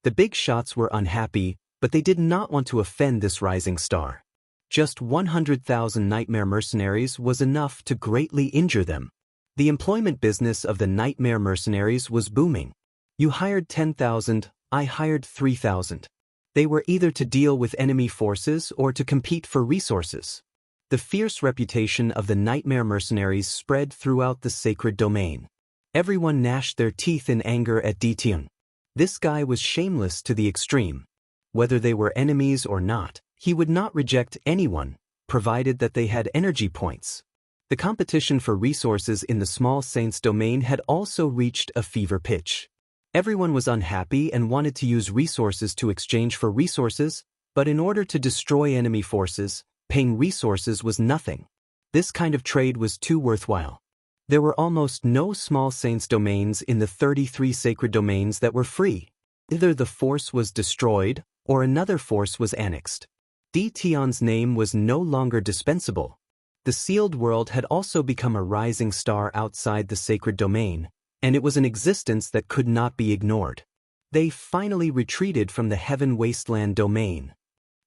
The big shots were unhappy, but they did not want to offend this rising star. Just 100,000 nightmare mercenaries was enough to greatly injure them. The employment business of the nightmare mercenaries was booming. You hired 10,000, I hired 3,000. They were either to deal with enemy forces or to compete for resources. The fierce reputation of the nightmare mercenaries spread throughout the sacred domain. Everyone gnashed their teeth in anger at Ditian. This guy was shameless to the extreme. Whether they were enemies or not, he would not reject anyone, provided that they had energy points. The competition for resources in the small saints domain had also reached a fever pitch. Everyone was unhappy and wanted to use resources to exchange for resources, but in order to destroy enemy forces, paying resources was nothing. This kind of trade was too worthwhile. There were almost no small saints domains in the 33 sacred domains that were free. Either the force was destroyed, or another force was annexed. Ditian's name was no longer dispensable. The sealed world had also become a rising star outside the sacred domain, and it was an existence that could not be ignored. They finally retreated from the Heaven Wasteland domain.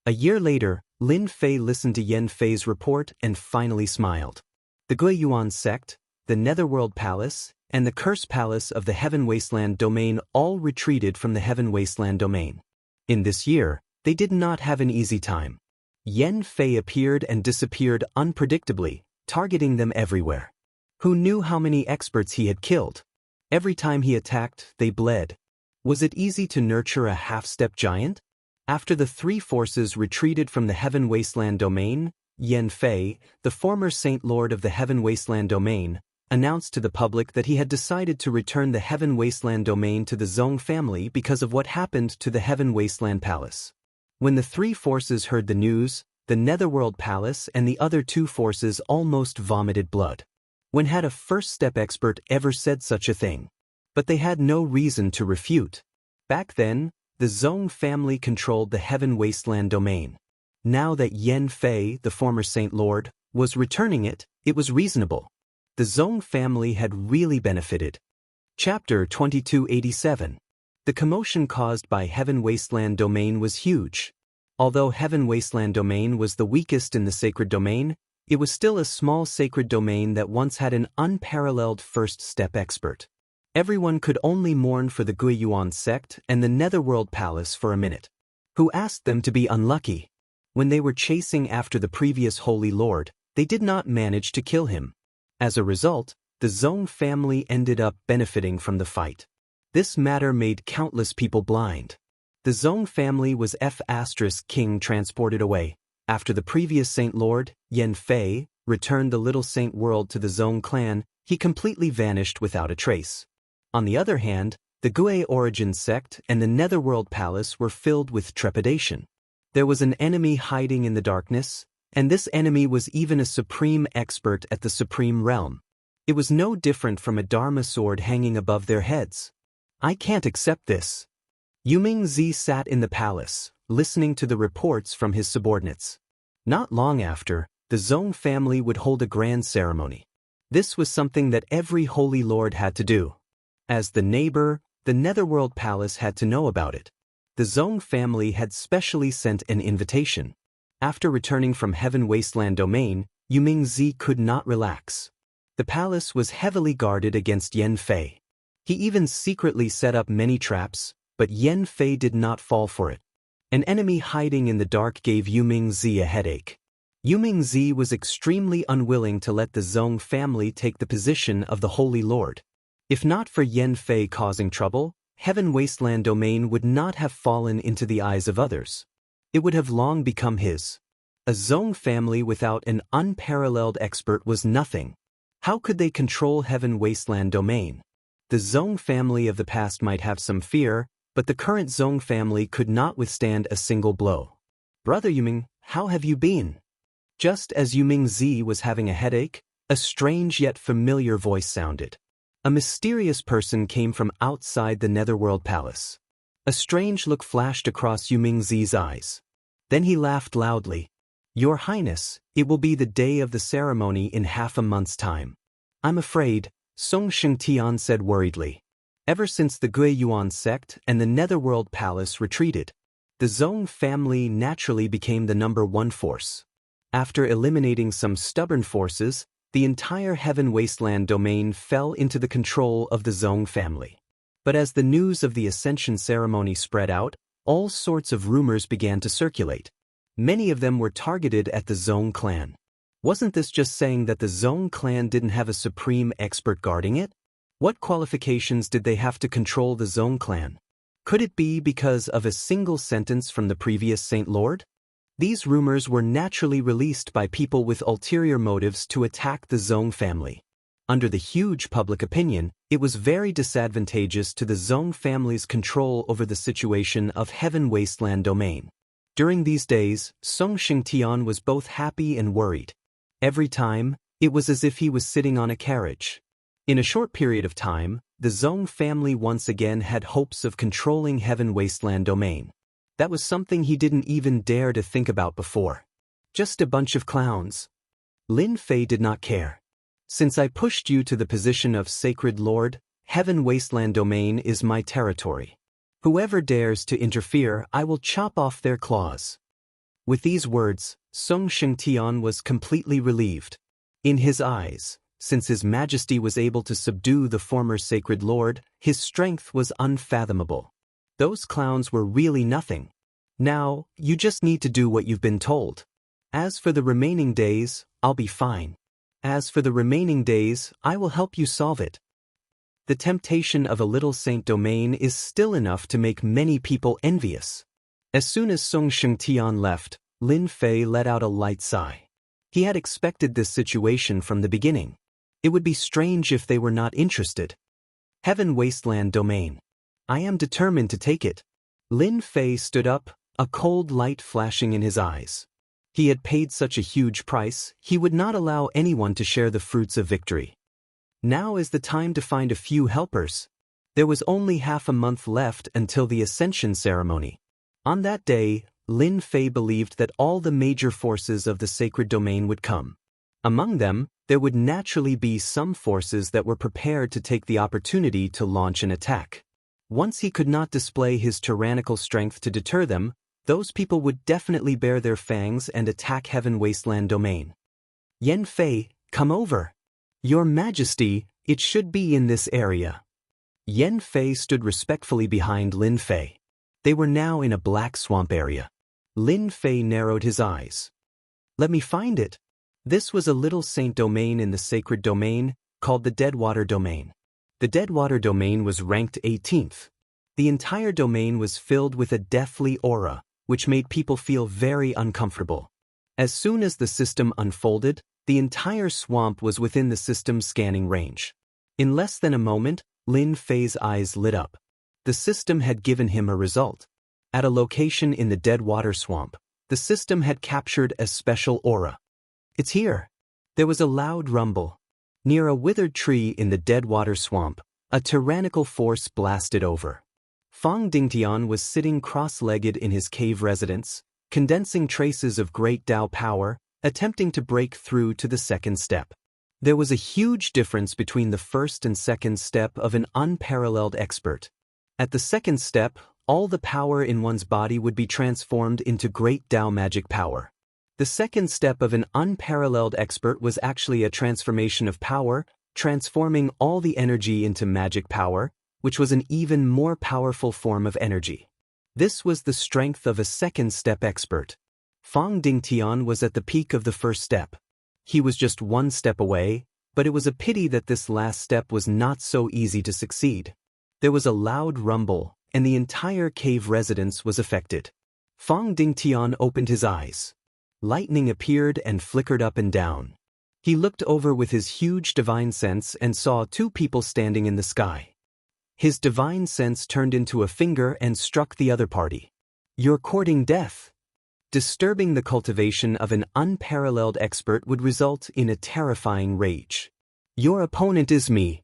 A year later, Lin Fei listened to Yan Fei's report and finally smiled. The Guiyuan sect, the Netherworld Palace, and the Curse Palace of the Heaven Wasteland domain all retreated from the Heaven Wasteland domain. In this year, they did not have an easy time. Yan Fei appeared and disappeared unpredictably, targeting them everywhere. Who knew how many experts he had killed? Every time he attacked, they bled. Was it easy to nurture a half-step giant? After the three forces retreated from the Heaven Wasteland domain, Yan Fei, the former Saint Lord of the Heaven Wasteland domain, announced to the public that he had decided to return the Heaven Wasteland domain to the Zhong family because of what happened to the Heaven Wasteland Palace. When the three forces heard the news, the Netherworld Palace and the other two forces almost vomited blood. When had a first-step expert ever said such a thing? But they had no reason to refute. Back then, the Zhong family controlled the Heaven Wasteland domain. Now that Yan Fei, the former Saint Lord, was returning it, it was reasonable. The Zhong family had really benefited. Chapter 2287. The commotion caused by Heaven Wasteland domain was huge. Although Heaven Wasteland domain was the weakest in the sacred domain, it was still a small sacred domain that once had an unparalleled first-step expert. Everyone could only mourn for the Guiyuan sect and the Netherworld Palace for a minute. Who asked them to be unlucky? When they were chasing after the previous Holy Lord, they did not manage to kill him. As a result, the Zhong family ended up benefiting from the fight. This matter made countless people blind. The Zhong family was King transported away. After the previous Saint Lord, Yan Fei, returned the Little Saint world to the Zhong clan, he completely vanished without a trace. On the other hand, The Gui origin sect and the Netherworld Palace were filled with trepidation. There was an enemy hiding in the darkness, and this enemy was even a supreme expert at the supreme realm. It was no different from a Dharma sword hanging above their heads. I can't accept this. Yuming-zi sat in the palace, listening to the reports from his subordinates. Not long after, the Zong family would hold a grand ceremony. This was something that every holy lord had to do. As the neighbor, the Netherworld Palace had to know about it. The Zong family had specially sent an invitation. After returning from Heaven Wasteland Domain, Yuming-zi could not relax. The palace was heavily guarded against Yan Fei. He even secretly set up many traps, but Yan Fei did not fall for it. An enemy hiding in the dark gave Yuming-zi a headache. Yuming-zi was extremely unwilling to let the Zong family take the position of the Holy Lord. If not for Yan Fei causing trouble, Heaven Wasteland Domain would not have fallen into the eyes of others. It would have long become his. A Zong family without an unparalleled expert was nothing. How could they control Heaven Wasteland Domain? The Zong family of the past might have some fear, but the current Zong family could not withstand a single blow. Brother Yuming, how have you been? Just as Yuming-zi was having a headache, a strange yet familiar voice sounded. A mysterious person came from outside the Netherworld Palace. A strange look flashed across Yuming-zi's eyes. Then he laughed loudly. Your Highness, it will be the day of the ceremony in half a month's time. I'm afraid, Song Shengtian said worriedly. Ever since the Gui Yuan sect and the Netherworld Palace retreated, the Zong family naturally became the #1 force. After eliminating some stubborn forces, the entire Heaven Wasteland Domain fell into the control of the Zong family. But as the news of the Ascension ceremony spread out, all sorts of rumors began to circulate. Many of them were targeted at the Zong clan. Wasn't this just saying that the Zong clan didn't have a supreme expert guarding it? What qualifications did they have to control the Zong clan? Could it be because of a single sentence from the previous Saint Lord? These rumors were naturally released by people with ulterior motives to attack the Zong family. Under the huge public opinion, it was very disadvantageous to the Zong family's control over the situation of Heaven Wasteland Domain. During these days, Song Shengtian was both happy and worried. Every time, it was as if he was sitting on a carriage. In a short period of time, the Zong family once again had hopes of controlling Heaven Wasteland Domain. That was something he didn't even dare to think about before. Just a bunch of clowns. Lin Fei did not care. Since I pushed you to the position of Sacred Lord, Heaven Wasteland Domain is my territory. Whoever dares to interfere, I will chop off their claws. With these words, Song Shengtian was completely relieved. In his eyes, since His Majesty was able to subdue the former Sacred Lord, his strength was unfathomable. Those clowns were really nothing. Now, you just need to do what you've been told. As for the remaining days, I'll be fine. As for the remaining days, I will help you solve it. The temptation of a little saint domain is still enough to make many people envious. As soon as Song Shengtian left, Lin Fei let out a light sigh. He had expected this situation from the beginning. It would be strange if they were not interested. Heaven Wasteland Domain. I am determined to take it. Lin Fei stood up, a cold light flashing in his eyes. He had paid such a huge price, he would not allow anyone to share the fruits of victory. Now is the time to find a few helpers. There was only half a month left until the Ascension ceremony. On that day, Lin Fei believed that all the major forces of the sacred domain would come. Among them, there would naturally be some forces that were prepared to take the opportunity to launch an attack. Once he could not display his tyrannical strength to deter them, those people would definitely bare their fangs and attack Heaven Wasteland Domain. Yan Fei, come over. Your Majesty, it should be in this area. Yan Fei stood respectfully behind Lin Fei. They were now in a black swamp area. Lin Fei narrowed his eyes. Let me find it. This was a little saint domain in the sacred domain, called the Deadwater Domain. The Deadwater Domain was ranked 18th. The entire domain was filled with a deathly aura, which made people feel very uncomfortable. As soon as the system unfolded, the entire swamp was within the system's scanning range. In less than a moment, Lin Fei's eyes lit up. the system had given him a result. At a location in the dead water swamp, the system had captured a special aura. It's here. There was a loud rumble. Near a withered tree in the dead water swamp, a tyrannical force blasted over. Fang Dingtian was sitting cross-legged in his cave residence, condensing traces of great Tao power, attempting to break through to the second step. There was a huge difference between the first and second step of an unparalleled expert. At the second step, all the power in one's body would be transformed into great Tao magic power. The second step of an unparalleled expert was actually a transformation of power, transforming all the energy into magic power, which was an even more powerful form of energy. This was the strength of a second step expert. Fang Dingtian was at the peak of the first step. He was just one step away, but it was a pity that this last step was not so easy to succeed. There was a loud rumble, and the entire cave residence was affected. Fang Dingtian opened his eyes. Lightning appeared and flickered up and down. He looked over with his huge divine sense and saw two people standing in the sky. His divine sense turned into a finger and struck the other party. "You're courting death." Disturbing the cultivation of an unparalleled expert would result in a terrifying rage. "Your opponent is me."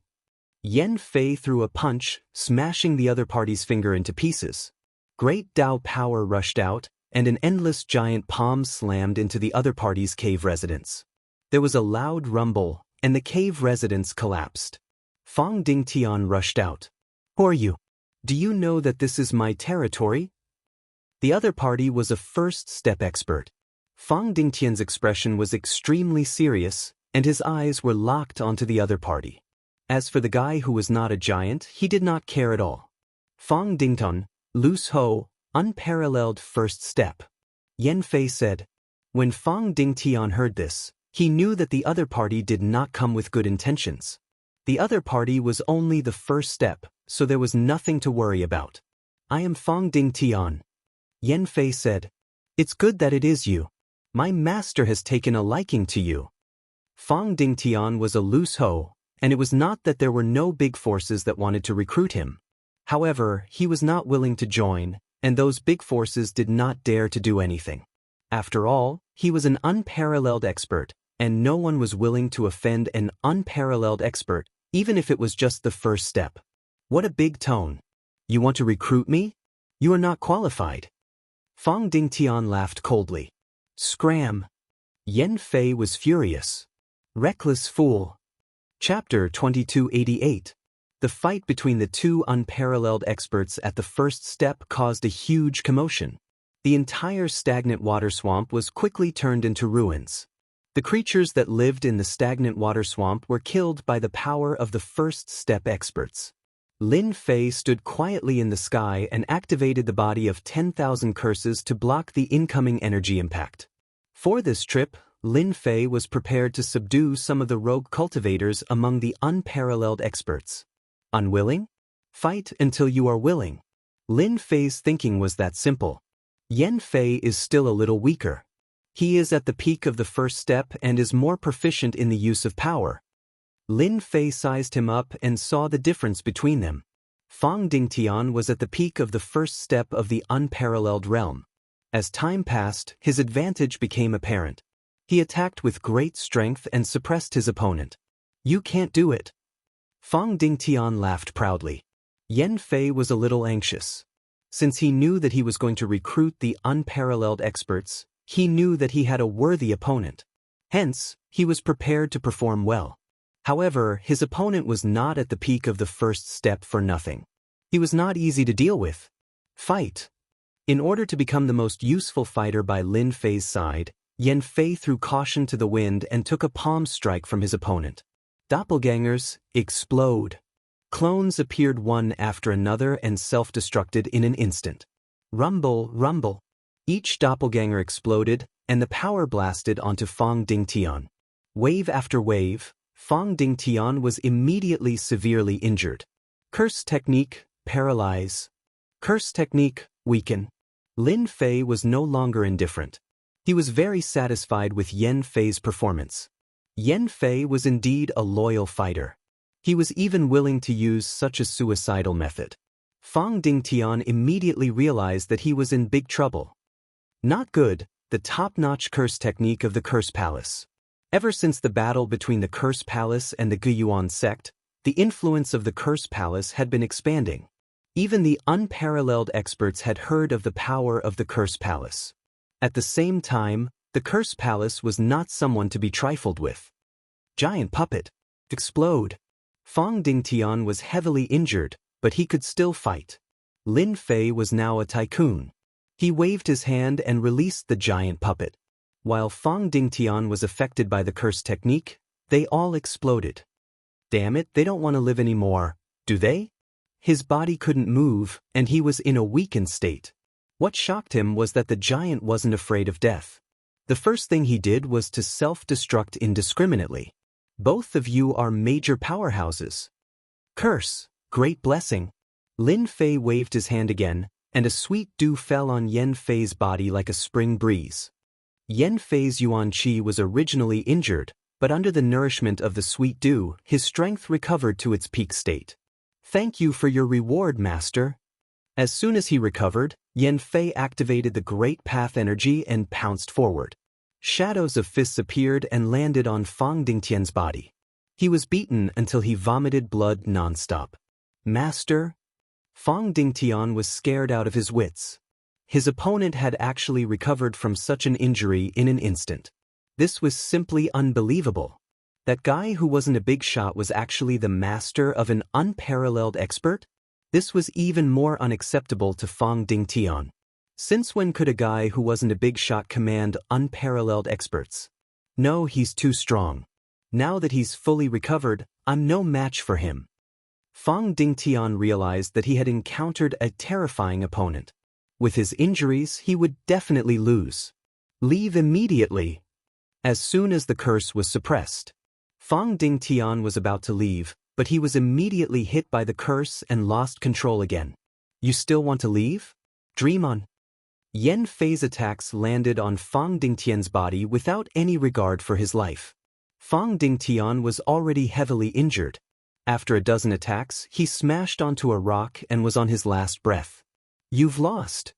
Yan Fei threw a punch, smashing the other party's finger into pieces. Great Tao power rushed out, and an endless giant palm slammed into the other party's cave residence. There was a loud rumble, and the cave residence collapsed. Fang Dingtian rushed out. "Who are you? Do you know that this is my territory?" The other party was a first-step expert. Fang Dingtian's expression was extremely serious, and his eyes were locked onto the other party. As for the guy who was not a giant, he did not care at all. "Fang Dingtian, loose ho, unparalleled first step," Yan Fei said. When Fang Dingtian heard this, he knew that the other party did not come with good intentions. The other party was only the first step, so there was nothing to worry about. "I am Fang Dingtian," Yan Fei said. "It's good that it is you. My master has taken a liking to you." Fang Dingtian was a loose hoe, and it was not that there were no big forces that wanted to recruit him. However, he was not willing to join, and those big forces did not dare to do anything. After all, he was an unparalleled expert, and no one was willing to offend an unparalleled expert, even if it was just the first step. What a big tone. "You want to recruit me? You are not qualified." Fang Dingtian laughed coldly. "Scram." Yan Fei was furious. "Reckless fool." Chapter 2288. The fight between the two unparalleled experts at the first step caused a huge commotion. The entire stagnant water swamp was quickly turned into ruins. The creatures that lived in the stagnant water swamp were killed by the power of the first step experts. Lin Fei stood quietly in the sky and activated the body of 10,000 curses to block the incoming energy impact. For this trip, Lin Fei was prepared to subdue some of the rogue cultivators among the unparalleled experts. Unwilling? Fight until you are willing. Lin Fei's thinking was that simple. Yan Fei is still a little weaker. He is at the peak of the first step and is more proficient in the use of power. Lin Fei sized him up and saw the difference between them. Fang Dingtian was at the peak of the first step of the unparalleled realm. As time passed, his advantage became apparent. He attacked with great strength and suppressed his opponent. "You can't do it." Fang Dingtian laughed proudly. Yan Fei was a little anxious. Since he knew that he was going to recruit the unparalleled experts, he knew that he had a worthy opponent. Hence, he was prepared to perform well. However, his opponent was not at the peak of the first step for nothing. He was not easy to deal with. Fight. In order to become the most useful fighter by Lin Fei's side, Yan Fei threw caution to the wind and took a palm strike from his opponent. Doppelgangers, explode. Clones appeared one after another and self-destructed in an instant. Rumble, rumble. Each doppelganger exploded, and the power blasted onto Fang Dingtian. Wave after wave, Fang Dingtian was immediately severely injured. Curse technique, paralyze. Curse technique, weaken. Lin Fei was no longer indifferent. He was very satisfied with Yan Fei's performance. Yan Fei was indeed a loyal fighter. He was even willing to use such a suicidal method. Fang Dingtian immediately realized that he was in big trouble. Not good, the top-notch curse technique of the Curse Palace. Ever since the battle between the Curse Palace and the Guyuan sect, the influence of the Curse Palace had been expanding. Even the unparalleled experts had heard of the power of the Curse Palace. At the same time, the Curse Palace was not someone to be trifled with. Giant puppet. Explode. Fang Dingtian was heavily injured, but he could still fight. Lin Fei was now a tycoon. He waved his hand and released the giant puppet. While Fang Dingtian was affected by the curse technique, they all exploded. Damn it, they don't want to live anymore, do they? His body couldn't move, and he was in a weakened state. What shocked him was that the giant wasn't afraid of death. The first thing he did was to self-destruct indiscriminately. Both of you are major powerhouses. Curse, great blessing. Lin Fei waved his hand again, and a sweet dew fell on Yan Fei's body like a spring breeze. Yan Fei's Yuan Qi was originally injured, but under the nourishment of the sweet dew, his strength recovered to its peak state. Thank you for your reward, master. As soon as he recovered, Yan Fei activated the Great Path energy and pounced forward. Shadows of fists appeared and landed on Fang Dingtian's body. He was beaten until he vomited blood non-stop. Master? Fang Dingtian was scared out of his wits. His opponent had actually recovered from such an injury in an instant. This was simply unbelievable. That guy who wasn't a big shot was actually the master of an unparalleled expert? This was even more unacceptable to Fang Dingtian. Since when could a guy who wasn't a big shot command unparalleled experts? No, he's too strong. Now that he's fully recovered, I'm no match for him. Fang Dingtian realized that he had encountered a terrifying opponent. With his injuries, he would definitely lose. Leave immediately. As soon as the curse was suppressed, Fang Dingtian was about to leave, but he was immediately hit by the curse and lost control again. You still want to leave? Dream on. Yan Fei's attacks landed on Fang Dingtian's body without any regard for his life. Fang Dingtian was already heavily injured. After a dozen attacks, he smashed onto a rock and was on his last breath. You've lost.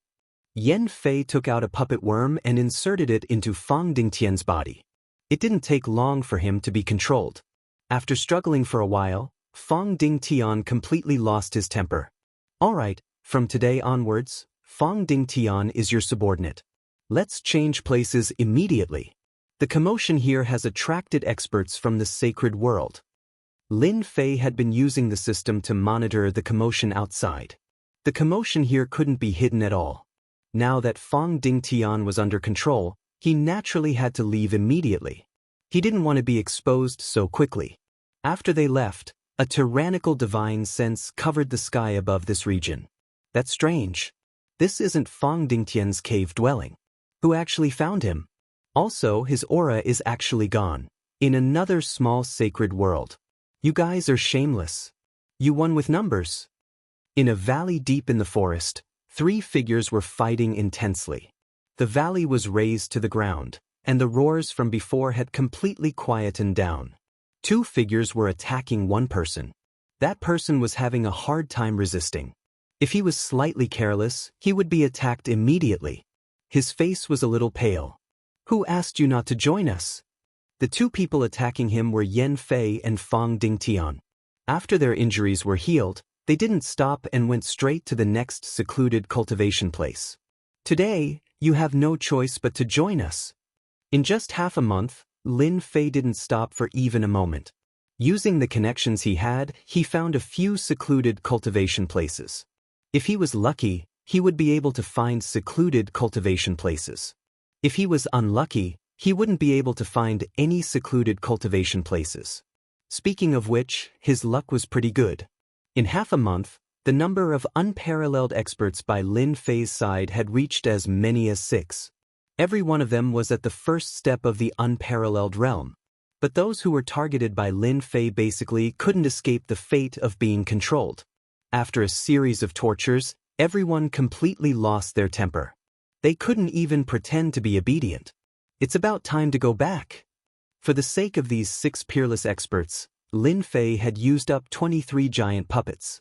Yan Fei took out a puppet worm and inserted it into Fang Dingtian's body. It didn't take long for him to be controlled. After struggling for a while, Fang Dingtian completely lost his temper. All right, from today onwards, Fang Dingtian is your subordinate. Let's change places immediately. The commotion here has attracted experts from the sacred world. Lin Fei had been using the system to monitor the commotion outside. The commotion here couldn't be hidden at all. Now that Fang Dingtian was under control, he naturally had to leave immediately. He didn't want to be exposed so quickly. After they left, a tyrannical divine sense covered the sky above this region. That's strange. This isn't Fang Dingtian's cave dwelling. Who actually found him? Also, his aura is actually gone. In another small sacred world. You guys are shameless. You won with numbers. In a valley deep in the forest, 3 figures were fighting intensely. The valley was razed to the ground, and the roars from before had completely quietened down. 2 figures were attacking one person. That person was having a hard time resisting. If he was slightly careless, he would be attacked immediately. His face was a little pale. Who asked you not to join us? The 2 people attacking him were Yan Fei and Fang Dingtian. After their injuries were healed, they didn't stop and went straight to the next secluded cultivation place. Today, you have no choice but to join us. In just half a month, Lin Fei didn't stop for even a moment. Using the connections he had, he found a few secluded cultivation places. If he was lucky, he would be able to find secluded cultivation places. If he was unlucky, he wouldn't be able to find any secluded cultivation places. Speaking of which, his luck was pretty good. In half a month, the number of unparalleled experts by Lin Fei's side had reached as many as 6. Every one of them was at the first step of the unparalleled realm. But those who were targeted by Lin Fei basically couldn't escape the fate of being controlled. After a series of tortures, everyone completely lost their temper. They couldn't even pretend to be obedient. It's about time to go back. For the sake of these 6 peerless experts, Lin Fei had used up 23 giant puppets.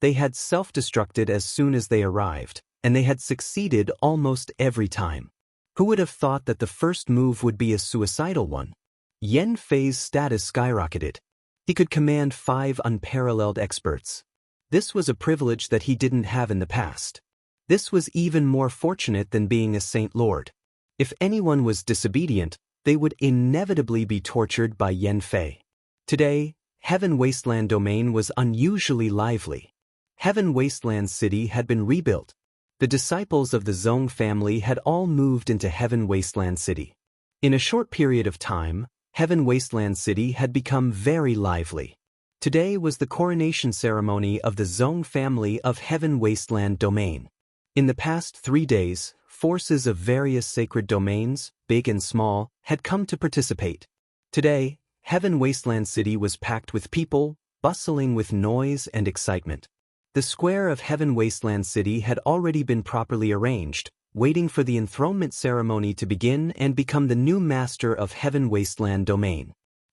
They had self-destructed as soon as they arrived, and they had succeeded almost every time. Who would have thought that the first move would be a suicidal one? Yan Fei's status skyrocketed. He could command 5 unparalleled experts. This was a privilege that he didn't have in the past. This was even more fortunate than being a Saint Lord. If anyone was disobedient, they would inevitably be tortured by Yan Fei. Today, Heaven Wasteland Domain was unusually lively. Heaven Wasteland City had been rebuilt. The disciples of the Zhong family had all moved into Heaven Wasteland City. In a short period of time, Heaven Wasteland City had become very lively. Today was the coronation ceremony of the Zhong family of Heaven Wasteland Domain. In the past 3 days, forces of various sacred domains, big and small, had come to participate. Today, Heaven Wasteland City was packed with people, bustling with noise and excitement. The square of Heaven Wasteland City had already been properly arranged, waiting for the enthronement ceremony to begin and become the new master of Heaven Wasteland Domain.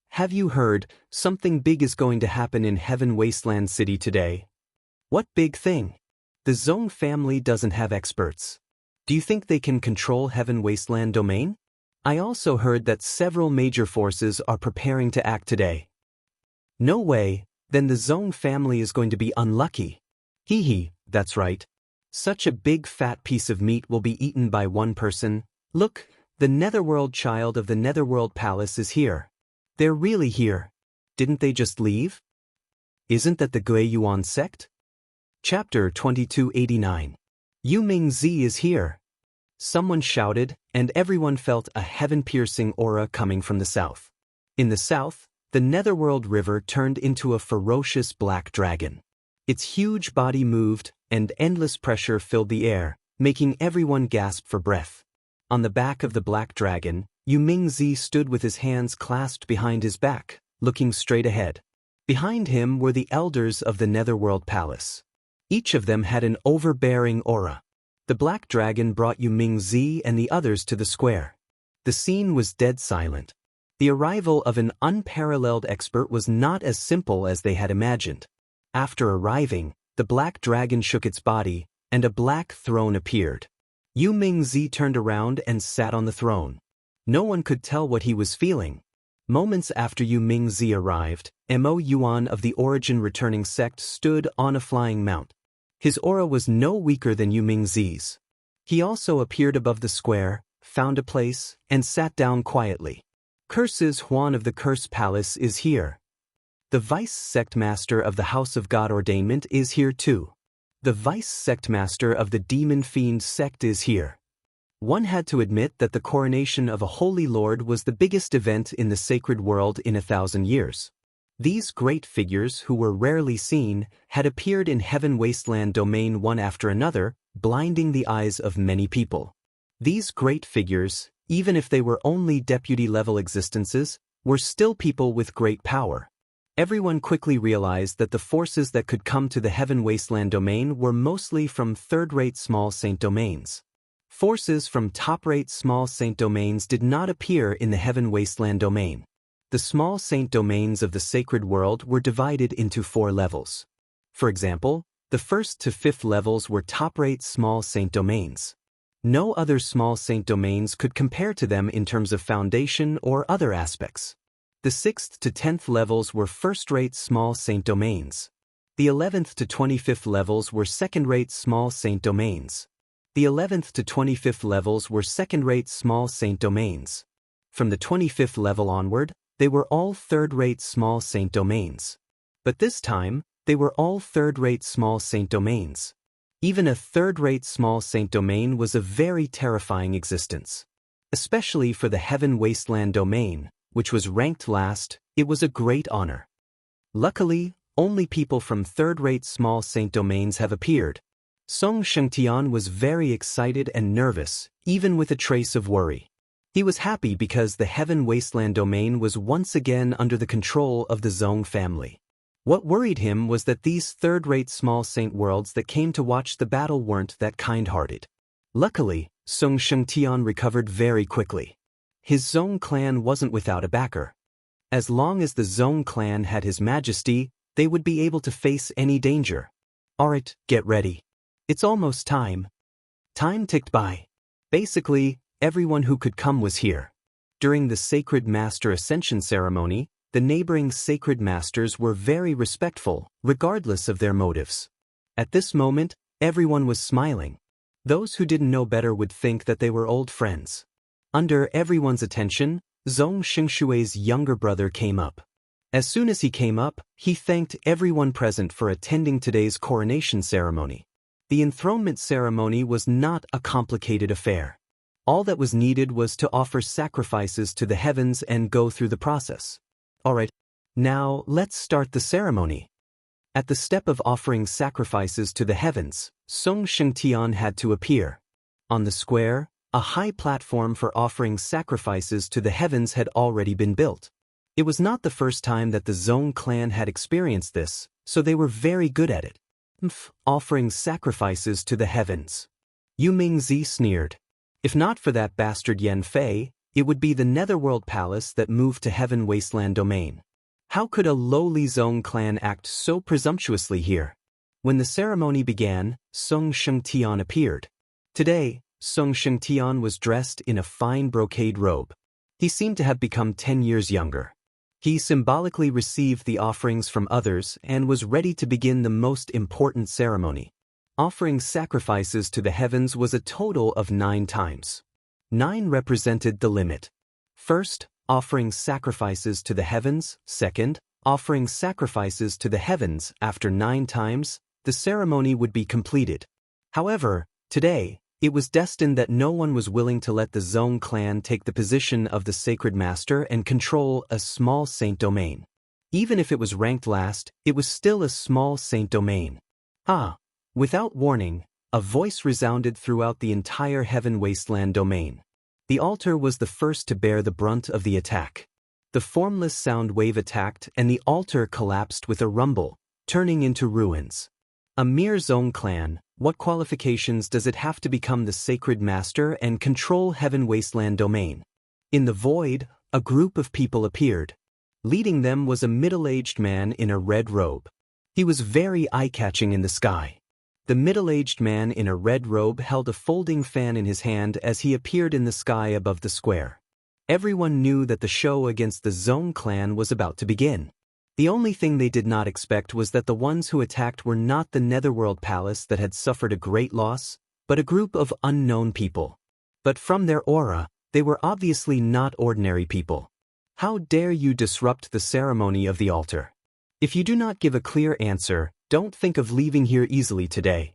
Have you heard, something big is going to happen in Heaven Wasteland City today? What big thing? The Zhong family doesn't have experts. Do you think they can control Heaven Wasteland Domain? I also heard that several major forces are preparing to act today. No way, then the Zhong family is going to be unlucky. Hee hee, that's right. Such a big fat piece of meat will be eaten by one person. Look, the Netherworld child of the Netherworld Palace is here. They're really here. Didn't they just leave? Isn't that the Gui Yuan sect? Chapter 2289. Yu Mingzi is here. Someone shouted, and everyone felt a heaven-piercing aura coming from the south. In the south, the Netherworld River turned into a ferocious black dragon. Its huge body moved, and endless pressure filled the air, making everyone gasp for breath. On the back of the black dragon, Yu Mingzi stood with his hands clasped behind his back, looking straight ahead. Behind him were the elders of the Netherworld Palace. Each of them had an overbearing aura. The black dragon brought Yu Mingzi and the others to the square. The scene was dead silent. The arrival of an unparalleled expert was not as simple as they had imagined. After arriving, the black dragon shook its body, and a black throne appeared. Yu Mingzi turned around and sat on the throne. No one could tell what he was feeling. Moments after Yu Mingzi arrived, Mo Yuan of the Origin Returning Sect stood on a flying mount. His aura was no weaker than Yu Mingzi's. He also appeared above the square, found a place, and sat down quietly. Curses Huan of the Curse Palace is here. The Vice Sect Master of the House of God Ordainment is here too. The Vice Sect Master of the Demon Fiend Sect is here. One had to admit that the coronation of a Holy Lord was the biggest event in the sacred world in 1,000 years. These great figures, who were rarely seen, had appeared in Heaven Wasteland Domain one after another, blinding the eyes of many people. These great figures, even if they were only deputy-level existences, were still people with great power. Everyone quickly realized that the forces that could come to the Heaven Wasteland Domain were mostly from third-rate small saint domains. Forces from top-rate small saint domains did not appear in the Heaven Wasteland Domain. The small saint domains of the sacred world were divided into 4 levels. For example, the 1st to 5th levels were top-rate small saint domains. No other small saint domains could compare to them in terms of foundation or other aspects. The 6th to 10th levels were first-rate small saint domains. The 11th to 25th levels were second-rate small saint domains. The 11th to 25th levels were second-rate small saint domains. From the 25th level onward, they were all third-rate small saint domains. But this time, they were all third-rate small saint domains. Even a third-rate small saint domain was a very terrifying existence. Especially for the Heaven Wasteland Domain, which was ranked last, it was a great honor. Luckily, only people from third-rate small saint domains have appeared. Song Shengtian was very excited and nervous, even with a trace of worry. He was happy because the Heaven Wasteland Domain was once again under the control of the Zhong family. What worried him was that these third-rate small saint worlds that came to watch the battle weren't that kind-hearted. Luckily, Song Shengtian recovered very quickly. His Zhong clan wasn't without a backer. As long as the Zhong clan had His Majesty, they would be able to face any danger. Alright, get ready. It's almost time. Time ticked by. Basically, everyone who could come was here. During the Sacred Master Ascension ceremony, the neighboring Sacred Masters were very respectful, regardless of their motives. At this moment, everyone was smiling. Those who didn't know better would think that they were old friends. Under everyone's attention, Zhong Xingshui's younger brother came up. As soon as he came up, he thanked everyone present for attending today's coronation ceremony. The enthronement ceremony was not a complicated affair. All that was needed was to offer sacrifices to the heavens and go through the process. Alright, now let's start the ceremony. At the step of offering sacrifices to the heavens, Song Shengtian had to appear. On the square, a high platform for offering sacrifices to the heavens had already been built. It was not the first time that the Zhong clan had experienced this, so they were very good at it. Offering sacrifices to the heavens. Yu Mingzi sneered. If not for that bastard Yan Fei, it would be the Netherworld Palace that moved to Heaven Wasteland domain. How could a lowly Zhong clan act so presumptuously here? When the ceremony began, Song Shengtian appeared. Today, Song Shengtian was dressed in a fine brocade robe. He seemed to have become 10 years younger. He symbolically received the offerings from others and was ready to begin the most important ceremony. Offering sacrifices to the heavens was a total of 9 times. 9 represented the limit. First, offering sacrifices to the heavens. Second, offering sacrifices to the heavens. After 9 times, the ceremony would be completed. However, today, it was destined that no one was willing to let the Zhong clan take the position of the Sacred Master and control a small saint domain. Even if it was ranked last, it was still a small saint domain. Without warning, a voice resounded throughout the entire Heaven Wasteland domain. The altar was the first to bear the brunt of the attack. The formless sound wave attacked and the altar collapsed with a rumble, turning into ruins. A mere Zhong clan, what qualifications does it have to become the Sacred Master and control Heaven Wasteland domain? In the void, a group of people appeared. Leading them was a middle-aged man in a red robe. He was very eye-catching in the sky. The middle-aged man in a red robe held a folding fan in his hand as he appeared in the sky above the square. Everyone knew that the show against the Zhong clan was about to begin. The only thing they did not expect was that the ones who attacked were not the Netherworld Palace that had suffered a great loss, but a group of unknown people. But from their aura, they were obviously not ordinary people. How dare you disrupt the ceremony of the altar? If you do not give a clear answer, don't think of leaving here easily today.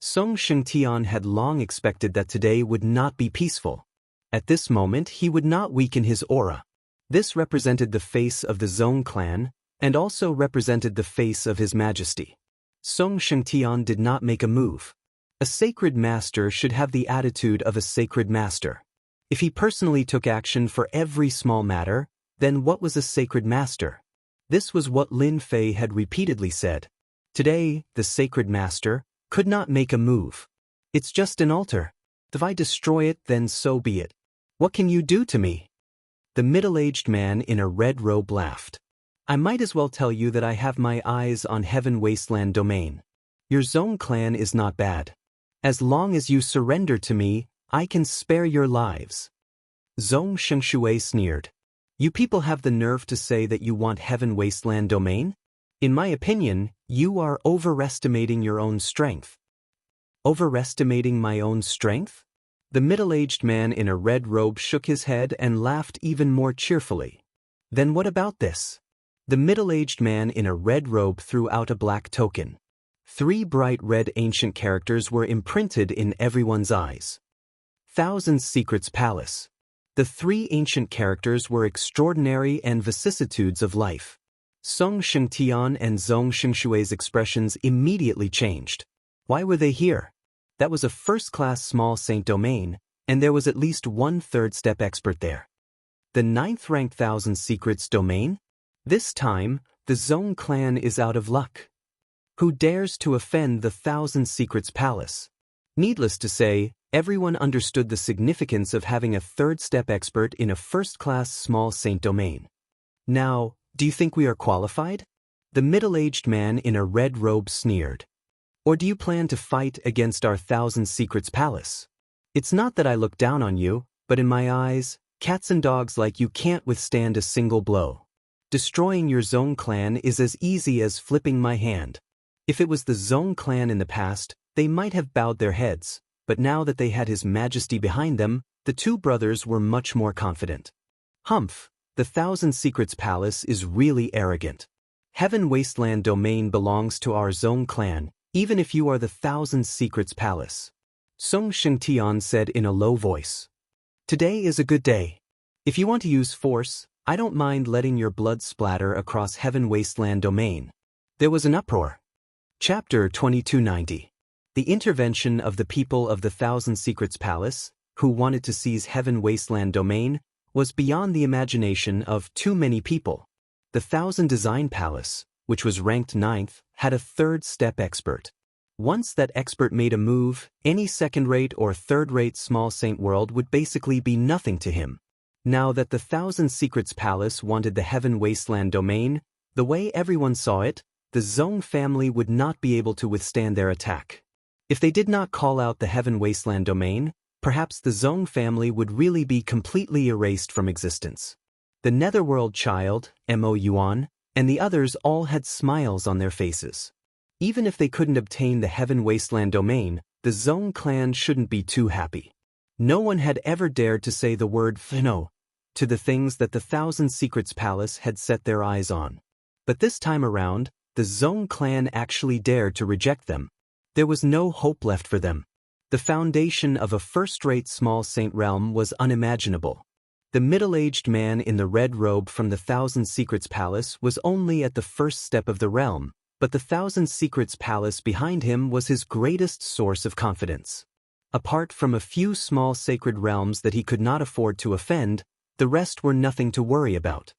Song Shengtian had long expected that today would not be peaceful. At this moment, he would not weaken his aura. This represented the face of the Zhong clan, and also represented the face of His Majesty. Song Shengtian did not make a move. A sacred master should have the attitude of a sacred master. If he personally took action for every small matter, then what was a sacred master? This was what Lin Fei had repeatedly said. Today, the sacred master could not make a move. It's just an altar. If I destroy it, then so be it. What can you do to me? The middle-aged man in a red robe laughed. I might as well tell you that I have my eyes on Heaven Wasteland domain. Your Zhong clan is not bad. As long as you surrender to me, I can spare your lives. Zhong Xingshui sneered. You people have the nerve to say that you want Heaven Wasteland domain? In my opinion, you are overestimating your own strength. Overestimating my own strength? The middle-aged man in a red robe shook his head and laughed even more cheerfully. Then what about this? The middle-aged man in a red robe threw out a black token. 3 bright red ancient characters were imprinted in everyone's eyes. Thousand Secrets Palace. The 3 ancient characters were extraordinary and vicissitudes of life. Song Shengtian and Zhong Xingshui's expressions immediately changed. Why were they here? That was a first-class small saint domain, and there was at least 1 third-step expert there. The 9th-ranked Thousand Secrets domain? This time, the Zhong clan is out of luck. Who dares to offend the Thousand Secrets Palace? Needless to say, everyone understood the significance of having a third-step expert in a first-class small saint domain. Now, do you think we are qualified? The middle-aged man in a red robe sneered. Or do you plan to fight against our Thousand Secrets Palace? It's not that I look down on you, but in my eyes, cats and dogs like you can't withstand a single blow. Destroying your Zong clan is as easy as flipping my hand. If it was the Zong clan in the past, they might have bowed their heads, but now that they had His Majesty behind them, the two brothers were much more confident. Humph, the Thousand Secrets Palace is really arrogant. Heaven Wasteland domain belongs to our Zong clan, even if you are the Thousand Secrets Palace. Song Shengtian said in a low voice. Today is a good day. If you want to use force, I don't mind letting your blood splatter across Heaven Wasteland domain. There was an uproar. Chapter 2290. The intervention of the people of the Thousand Secrets Palace, who wanted to seize Heaven Wasteland domain, was beyond the imagination of too many people. The Thousand Design Palace, which was ranked 9th, had a third-step expert. Once that expert made a move, any second-rate or third-rate small saint world would basically be nothing to him. Now that the Thousand Secrets Palace wanted the Heaven Wasteland domain, the way everyone saw it, the Zong family would not be able to withstand their attack. If they did not call out the Heaven Wasteland domain, perhaps the Zong family would really be completely erased from existence. The Netherworld child, Mo Yuan, and the others all had smiles on their faces. Even if they couldn't obtain the Heaven Wasteland domain, the Zong clan shouldn't be too happy. No one had ever dared to say the word no to the things that the Thousand Secrets Palace had set their eyes on. But this time around, the Zong clan actually dared to reject them. There was no hope left for them. The foundation of a first-rate small saint realm was unimaginable. The middle-aged man in the red robe from the Thousand Secrets Palace was only at the first step of the realm, but the Thousand Secrets Palace behind him was his greatest source of confidence. Apart from a few small sacred realms that he could not afford to offend, the rest were nothing to worry about.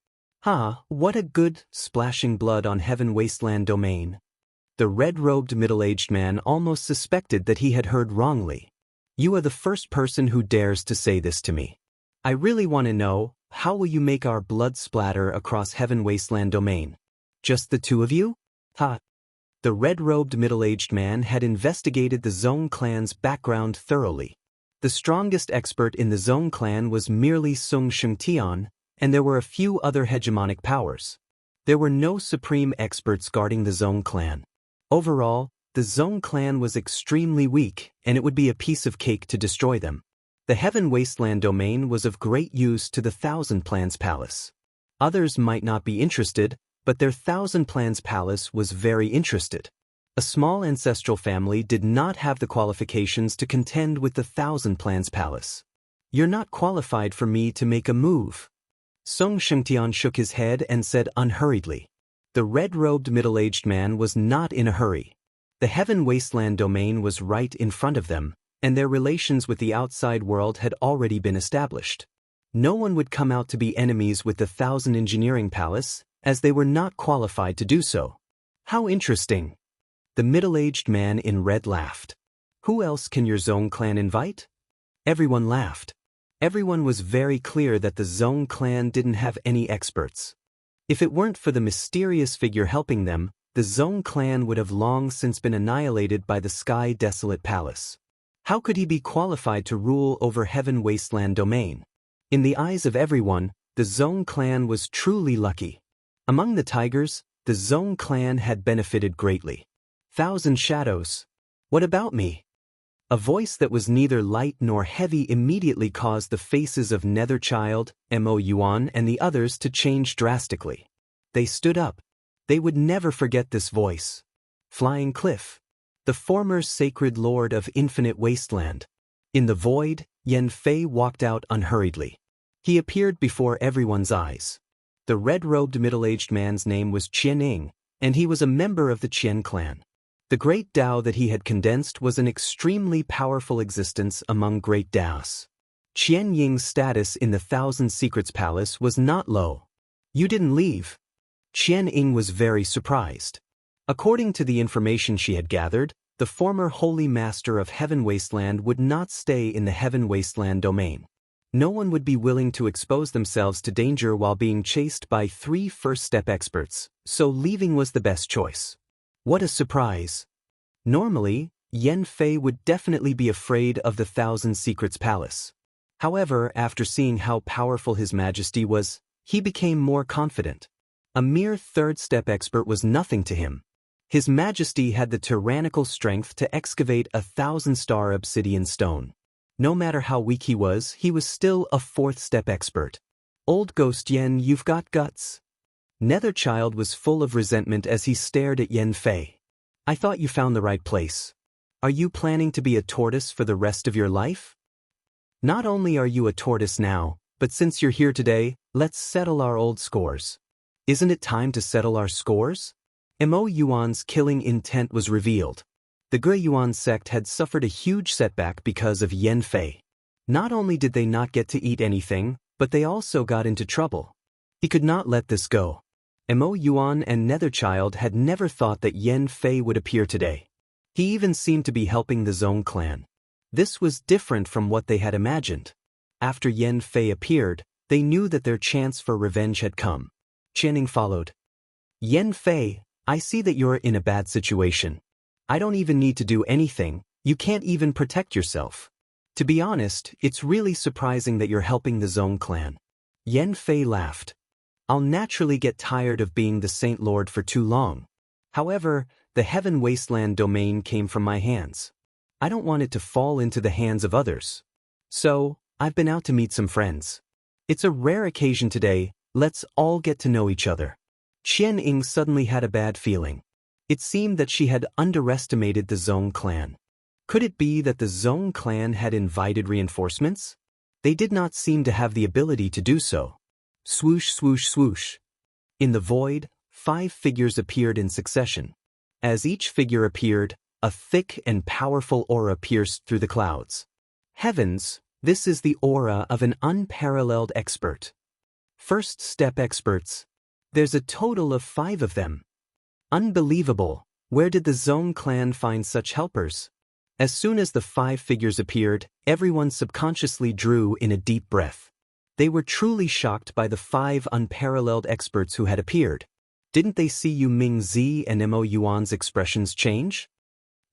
What a good, splashing blood on Heaven Wasteland domain. The red-robed middle-aged man almost suspected that he had heard wrongly. You are the first person who dares to say this to me. I really want to know, how will you make our blood splatter across Heaven Wasteland domain? Just the two of you? The red-robed middle-aged man had investigated the Zong clan's background thoroughly. The strongest expert in the Zong clan was merely Song Shengtian, and there were a few other hegemonic powers. There were no supreme experts guarding the Zong clan. Overall, the Zong clan was extremely weak, and it would be a piece of cake to destroy them. The Heaven Wasteland domain was of great use to the Thousand Plans Palace. Others might not be interested, but their Thousand Plans Palace was very interested. A small ancestral family did not have the qualifications to contend with the Thousand Plans Palace. You're not qualified for me to make a move. Song Shengtian shook his head and said unhurriedly. The red-robed middle-aged man was not in a hurry. The Heaven Wasteland domain was right in front of them, and their relations with the outside world had already been established. No one would come out to be enemies with the Thousand Engineering Palace, as they were not qualified to do so. How interesting. The middle-aged man in red laughed. Who else can your Zong clan invite? Everyone laughed. Everyone was very clear that the Zong clan didn't have any experts. If it weren't for the mysterious figure helping them, the Zong clan would have long since been annihilated by the Sky Desolate Palace. How could he be qualified to rule over Heaven Wasteland domain? In the eyes of everyone, the Zong clan was truly lucky. Among the tigers, the Zong clan had benefited greatly. Thousand Shadows. What about me? A voice that was neither light nor heavy immediately caused the faces of Netherchild, Mo Yuan, and the others to change drastically. They stood up. They would never forget this voice. Flying Cliff. The former sacred lord of Infinite Wasteland. In the void, Yan Fei walked out unhurriedly. He appeared before everyone's eyes. The red-robed middle-aged man's name was Qian Ying, and he was a member of the Qian clan. The great Dao that he had condensed was an extremely powerful existence among great Daos. Qian Ying's status in the Thousand Secrets Palace was not low. You didn't leave. Qian Ying was very surprised. According to the information she had gathered, the former Holy Master of Heaven Wasteland would not stay in the Heaven Wasteland domain. No one would be willing to expose themselves to danger while being chased by 3 first-step experts, so leaving was the best choice. What a surprise. Normally, Yan Fei would definitely be afraid of the Thousand Secrets Palace. However, after seeing how powerful His Majesty was, he became more confident. A mere third-step expert was nothing to him. His Majesty had the tyrannical strength to excavate 1,000-star obsidian stone. No matter how weak he was still a fourth-step expert. Old Ghost Yen, you've got guts. Netherchild was full of resentment as he stared at Yan Fei. I thought you found the right place. Are you planning to be a tortoise for the rest of your life? Not only are you a tortoise now, but since you're here today, let's settle our old scores. Isn't it time to settle our scores? Mo Yuan's killing intent was revealed. The Gui Yuan sect had suffered a huge setback because of Yan Fei. Not only did they not get to eat anything, but they also got into trouble. He could not let this go. Mo Yuan and Netherchild had never thought that Yan Fei would appear today. He even seemed to be helping the Zhong clan. This was different from what they had imagined. After Yan Fei appeared, they knew that their chance for revenge had come. Qianning followed. Yan Fei, I see that you're in a bad situation. I don't even need to do anything, you can't even protect yourself. To be honest, it's really surprising that you're helping the Zhong clan. Yan Fei laughed. I'll naturally get tired of being the Saint Lord for too long. However, the Heaven Wasteland domain came from my hands. I don't want it to fall into the hands of others. So, I've been out to meet some friends. It's a rare occasion today, let's all get to know each other. Qianning suddenly had a bad feeling. It seemed that she had underestimated the Zhong clan. Could it be that the Zhong clan had invited reinforcements? They did not seem to have the ability to do so. Swoosh, swoosh, swoosh. In the void, 5 figures appeared in succession. As each figure appeared, a thick and powerful aura pierced through the clouds. Heavens, this is the aura of an unparalleled expert. First step experts. There's a total of 5 of them. Unbelievable, where did the Zhong clan find such helpers? As soon as the 5 figures appeared, everyone subconsciously drew in a deep breath. They were truly shocked by the 5 unparalleled experts who had appeared. Didn't they see Yu Mingzi and Mo Yuan's expressions change?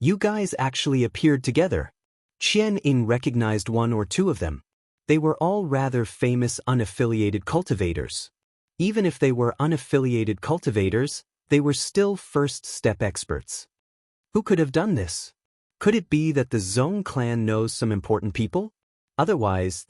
You guys actually appeared together. Qianning recognized 1 or 2 of them. They were all rather famous unaffiliated cultivators. Even if they were unaffiliated cultivators, they were still first-step experts. Who could have done this? Could it be that the Zhong clan knows some important people? Otherwise,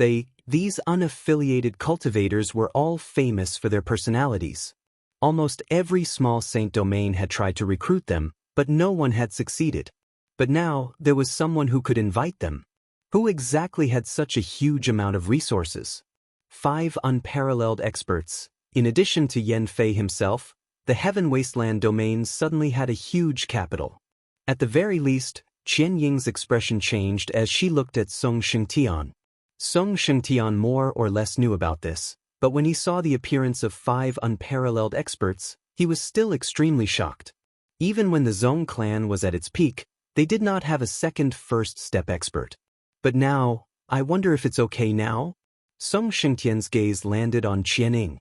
these unaffiliated cultivators were all famous for their personalities. Almost every small saint domain had tried to recruit them, but no one had succeeded. But now, there was someone who could invite them. Who exactly had such a huge amount of resources? 5 unparalleled experts. In addition to Yan Fei himself, the Heaven Wasteland domain suddenly had a huge capital. At the very least, Qianying's expression changed as she looked at Song Shengtian. Song Shengtian more or less knew about this, but when he saw the appearance of 5 unparalleled experts, he was still extremely shocked. Even when the Zhong clan was at its peak, they did not have a second first-step expert. But now, I wonder if it's okay now? Song Shengtian's gaze landed on Qianning.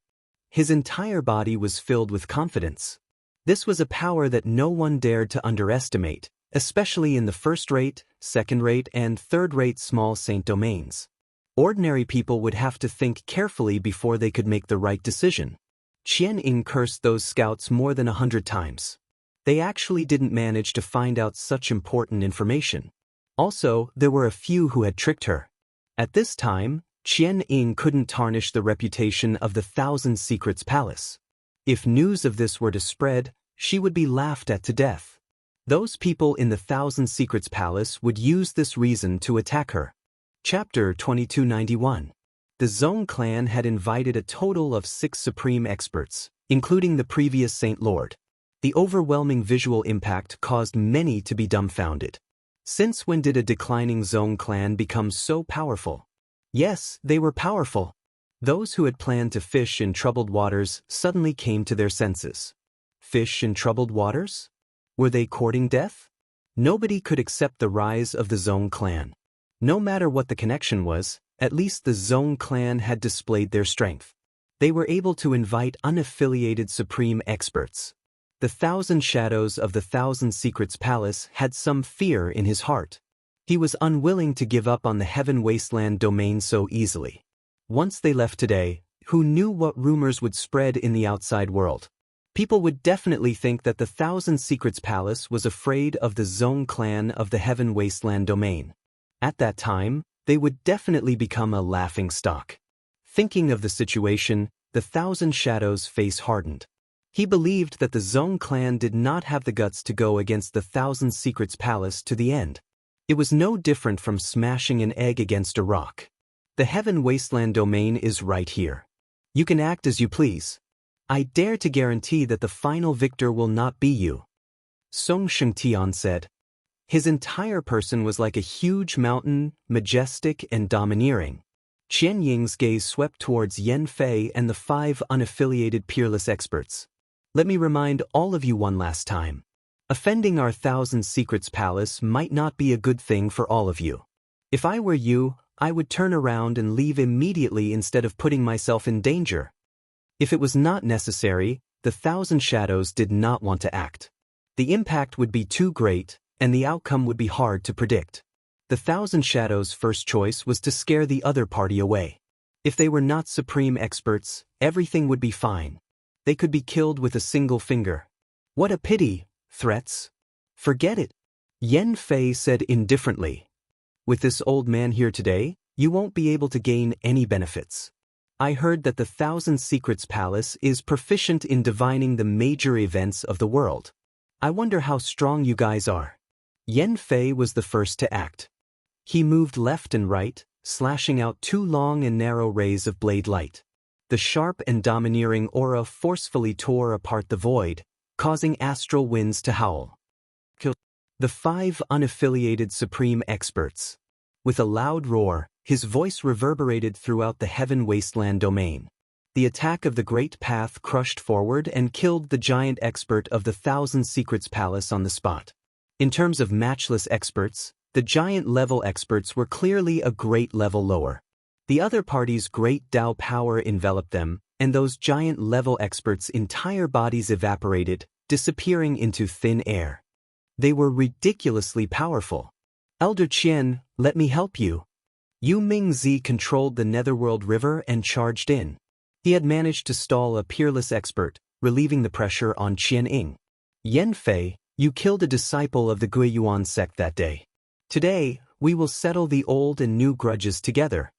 His entire body was filled with confidence. This was a power that no one dared to underestimate, especially in the first-rate, second-rate, and third-rate small saint domains. Ordinary people would have to think carefully before they could make the right decision. Qianning cursed those scouts more than 100 times. They actually didn't manage to find out such important information. Also, there were a few who had tricked her. At this time, Qianning couldn't tarnish the reputation of the Thousand Secrets Palace. If news of this were to spread, she would be laughed at to death. Those people in the Thousand Secrets Palace would use this reason to attack her. Chapter 2291. The Zhong clan had invited a total of 6 supreme experts, including the previous Saint Lord. The overwhelming visual impact caused many to be dumbfounded. Since when did a declining Zhong clan become so powerful? Yes, they were powerful. Those who had planned to fish in troubled waters suddenly came to their senses. Fish in troubled waters? Were they courting death? Nobody could accept the rise of the Zhong clan. No matter what the connection was, at least the Zhong clan had displayed their strength. They were able to invite unaffiliated supreme experts. The 1,000 Shadows of the 1,000 Secrets Palace had some fear in his heart. He was unwilling to give up on the Heaven Wasteland domain so easily. Once they left today, who knew what rumors would spread in the outside world? People would definitely think that the 1,000 Secrets Palace was afraid of the Zhong clan of the Heaven Wasteland domain. At that time, they would definitely become a laughing stock. Thinking of the situation, the 1,000 Shadows' face hardened. He believed that the Zhong clan did not have the guts to go against the 1,000 Secrets Palace to the end. It was no different from smashing an egg against a rock. The Heaven Wasteland domain is right here. You can act as you please. I dare to guarantee that the final victor will not be you. Song Xianxia said. His entire person was like a huge mountain, majestic and domineering. Qian Ying's gaze swept towards Yan Fei and the 5 unaffiliated peerless experts. Let me remind all of you one last time. Offending our 1,000 Secrets Palace might not be a good thing for all of you. If I were you, I would turn around and leave immediately instead of putting myself in danger. If it was not necessary, the 1,000 Shadows did not want to act. The impact would be too great, and the outcome would be hard to predict. The 1,000 Shadows' first choice was to scare the other party away. If they were not supreme experts, everything would be fine. They could be killed with a single finger. What a pity, threats. Forget it. Yan Fei said indifferently. With this old man here today, you won't be able to gain any benefits. I heard that the 1,000 Secrets Palace is proficient in divining the major events of the world. I wonder how strong you guys are. Yan Fei was the first to act. He moved left and right, slashing out 2 long and narrow rays of blade light. The sharp and domineering aura forcefully tore apart the void, causing astral winds to howl. The 5 unaffiliated supreme experts. With a loud roar, his voice reverberated throughout the Heaven Wasteland domain. The attack of the Great Path crushed forward and killed the giant expert of the 1,000 Secrets Palace on the spot. In terms of matchless experts, the giant level experts were clearly a great level lower. The other party's great Dao power enveloped them, and those giant level experts' entire bodies evaporated, disappearing into thin air. They were ridiculously powerful. Elder Qian, let me help you. Yu Mingzi controlled the Netherworld River and charged in. He had managed to stall a peerless expert, relieving the pressure on Qian Ying. Yan Fei, you killed a disciple of the Guiyuan sect that day. Today, we will settle the old and new grudges together.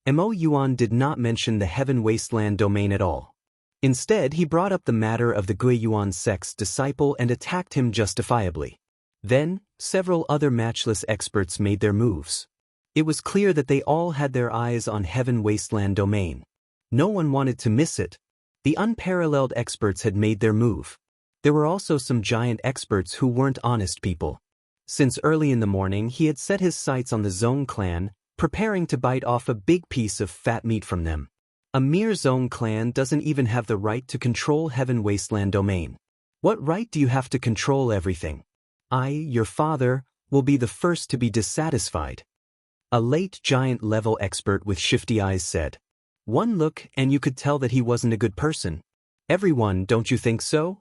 Mo Yuan did not mention the Heaven Wasteland domain at all. Instead, he brought up the matter of the Guiyuan sect's disciple and attacked him justifiably. Then, several other matchless experts made their moves. It was clear that they all had their eyes on Heaven Wasteland domain. No one wanted to miss it. The unparalleled experts had made their move. There were also some giant experts who weren't honest people. Since early in the morning, he had set his sights on the Zhong clan, preparing to bite off a big piece of fat meat from them. A mere Zhong clan doesn't even have the right to control Heaven Wasteland domain. What right do you have to control everything? I, your father, will be the first to be dissatisfied. A late giant-level expert with shifty eyes said. One look and you could tell that he wasn't a good person. Everyone, don't you think so?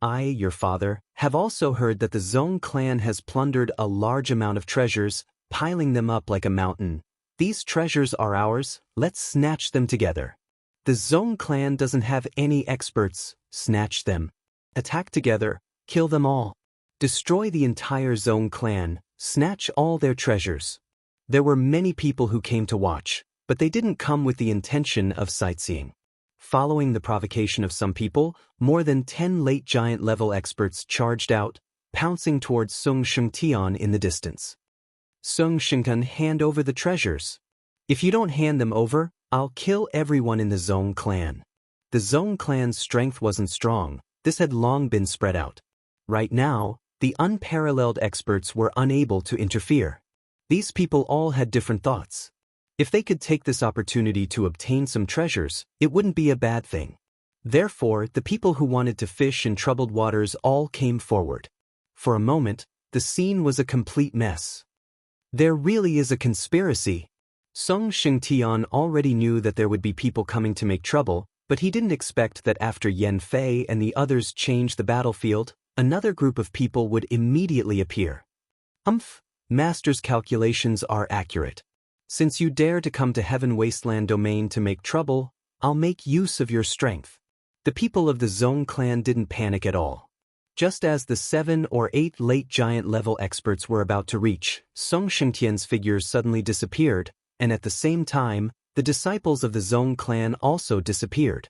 I, your father, have also heard that the Zhong clan has plundered a large amount of treasures, piling them up like a mountain. These treasures are ours, let's snatch them together. The Zhong clan doesn't have any experts, snatch them. Attack together, kill them all. Destroy the entire Zhong clan, snatch all their treasures. There were many people who came to watch, but they didn't come with the intention of sightseeing. Following the provocation of some people, more than 10 late giant-level experts charged out, pouncing towards Song Xianxia in the distance. Song Xianxia, hand over the treasures. If you don't hand them over, I'll kill everyone in the Zhong clan. The Zhong clan's strength wasn't strong, this had long been spread out. Right now, the unparalleled experts were unable to interfere. These people all had different thoughts. If they could take this opportunity to obtain some treasures, it wouldn't be a bad thing. Therefore, the people who wanted to fish in troubled waters all came forward. For a moment, the scene was a complete mess. There really is a conspiracy. Song Xianxia already knew that there would be people coming to make trouble, But he didn't expect that after Yan Fei and the others changed the battlefield, another group of people would immediately appear. Master's calculations are accurate. Since you dare to come to Heaven Wasteland Domain to make trouble, I'll make use of your strength. The people of the Zong clan didn't panic at all. Just as the 7 or 8 late giant level experts were about to reach, Song Shengtian's figures suddenly disappeared, and at the same time, the disciples of the Zong clan also disappeared.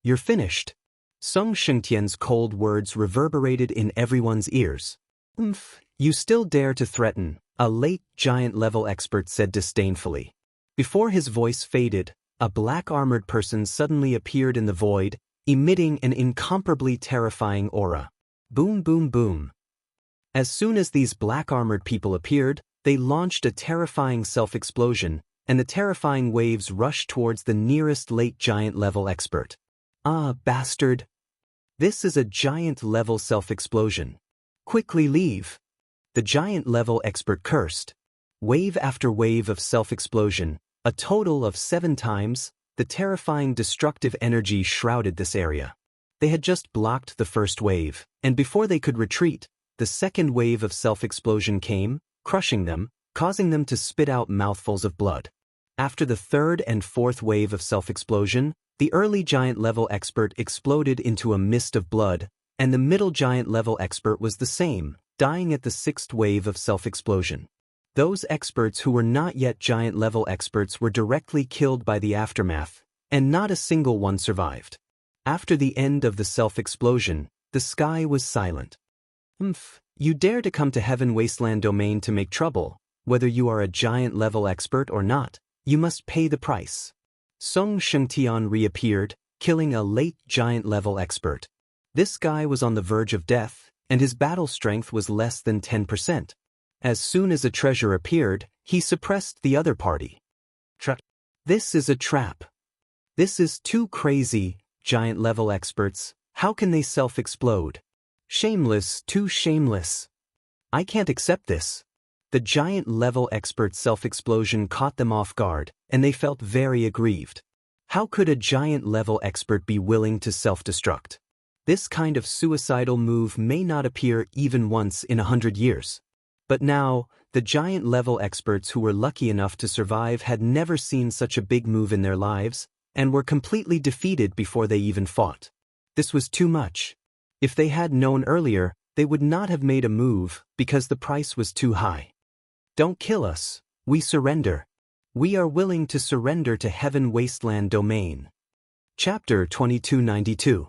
You're finished. Song Shengtian's cold words reverberated in everyone's ears. You still dare to threaten, a late giant level expert said disdainfully. Before his voice faded, a black-armored person suddenly appeared in the void, emitting an incomparably terrifying aura. Boom, boom, boom. As soon as these black-armored people appeared, they launched a terrifying self-explosion, and the terrifying waves rushed towards the nearest late giant level expert. Ah, bastard! This is a giant level self-explosion. Quickly leave! The giant level expert cursed. Wave after wave of self-explosion, a total of 7 times, the terrifying destructive energy shrouded this area. They had just blocked the first wave, and before they could retreat, the second wave of self-explosion came, crushing them, causing them to spit out mouthfuls of blood. After the third and fourth wave of self-explosion, the early giant level expert exploded into a mist of blood, and the middle giant level expert was the same, dying at the 6th wave of self-explosion. Those experts who were not yet giant level experts were directly killed by the aftermath, and not a single one survived. After the end of the self-explosion, the sky was silent. You dare to come to Heaven Wasteland Domain to make trouble, whether you are a giant level expert or not, you must pay the price. Song Shengtian reappeared, killing a late giant level expert. This guy was on the verge of death, and his battle strength was less than 10%. As soon as a treasure appeared, he suppressed the other party. This is a trap. This is too crazy, giant level experts. How can they self-explode? Shameless, too shameless. I can't accept this. The giant level expert self-explosion caught them off guard, and they felt very aggrieved. How could a giant level expert be willing to self-destruct? This kind of suicidal move may not appear even once in 100 years. But now, the giant level experts who were lucky enough to survive had never seen such a big move in their lives, and were completely defeated before they even fought. This was too much. If they had known earlier, they would not have made a move, because the price was too high. Don't kill us, we surrender. We are willing to surrender to Heaven Wasteland Domain. Chapter 2292.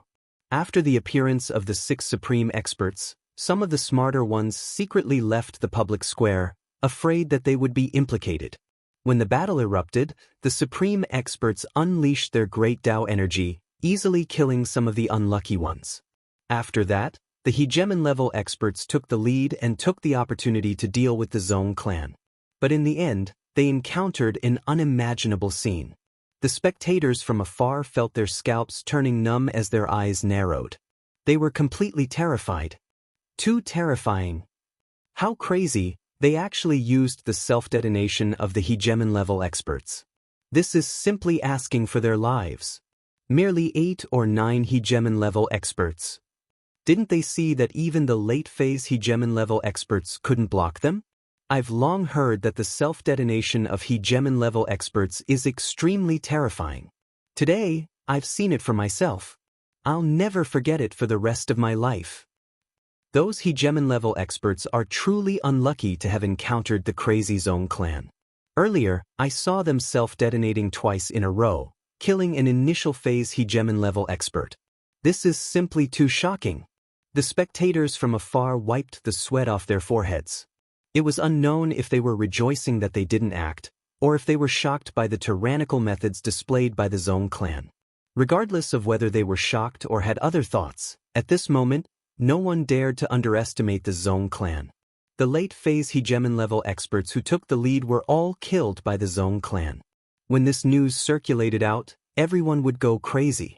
After the appearance of the 6 supreme experts, some of the smarter ones secretly left the public square, afraid that they would be implicated. When the battle erupted, the supreme experts unleashed their great Tao energy, easily killing some of the unlucky ones. After that, the hegemon-level experts took the lead and took the opportunity to deal with the Zong clan. But in the end, they encountered an unimaginable scene. The spectators from afar felt their scalps turning numb as their eyes narrowed. They were completely terrified. Too terrifying. How crazy, they actually used the self-detonation of the hegemon-level experts. This is simply asking for their lives. Merely 8 or 9 hegemon-level experts. Didn't they see that even the late-phase hegemon-level experts couldn't block them? I've long heard that the self-detonation of hegemon-level experts is extremely terrifying. Today, I've seen it for myself. I'll never forget it for the rest of my life. Those hegemon-level experts are truly unlucky to have encountered the crazy Zong clan. Earlier, I saw them self-detonating twice in a row, killing an initial phase hegemon-level expert. This is simply too shocking. The spectators from afar wiped the sweat off their foreheads. It was unknown if they were rejoicing that they didn't act, or if they were shocked by the tyrannical methods displayed by the Zong clan. Regardless of whether they were shocked or had other thoughts, at this moment, no one dared to underestimate the Zong clan. The late-phase hegemon-level experts who took the lead were all killed by the Zong clan. When this news circulated out, everyone would go crazy.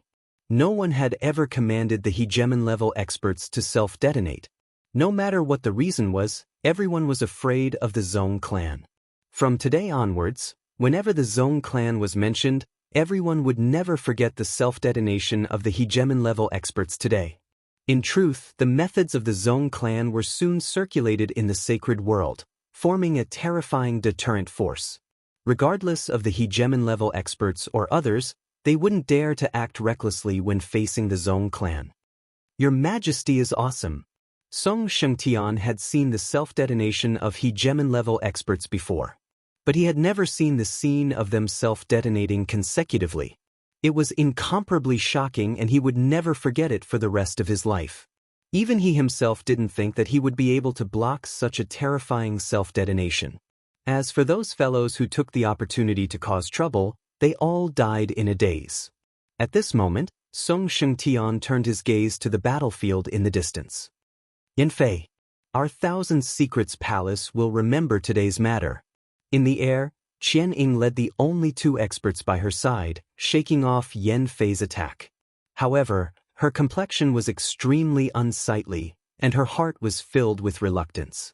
No one had ever commanded the hegemon-level experts to self-detonate. No matter what the reason was, everyone was afraid of the Zong clan. From today onwards, whenever the Zong clan was mentioned, everyone would never forget the self-detonation of the hegemon-level experts today. In truth, the methods of the Zhong clan were soon circulated in the sacred world, forming a terrifying deterrent force. Regardless of the hegemon-level experts or others, they wouldn't dare to act recklessly when facing the Zhong clan. Your Majesty is awesome. Song Shengtian had seen the self-detonation of hegemon-level experts before, but he had never seen the scene of them self-detonating consecutively. It was incomparably shocking, and he would never forget it for the rest of his life. Even he himself didn't think that he would be able to block such a terrifying self-detonation. As for those fellows who took the opportunity to cause trouble, they all died in a daze. At this moment, Song Shengtian turned his gaze to the battlefield in the distance. Yanfei, our Thousand Secrets Palace will remember today's matter. In the air, Qian Ying led the only two experts by her side, shaking off Yanfei's attack. However, her complexion was extremely unsightly, and her heart was filled with reluctance.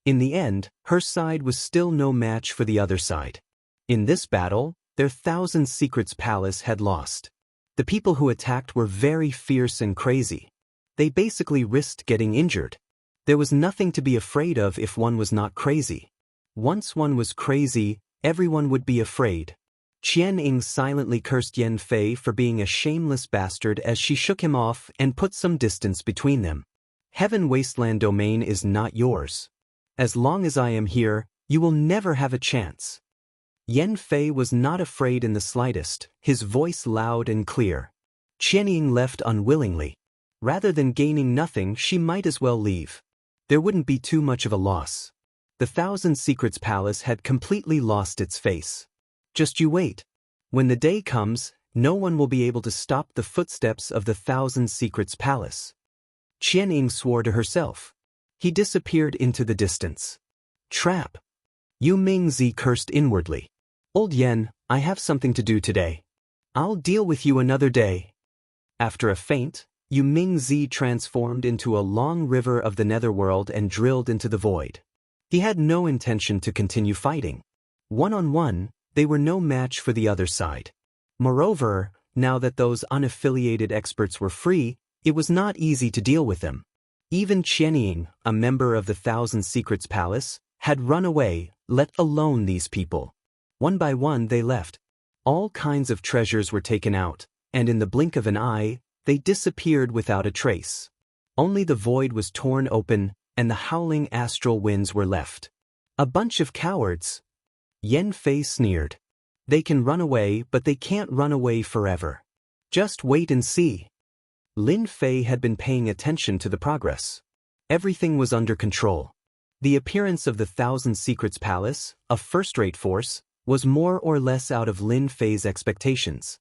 In the end, her side was still no match for the other side. In this battle, their Thousand Secrets Palace had lost. The people who attacked were very fierce and crazy. They basically risked getting injured. There was nothing to be afraid of if one was not crazy. Once one was crazy, everyone would be afraid. Qian Ying silently cursed Yanfei for being a shameless bastard as she shook him off and put some distance between them. Heaven Wasteland domain is not yours. As long as I am here, you will never have a chance. Yanfei was not afraid in the slightest, his voice loud and clear. Qian Ying left unwillingly. Rather than gaining nothing, she might as well leave. There wouldn't be too much of a loss. The Thousand Secrets Palace had completely lost its face. Just you wait. When the day comes, no one will be able to stop the footsteps of the Thousand Secrets Palace. Qian Ying swore to herself. He disappeared into the distance. Trap. Yu Mingzi cursed inwardly. Old Yen, I have something to do today. I'll deal with you another day. After a feint, Yu Mingzi transformed into a long river of the netherworld and drilled into the void. He had no intention to continue fighting. One-on-one, they were no match for the other side. Moreover, now that those unaffiliated experts were free, it was not easy to deal with them. Even Qian Ying, a member of the Thousand Secrets Palace, had run away, let alone these people. One by one they left. All kinds of treasures were taken out, and in the blink of an eye, they disappeared without a trace. Only the void was torn open, and the howling astral winds were left. A bunch of cowards. Yanfei sneered. They can run away, but they can't run away forever. Just wait and see. Lin Fei had been paying attention to the progress. Everything was under control. The appearance of the Thousand Secrets Palace, a first-rate force, was more or less out of Lin Fei's expectations.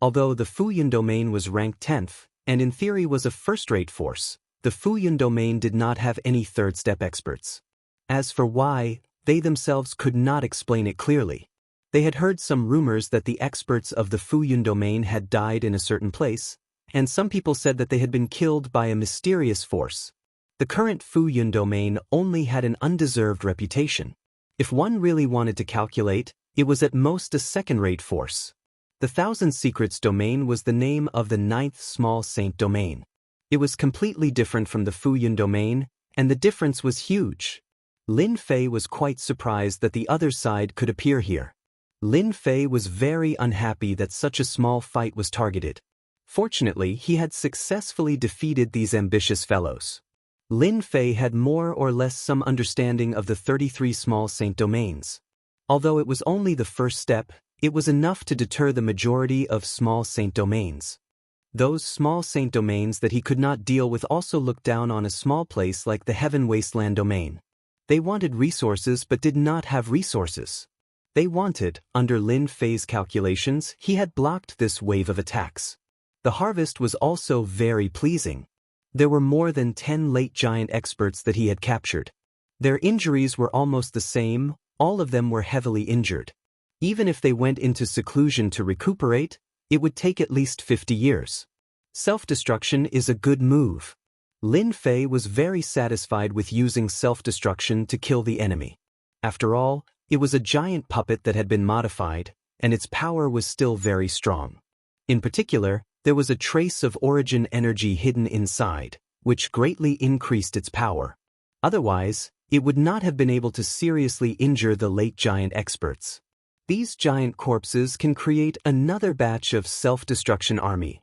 Although the Fuyun domain was ranked 10th, and in theory was a first-rate force, the Fuyun domain did not have any third-step experts. As for why, they themselves could not explain it clearly. They had heard some rumors that the experts of the Fuyun domain had died in a certain place, and some people said that they had been killed by a mysterious force. The current Fuyun domain only had an undeserved reputation. If one really wanted to calculate, it was at most a second-rate force. The Thousand Secrets domain was the name of the 9th small saint domain. It was completely different from the Fuyun domain, and the difference was huge. Lin Fei was quite surprised that the other side could appear here. Lin Fei was very unhappy that such a small fight was targeted. Fortunately, he had successfully defeated these ambitious fellows. Lin Fei had more or less some understanding of the 33 small saint domains. Although it was only the first step, it was enough to deter the majority of small saint domains. Those small saint domains that he could not deal with also looked down on a small place like the Heaven Wasteland domain. They wanted resources but did not have resources. They wanted, under Lin Fei's calculations, he had blocked this wave of attacks. The harvest was also very pleasing. There were more than 10 late giant experts that he had captured. Their injuries were almost the same, all of them were heavily injured. Even if they went into seclusion to recuperate, it would take at least 50 years. Self-destruction is a good move. Lin Fei was very satisfied with using self-destruction to kill the enemy. After all, it was a giant puppet that had been modified, and its power was still very strong. In particular, there was a trace of origin energy hidden inside, which greatly increased its power. Otherwise, it would not have been able to seriously injure the late giant experts. These giant corpses can create another batch of self-destruction army.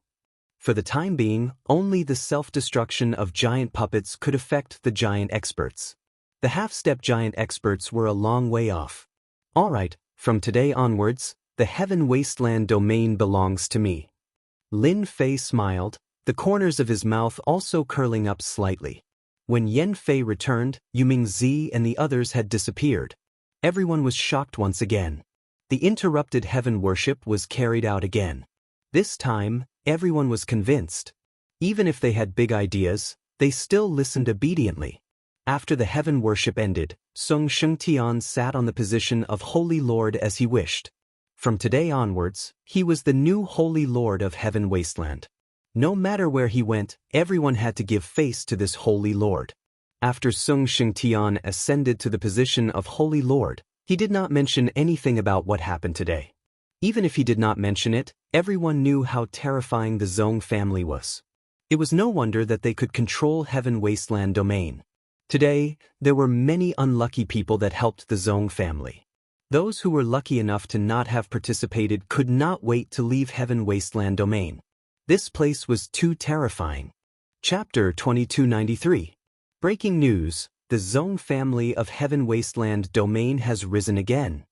For the time being, only the self-destruction of giant puppets could affect the giant experts. The half-step giant experts were a long way off. Alright, from today onwards, the Heaven Wasteland domain belongs to me. Lin Fei smiled, the corners of his mouth also curling up slightly. When Yan Fei returned, Yuming Zi and the others had disappeared. Everyone was shocked once again. The interrupted heaven worship was carried out again. This time, everyone was convinced. Even if they had big ideas, they still listened obediently. After the heaven worship ended, Song Shengtian sat on the position of Holy Lord as he wished. From today onwards, he was the new Holy Lord of Heaven Wasteland. No matter where he went, everyone had to give face to this Holy Lord. After Song Shengtian ascended to the position of Holy Lord, he did not mention anything about what happened today. Even if he did not mention it, everyone knew how terrifying the Zong family was. It was no wonder that they could control Heaven Wasteland domain. Today, there were many unlucky people that helped the Zong family. Those who were lucky enough to not have participated could not wait to leave Heaven Wasteland domain. This place was too terrifying. Chapter 2293. Breaking news, the Zong family of Heaven Wasteland domain has risen again.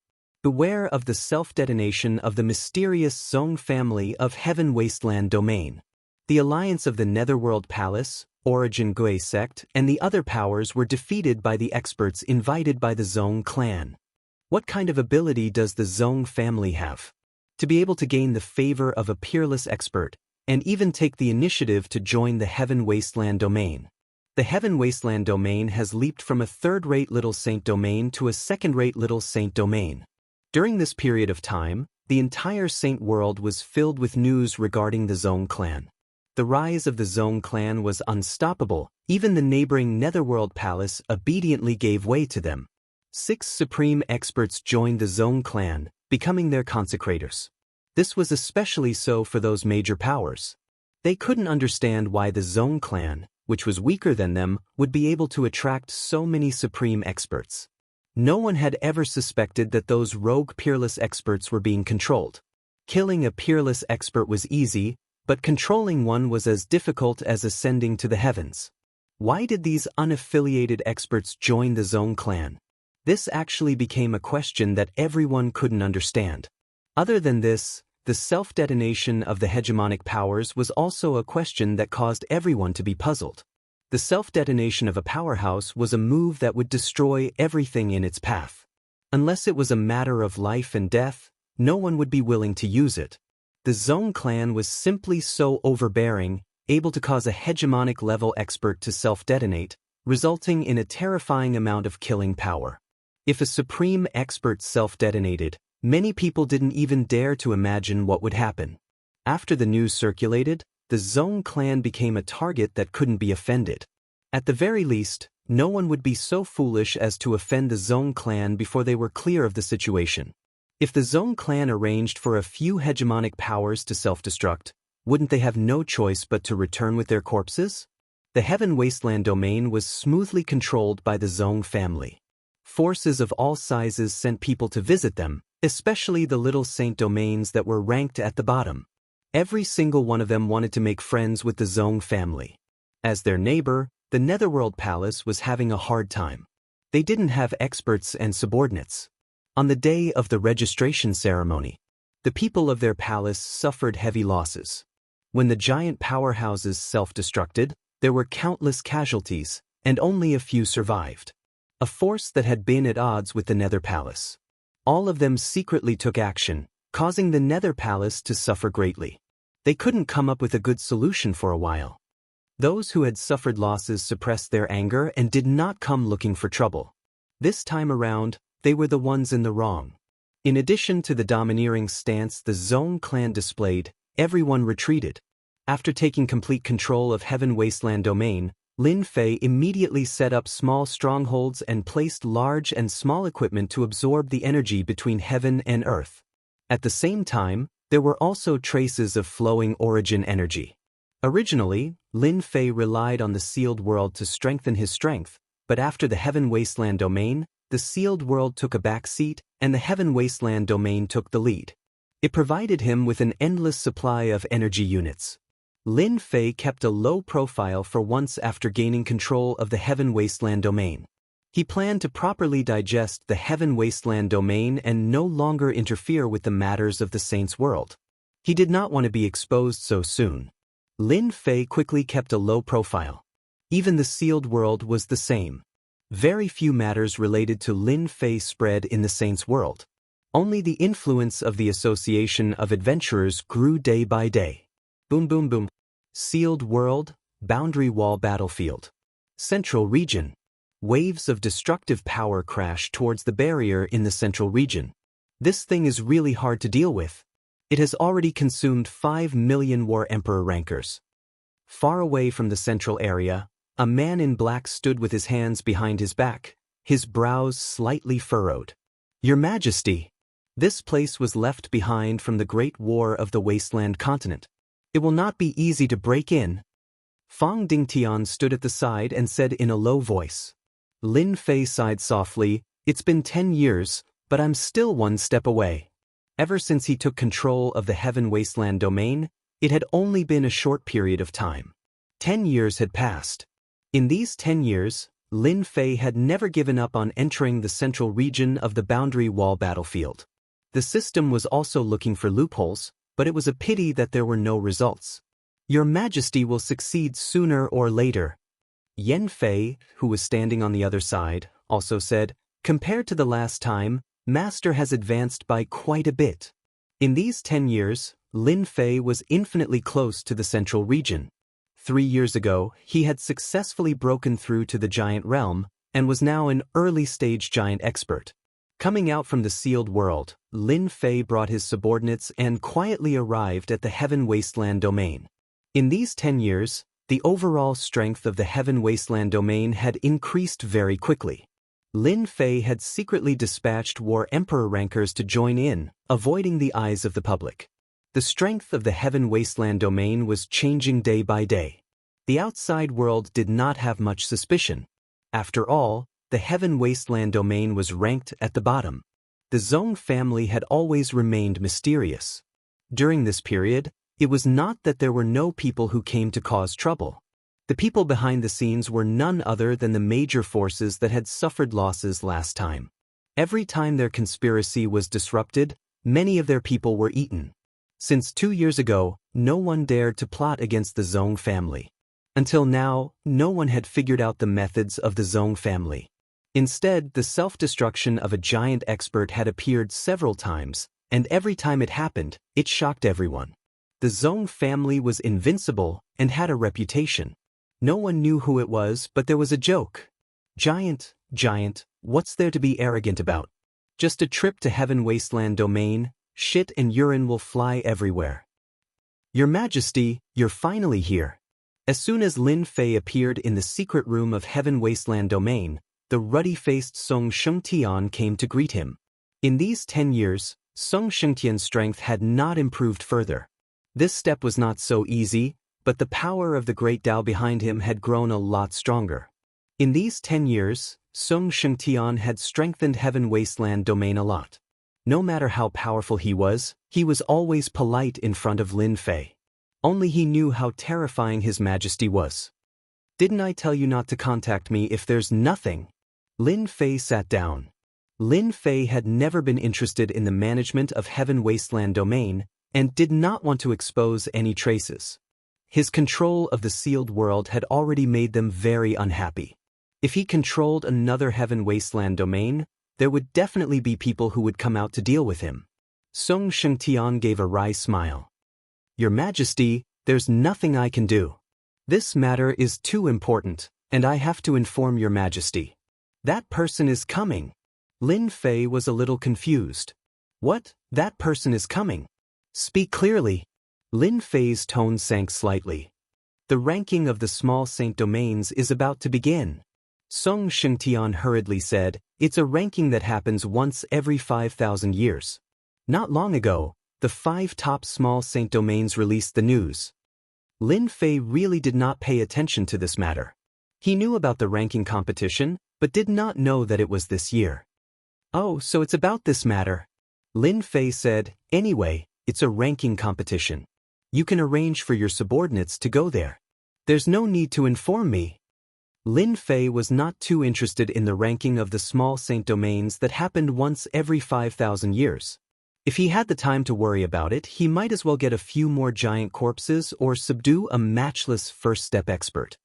Beware of the self-detonation of the mysterious Zong family of Heaven Wasteland domain. The alliance of the Netherworld Palace, Origin Gui sect, and the other powers were defeated by the experts invited by the Zong clan. What kind of ability does the Zong family have? To be able to gain the favor of a peerless expert, and even take the initiative to join the Heaven Wasteland domain. The Heaven Wasteland domain has leaped from a third-rate Little Saint domain to a second-rate Little Saint domain. During this period of time, the entire Saint world was filled with news regarding the Zong clan. The rise of the Zong clan was unstoppable. Even the neighboring Netherworld Palace obediently gave way to them. 6 supreme experts joined the Zong clan, becoming their consecrators. This was especially so for those major powers. They couldn't understand why the Zong clan, which was weaker than them, would be able to attract so many supreme experts. No one had ever suspected that those rogue peerless experts were being controlled. Killing a peerless expert was easy, but controlling one was as difficult as ascending to the heavens. Why did these unaffiliated experts join the Zong clan? This actually became a question that everyone couldn't understand. Other than this, the self-detonation of the hegemonic powers was also a question that caused everyone to be puzzled. The self-detonation of a powerhouse was a move that would destroy everything in its path. Unless it was a matter of life and death, no one would be willing to use it. The Zong clan was simply so overbearing, able to cause a hegemonic-level expert to self-detonate, resulting in a terrifying amount of killing power. If a supreme expert self-detonated, many people didn't even dare to imagine what would happen. After the news circulated, the Zong clan became a target that couldn't be offended. At the very least, no one would be so foolish as to offend the Zong clan before they were clear of the situation. If the Zong clan arranged for a few hegemonic powers to self-destruct, wouldn't they have no choice but to return with their corpses? The Heaven Wasteland domain was smoothly controlled by the Zong family. Forces of all sizes sent people to visit them, especially the Little Saint domains that were ranked at the bottom. Every single one of them wanted to make friends with the Zong family. As their neighbor, the Netherworld Palace was having a hard time. They didn't have experts and subordinates. On the day of the registration ceremony, the people of their palace suffered heavy losses. When the giant powerhouses self-destructed, there were countless casualties, and only a few survived. A force that had been at odds with the Nether Palace. All of them secretly took action, causing the Nether Palace to suffer greatly. They couldn't come up with a good solution for a while. Those who had suffered losses suppressed their anger and did not come looking for trouble. This time around, they were the ones in the wrong. In addition to the domineering stance the Zong clan displayed, everyone retreated. After taking complete control of Heaven Wasteland domain, Lin Fei immediately set up small strongholds and placed large and small equipment to absorb the energy between heaven and earth. At the same time, there were also traces of flowing origin energy. Originally, Lin Fei relied on the sealed world to strengthen his strength, but after the Heaven Wasteland domain, the sealed world took a back seat and the Heaven Wasteland domain took the lead. It provided him with an endless supply of energy units. Lin Fei kept a low profile for once after gaining control of the Heaven Wasteland domain. He planned to properly digest the Heaven Wasteland domain and no longer interfere with the matters of the Saints' world. He did not want to be exposed so soon. Lin Fei quickly kept a low profile. Even the sealed world was the same. Very few matters related to Lin Fei spread in the Saints' world. Only the influence of the Association of Adventurers grew day by day. Boom boom boom. Sealed world, boundary wall battlefield. Central region. Waves of destructive power crash towards the barrier in the central region. This thing is really hard to deal with. It has already consumed 5 million War Emperor rankers. Far away from the central area, a man in black stood with his hands behind his back, his brows slightly furrowed. Your Majesty, this place was left behind from the Great War of the Wasteland continent. It will not be easy to break in. Fang Dingtian stood at the side and said in a low voice. Lin Fei sighed softly, it's been 10 years, but I'm still one step away. Ever since he took control of the Heaven Wasteland domain, it had only been a short period of time. 10 years had passed. In these 10 years, Lin Fei had never given up on entering the central region of the boundary wall battlefield. The system was also looking for loopholes, but it was a pity that there were no results. Your Majesty will succeed sooner or later. Yan Fei, who was standing on the other side, also said, compared to the last time, Master has advanced by quite a bit. In these 10 years, Lin Fei was infinitely close to the central region. 3 years ago, he had successfully broken through to the giant realm, and was now an early-stage giant expert. Coming out from the sealed world, Lin Fei brought his subordinates and quietly arrived at the Heaven Wasteland domain. In these 10 years, the overall strength of the Heaven Wasteland domain had increased very quickly. Lin Fei had secretly dispatched War Emperor rankers to join in, avoiding the eyes of the public. The strength of the Heaven Wasteland domain was changing day by day. The outside world did not have much suspicion. After all, the Heaven Wasteland domain was ranked at the bottom. The Zong family had always remained mysterious. During this period, it was not that there were no people who came to cause trouble. The people behind the scenes were none other than the major forces that had suffered losses last time. Every time their conspiracy was disrupted, many of their people were eaten. Since 2 years ago, no one dared to plot against the Zong family. Until now, no one had figured out the methods of the Zong family. Instead, the self-destruction of a giant expert had appeared several times, and every time it happened, it shocked everyone. The Zong family was invincible and had a reputation. No one knew who it was, but there was a joke. Giant, what's there to be arrogant about? Just a trip to Heaven Wasteland domain, shit and urine will fly everywhere. Your Majesty, you're finally here. As soon as Lin Fei appeared in the secret room of Heaven Wasteland domain, the ruddy-faced Song Shengtian came to greet him. In these 10 years, Song Shengtian's strength had not improved further. This step was not so easy, but the power of the great Tao behind him had grown a lot stronger. In these 10 years, Song Shengtian had strengthened Heaven Wasteland domain a lot. No matter how powerful he was always polite in front of Lin Fei. Only he knew how terrifying His Majesty was. Didn't I tell you not to contact me if there's nothing? Lin Fei sat down. Lin Fei had never been interested in the management of Heaven Wasteland domain, and did not want to expose any traces. His control of the sealed world had already made them very unhappy. If he controlled another Heaven Wasteland domain, there would definitely be people who would come out to deal with him. Song Shengtian gave a wry smile. Your Majesty, there's nothing I can do. This matter is too important, and I have to inform Your Majesty. That person is coming. Lin Fei was a little confused. What? That person is coming? Speak clearly. Lin Fei's tone sank slightly. The ranking of the small saint domains is about to begin. Song Shengtian hurriedly said, it's a ranking that happens once every 5,000 years. Not long ago, the 5 top small saint domains released the news. Lin Fei really did not pay attention to this matter. He knew about the ranking competition, but did not know that it was this year. Oh, so it's about this matter. Lin Fei said, anyway, it's a ranking competition. You can arrange for your subordinates to go there. There's no need to inform me. Lin Fei was not too interested in the ranking of the small saint domains that happened once every 5,000 years. If he had the time to worry about it, he might as well get a few more giant corpses or subdue a matchless first-step expert.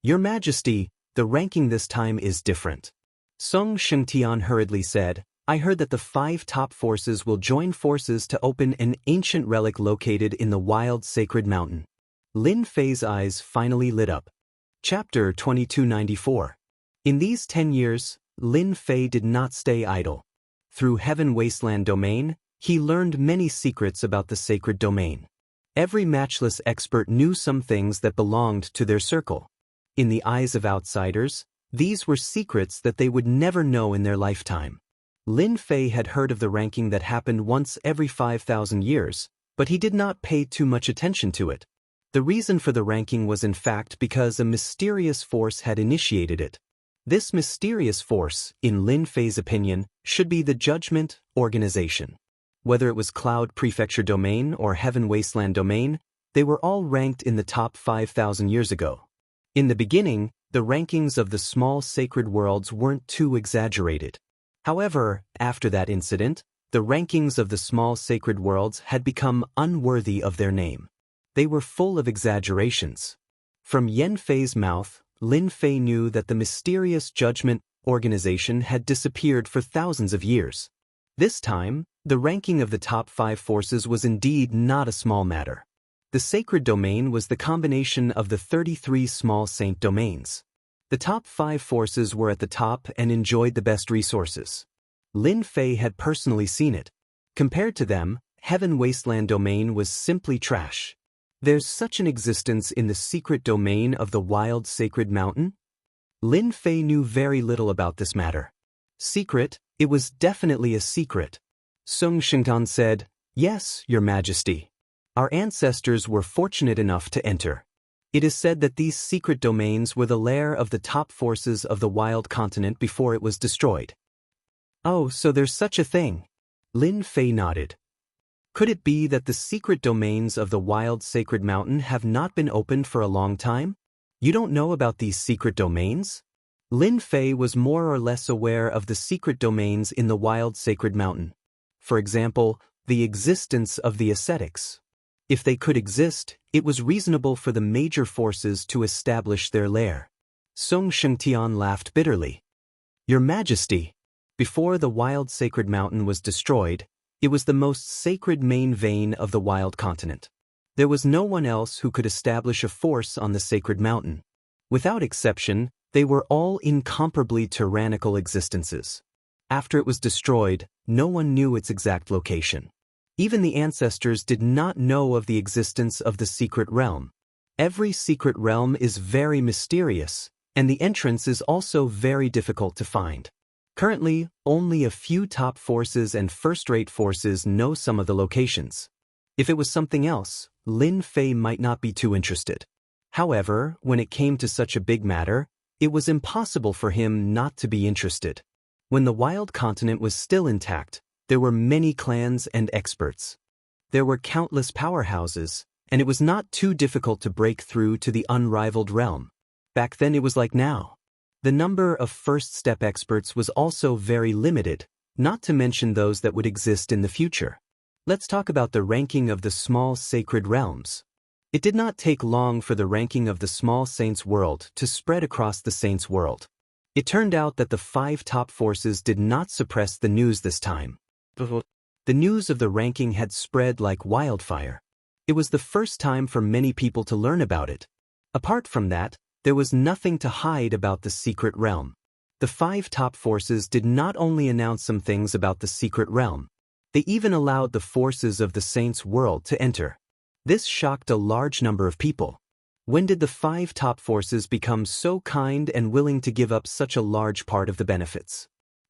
Your Majesty, the ranking this time is different. Song Shengtian hurriedly said, I heard that the 5 top forces will join forces to open an ancient relic located in the wild sacred mountain. Lin Fei's eyes finally lit up. Chapter 2294. In these 10 years, Lin Fei did not stay idle. Through Heaven Wasteland Domain, he learned many secrets about the sacred domain. Every matchless expert knew some things that belonged to their circle. In the eyes of outsiders, these were secrets that they would never know in their lifetime. Lin Fei had heard of the ranking that happened once every 5,000 years, but he did not pay too much attention to it. The reason for the ranking was in fact because a mysterious force had initiated it. This mysterious force, in Lin Fei's opinion, should be the Judgment Organization. Whether it was Cloud Prefecture Domain or Heaven Wasteland Domain, they were all ranked in the top 5,000 years ago. In the beginning, the rankings of the small sacred worlds weren't too exaggerated. However, after that incident, the rankings of the small sacred worlds had become unworthy of their name. They were full of exaggerations. From Yan Fei's mouth, Lin Fei knew that the mysterious Judgment Organization had disappeared for thousands of years. This time, the ranking of the top 5 forces was indeed not a small matter. The sacred domain was the combination of the 33 small saint domains. The top 5 forces were at the top and enjoyed the best resources. Lin Fei had personally seen it. Compared to them, Heaven Wasteland Domain was simply trash. There's such an existence in the secret domain of the wild sacred mountain? Lin Fei knew very little about this matter. Secret? It was definitely a secret. Song Shengtan said, Yes, Your Majesty. Our ancestors were fortunate enough to enter. It is said that these secret domains were the lair of the top forces of the wild continent before it was destroyed. Oh, so there's such a thing. Lin Fei nodded. Could it be that the secret domains of the wild sacred mountain have not been opened for a long time? You don't know about these secret domains? Lin Fei was more or less aware of the secret domains in the wild sacred mountain. For example, the existence of the ascetics. If they could exist, it was reasonable for the major forces to establish their lair. Song Shengtian laughed bitterly. Your Majesty, before the wild sacred mountain was destroyed, it was the most sacred main vein of the wild continent. There was no one else who could establish a force on the sacred mountain. Without exception, they were all incomparably tyrannical existences. After it was destroyed, no one knew its exact location. Even the ancestors did not know of the existence of the secret realm. Every secret realm is very mysterious, and the entrance is also very difficult to find. Currently, only a few top forces and first-rate forces know some of the locations. If it was something else, Lin Fei might not be too interested. However, when it came to such a big matter, it was impossible for him not to be interested. When the wild continent was still intact, there were many clans and experts. There were countless powerhouses, and it was not too difficult to break through to the unrivaled realm. Back then it was like now. The number of first-step experts was also very limited, not to mention those that would exist in the future. Let's talk about the ranking of the small sacred realms. It did not take long for the ranking of the small saints' world to spread across the saints' world. It turned out that the 5 top forces did not suppress the news this time. The news of the ranking had spread like wildfire. It was the first time for many people to learn about it. Apart from that, there was nothing to hide about the secret realm. The 5 top forces did not only announce some things about the secret realm, they even allowed the forces of the saints' world to enter. This shocked a large number of people. When did the 5 top forces become so kind and willing to give up such a large part of the benefits?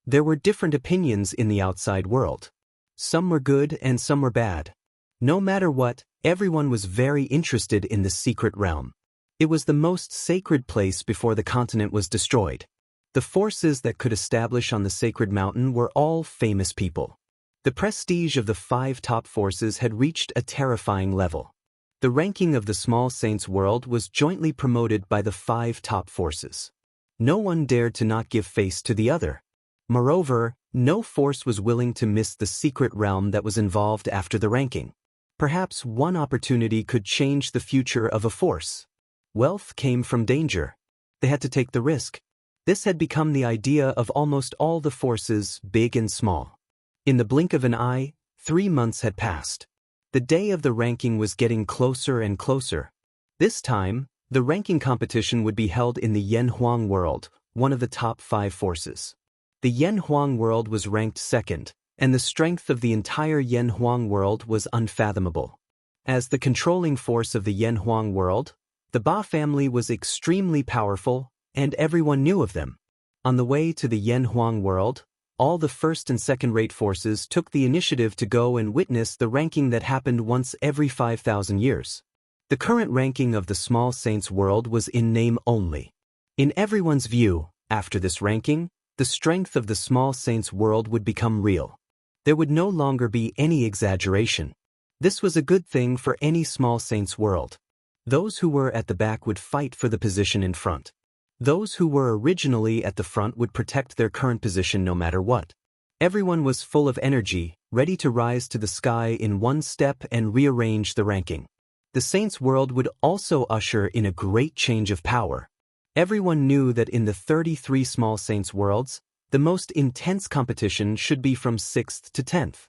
There were different opinions in the outside world. Some were good and some were bad. No matter what, everyone was very interested in the secret realm. It was the most sacred place before the continent was destroyed. The forces that could establish on the sacred mountain were all famous people. The prestige of the 5 top forces had reached a terrifying level. The ranking of the small saints world was jointly promoted by the 5 top forces. No one dared to not give face to the other. Moreover, no force was willing to miss the secret realm that was involved after the ranking. Perhaps one opportunity could change the future of a force. Wealth came from danger. They had to take the risk. This had become the idea of almost all the forces, big and small. In the blink of an eye, 3 months had passed. The day of the ranking was getting closer and closer. This time, the ranking competition would be held in the Yanhuang world, one of the top 5 forces. The Yanhuang world was ranked 2nd, and the strength of the entire Yanhuang world was unfathomable. As the controlling force of the Yanhuang world, the Ba family was extremely powerful, and everyone knew of them. On the way to the Yanhuang world, all the first and second-rate forces took the initiative to go and witness the ranking that happened once every 5,000 years. The current ranking of the small saints world was in name only. In everyone's view, after this ranking, the strength of the small saints world would become real. There would no longer be any exaggeration. This was a good thing for any small saints world. Those who were at the back would fight for the position in front. Those who were originally at the front would protect their current position no matter what. Everyone was full of energy, ready to rise to the sky in one step and rearrange the ranking. The saints world would also usher in a great change of power. Everyone knew that in the 33 small saints worlds, the most intense competition should be from 6th to 10th.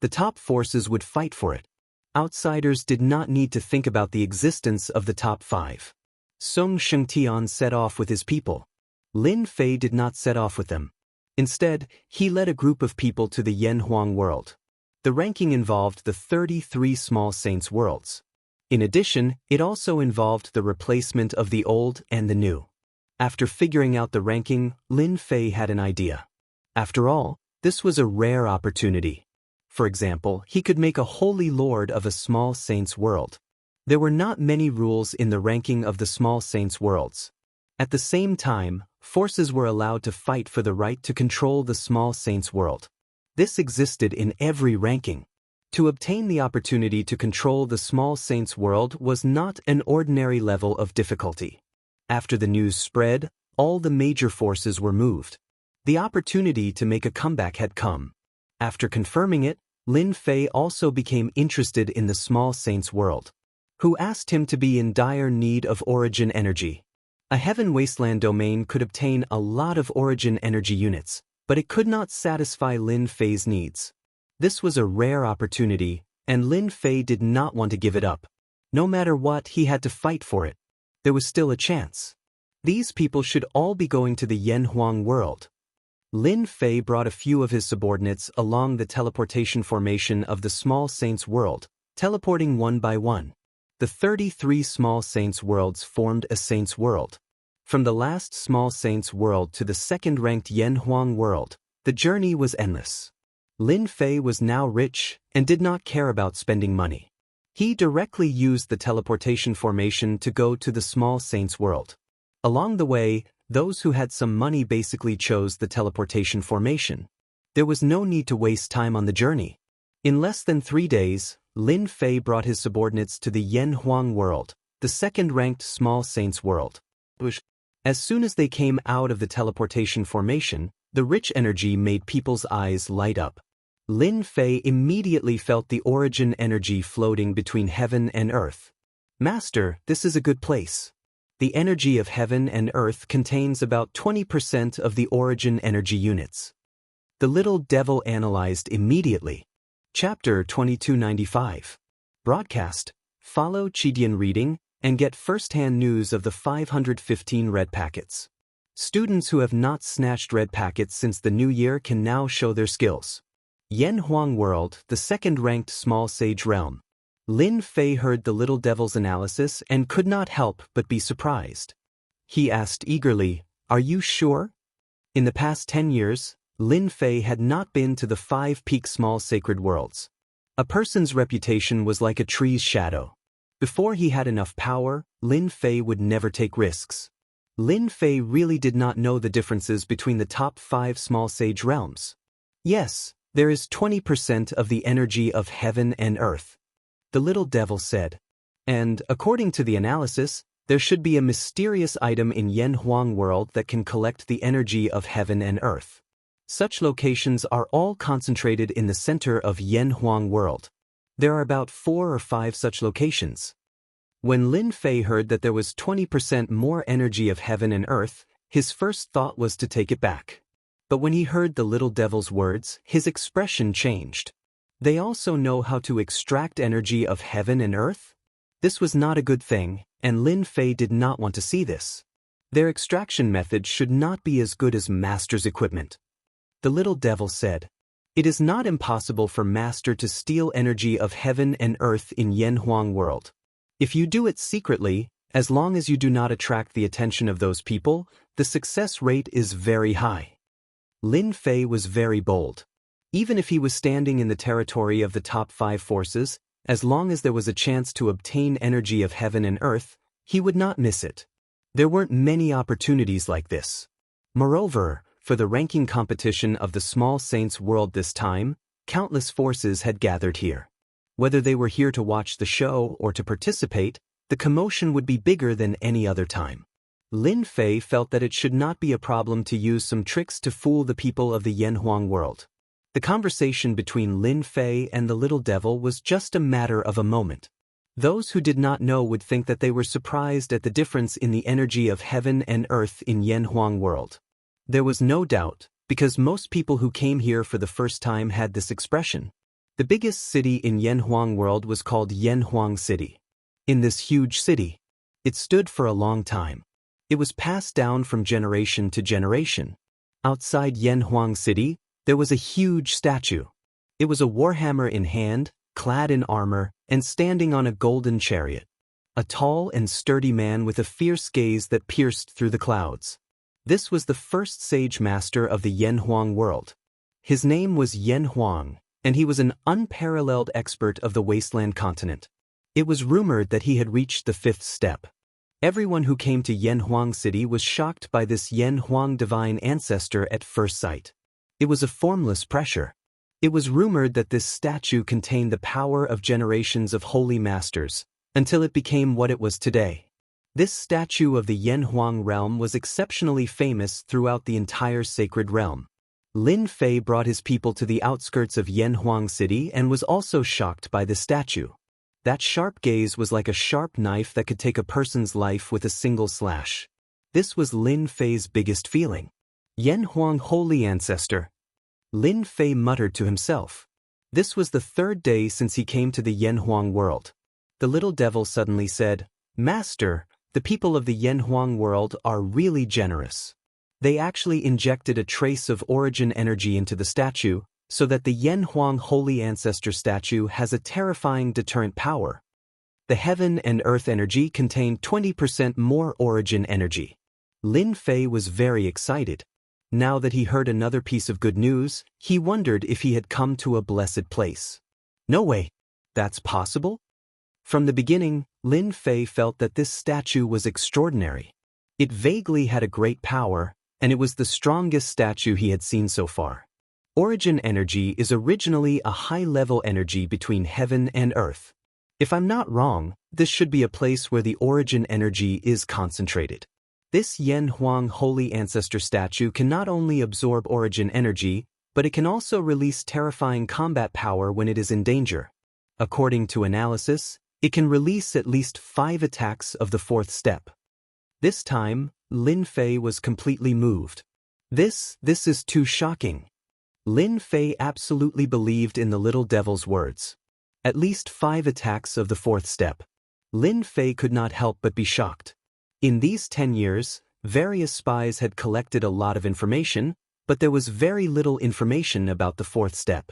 The top forces would fight for it. Outsiders did not need to think about the existence of the top 5. Song Shengtian set off with his people. Lin Fei did not set off with them. Instead, he led a group of people to the Yanhuang world. The ranking involved the 33 small saints worlds. In addition, it also involved the replacement of the old and the new. After figuring out the ranking, Lin Fei had an idea. After all, this was a rare opportunity. For example, he could make a holy lord of a small saints world. There were not many rules in the ranking of the small saints worlds. At the same time, forces were allowed to fight for the right to control the small saints world. This existed in every ranking. To obtain the opportunity to control the small saints world was not an ordinary level of difficulty. After the news spread, all the major forces were moved. The opportunity to make a comeback had come. After confirming it, Lin Fei also became interested in the small saints world, who asked him to be in dire need of origin energy. A heaven wasteland domain could obtain a lot of origin energy units, but it could not satisfy Lin Fei's needs. This was a rare opportunity, and Lin Fei did not want to give it up. No matter what, he had to fight for it. There was still a chance. These people should all be going to the Yanhuang world. Lin Fei brought a few of his subordinates along the teleportation formation of the small saints world, teleporting one by one. The 33 small saints worlds formed a saints world. From the last small saints world to the second-ranked Yanhuang world, the journey was endless. Lin Fei was now rich and did not care about spending money. He directly used the teleportation formation to go to the small saints world. Along the way, those who had some money basically chose the teleportation formation. There was no need to waste time on the journey. In less than 3 days, Lin Fei brought his subordinates to the Yanhuang world, the second-ranked small saints world. As soon as they came out of the teleportation formation, the rich energy made people's eyes light up. Lin Fei immediately felt the origin energy floating between heaven and earth. Master, this is a good place. The energy of heaven and earth contains about 20% of the origin energy units. The little devil analyzed immediately. Chapter 2295. Broadcast. Follow Chidian Reading and get first-hand news of the 515 red packets. Students who have not snatched red packets since the new year can now show their skills. Yanhuang World, the second-ranked small sage realm. Lin Fei heard the little devil's analysis and could not help but be surprised. He asked eagerly, "Are you sure?" In the past 10 years, Lin Fei had not been to the 5 peak small sacred worlds. A person's reputation was like a tree's shadow. Before he had enough power, Lin Fei would never take risks. Lin Fei really did not know the differences between the top 5 small sage realms. Yes, there is 20% of the energy of heaven and earth, the little devil said. And, according to the analysis, there should be a mysterious item in Yen Huang world that can collect the energy of heaven and earth. Such locations are all concentrated in the center of Yen Huang world. There are about 4 or 5 such locations. When Lin Fei heard that there was 20% more energy of heaven and earth, his first thought was to take it back. But when he heard the little devil's words, his expression changed. They also know how to extract energy of heaven and earth? This was not a good thing, and Lin Fei did not want to see this. Their extraction method should not be as good as Master's equipment. The little devil said, "It is not impossible for Master to steal energy of heaven and earth in Yen Huang world. If you do it secretly, as long as you do not attract the attention of those people, the success rate is very high." Lin Fei was very bold. Even if he was standing in the territory of the top 5 forces, as long as there was a chance to obtain energy of heaven and earth, he would not miss it. There weren't many opportunities like this. Moreover, for the ranking competition of the small saints world this time, countless forces had gathered here. Whether they were here to watch the show or to participate, the commotion would be bigger than any other time. Lin Fei felt that it should not be a problem to use some tricks to fool the people of the Yen Huang world. The conversation between Lin Fei and the little devil was just a matter of a moment. Those who did not know would think that they were surprised at the difference in the energy of heaven and earth in Yen Huang world. There was no doubt, because most people who came here for the first time had this expression. The biggest city in Yen Huang world was called Yen Huang City. In this huge city, it stood for a long time. It was passed down from generation to generation. Outside Yen Huang City, there was a huge statue. It was a warhammer in hand, clad in armor, and standing on a golden chariot. A tall and sturdy man with a fierce gaze that pierced through the clouds. This was the first sage master of the Yen Huang world. His name was Yen Huang, and he was an unparalleled expert of the wasteland continent. It was rumored that he had reached the 5th step. Everyone who came to Yen Huang City was shocked by this Yen Huang divine ancestor at first sight. It was a formless pressure. It was rumored that this statue contained the power of generations of holy masters, until it became what it was today. This statue of the Yen Huang realm was exceptionally famous throughout the entire sacred realm. Lin Fei brought his people to the outskirts of Yen Huang City and was also shocked by the statue. That sharp gaze was like a sharp knife that could take a person's life with a single slash. This was Lin Fei's biggest feeling. Yen Huang holy ancestor. Lin Fei muttered to himself. This was the 3rd day since he came to the Yen Huang world. The little devil suddenly said, "Master, the people of the Yen Huang world are really generous. They actually injected a trace of origin energy into the statue, so that the Yen Huang holy ancestor statue has a terrifying deterrent power. The heaven and earth energy contained 20% more origin energy." Lin Fei was very excited. Now that he heard another piece of good news, he wondered if he had come to a blessed place. No way. That's possible? From the beginning, Lin Fei felt that this statue was extraordinary. It vaguely had a great power, and it was the strongest statue he had seen so far. Origin energy is originally a high-level energy between heaven and earth. If I'm not wrong, this should be a place where the origin energy is concentrated. This Yen Huang holy ancestor statue can not only absorb origin energy, but it can also release terrifying combat power when it is in danger. According to analysis, it can release at least 5 attacks of the 4th step. This time, Lin Fei was completely moved. This is too shocking. Lin Fei absolutely believed in the little devil's words. At least 5 attacks of the 4th step. Lin Fei could not help but be shocked. In these 10 years, various spies had collected a lot of information, but there was very little information about the 4th step.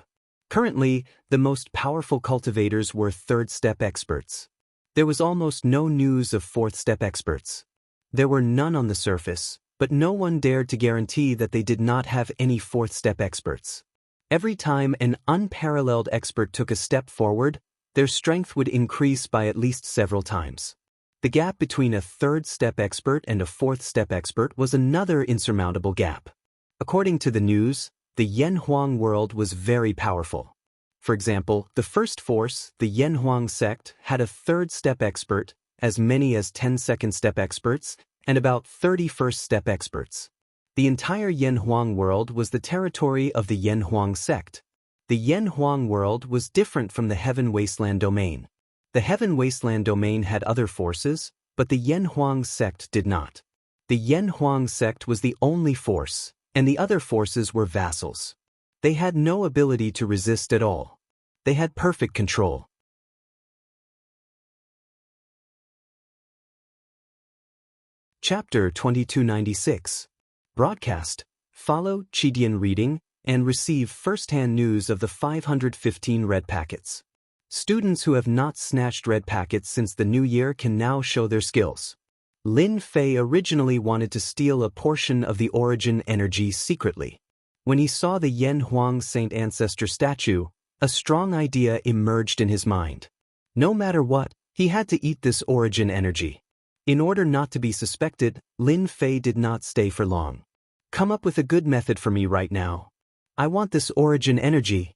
Currently, the most powerful cultivators were 3rd step experts. There was almost no news of 4th step experts. There were none on the surface, but no one dared to guarantee that they did not have any fourth-step experts. Every time an unparalleled expert took a step forward, their strength would increase by at least several times. The gap between a third-step expert and a fourth-step expert was another insurmountable gap. According to the news, the Yanhuang world was very powerful. For example, the first force, the Yanhuang sect, had a third-step expert, as many as 10 second-step experts, and about 30 first-step experts. The entire Yanhuang world was the territory of the Yanhuang sect. The Yanhuang world was different from the Heaven Wasteland domain. The Heaven Wasteland domain had other forces, but the Yanhuang sect did not. The Yanhuang sect was the only force, and the other forces were vassals. They had no ability to resist at all. They had perfect control. Chapter 2296. Broadcast. Follow Chidian reading and receive first-hand news of the 515 red packets. Students who have not snatched red packets since the new year can now show their skills. Lin Fei originally wanted to steal a portion of the origin energy secretly. When he saw the Yanhuang Saint Ancestor statue, a strong idea emerged in his mind. No matter what, he had to eat this origin energy. In order not to be suspected, Lin Fei did not stay for long. Come up with a good method for me right now. I want this origin energy.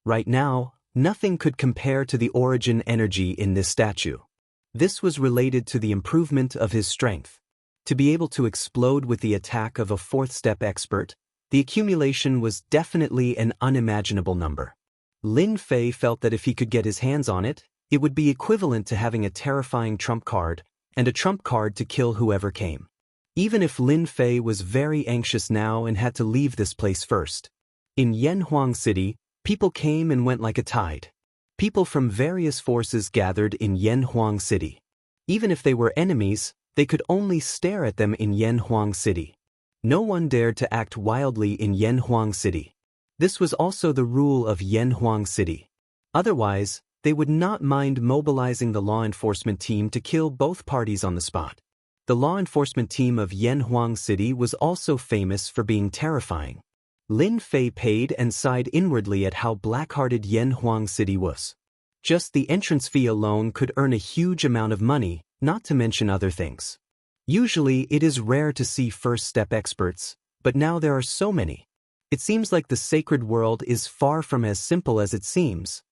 Right now, nothing could compare to the origin energy in this statue. This was related to the improvement of his strength. To be able to explode with the attack of a fourth-step expert, the accumulation was definitely an unimaginable number. Lin Fei felt that if he could get his hands on it, it would be equivalent to having a terrifying trump card, and a trump card to kill whoever came. Even if Lin Fei was very anxious now and had to leave this place first. In Yanhuang City, people came and went like a tide. People from various forces gathered in Yanhuang City. Even if they were enemies, they could only stare at them in Yanhuang City. No one dared to act wildly in Yanhuang City. This was also the rule of Yanhuang City. Otherwise, they would not mind mobilizing the law enforcement team to kill both parties on the spot. The law enforcement team of Yanhuang City was also famous for being terrifying. Lin Fei paid and sighed inwardly at how black-hearted Yanhuang City was. Just the entrance fee alone could earn a huge amount of money, not to mention other things. Usually it is rare to see first-step experts, but now there are so many. It seems like the sacred world is far from as simple as it seems.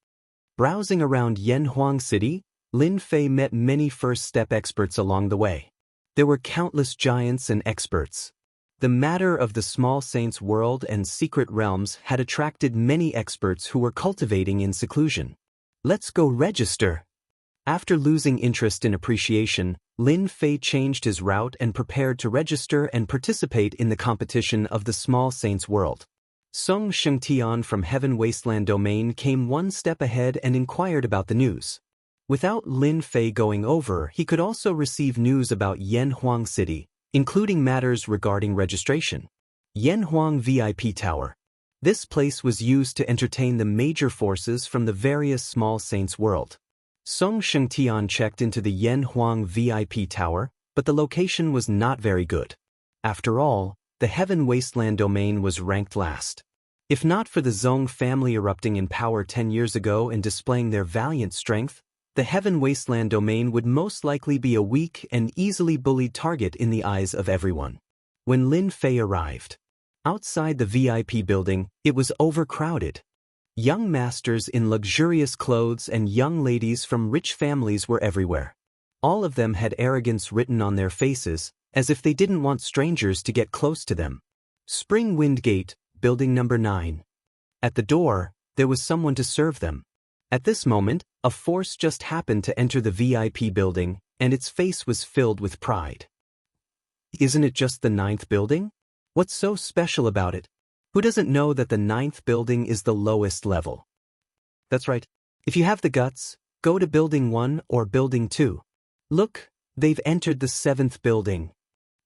Browsing around Yanhuang City, Lin Fei met many first-step experts along the way. There were countless giants and experts. The matter of the small saints' world and secret realms had attracted many experts who were cultivating in seclusion. Let's go register. After losing interest in appreciation, Lin Fei changed his route and prepared to register and participate in the competition of the small saints' world. Song Shengtian from Heaven Wasteland domain came one step ahead and inquired about the news. Without Lin Fei going over, he could also receive news about Yanhuang City, including matters regarding registration. Yanhuang VIP Tower. This place was used to entertain the major forces from the various small saints' world. Song Shengtian checked into the Yanhuang VIP Tower, but the location was not very good. After all, the Heaven Wasteland domain was ranked last. If not for the Zhong family erupting in power 10 years ago and displaying their valiant strength, the Heaven Wasteland domain would most likely be a weak and easily bullied target in the eyes of everyone. When Lin Fei arrived, outside the VIP building, it was overcrowded. Young masters in luxurious clothes and young ladies from rich families were everywhere. All of them had arrogance written on their faces, as if they didn't want strangers to get close to them. Spring Wind Gate, building number 9. At the door, there was someone to serve them. At this moment, a force just happened to enter the VIP building, and its face was filled with pride. Isn't it just the 9th building? What's so special about it? Who doesn't know that the 9th building is the lowest level? That's right. If you have the guts, go to building 1 or building 2. Look, they've entered the 7th building.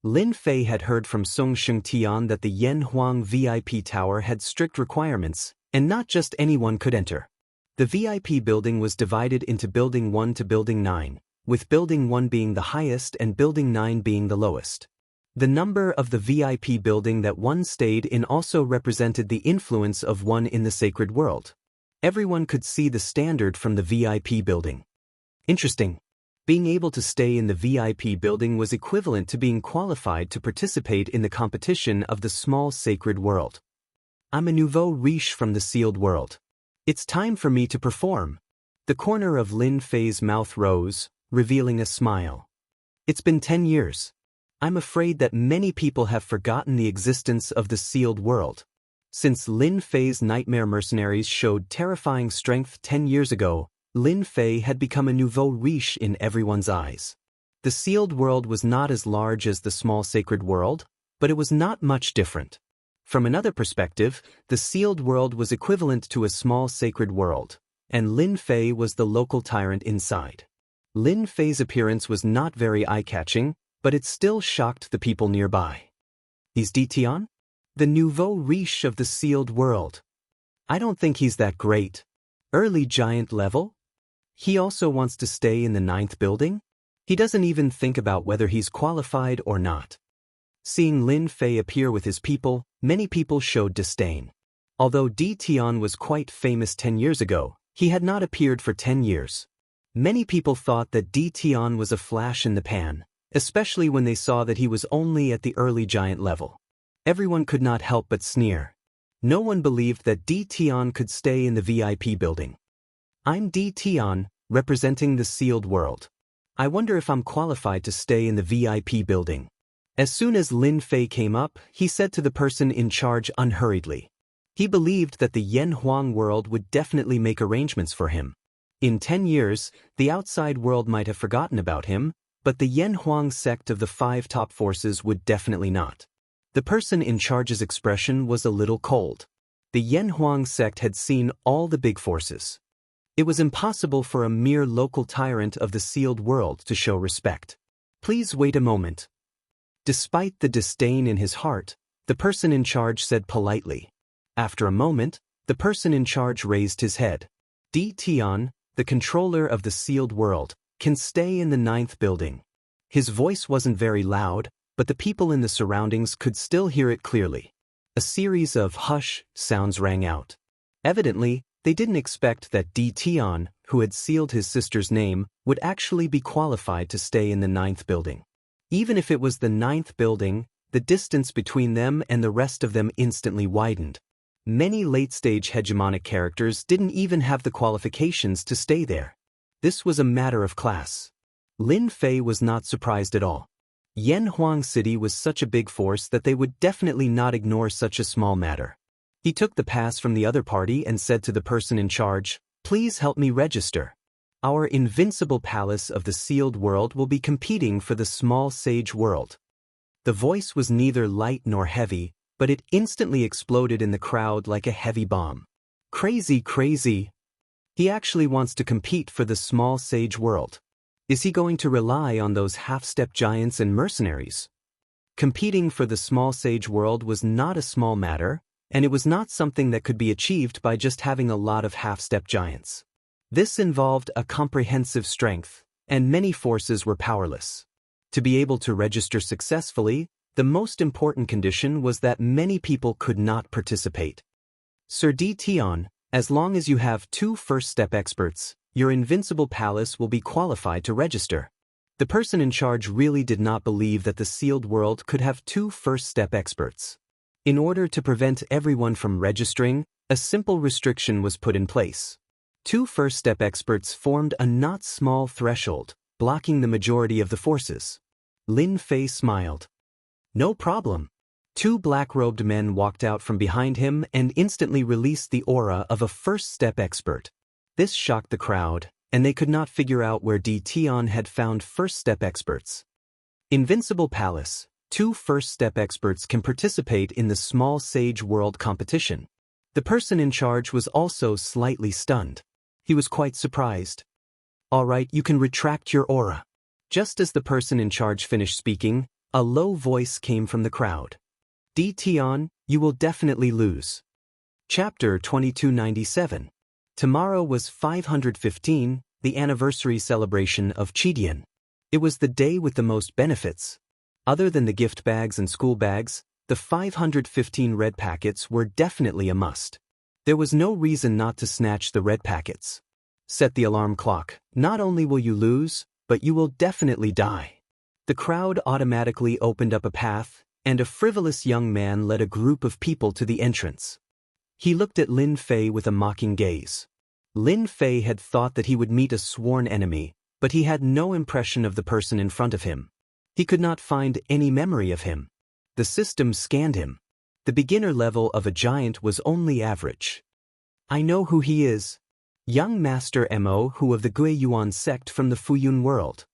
Lin Fei had heard from Song Shengtian that the Yanhuang VIP Tower had strict requirements, and not just anyone could enter. The VIP building was divided into building 1 to building 9, with building 1 being the highest and building 9 being the lowest. The number of the VIP building that one stayed in also represented the influence of one in the sacred world. Everyone could see the standard from the VIP building. Interesting. Being able to stay in the VIP building was equivalent to being qualified to participate in the competition of the small sacred world. I'm a nouveau riche from the sealed world. It's time for me to perform. The corner of Lin Fei's mouth rose, revealing a smile. It's been 10 years. I'm afraid that many people have forgotten the existence of the sealed world. Since Lin Fei's nightmare mercenaries showed terrifying strength 10 years ago, Lin Fei had become a nouveau riche in everyone's eyes. The sealed world was not as large as the small sacred world, but it was not much different. From another perspective, the sealed world was equivalent to a small sacred world, and Lin Fei was the local tyrant inside. Lin Fei's appearance was not very eye-catching, but it still shocked the people nearby. He's Ditian? The nouveau riche of the sealed world. I don't think he's that great. Early giant level? He also wants to stay in the 9th building? He doesn't even think about whether he's qualified or not. Seeing Lin Fei appear with his people, many people showed disdain. Although Ditian was quite famous 10 years ago, he had not appeared for 10 years. Many people thought that Ditian was a flash in the pan, especially when they saw that he was only at the early giant level. Everyone could not help but sneer. No one believed that Ditian could stay in the VIP building. I'm Ditian, representing the sealed world. I wonder if I'm qualified to stay in the VIP building. As soon as Lin Fei came up, he said to the person in charge unhurriedly. He believed that the Yen Huang world would definitely make arrangements for him. In 10 years, the outside world might have forgotten about him, but the Yen Huang sect of the 5 top forces would definitely not. The person in charge's expression was a little cold. The Yen Huang sect had seen all the big forces. It was impossible for a mere local tyrant of the sealed world to show respect. Please wait a moment. Despite the disdain in his heart, the person in charge said politely. After a moment, the person in charge raised his head. Ditian, the controller of the sealed world, can stay in the 9th building. His voice wasn't very loud, but the people in the surroundings could still hear it clearly. A series of hush sounds rang out. Evidently, they didn't expect that Ditian, who had sealed his sister's name, would actually be qualified to stay in the 9th building. Even if it was the 9th building, the distance between them and the rest of them instantly widened. Many late-stage hegemonic characters didn't even have the qualifications to stay there. This was a matter of class. Lin Fei was not surprised at all. Yen Huang City was such a big force that they would definitely not ignore such a small matter. He took the pass from the other party and said to the person in charge, "Please help me register. Our invincible palace of the sealed world will be competing for the small sage world." The voice was neither light nor heavy, but it instantly exploded in the crowd like a heavy bomb. Crazy, crazy. He actually wants to compete for the small sage world. Is he going to rely on those half-step giants and mercenaries? Competing for the small sage world was not a small matter, and it was not something that could be achieved by just having a lot of half-step giants. This involved a comprehensive strength, and many forces were powerless. To be able to register successfully, the most important condition was that many people could not participate. Sir Ditian, as long as you have 2 first-step experts, your invincible palace will be qualified to register. The person in charge really did not believe that the sealed world could have 2 first-step experts. In order to prevent everyone from registering, a simple restriction was put in place. 2 first-step experts formed a not small threshold, blocking the majority of the forces. Lin Fei smiled. No problem. 2 black-robed men walked out from behind him and instantly released the aura of a first-step expert. This shocked the crowd, and they could not figure out where Ditian had found first-step experts. Invincible Palace. 2 first-step experts can participate in the Small Sage World competition. The person in charge was also slightly stunned. He was quite surprised. All right, you can retract your aura. Just as the person in charge finished speaking, a low voice came from the crowd. Ditian, you will definitely lose. Chapter 2297. Tomorrow was 515, the anniversary celebration of Qidian. It was the day with the most benefits. Other than the gift bags and school bags, the 515 red packets were definitely a must. There was no reason not to snatch the red packets. Set the alarm clock. Not only will you lose, but you will definitely die. The crowd automatically opened up a path, and a frivolous young man led a group of people to the entrance. He looked at Lin Fei with a mocking gaze. Lin Fei had thought that he would meet a sworn enemy, but he had no impression of the person in front of him. He could not find any memory of him. The system scanned him. The beginner level of a giant was only average. I know who he is. Young Master Mo Hu of the Gui Yuan sect from the Fuyun world.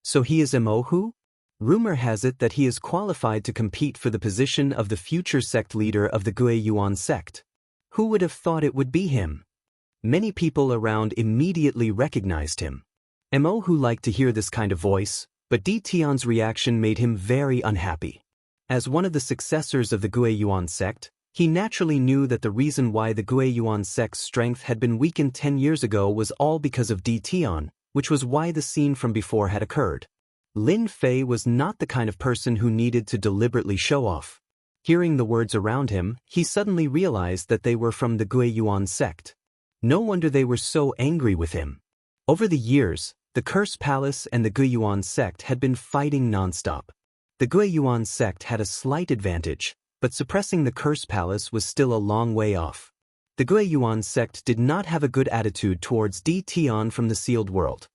So he is Mo Hu? Rumor has it that he is qualified to compete for the position of the future sect leader of the Gui Yuan sect. Who would have thought it would be him? Many people around immediately recognized him. Mo Hu liked to hear this kind of voice, but Di Tian's reaction made him very unhappy. As one of the successors of the Gui Yuan sect, he naturally knew that the reason why the Gui Yuan sect's strength had been weakened 10 years ago was all because of Di Tian, which was why the scene from before had occurred. Lin Fei was not the kind of person who needed to deliberately show off. Hearing the words around him, he suddenly realized that they were from the Gui Yuan sect. No wonder they were so angry with him. Over the years, the Curse Palace and the Gui Yuan sect had been fighting nonstop. The Gui Yuan sect had a slight advantage, but suppressing the Curse Palace was still a long way off. The Gui Yuan sect did not have a good attitude towards Di Tian from the sealed world.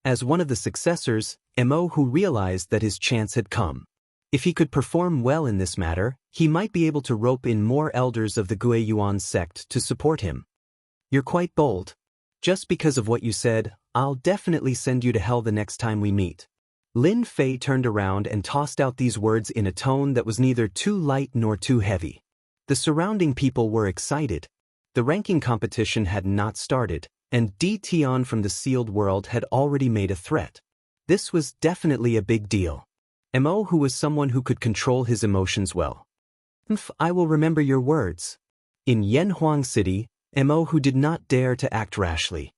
As one of the successors, Mo Hu realized that his chance had come. If he could perform well in this matter, he might be able to rope in more elders of the Gui Yuan sect to support him. You're quite bold. Just because of what you said, I'll definitely send you to hell the next time we meet. Lin Fei turned around and tossed out these words in a tone that was neither too light nor too heavy. The surrounding people were excited. The ranking competition had not started, and Di Tian from the sealed world had already made a threat. This was definitely a big deal. Mo Hu was someone who could control his emotions well. I will remember your words. In Yanhuang City, Mo Hu did not dare to act rashly.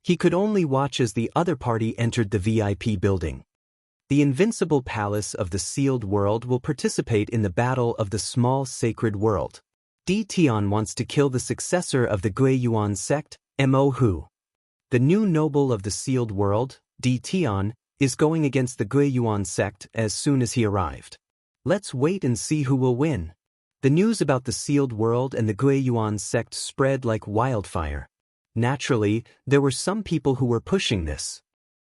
He could only watch as the other party entered the VIP building. The invincible palace of the sealed world will participate in the battle of the small sacred world. Di Tian wants to kill the successor of the Gui Yuan sect, Mo Hu. The new noble of the sealed world, Di Tian, is going against the Gui Yuan sect as soon as he arrived. Let's wait and see who will win. The news about the sealed world and the Gui Yuan sect spread like wildfire. Naturally, there were some people who were pushing this.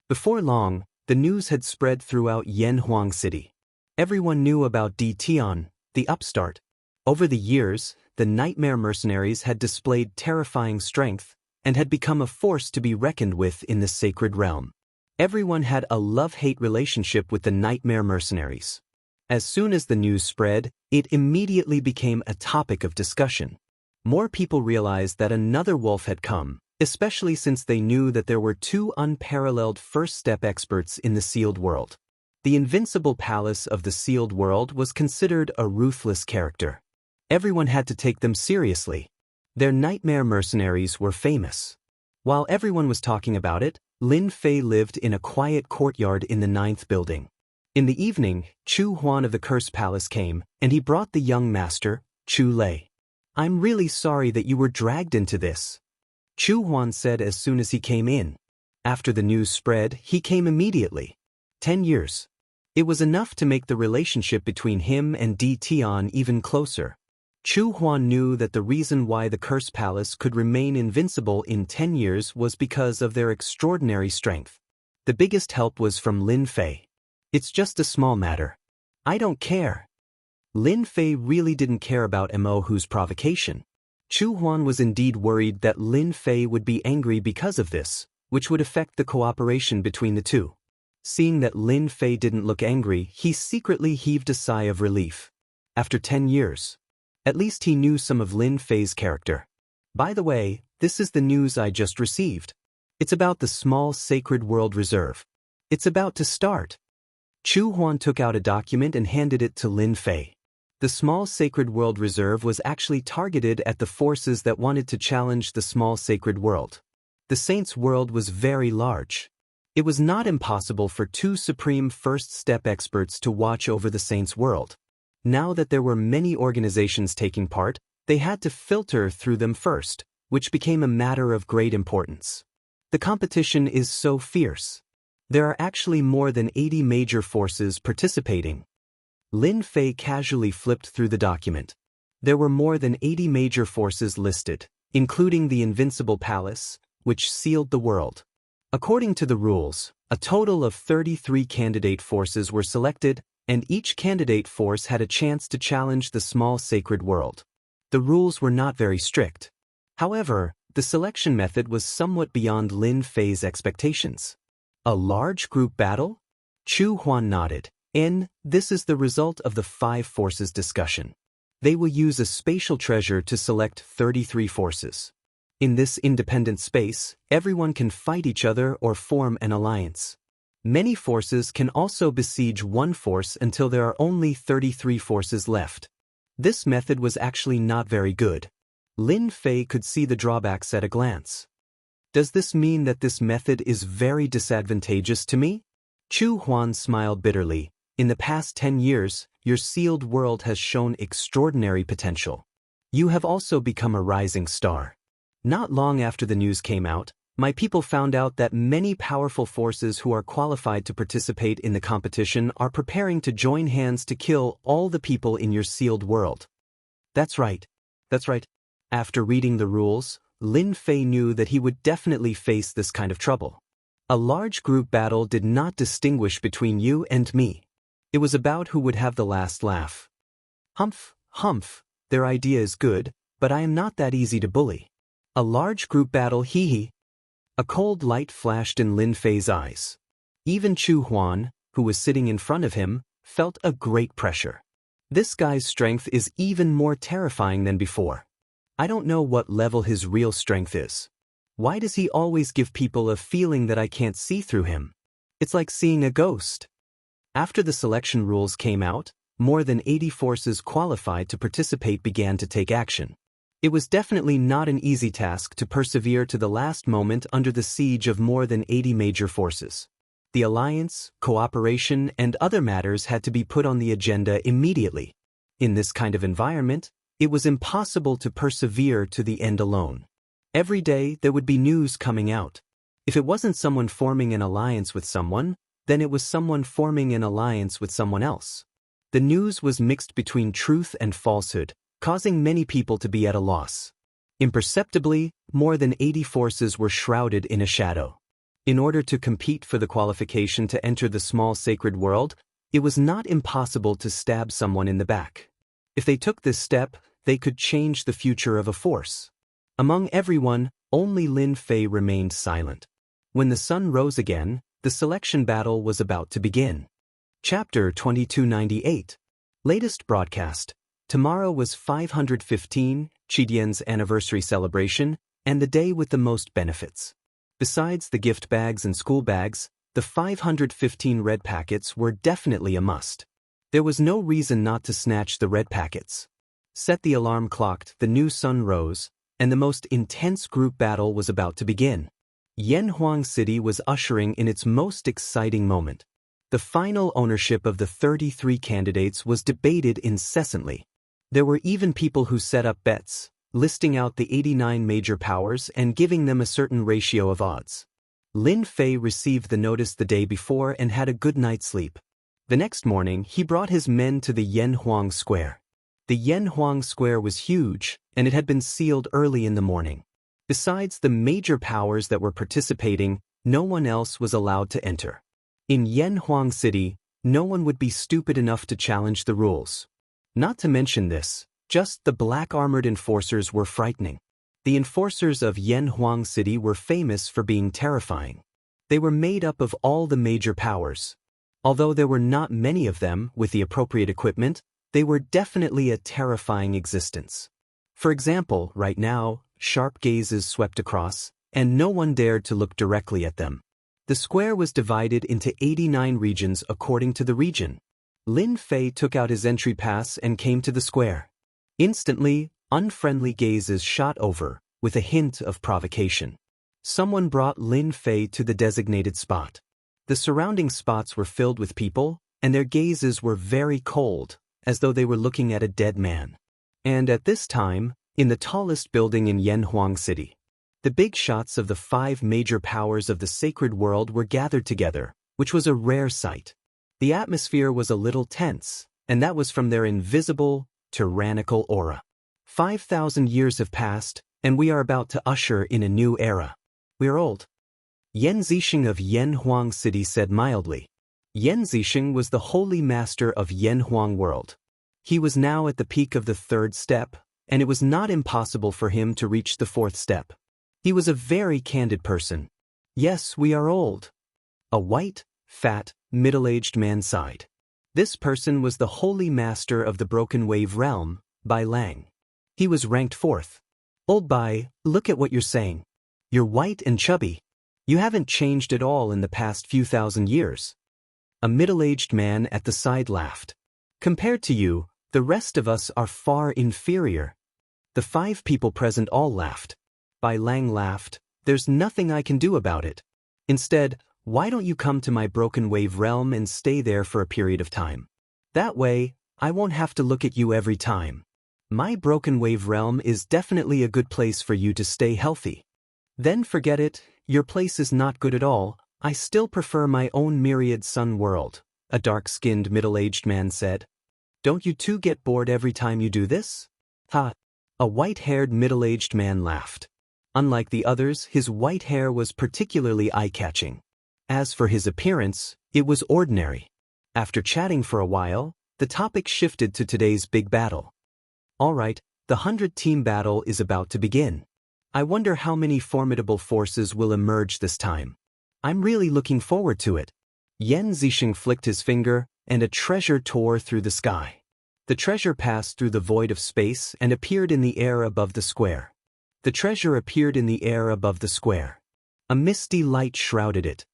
Before long, the news had spread throughout Yanhuang City. Everyone knew about Di Tian, the upstart. Over the years, the nightmare mercenaries had displayed terrifying strength and had become a force to be reckoned with in the sacred realm. Everyone had a love-hate relationship with the nightmare mercenaries. As soon as the news spread, it immediately became a topic of discussion. More people realized that another wolf had come, especially since they knew that there were two unparalleled first-step experts in the sealed world. The invincible palace of the sealed world was considered a ruthless character. Everyone had to take them seriously. Their nightmare mercenaries were famous. While everyone was talking about it, Lin Fei lived in a quiet courtyard in the 9th building. In the evening, Chu Huan of the Curse Palace came, and he brought the young master, Chu Lei. I'm really sorry that you were dragged into this, Chu Huan said as soon as he came in. After the news spread, he came immediately. 10 years. It was enough to make the relationship between him and Di Tian even closer. Chu Huan knew that the reason why the Curse Palace could remain invincible in 10 years was because of their extraordinary strength. The biggest help was from Lin Fei. It's just a small matter. I don't care. Lin Fei really didn't care about Mo Hu's provocation. Chu Huan was indeed worried that Lin Fei would be angry because of this, which would affect the cooperation between the two. Seeing that Lin Fei didn't look angry, he secretly heaved a sigh of relief. After 10 years. At least he knew some of Lin Fei's character. By the way, this is the news I just received. It's about the small sacred world reserve. It's about to start. Chu Huan took out a document and handed it to Lin Fei. The small sacred world reserve was actually targeted at the forces that wanted to challenge the small sacred world. The saints' world was very large. It was not impossible for two supreme first-step experts to watch over the Saints' world. Now that there were many organizations taking part, they had to filter through them first, which became a matter of great importance. The competition is so fierce. There are actually more than 80 major forces participating. Lin Fei casually flipped through the document. There were more than 80 major forces listed, including the Invincible Palace, which sealed the world. According to the rules, a total of 33 candidate forces were selected, and each candidate force had a chance to challenge the small sacred world. The rules were not very strict. However, the selection method was somewhat beyond Lin Fei's expectations. A large group battle? Chu Huan nodded. This is the result of the 5 forces discussion. They will use a spatial treasure to select 33 forces. In this independent space, everyone can fight each other or form an alliance. Many forces can also besiege one force until there are only 33 forces left. This method was actually not very good. Lin Fei could see the drawbacks at a glance. Does this mean that this method is very disadvantageous to me? Chu Huan smiled bitterly. In the past 10 years, your sealed world has shown extraordinary potential. You have also become a rising star. Not long after the news came out, my people found out that many powerful forces who are qualified to participate in the competition are preparing to join hands to kill all the people in your sealed world. That's right. That's right. After reading the rules, Lin Fei knew that he would definitely face this kind of trouble. A large group battle did not distinguish between you and me. It was about who would have the last laugh. Humph, their idea is good, but I am not that easy to bully. A large group battle, hee. A cold light flashed in Lin Fei's eyes. Even Chu Huan, who was sitting in front of him, felt a great pressure. This guy's strength is even more terrifying than before. I don't know what level his real strength is. Why does he always give people a feeling that I can't see through him? It's like seeing a ghost. After the selection rules came out, more than 80 forces qualified to participate began to take action. It was definitely not an easy task to persevere to the last moment under the siege of more than 80 major forces. The alliance, cooperation, and other matters had to be put on the agenda immediately. In this kind of environment, it was impossible to persevere to the end alone. Every day there would be news coming out. If it wasn't someone forming an alliance with someone, then it was someone forming an alliance with someone else. The news was mixed between truth and falsehood, causing many people to be at a loss. Imperceptibly, more than 80 forces were shrouded in a shadow. In order to compete for the qualification to enter the small sacred world, it was not impossible to stab someone in the back. If they took this step, they could change the future of a force. Among everyone, only Lin Fei remained silent. When the sun rose again, the selection battle was about to begin. Chapter 2298. Latest broadcast. Tomorrow was 515, Qidian's anniversary celebration, and the day with the most benefits. Besides the gift bags and school bags, the 515 red packets were definitely a must. There was no reason not to snatch the red packets. Set the alarm clocked, the new sun rose, and the most intense group battle was about to begin. Yanhuang City was ushering in its most exciting moment. The final ownership of the 33 candidates was debated incessantly. There were even people who set up bets, listing out the 89 major powers and giving them a certain ratio of odds. Lin Fei received the notice the day before and had a good night's sleep. The next morning, he brought his men to the Yanhuang Square. The Yanhuang Square was huge, and it had been sealed early in the morning. Besides the major powers that were participating, no one else was allowed to enter. In Yanhuang City, no one would be stupid enough to challenge the rules. Not to mention this, just the black-armored enforcers were frightening. The enforcers of Yanhuang City were famous for being terrifying. They were made up of all the major powers. Although there were not many of them with the appropriate equipment, they were definitely a terrifying existence. For example, right now, sharp gazes swept across, and no one dared to look directly at them. The square was divided into 89 regions according to the region. Lin Fei took out his entry pass and came to the square. Instantly, unfriendly gazes shot over, with a hint of provocation. Someone brought Lin Fei to the designated spot. The surrounding spots were filled with people, and their gazes were very cold, as though they were looking at a dead man. And at this time, in the tallest building in Yanhuang City, the big shots of the 5 major powers of the sacred world were gathered together, which was a rare sight. The atmosphere was a little tense, and that was from their invisible, tyrannical aura. 5,000 years have passed, and we are about to usher in a new era. We're old. Yan Zixing of Yanhuang City said mildly. Yan Zixing was the holy master of Yanhuang world. He was now at the peak of the 3rd step, and it was not impossible for him to reach the 4th step. He was a very candid person. Yes, we are old. A white, fat, middle-aged man sighed. This person was the holy master of the broken wave realm, Bai Lang. He was ranked 4th. Old Bai, look at what you're saying. You're white and chubby. You haven't changed at all in the past few thousand years. A middle-aged man at the side laughed. Compared to you, the rest of us are far inferior. The 5 people present all laughed. Bai Lang laughed. There's nothing I can do about it. Instead, why don't you come to my broken wave realm and stay there for a period of time? That way, I won't have to look at you every time. My broken wave realm is definitely a good place for you to stay healthy. Then forget it, your place is not good at all. I still prefer my own myriad sun world, a dark-skinned middle-aged man said. Don't you two get bored every time you do this? Ha! A white-haired middle-aged man laughed. Unlike the others, his white hair was particularly eye-catching. As for his appearance, it was ordinary. After chatting for a while, the topic shifted to today's big battle. All right, the 100-team battle is about to begin. I wonder how many formidable forces will emerge this time. I'm really looking forward to it. Yan Zixing flicked his finger, and a treasure tore through the sky. The treasure passed through the void of space and appeared in the air above the square. The treasure appeared in the air above the square. A misty light shrouded it.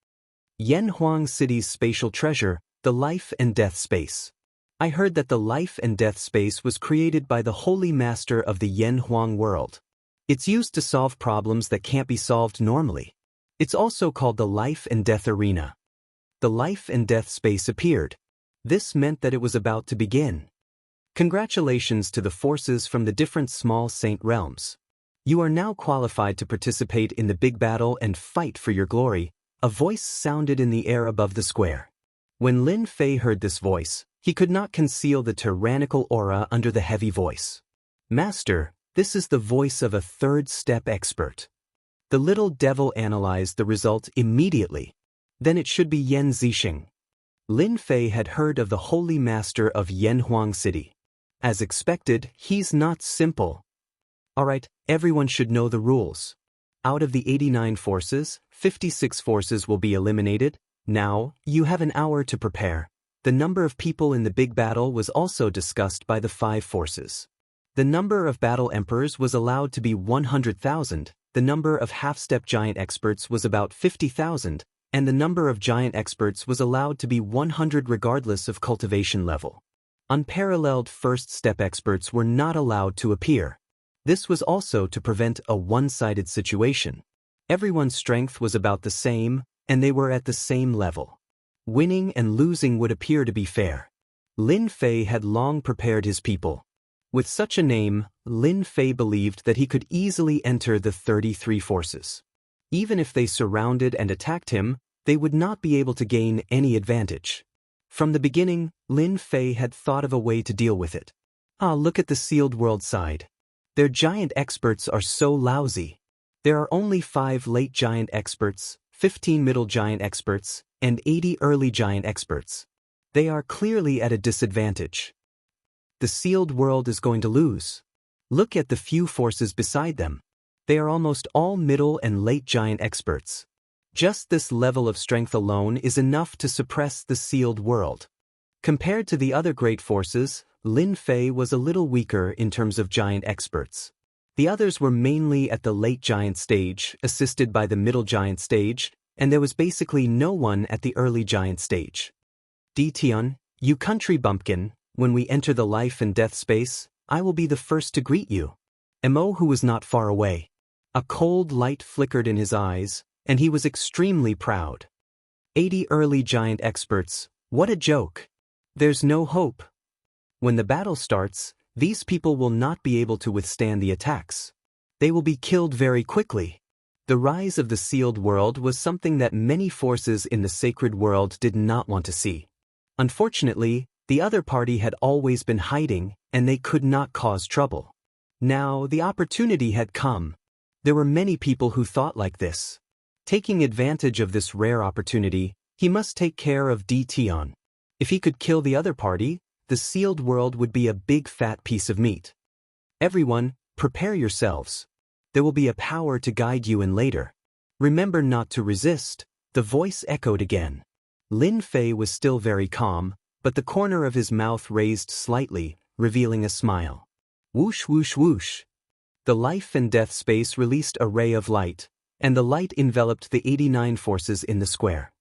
Yanhuang City's spatial treasure, the life and death space. I heard that the life and death space was created by the holy master of the Yanhuang world. It's used to solve problems that can't be solved normally. It's also called the life and death arena. The life and death space appeared. This meant that it was about to begin. Congratulations to the forces from the different small saint realms. You are now qualified to participate in the big battle and fight for your glory. A voice sounded in the air above the square. When Lin Fei heard this voice, he could not conceal the tyrannical aura under the heavy voice. Master, this is the voice of a 3rd step expert. The little devil analyzed the result immediately. Then it should be Yan Zixing. Lin Fei had heard of the holy master of Yanhuang City. As expected, he's not simple. Alright, everyone should know the rules. Out of the 89 forces, 56 forces will be eliminated. Now, you have an hour to prepare. The number of people in the big battle was also discussed by the 5 forces. The number of battle emperors was allowed to be 100,000, the number of half-step giant experts was about 50,000, and the number of giant experts was allowed to be 100 regardless of cultivation level. Unparalleled first-step experts were not allowed to appear. This was also to prevent a one-sided situation. Everyone's strength was about the same, and they were at the same level. Winning and losing would appear to be fair. Lin Fei had long prepared his people. With such a name, Lin Fei believed that he could easily enter the 33 forces. Even if they surrounded and attacked him, they would not be able to gain any advantage. From the beginning, Lin Fei had thought of a way to deal with it. Look at the sealed world side. Their giant experts are so lousy. There are only 5 late giant experts, 15 middle giant experts, and 80 early giant experts. They are clearly at a disadvantage. The sealed world is going to lose. Look at the few forces beside them. They are almost all middle and late giant experts. Just this level of strength alone is enough to suppress the sealed world. Compared to the other great forces, Lin Fei was a little weaker in terms of giant experts. The others were mainly at the late giant stage, assisted by the middle giant stage, and there was basically no one at the early giant stage. Tian, you country bumpkin, when we enter the life and death space, I will be the first to greet you. Mo, who was not far away. A cold light flickered in his eyes, and he was extremely proud. 80 early giant experts, what a joke. There's no hope. When the battle starts, these people will not be able to withstand the attacks. They will be killed very quickly. The rise of the sealed world was something that many forces in the sacred world did not want to see. Unfortunately, the other party had always been hiding, and they could not cause trouble. Now, the opportunity had come. There were many people who thought like this. Taking advantage of this rare opportunity, he must take care of Tion. If he could kill the other party, the sealed world would be a big fat piece of meat. Everyone, prepare yourselves. There will be a power to guide you in later. Remember not to resist, the voice echoed again. Lin Fei was still very calm, but the corner of his mouth raised slightly, revealing a smile. Whoosh whoosh whoosh. The life and death space released a ray of light, and the light enveloped the 89 forces in the square.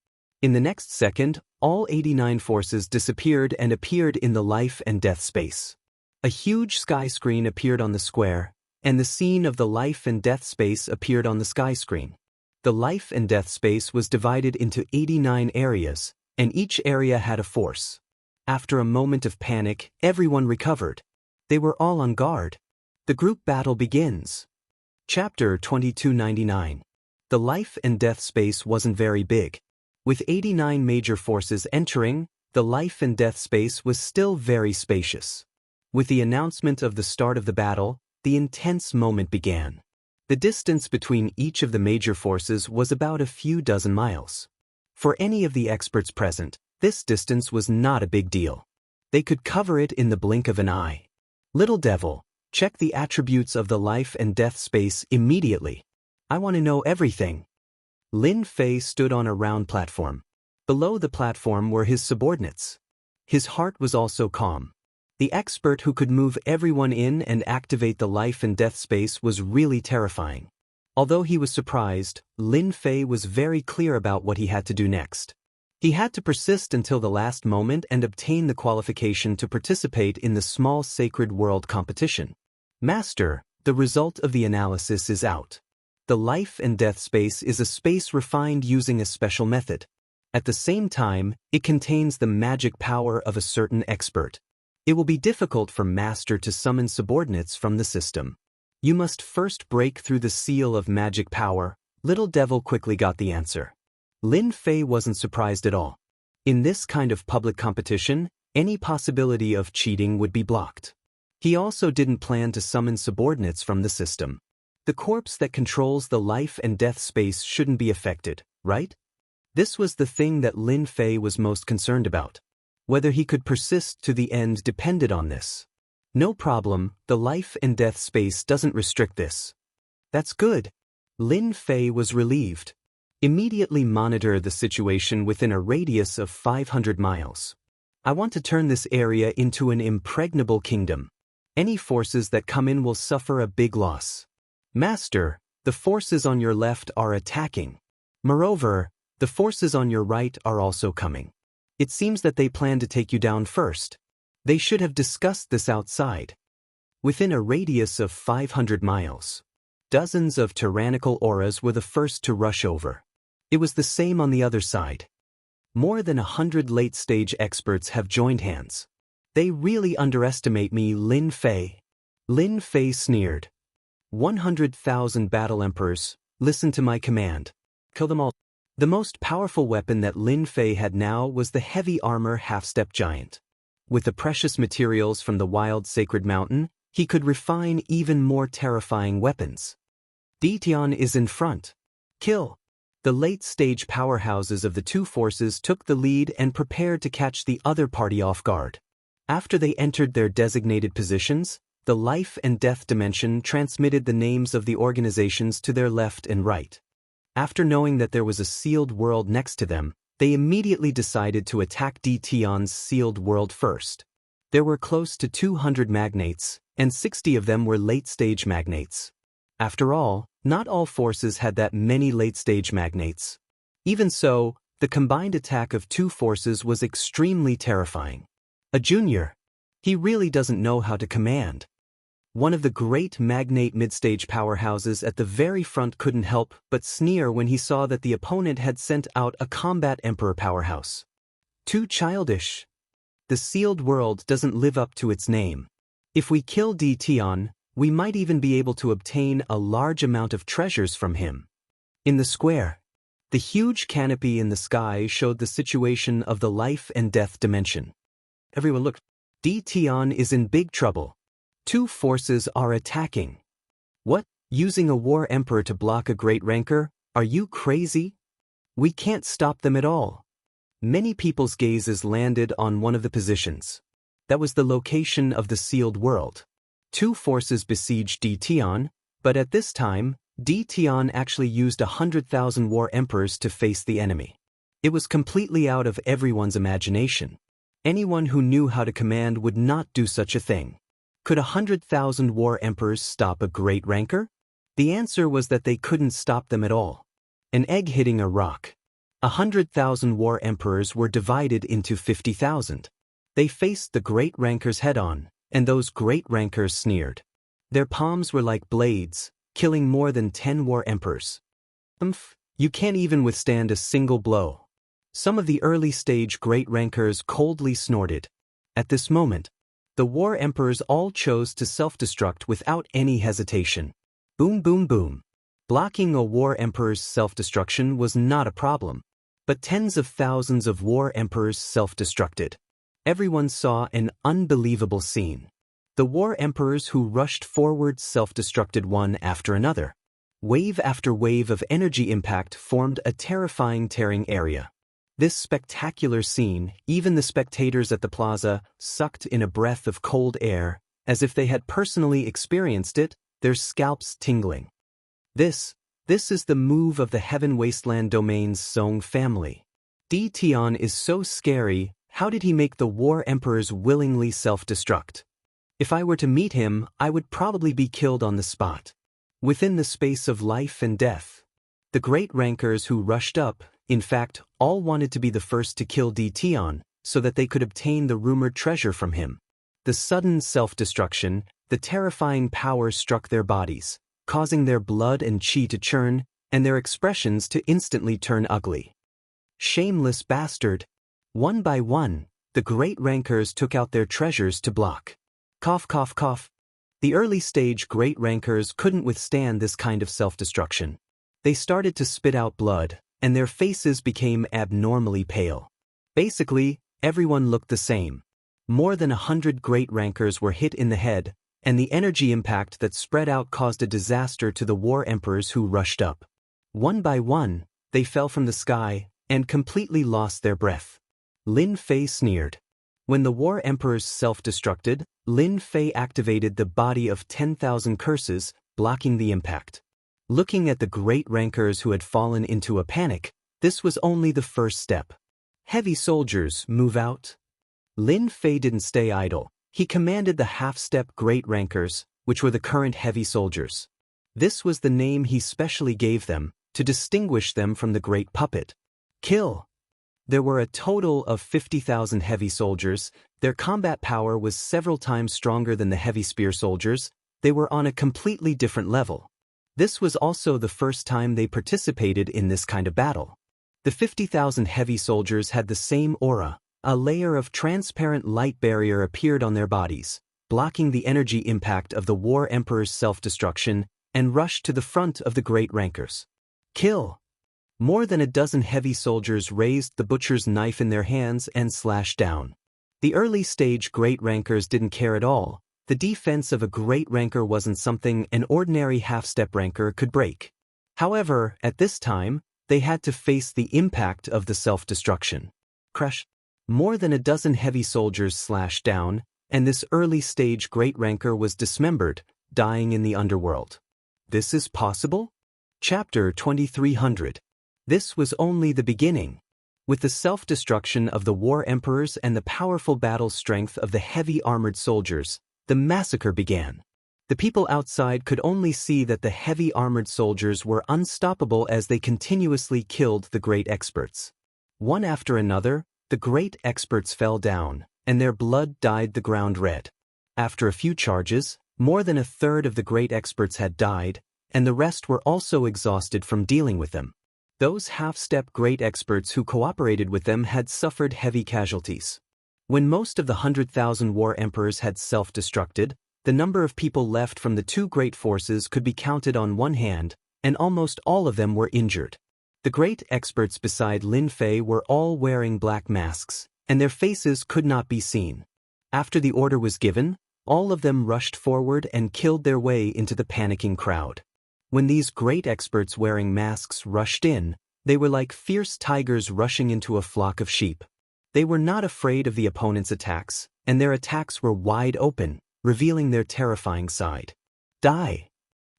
In the next second, all 89 forces disappeared and appeared in the life and death space. A huge sky screen appeared on the square, and the scene of the life and death space appeared on the sky screen. The life and death space was divided into 89 areas, and each area had a force. After a moment of panic, everyone recovered. They were all on guard. The group battle begins. Chapter 2299. The life and death space wasn't very big. With 89 major forces entering, the life and death space was still very spacious. With the announcement of the start of the battle, the intense moment began. The distance between each of the major forces was about a few dozen miles. For any of the experts present, this distance was not a big deal. They could cover it in the blink of an eye. Little devil, check the attributes of the life and death space immediately. I want to know everything. Lin Fei stood on a round platform. Below the platform were his subordinates. His heart was also calm. The expert who could move everyone in and activate the life and death space was really terrifying. Although he was surprised, Lin Fei was very clear about what he had to do next. He had to persist until the last moment and obtain the qualification to participate in the small sacred world competition. Master, the result of the analysis is out. The life and death space is a space refined using a special method. At the same time, it contains the magic power of a certain expert. It will be difficult for Master to summon subordinates from the system. You must first break through the seal of magic power. Little Devil quickly got the answer. Lin Fei wasn't surprised at all. In this kind of public competition, any possibility of cheating would be blocked. He also didn't plan to summon subordinates from the system. The corpse that controls the life and death space shouldn't be affected, right? This was the thing that Lin Fei was most concerned about. Whether he could persist to the end depended on this. No problem, the life and death space doesn't restrict this. That's good. Lin Fei was relieved. Immediately monitor the situation within a radius of 500 miles. I want to turn this area into an impregnable kingdom. Any forces that come in will suffer a big loss. Master, the forces on your left are attacking. Moreover, the forces on your right are also coming. It seems that they plan to take you down first. They should have discussed this outside. Within a radius of 500 miles, dozens of tyrannical auras were the first to rush over. It was the same on the other side. More than 100 late-stage experts have joined hands. They really underestimate me, Lin Fei. Lin Fei sneered. 100,000 battle emperors, listen to my command. Kill them all. The most powerful weapon that Lin Fei had now was the heavy armor half-step giant. With the precious materials from the wild sacred mountain, he could refine even more terrifying weapons. Tion is in front. Kill. The late-stage powerhouses of the two forces took the lead and prepared to catch the other party off guard. After they entered their designated positions, the life and death dimension transmitted the names of the organizations to their left and right. After knowing that there was a sealed world next to them, they immediately decided to attack Tion's sealed world first. There were close to 200 magnates, and 60 of them were late-stage magnates. After all, not all forces had that many late-stage magnates. Even so, the combined attack of two forces was extremely terrifying. A junior. He really doesn't know how to command. One of the great magnate midstage powerhouses at the very front couldn't help but sneer when he saw that the opponent had sent out a combat emperor powerhouse. Too childish. The sealed world doesn't live up to its name. If we kill Di Tian, we might even be able to obtain a large amount of treasures from him. In the square, the huge canopy in the sky showed the situation of the life and death dimension. Everyone looked. Di Tian is in big trouble. Two forces are attacking. What? Using a war emperor to block a great rancor? Are you crazy? We can't stop them at all. Many people's gazes landed on one of the positions. That was the location of the sealed world. Two forces besieged Di Tian, but at this time, Di Tian actually used 100,000 war emperors to face the enemy. It was completely out of everyone's imagination. Anyone who knew how to command would not do such a thing. Could 100,000 war emperors stop a great rancor? The answer was that they couldn't stop them at all. An egg hitting a rock. 100,000 war emperors were divided into 50,000. They faced the great rancors head-on, and those great rancors sneered. Their palms were like blades, killing more than 10 war emperors. You can't even withstand a single blow. Some of the early-stage great rancors coldly snorted. At this moment, the war emperors all chose to self-destruct without any hesitation. Boom boom boom. Blocking a war emperor's self-destruction was not a problem, but tens of thousands of war emperors self-destructed. Everyone saw an unbelievable scene. The war emperors who rushed forward self-destructed one after another. Wave after wave of energy impact formed a terrifying tearing area. This spectacular scene, even the spectators at the plaza sucked in a breath of cold air, as if they had personally experienced it, their scalps tingling. This is the move of the Heaven Wasteland Domain's Song family. Di Tian is so scary. How did he make the war emperors willingly self-destruct? If I were to meet him, I would probably be killed on the spot. Within the space of life and death. The great rancors who rushed up, in fact, all wanted to be the first to kill Di Tian, so that they could obtain the rumored treasure from him. The sudden self-destruction, the terrifying power struck their bodies, causing their blood and chi to churn, and their expressions to instantly turn ugly. Shameless bastard! One by one, the great rancors took out their treasures to block. Cough cough cough. The early-stage great rancors couldn't withstand this kind of self-destruction. They started to spit out blood, and their faces became abnormally pale. Basically, everyone looked the same. More than 100 great rancors were hit in the head, and the energy impact that spread out caused a disaster to the war emperors who rushed up. One by one, they fell from the sky and completely lost their breath. Lin Fei sneered. When the war emperors self-destructed, Lin Fei activated the body of 10,000 curses, blocking the impact. Looking at the great rancors who had fallen into a panic, this was only the first step. Heavy soldiers, move out. Lin Fei didn't stay idle. He commanded the half-step great rancors, which were the current heavy soldiers. This was the name he specially gave them, to distinguish them from the great puppet. Kill! There were a total of 50,000 heavy soldiers. Their combat power was several times stronger than the heavy spear soldiers. They were on a completely different level. This was also the first time they participated in this kind of battle. The 50,000 heavy soldiers had the same aura. A layer of transparent light barrier appeared on their bodies, blocking the energy impact of the war emperor's self-destruction, and rushed to the front of the great rancors. Kill! More than a dozen heavy soldiers raised the butcher's knife in their hands and slashed down. The early-stage great rancors didn't care at all. The defense of a great rancor wasn't something an ordinary half-step rancor could break. However, at this time, they had to face the impact of the self-destruction. Crash! More than a dozen heavy soldiers slashed down, and this early-stage great rancor was dismembered, dying in the underworld. This is possible? Chapter 2300. This was only the beginning. With the self-destruction of the war emperors and the powerful battle strength of the heavy armored soldiers, the massacre began. The people outside could only see that the heavy armored soldiers were unstoppable as they continuously killed the great experts. One after another, the great experts fell down, and their blood dyed the ground red. After a few charges, More than a third of the great experts had died, and the rest were also exhausted from dealing with them. Those half-step great experts who cooperated with them had suffered heavy casualties. When most of the 100,000 war emperors had self-destructed, the number of people left from the two great forces could be counted on one hand, and almost all of them were injured. The great experts beside Lin Fei were all wearing black masks, and their faces could not be seen. After the order was given, all of them rushed forward and killed their way into the panicking crowd. When these great experts wearing masks rushed in, they were like fierce tigers rushing into a flock of sheep. They were not afraid of the opponent's attacks, and their attacks were wide open, revealing their terrifying side. Die!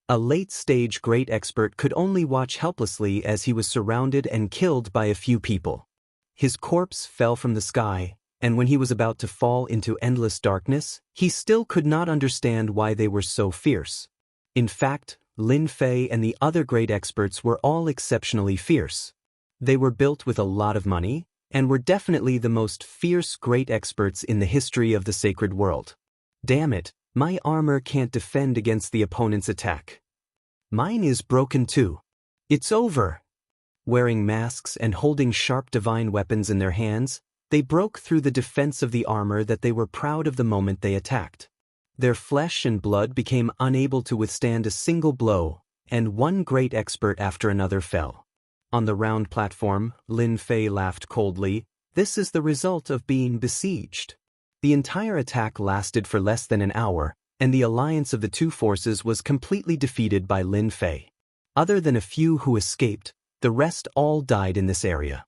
A late-stage great expert could only watch helplessly as he was surrounded and killed by a few people. His corpse fell from the sky, and when he was about to fall into endless darkness, he still could not understand why they were so fierce. In fact, Lin Fei and the other great experts were all exceptionally fierce. They were built with a lot of money, and were definitely the most fierce great experts in the history of the sacred world. Damn it, my armor can't defend against the opponent's attack. Mine is broken too. It's over. Wearing masks and holding sharp divine weapons in their hands, they broke through the defense of the armor that they were proud of the moment they attacked. Their flesh and blood became unable to withstand a single blow, and one great expert after another fell. On the round platform, Lin Fei laughed coldly. This is the result of being besieged. The entire attack lasted for less than an hour, and the alliance of the two forces was completely defeated by Lin Fei. Other than a few who escaped, the rest all died in this area.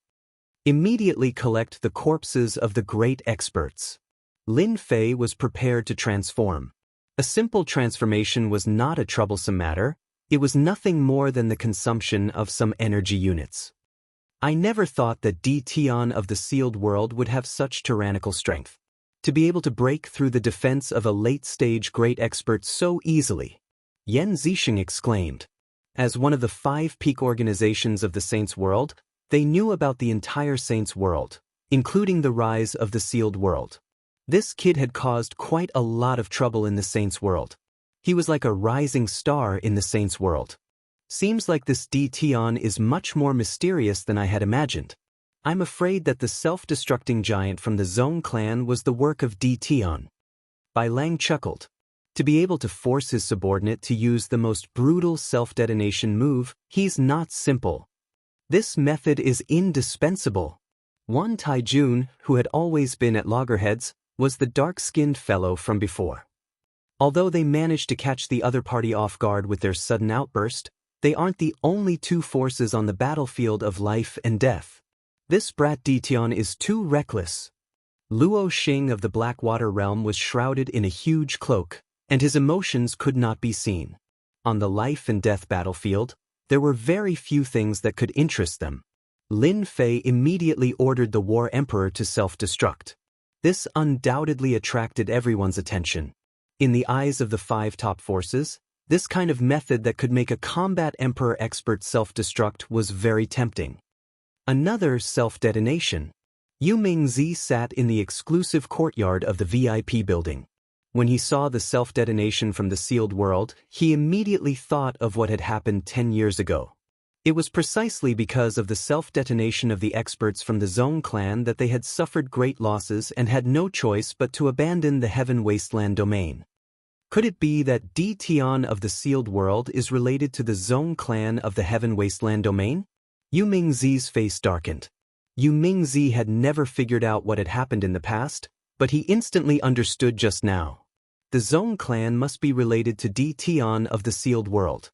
Immediately collect the corpses of the great experts. Lin Fei was prepared to transform. A simple transformation was not a troublesome matter. It was nothing more than the consumption of some energy units. I never thought that Di Tian of the sealed world would have such tyrannical strength. To be able to break through the defense of a late-stage great expert so easily. Yan Zixing exclaimed. As one of the 5 peak organizations of the Saints' world, they knew about the entire Saints' world, including the rise of the sealed world. This kid had caused quite a lot of trouble in the Saints' world. He was like a rising star in the Saints' world. Seems like this Di Tian is much more mysterious than I had imagined. I'm afraid that the self-destructing giant from the Zhong clan was the work of Di Tian. Bai Lang chuckled. To be able to force his subordinate to use the most brutal self-detonation move, he's not simple. This method is indispensable. Wan Taijun, who had always been at loggerheads, was the dark-skinned fellow from before. Although they managed to catch the other party off guard with their sudden outburst, they aren't the only two forces on the battlefield of life and death. This brat Di Tian is too reckless. Luo Xing of the Blackwater realm was shrouded in a huge cloak, and his emotions could not be seen. On the life and death battlefield, there were very few things that could interest them. Lin Fei immediately ordered the War Emperor to self-destruct. This undoubtedly attracted everyone's attention. In the eyes of the 5 top forces, this kind of method that could make a combat emperor expert self-destruct was very tempting. Another self-detonation. Yu Mingzi sat in the exclusive courtyard of the VIP building. When he saw the self-detonation from the sealed world, he immediately thought of what had happened 10 years ago. It was precisely because of the self-detonation of the experts from the Zhong clan that they had suffered great losses and had no choice but to abandon the Heaven Wasteland domain. Could it be that Di Tian of the sealed world is related to the Zhong clan of the Heaven Wasteland domain? Yu Mingzi's face darkened. Yu Mingzi had never figured out what had happened in the past, but he instantly understood just now. The Zhong clan must be related to Di Tian of the sealed world.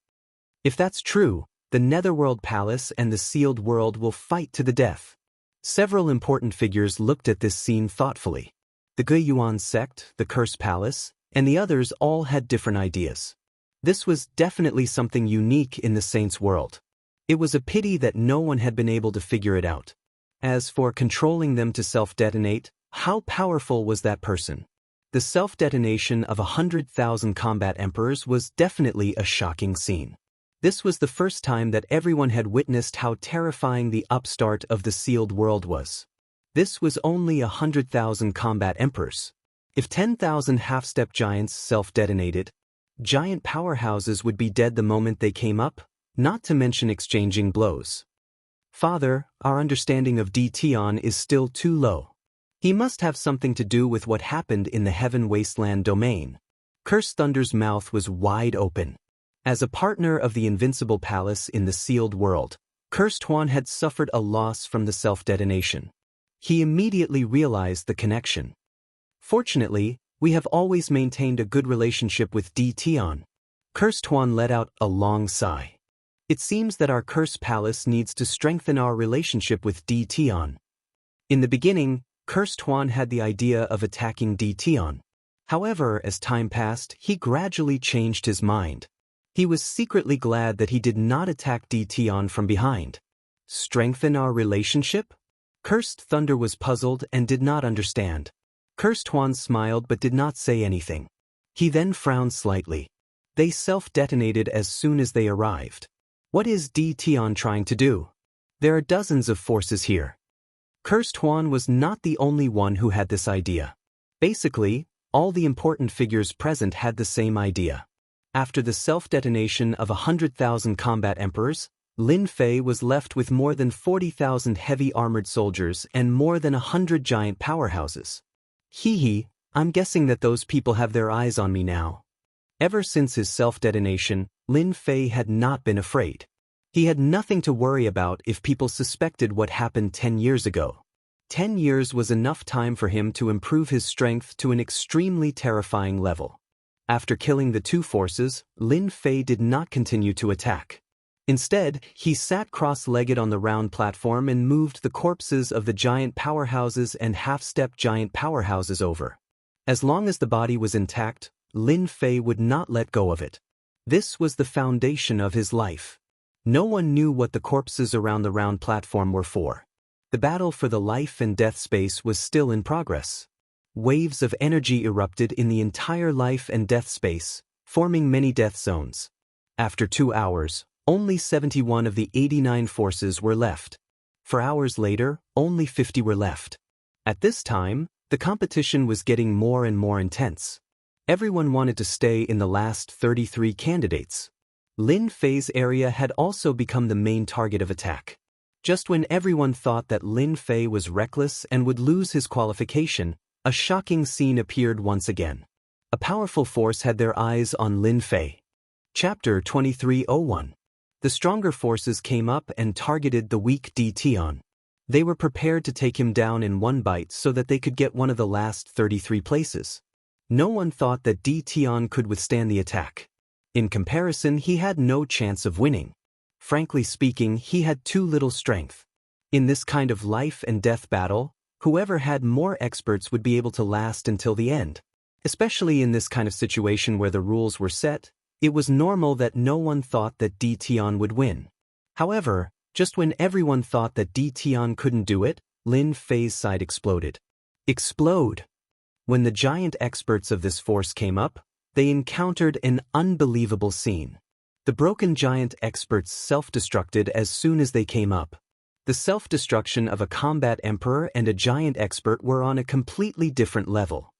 If that's true, the Netherworld Palace and the sealed world will fight to the death. Several important figures looked at this scene thoughtfully. The Guiyuan sect, the Curse Palace, and the others all had different ideas. This was definitely something unique in the Saints' world. It was a pity that no one had been able to figure it out. As for controlling them to self-detonate, how powerful was that person? The self-detonation of 100,000 combat emperors was definitely a shocking scene. This was the first time that everyone had witnessed how terrifying the upstart of the sealed world was. This was only 100,000 combat emperors. If 10,000 half-step giants self-detonated, Giant powerhouses would be dead the moment they came up, not to mention exchanging blows. Father, our understanding of Dtion is still too low. He must have something to do with what happened in the Heaven Wasteland domain. Cursed Thunder's mouth was wide open. As a partner of the Invincible Palace in the Sealed World, Cursed Huan had suffered a loss from the self-detonation. He immediately realized the connection. Fortunately, we have always maintained a good relationship with Dtion. Cursed Huan let out a long sigh. It seems that our Cursed Palace needs to strengthen our relationship with Dtion. In the beginning, Cursed Huan had the idea of attacking Dtion. However, as time passed, he gradually changed his mind. He was secretly glad that he did not attack Dtion from behind. Strengthen our relationship? Cursed Thunder was puzzled and did not understand. Cursed Huan smiled but did not say anything. He then frowned slightly. They self-detonated as soon as they arrived. What is Dtion trying to do? There are dozens of forces here. Cursed Huan was not the only one who had this idea. Basically, all the important figures present had the same idea. After the self-detonation of 100,000 combat emperors, Lin Fei was left with more than 40,000 heavy armored soldiers and more than 100 giant powerhouses. I'm guessing that those people have their eyes on me now. Ever since his self-detonation, Lin Fei had not been afraid. He had nothing to worry about if people suspected what happened 10 years ago. 10 years was enough time for him to improve his strength to an extremely terrifying level. After killing the two forces, Lin Fei did not continue to attack. Instead, he sat cross-legged on the round platform and moved the corpses of the giant powerhouses and half-step giant powerhouses over. As long as the body was intact, Lin Fei would not let go of it. This was the foundation of his life. No one knew what the corpses around the round platform were for. The battle for the life and death space was still in progress. Waves of energy erupted in the entire life and death space, forming many death zones. After 2 hours, only 71 of the 89 forces were left. 4 hours later, only 50 were left. At this time, the competition was getting more and more intense. Everyone wanted to stay in the last 33 candidates. Lin Fei's area had also become the main target of attack. Just when everyone thought that Lin Fei was reckless and would lose his qualification, a shocking scene appeared once again. A powerful force had their eyes on Lin Fei. Chapter 2301. The stronger forces came up and targeted the weak Dtion. They were prepared to take him down in one bite so that they could get one of the last 33 places. No one thought that Dtion could withstand the attack. In comparison, he had no chance of winning. Frankly speaking, he had too little strength. In this kind of life and death battle, whoever had more experts would be able to last until the end. Especially in this kind of situation where the rules were set, it was normal that no one thought that Dtion would win. However, just when everyone thought that Dtion couldn't do it, Lin Fei's side exploded. Explode! When the giant experts of this force came up, they encountered an unbelievable scene. The broken giant experts self-destructed as soon as they came up. The self-destruction of a combat emperor and a giant expert were on a completely different level.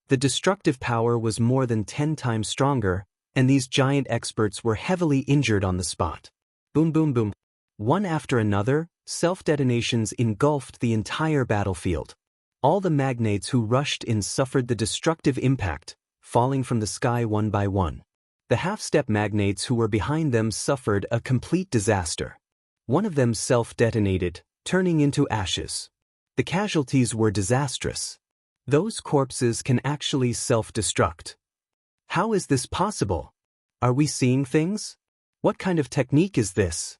The destructive power was more than 10 times stronger, and these giant experts were heavily injured on the spot. Boom boom boom. One after another, self-detonations engulfed the entire battlefield. All the magnates who rushed in suffered the destructive impact, falling from the sky one by one. The half-step magnates who were behind them suffered a complete disaster. One of them self-detonated, turning into ashes. The casualties were disastrous. Those corpses can actually self-destruct. How is this possible? Are we seeing things? What kind of technique is this?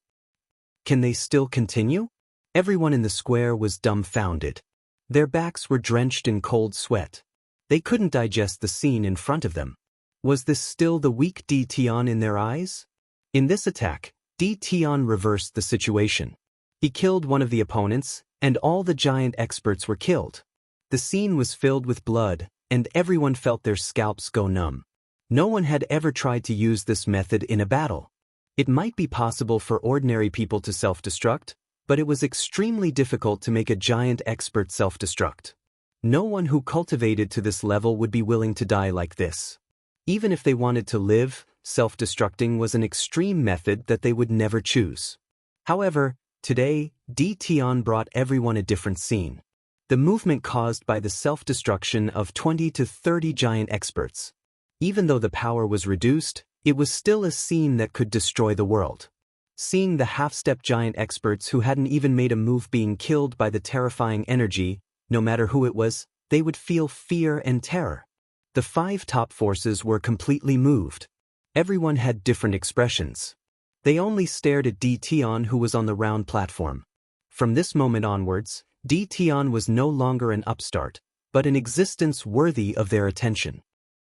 Can they still continue? Everyone in the square was dumbfounded. Their backs were drenched in cold sweat. They couldn't digest the scene in front of them. Was this still the weak Dtion in their eyes? In this attack, Dtion reversed the situation. He killed one of the opponents, and all the giant experts were killed. The scene was filled with blood, and everyone felt their scalps go numb. No one had ever tried to use this method in a battle. It might be possible for ordinary people to self-destruct, but it was extremely difficult to make a giant expert self-destruct. No one who cultivated to this level would be willing to die like this. Even if they wanted to live, self-destructing was an extreme method that they would never choose. However, today, Tian brought everyone a different scene. The movement caused by the self-destruction of 20 to 30 giant experts. Even though the power was reduced, it was still a scene that could destroy the world. Seeing the half-step giant experts who hadn't even made a move being killed by the terrifying energy, no matter who it was, they would feel fear and terror. The 5 top forces were completely moved. Everyone had different expressions. They only stared at Tian, who was on the round platform. From this moment onwards, Tian was no longer an upstart, but an existence worthy of their attention.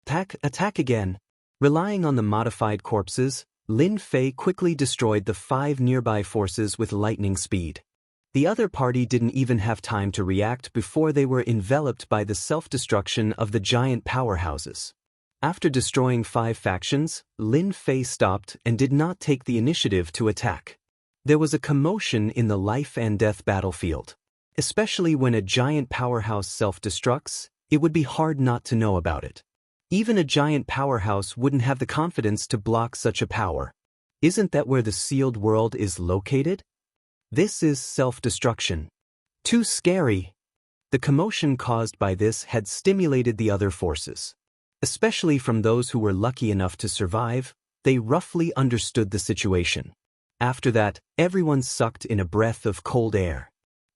Attack again. Relying on the modified corpses, Lin Fei quickly destroyed the 5 nearby forces with lightning speed. The other party didn't even have time to react before they were enveloped by the self-destruction of the giant powerhouses. After destroying 5 factions, Lin Fei stopped and did not take the initiative to attack. There was a commotion in the life and death battlefield. Especially when a giant powerhouse self-destructs, it would be hard not to know about it. Even a giant powerhouse wouldn't have the confidence to block such a power. Isn't that where the sealed world is located? This is self-destruction. Too scary. The commotion caused by this had stimulated the other forces. Especially from those who were lucky enough to survive, they roughly understood the situation. After that, everyone sucked in a breath of cold air.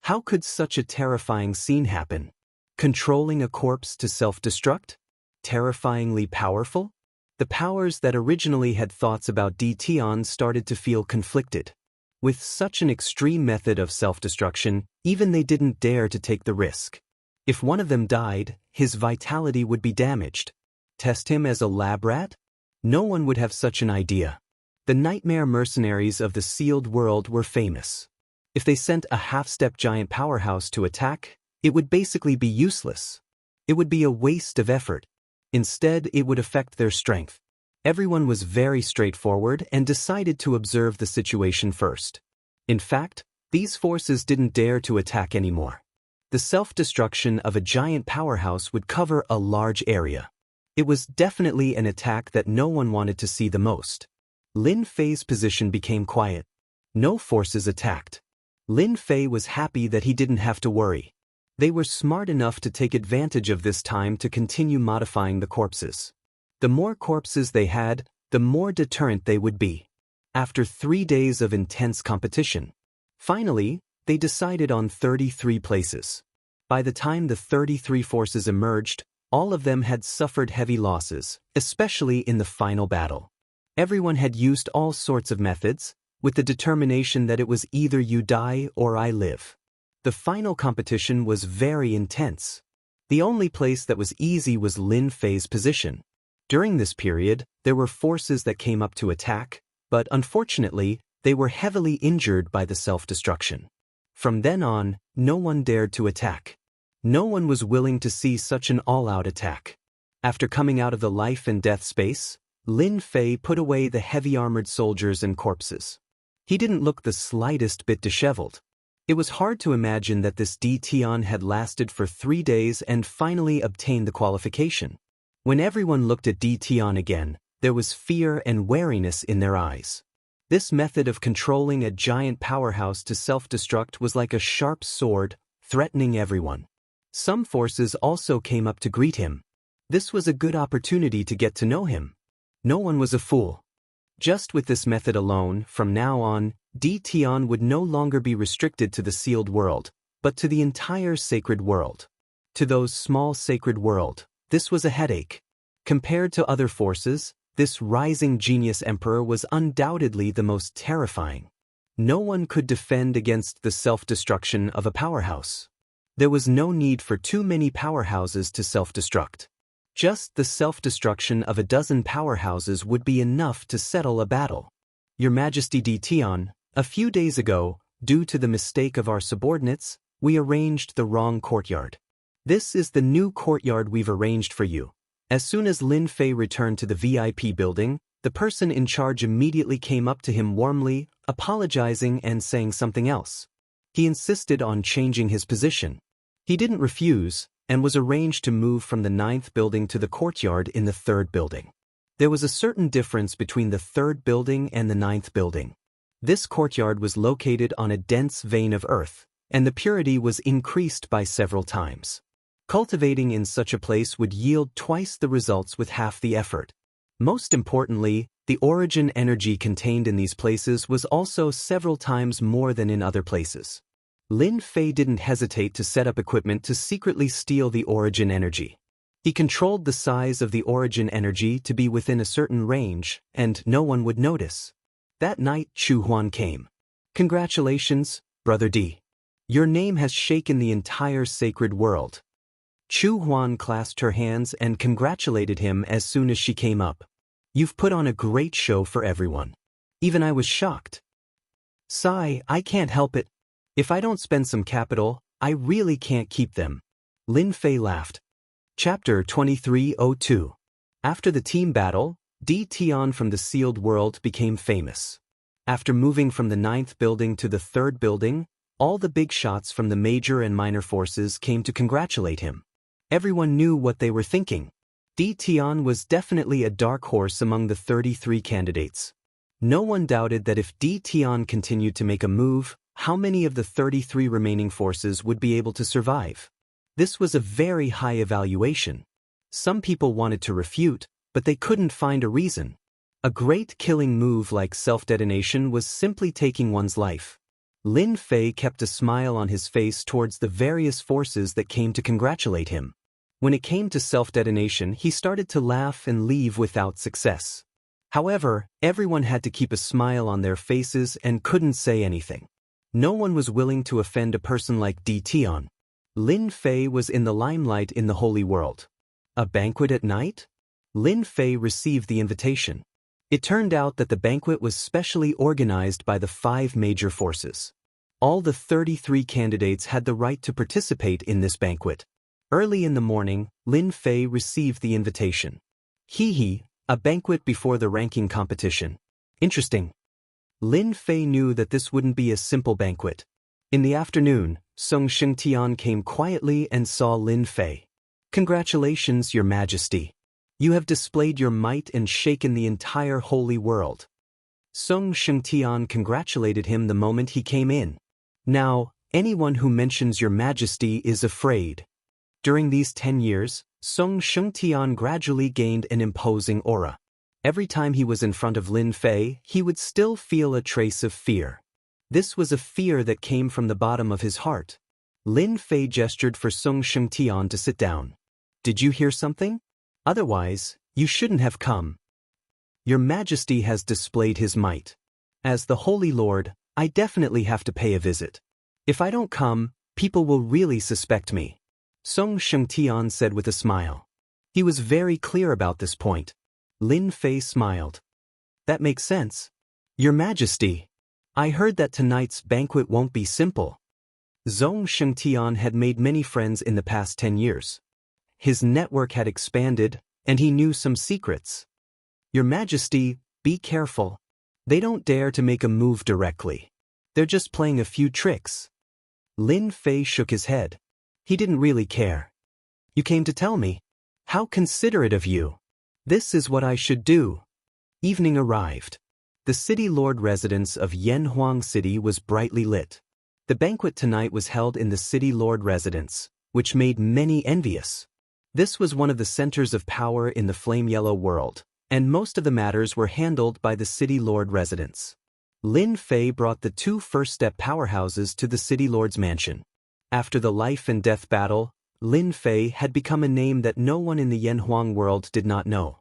How could such a terrifying scene happen? Controlling a corpse to self-destruct? Terrifyingly powerful? The powers that originally had thoughts about Tian started to feel conflicted. With such an extreme method of self-destruction, even they didn't dare to take the risk. If one of them died, his vitality would be damaged. Test him as a lab rat? No one would have such an idea. The nightmare mercenaries of the sealed world were famous. If they sent a half-step giant powerhouse to attack, it would basically be useless. It would be a waste of effort. Instead, it would affect their strength. Everyone was very straightforward and decided to observe the situation first. In fact, these forces didn't dare to attack anymore. The self-destruction of a giant powerhouse would cover a large area. It was definitely an attack that no one wanted to see the most. Lin Fei's position became quiet. No forces attacked. Lin Fei was happy that he didn't have to worry. They were smart enough to take advantage of this time to continue modifying the corpses. The more corpses they had, the more deterrent they would be. After 3 days of intense competition, finally, they decided on 33 places. By the time the 33 forces emerged, all of them had suffered heavy losses, especially in the final battle. Everyone had used all sorts of methods, with the determination that it was either you die or I live. The final competition was very intense. The only place that was easy was Lin Fei's position. During this period, there were forces that came up to attack, but unfortunately, they were heavily injured by the self-destruction. From then on, no one dared to attack. No one was willing to see such an all-out attack. After coming out of the life and death space, Lin Fei put away the heavy-armored soldiers and corpses. He didn't look the slightest bit disheveled. It was hard to imagine that this Tian had lasted for 3 days and finally obtained the qualification. When everyone looked at Tian again, there was fear and wariness in their eyes. This method of controlling a giant powerhouse to self-destruct was like a sharp sword, threatening everyone. Some forces also came up to greet him. This was a good opportunity to get to know him. No one was a fool. Just with this method alone, from now on, Tian would no longer be restricted to the sealed world, but to the entire sacred world. To those small sacred world, this was a headache. Compared to other forces, this rising genius emperor was undoubtedly the most terrifying. No one could defend against the self-destruction of a powerhouse. There was no need for too many powerhouses to self-destruct. Just the self-destruction of a dozen powerhouses would be enough to settle a battle. Your Majesty Tian, a few days ago, due to the mistake of our subordinates, we arranged the wrong courtyard. This is the new courtyard we've arranged for you. As soon as Lin Fei returned to the VIP building, the person in charge immediately came up to him warmly, apologizing and saying something else. He insisted on changing his position. He didn't refuse, and was arranged to move from the 9th building to the courtyard in the 3rd building. There was a certain difference between the 3rd building and the 9th building. This courtyard was located on a dense vein of earth, and the purity was increased by several times. Cultivating in such a place would yield twice the results with half the effort. Most importantly, the origin energy contained in these places was also several times more than in other places. Lin Fei didn't hesitate to set up equipment to secretly steal the origin energy. He controlled the size of the origin energy to be within a certain range, and no one would notice. That night, Chu Huan came. "Congratulations, Brother D. Your name has shaken the entire sacred world." Chu Huan clasped her hands and congratulated him as soon as she came up. "You've put on a great show for everyone. Even I was shocked." "Sigh, I can't help it. If I don't spend some capital, I really can't keep them." Lin Fei laughed. Chapter 2302. After the team battle, Di Tian from the sealed world became famous. After moving from the 9th building to the 3rd building, all the big shots from the major and minor forces came to congratulate him. Everyone knew what they were thinking. Di Tian was definitely a dark horse among the 33 candidates. No one doubted that if Di Tian continued to make a move, how many of the 33 remaining forces would be able to survive. This was a very high evaluation. Some people wanted to refute, but they couldn't find a reason. A great killing move like self-detonation was simply taking one's life. Lin Fei kept a smile on his face towards the various forces that came to congratulate him. When it came to self-detonation, he started to laugh and leave without success. However, everyone had to keep a smile on their faces and couldn't say anything. No one was willing to offend a person like Di Tian. Lin Fei was in the limelight in the holy world. A banquet at night? Lin Fei received the invitation. It turned out that the banquet was specially organized by the 5 major forces. All the 33 candidates had the right to participate in this banquet. Early in the morning, Lin Fei received the invitation. A banquet before the ranking competition. Interesting. Lin Fei knew that this wouldn't be a simple banquet. In the afternoon, Song Shengtian came quietly and saw Lin Fei. "Congratulations, Your Majesty. You have displayed your might and shaken the entire holy world." Song Shengtian congratulated him the moment he came in. "Now, anyone who mentions Your Majesty is afraid." During these 10 years, Song Shengtian gradually gained an imposing aura. Every time he was in front of Lin Fei, he would still feel a trace of fear. This was a fear that came from the bottom of his heart. Lin Fei gestured for Song Shengtian to sit down. "Did you hear something? Otherwise, you shouldn't have come. Your Majesty has displayed his might. As the Holy Lord, I definitely have to pay a visit. If I don't come, people will really suspect me," Song Shengtian said with a smile. He was very clear about this point. Lin Fei smiled. "That makes sense. Your Majesty, I heard that tonight's banquet won't be simple." Song Shengtian had made many friends in the past 10 years. His network had expanded, and he knew some secrets. "Your Majesty, be careful. They don't dare to make a move directly. They're just playing a few tricks." Lin Fei shook his head. He didn't really care. "You came to tell me. How considerate of you. This is what I should do." Evening arrived. The city lord residence of Yanhuang City was brightly lit. The banquet tonight was held in the city lord residence, which made many envious. This was one of the centers of power in the flame yellow world, and most of the matters were handled by the city lord residence. Lin Fei brought the 2 first-step powerhouses to the city lord's mansion. After the life and death battle, Lin Fei had become a name that no one in the Yanhuang world did not know.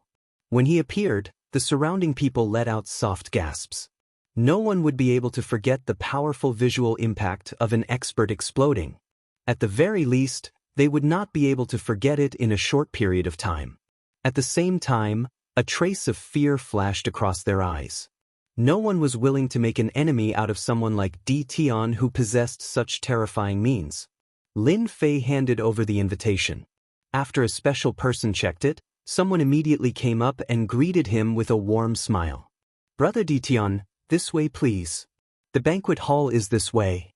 When he appeared, the surrounding people let out soft gasps. No one would be able to forget the powerful visual impact of an expert exploding. At the very least, they would not be able to forget it in a short period of time. At the same time, a trace of fear flashed across their eyes. No one was willing to make an enemy out of someone like Di Tian who possessed such terrifying means. Lin Fei handed over the invitation. After a special person checked it, someone immediately came up and greeted him with a warm smile. "Brother Di Tian, this way please. The banquet hall is this way."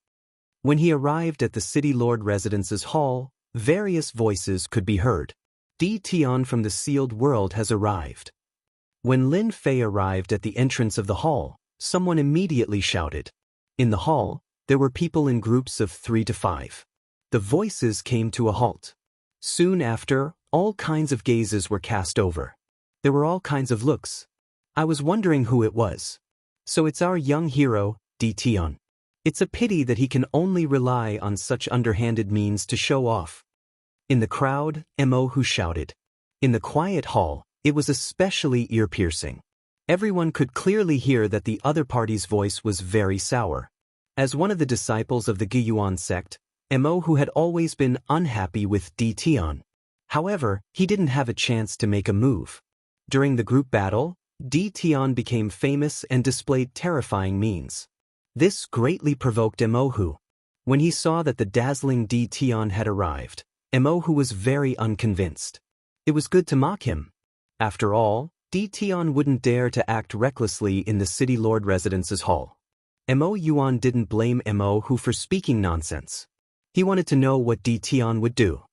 When he arrived at the city lord residence's hall, various voices could be heard. "Di Tian from the sealed world has arrived." When Lin Fei arrived at the entrance of the hall, someone immediately shouted. In the hall, there were people in groups of 3 to 5. The voices came to a halt. Soon after, all kinds of gazes were cast over. There were all kinds of looks. I was wondering who it was. So it's our young hero, Tion. It's a pity that he can only rely on such underhanded means to show off. In the crowd, Mo shouted. In the quiet hall, it was especially ear-piercing. Everyone could clearly hear that the other party's voice was very sour. As one of the disciples of the Guiyuan sect, Mo had always been unhappy with Tion. However, he didn't have a chance to make a move. During the group battle, Tion became famous and displayed terrifying means. This greatly provoked Mo. When he saw that the dazzling Tion had arrived, Mo was very unconvinced. It was good to mock him. After all, Tion wouldn't dare to act recklessly in the city lord residence's hall. Mo Yuan didn't blame Mo for speaking nonsense. He wanted to know what Tion would do.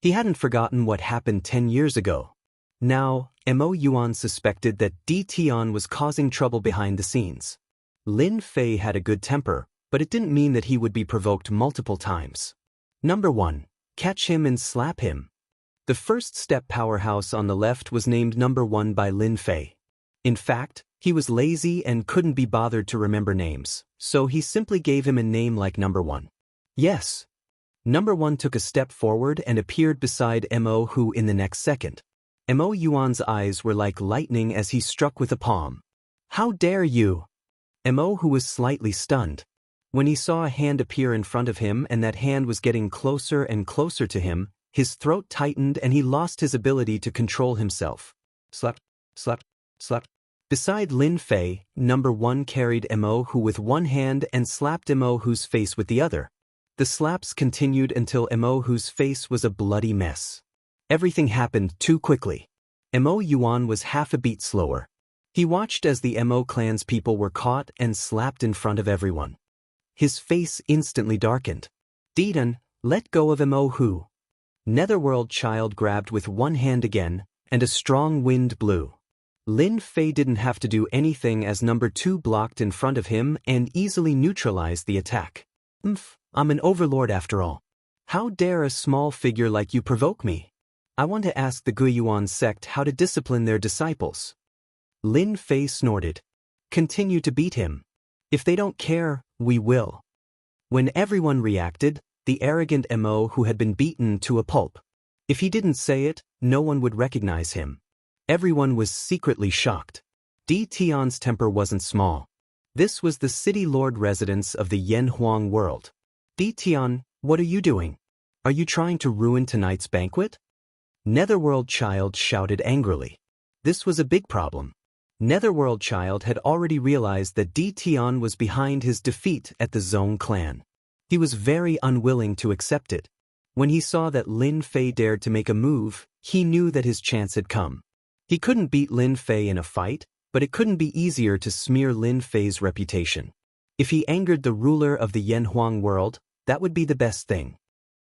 He hadn't forgotten what happened 10 years ago. Now, Mo Yuan suspected that Tion was causing trouble behind the scenes. Lin Fei had a good temper, but it didn't mean that he would be provoked multiple times. Number 1. Catch him and slap him. The first step powerhouse on the left was named number 1 by Lin Fei. In fact, he was lazy and couldn't be bothered to remember names, so he simply gave him a name like number 1. Yes. Number 1 took a step forward and appeared beside Mo in the next second. Mo Yuan's eyes were like lightning as he struck with a palm. How dare you? Mo was slightly stunned. When he saw a hand appear in front of him and that hand was getting closer and closer to him, his throat tightened and he lost his ability to control himself. Slap, slap, slap. Beside Lin Fei, number 1 carried Mo with one hand and slapped Mo's face with the other. The slaps continued until Mo's face was a bloody mess. Everything happened too quickly. Mo Yuan was half a beat slower. He watched as the Mo clan's people were caught and slapped in front of everyone. His face instantly darkened. Dedan, let go of Mo. Netherworld Child grabbed with one hand again, and a strong wind blew. Lin Fei didn't have to do anything as number 2 blocked in front of him and easily neutralized the attack. I'm an overlord after all. How dare a small figure like you provoke me? I want to ask the Guiyuan sect how to discipline their disciples. Lin Fei snorted. Continue to beat him. If they don't care, we will. When everyone reacted, the arrogant Mo had been beaten to a pulp. If he didn't say it, no one would recognize him. Everyone was secretly shocked. Tion's temper wasn't small. This was the city lord residence of the Yanhuang world. Tion, what are you doing? Are you trying to ruin tonight's banquet? Netherworld Child shouted angrily. This was a big problem. Netherworld Child had already realized that Tion was behind his defeat at the Zhong clan. He was very unwilling to accept it. When he saw that Lin Fei dared to make a move, he knew that his chance had come. He couldn't beat Lin Fei in a fight, but it couldn't be easier to smear Lin Fei's reputation. If he angered the ruler of the Yanhuang world, that would be the best thing.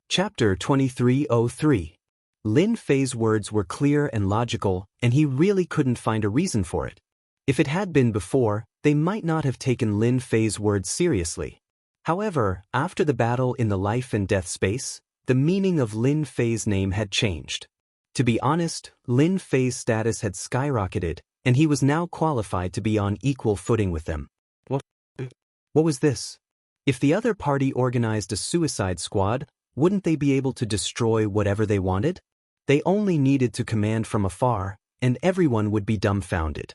Chapter 2303. Lin Fei's words were clear and logical, and he really couldn't find a reason for it. If it had been before, they might not have taken Lin Fei's words seriously. However, after the battle in the life and death space, the meaning of Lin Fei's name had changed. To be honest, Lin Fei's status had skyrocketed, and he was now qualified to be on equal footing with them. What was this? If the other party organized a suicide squad, wouldn't they be able to destroy whatever they wanted? They only needed to command from afar, and everyone would be dumbfounded.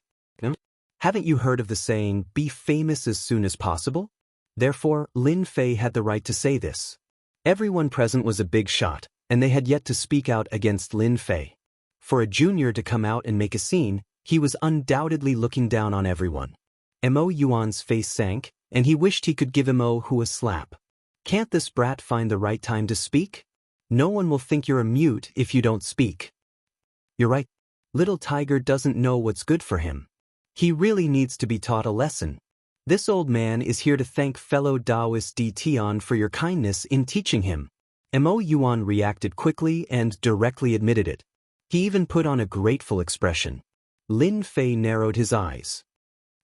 Haven't you heard of the saying, be famous as soon as possible? Therefore, Lin Fei had the right to say this. Everyone present was a big shot, and they had yet to speak out against Lin Fei. For a junior to come out and make a scene, he was undoubtedly looking down on everyone. Mo Yuan's face sank, and he wished he could give Mo a slap. Can't this brat find the right time to speak? No one will think you're a mute if you don't speak. You're right. Little Tiger doesn't know what's good for him. He really needs to be taught a lesson. This old man is here to thank fellow Daoist Tion for your kindness in teaching him. Mo Yuan reacted quickly and directly admitted it. He even put on a grateful expression. Lin Fei narrowed his eyes.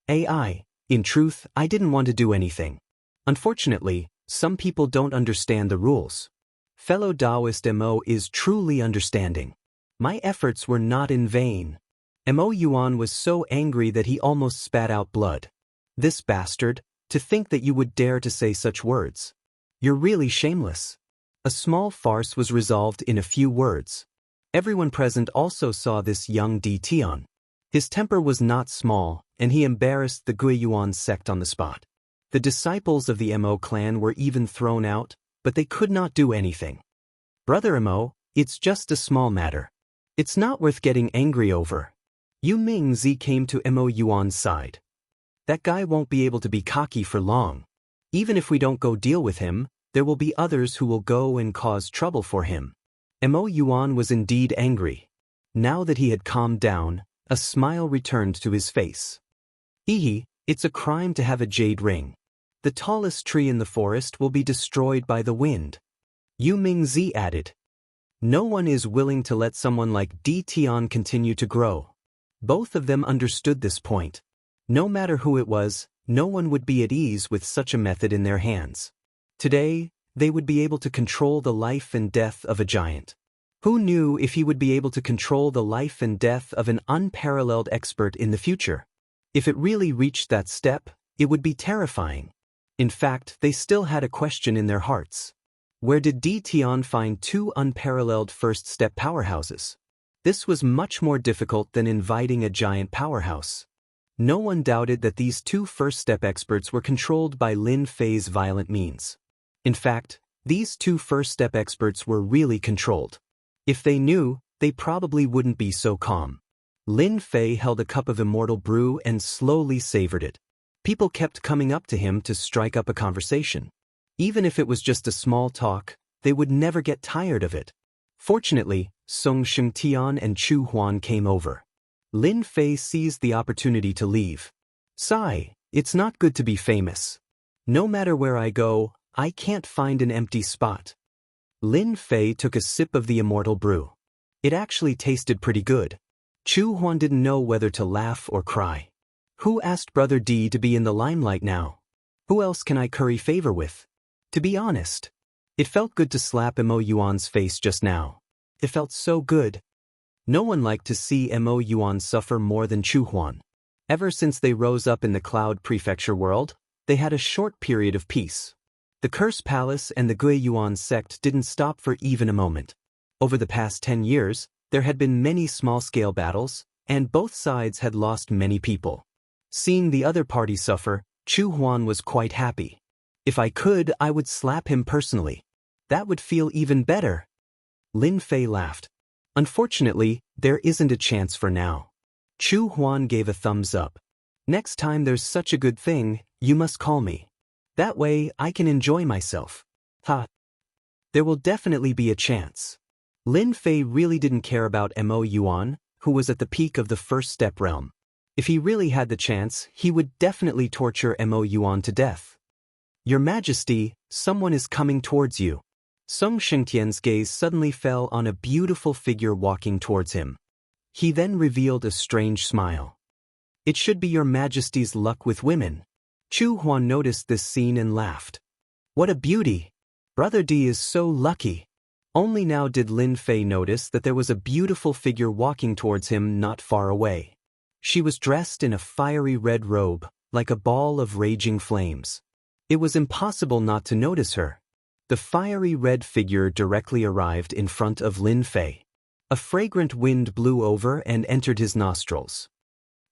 AI, in truth, I didn't want to do anything. Unfortunately, some people don't understand the rules. Fellow Daoist Mo is truly understanding. My efforts were not in vain. Mo Yuan was so angry that he almost spat out blood. This bastard, to think that you would dare to say such words. You're really shameless. A small farce was resolved in a few words. Everyone present also saw this young Di Tian. His temper was not small, and he embarrassed the Gui Yuan sect on the spot. The disciples of the Mo clan were even thrown out, but they could not do anything. Brother Mo, it's just a small matter. It's not worth getting angry over. Yu Mingzi came to Mo Yuan's side. That guy won't be able to be cocky for long. Even if we don't go deal with him, there will be others who will go and cause trouble for him. Mo Yuan was indeed angry. Now that he had calmed down, a smile returned to his face. It's a crime to have a jade ring. The tallest tree in the forest will be destroyed by the wind. Yu Mingzi added. No one is willing to let someone like Di Tian continue to grow. Both of them understood this point. No matter who it was, no one would be at ease with such a method in their hands. Today, they would be able to control the life and death of a giant. Who knew if he would be able to control the life and death of an unparalleled expert in the future? If it really reached that step, it would be terrifying. In fact, they still had a question in their hearts. Where did Di Tian find two unparalleled first-step powerhouses? This was much more difficult than inviting a giant powerhouse. No one doubted that these two first-step experts were controlled by Lin Fei's violent means. In fact, these two first-step experts were really controlled. If they knew, they probably wouldn't be so calm. Lin Fei held a cup of immortal brew and slowly savored it. People kept coming up to him to strike up a conversation. Even if it was just a small talk, they would never get tired of it. Fortunately, Song Shengtian and Chu Huan came over. Lin Fei seized the opportunity to leave. Sigh, it's not good to be famous. No matter where I go, I can't find an empty spot. Lin Fei took a sip of the immortal brew. It actually tasted pretty good. Chu Huan didn't know whether to laugh or cry. Who asked Brother Di to be in the limelight now? Who else can I curry favor with? To be honest, it felt good to slap Mo Yuan's face just now. It felt so good. No one liked to see Mo Yuan suffer more than Chu Huan. Ever since they rose up in the Cloud Prefecture world, they had a short period of peace. The Curse Palace and the Gui Yuan sect didn't stop for even a moment. Over the past 10 years, there had been many small-scale battles, and both sides had lost many people. Seeing the other party suffer, Chu Huan was quite happy. If I could, I would slap him personally. That would feel even better. Lin Fei laughed. Unfortunately, there isn't a chance for now. Chu Huan gave a thumbs up. Next time there's such a good thing, you must call me. That way, I can enjoy myself. Ha! There will definitely be a chance. Lin Fei really didn't care about Mo Yuan, who was at the peak of the first-step realm. If he really had the chance, he would definitely torture Mo Yuan to death. Your Majesty, someone is coming towards you. Song Shengtian's gaze suddenly fell on a beautiful figure walking towards him. He then revealed a strange smile. It should be Your Majesty's luck with women. Chu Huan noticed this scene and laughed. What a beauty! Brother Di is so lucky. Only now did Lin Fei notice that there was a beautiful figure walking towards him not far away. She was dressed in a fiery red robe, like a ball of raging flames. It was impossible not to notice her. The fiery red figure directly arrived in front of Lin Fei. A fragrant wind blew over and entered his nostrils.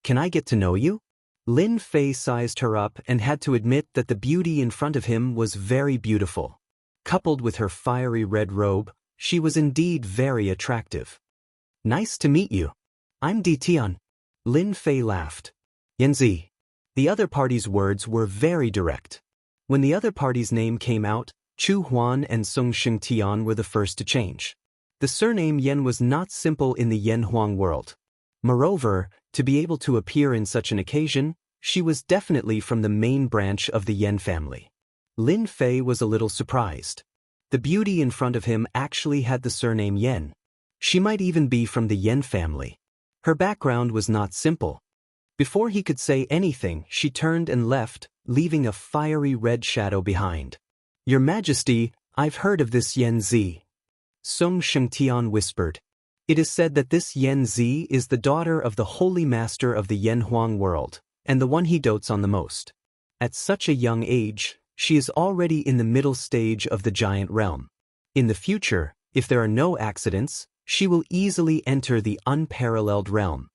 Can I get to know you? Lin Fei sized her up and had to admit that the beauty in front of him was very beautiful. Coupled with her fiery red robe, she was indeed very attractive. Nice to meet you. I'm Di Tian. Lin Fei laughed. Yanzi. The other party's words were very direct. When the other party's name came out, Chu Huan and Song Shengtian were the first to change. The surname Yan was not simple in the Yan Huang world. Moreover, to be able to appear in such an occasion, she was definitely from the main branch of the Yan family. Lin Fei was a little surprised. The beauty in front of him actually had the surname Yan. She might even be from the Yan family. Her background was not simple. Before he could say anything, she turned and left, leaving a fiery red shadow behind. Your Majesty, I've heard of this Yan Zi. Song Shengtian whispered. It is said that this Yan Zi is the daughter of the holy master of the Yanhuang world, and the one he dotes on the most. At such a young age, she is already in the middle stage of the giant realm. In the future, if there are no accidents, she will easily enter the unparalleled realm.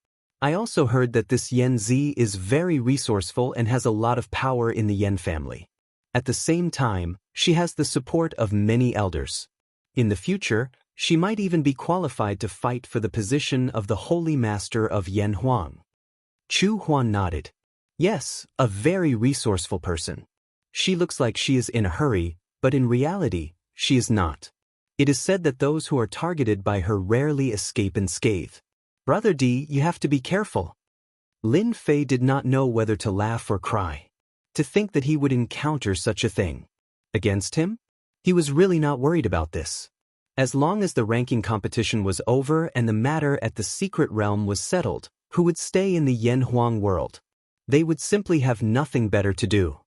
I also heard that this Yan Zi is very resourceful and has a lot of power in the Yan family. At the same time, she has the support of many elders. In the future, she might even be qualified to fight for the position of the holy master of Yanhuang. Chu Huan nodded. Yes, a very resourceful person. She looks like she is in a hurry, but in reality, she is not. It is said that those who are targeted by her rarely escape unscathed. Brother D, you have to be careful. Lin Fei did not know whether to laugh or cry. To think that he would encounter such a thing. Against him? He was really not worried about this. As long as the ranking competition was over and the matter at the secret realm was settled, who would stay in the Yanhuang world? They would simply have nothing better to do.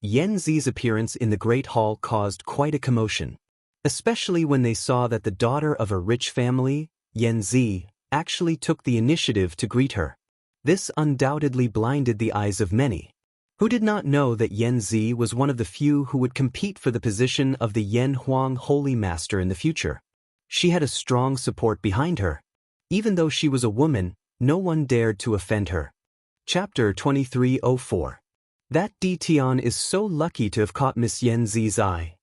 Yan Zi's appearance in the Great Hall caused quite a commotion, especially when they saw that the daughter of a rich family, Yan Zi, actually took the initiative to greet her. This undoubtedly blinded the eyes of many, who did not know that Yan Zi was one of the few who would compete for the position of the Yanhuang Holy Master in the future. She had a strong support behind her. Even though she was a woman, no one dared to offend her. Chapter 2304. That Di Tian is so lucky to have caught Miss Yan Zi's eye.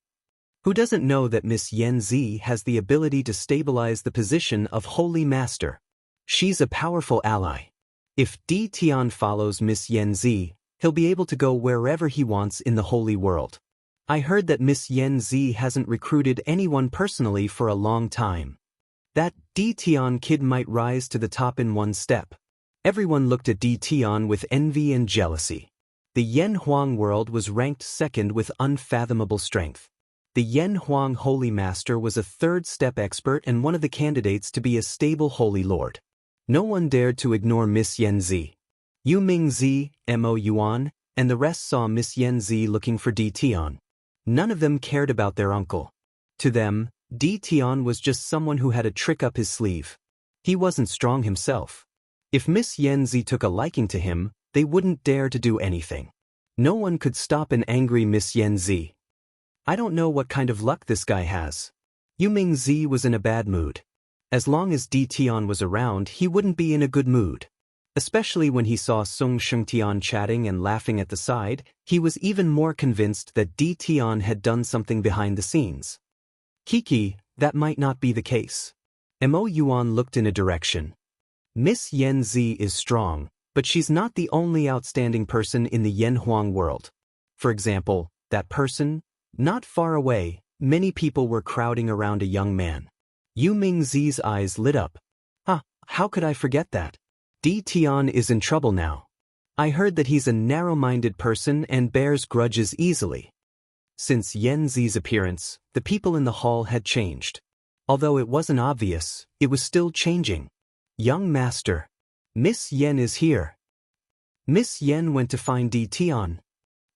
Who doesn't know that Miss Yan Zi has the ability to stabilize the position of Holy Master? She's a powerful ally. If Di Tian follows Miss Yan Zi, he'll be able to go wherever he wants in the Holy World. I heard that Miss Yan Zi hasn't recruited anyone personally for a long time. That Di Tian kid might rise to the top in one step. Everyone looked at Di Tian with envy and jealousy. The Yanhuang world was ranked second with unfathomable strength. The Yanhuang Holy Master was a third-step expert and one of the candidates to be a stable Holy Lord. No one dared to ignore Miss Yan Zi. Yu Ming Zi, Mo Yuan, and the rest saw Miss Yan Zi looking for Di Tian. None of them cared about their uncle. To them, Di Tian was just someone who had a trick up his sleeve. He wasn't strong himself. If Miss Yan Zi took a liking to him, they wouldn't dare to do anything. No one could stop an angry Miss Yan Zi. I don't know what kind of luck this guy has. Yu Ming Zi was in a bad mood. As long as Di Tian was around, he wouldn't be in a good mood. Especially when he saw Song Shengtian chatting and laughing at the side, he was even more convinced that Di Tian had done something behind the scenes. Kiki, that might not be the case. Mo Yuan looked in a direction. Miss Yan Zi is strong, but she's not the only outstanding person in the Yanhuang world. For example, that person, not far away, many people were crowding around a young man. Yu Ming Zi's eyes lit up. How could I forget that? Di Tian is in trouble now. I heard that he's a narrow-minded person and bears grudges easily. Since Yan Zi's appearance, the people in the hall had changed. Although it wasn't obvious, it was still changing. Young Master. Miss Yan is here. Miss Yan went to find Di Tian.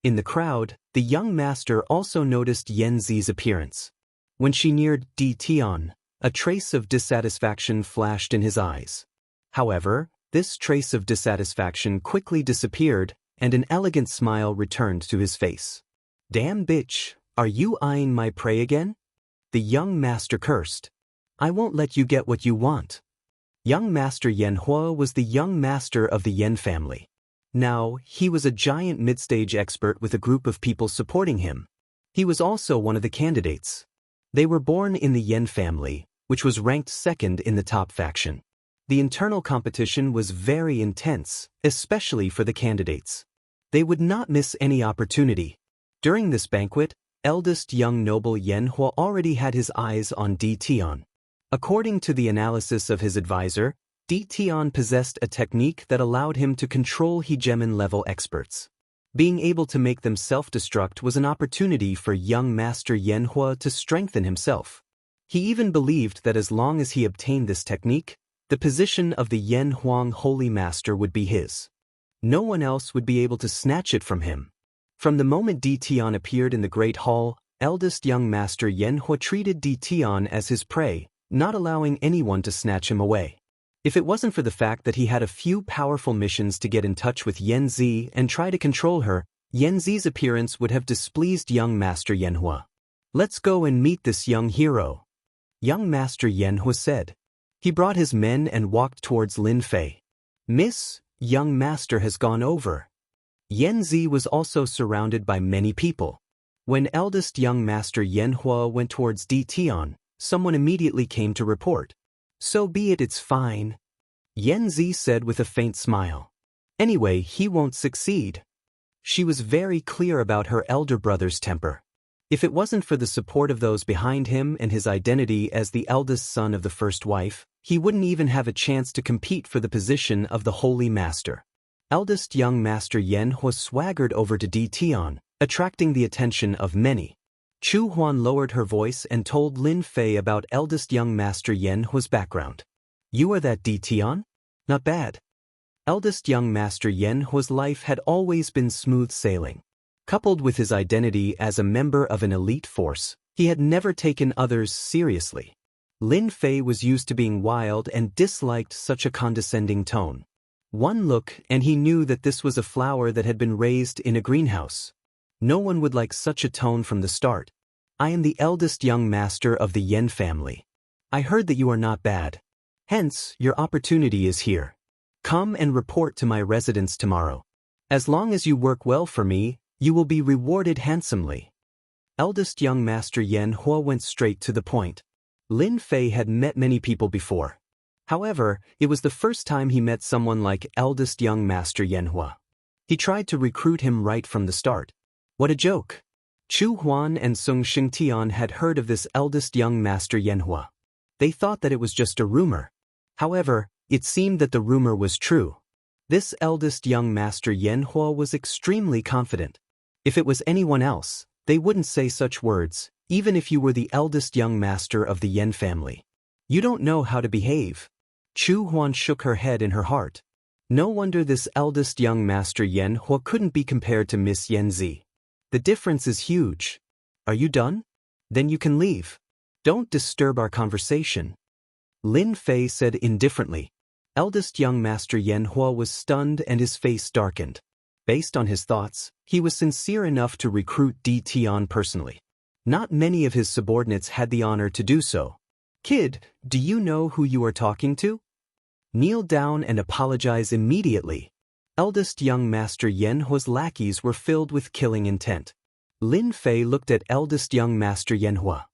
In the crowd, the young master also noticed Yan Zi's appearance. When she neared Di Tian, a trace of dissatisfaction flashed in his eyes. However, this trace of dissatisfaction quickly disappeared, and an elegant smile returned to his face. Damn bitch, are you eyeing my prey again? The young master cursed. I won't let you get what you want. Young Master Yan Hua was the young master of the Yan family. Now, he was a giant mid-stage expert with a group of people supporting him. He was also one of the candidates. They were born in the Yan family, which was ranked second in the top faction. The internal competition was very intense, especially for the candidates. They would not miss any opportunity. During this banquet, eldest young noble Yan Hua already had his eyes on Di Tian. According to the analysis of his advisor, Di Tian possessed a technique that allowed him to control hegemon-level experts. Being able to make them self-destruct was an opportunity for young Master Yan Hua to strengthen himself. He even believed that as long as he obtained this technique, the position of the Yen Huang Holy Master would be his. No one else would be able to snatch it from him. From the moment Di Tian appeared in the Great Hall, eldest young master Yen Hua treated Di Tian as his prey, not allowing anyone to snatch him away. If it wasn't for the fact that he had a few powerful missions to get in touch with Yen Zi and try to control her, Yen Zi's appearance would have displeased young master Yen Hua. "Let's go and meet this young hero," young master Yen Hua said. He brought his men and walked towards Lin Fei. "Miss, young master has gone over." Yen Zi was also surrounded by many people. When eldest young master Yen Hua went towards Di Tian, someone immediately came to report. "So be it, it's fine," Yen Zi said with a faint smile. "Anyway, he won't succeed." She was very clear about her elder brother's temper. If it wasn't for the support of those behind him and his identity as the eldest son of the first wife, he wouldn't even have a chance to compete for the position of the Holy Master. Eldest young master Yen Hua swaggered over to Di Tian, attracting the attention of many. Chu Huan lowered her voice and told Lin Fei about eldest young master Yen Hua's background. "You are that Di Tian? Not bad." Eldest young master Yen Hua's life had always been smooth sailing. Coupled with his identity as a member of an elite force, he had never taken others seriously. Lin Fei was used to being wild and disliked such a condescending tone. One look and he knew that this was a flower that had been raised in a greenhouse. No one would like such a tone from the start. "I am the eldest young master of the Yen family. I heard that you are not bad. Hence, your opportunity is here. Come and report to my residence tomorrow. As long as you work well for me, you will be rewarded handsomely." Eldest young master Yen Hua went straight to the point. Lin Fei had met many people before. However, it was the first time he met someone like eldest young master Yen Hua. He tried to recruit him right from the start. What a joke! Chu Huan and Sung Xingtian had heard of this eldest young master Yen Hua. They thought that it was just a rumor. However, it seemed that the rumor was true. This eldest young master Yen Hua was extremely confident. If it was anyone else, they wouldn't say such words, even if you were the eldest young master of the Yen family. "You don't know how to behave." Chu Huan shook her head in her heart. No wonder this eldest young master Yen Hua couldn't be compared to Miss Yen Zi. The difference is huge. "Are you done? Then you can leave. Don't disturb our conversation," Lin Fei said indifferently. Eldest young master Yen Hua was stunned and his face darkened. Based on his thoughts, he was sincere enough to recruit Di Tian personally. Not many of his subordinates had the honor to do so. "Kid, do you know who you are talking to? Kneel down and apologize immediately." Eldest young master Yen Hua's lackeys were filled with killing intent. Lin Fei looked at eldest young master Yen Hua.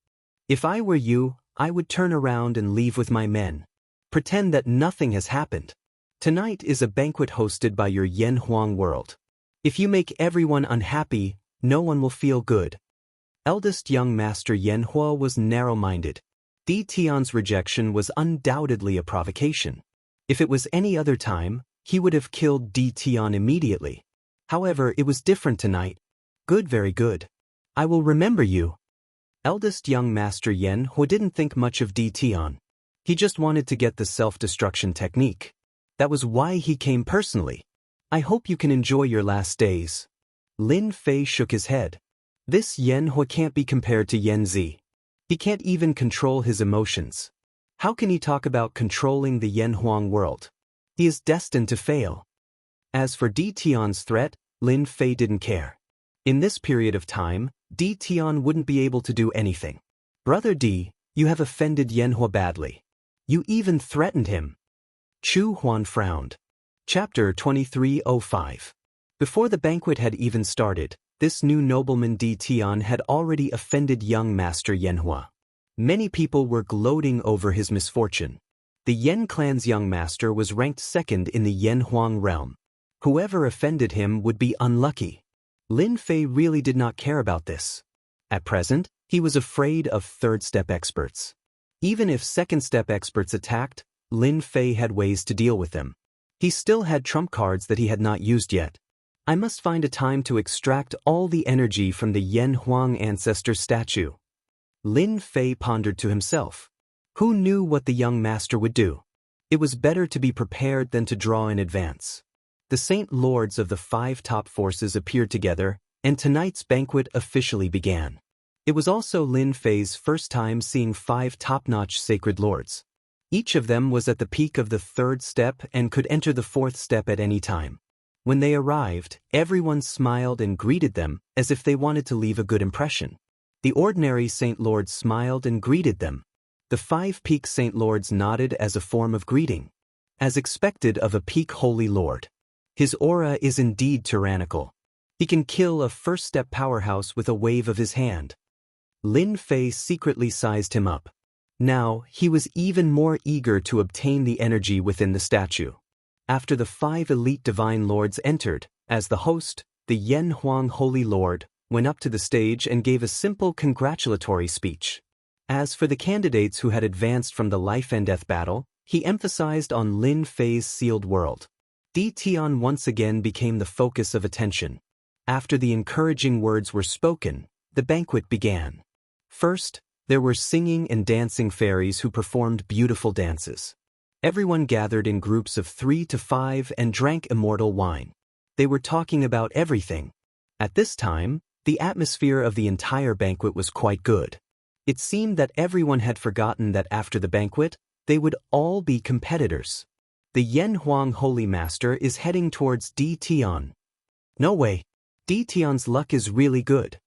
"If I were you, I would turn around and leave with my men. Pretend that nothing has happened. Tonight is a banquet hosted by your Yen Huang world. If you make everyone unhappy, no one will feel good." Eldest young master Yen Hua was narrow-minded. Di Tian's rejection was undoubtedly a provocation. If it was any other time, he would have killed Di Tian immediately. However, it was different tonight. "Good, very good. I will remember you." Eldest young master Yen Hua didn't think much of Di Tian. He just wanted to get the self-destruction technique. That was why he came personally. "I hope you can enjoy your last days." Lin Fei shook his head. This Yen Hua can't be compared to Yen Zi. He can't even control his emotions. How can he talk about controlling the Yen Huang world? He is destined to fail. As for Di Tian's threat, Lin Fei didn't care. In this period of time, Di Tian wouldn't be able to do anything. "Brother Di, you have offended Yen Hua badly. You even threatened him." Chu Huan frowned. Chapter 2305. Before the banquet had even started, this new nobleman Di Tian had already offended young master Yen Hua. Many people were gloating over his misfortune. The Yen clan's young master was ranked second in the Yen Huang realm. Whoever offended him would be unlucky. Lin Fei really did not care about this. At present, he was afraid of third-step experts. Even if second-step experts attacked, Lin Fei had ways to deal with them. He still had trump cards that he had not used yet. "I must find a time to extract all the energy from the Yen Huang ancestor statue." Lin Fei pondered to himself. Who knew what the young master would do? It was better to be prepared than to draw in advance. The Saint Lords of the 5 top forces appeared together, and tonight's banquet officially began. It was also Lin Fei's first time seeing 5 top-notch sacred lords. Each of them was at the peak of the 3rd step and could enter the 4th step at any time. When they arrived, everyone smiled and greeted them as if they wanted to leave a good impression. The ordinary Saint Lords smiled and greeted them. The 5 peak Saint Lords nodded as a form of greeting, as expected of a peak Holy Lord. His aura is indeed tyrannical. He can kill a first-step powerhouse with a wave of his hand. Lin Fei secretly sized him up. Now, he was even more eager to obtain the energy within the statue. After the 5 elite divine lords entered, as the host, the Yen Huang Holy Lord went up to the stage and gave a simple congratulatory speech. As for the candidates who had advanced from the life and death battle, he emphasized on Lin Fei's sealed world. Di Tian once again became the focus of attention. After the encouraging words were spoken, the banquet began. First, there were singing and dancing fairies who performed beautiful dances. Everyone gathered in groups of 3 to 5 and drank immortal wine. They were talking about everything. At this time, the atmosphere of the entire banquet was quite good. It seemed that everyone had forgotten that after the banquet, they would all be competitors. The Yen Huang Holy Master is heading towards Di Tian. No way. Di Tian's luck is really good.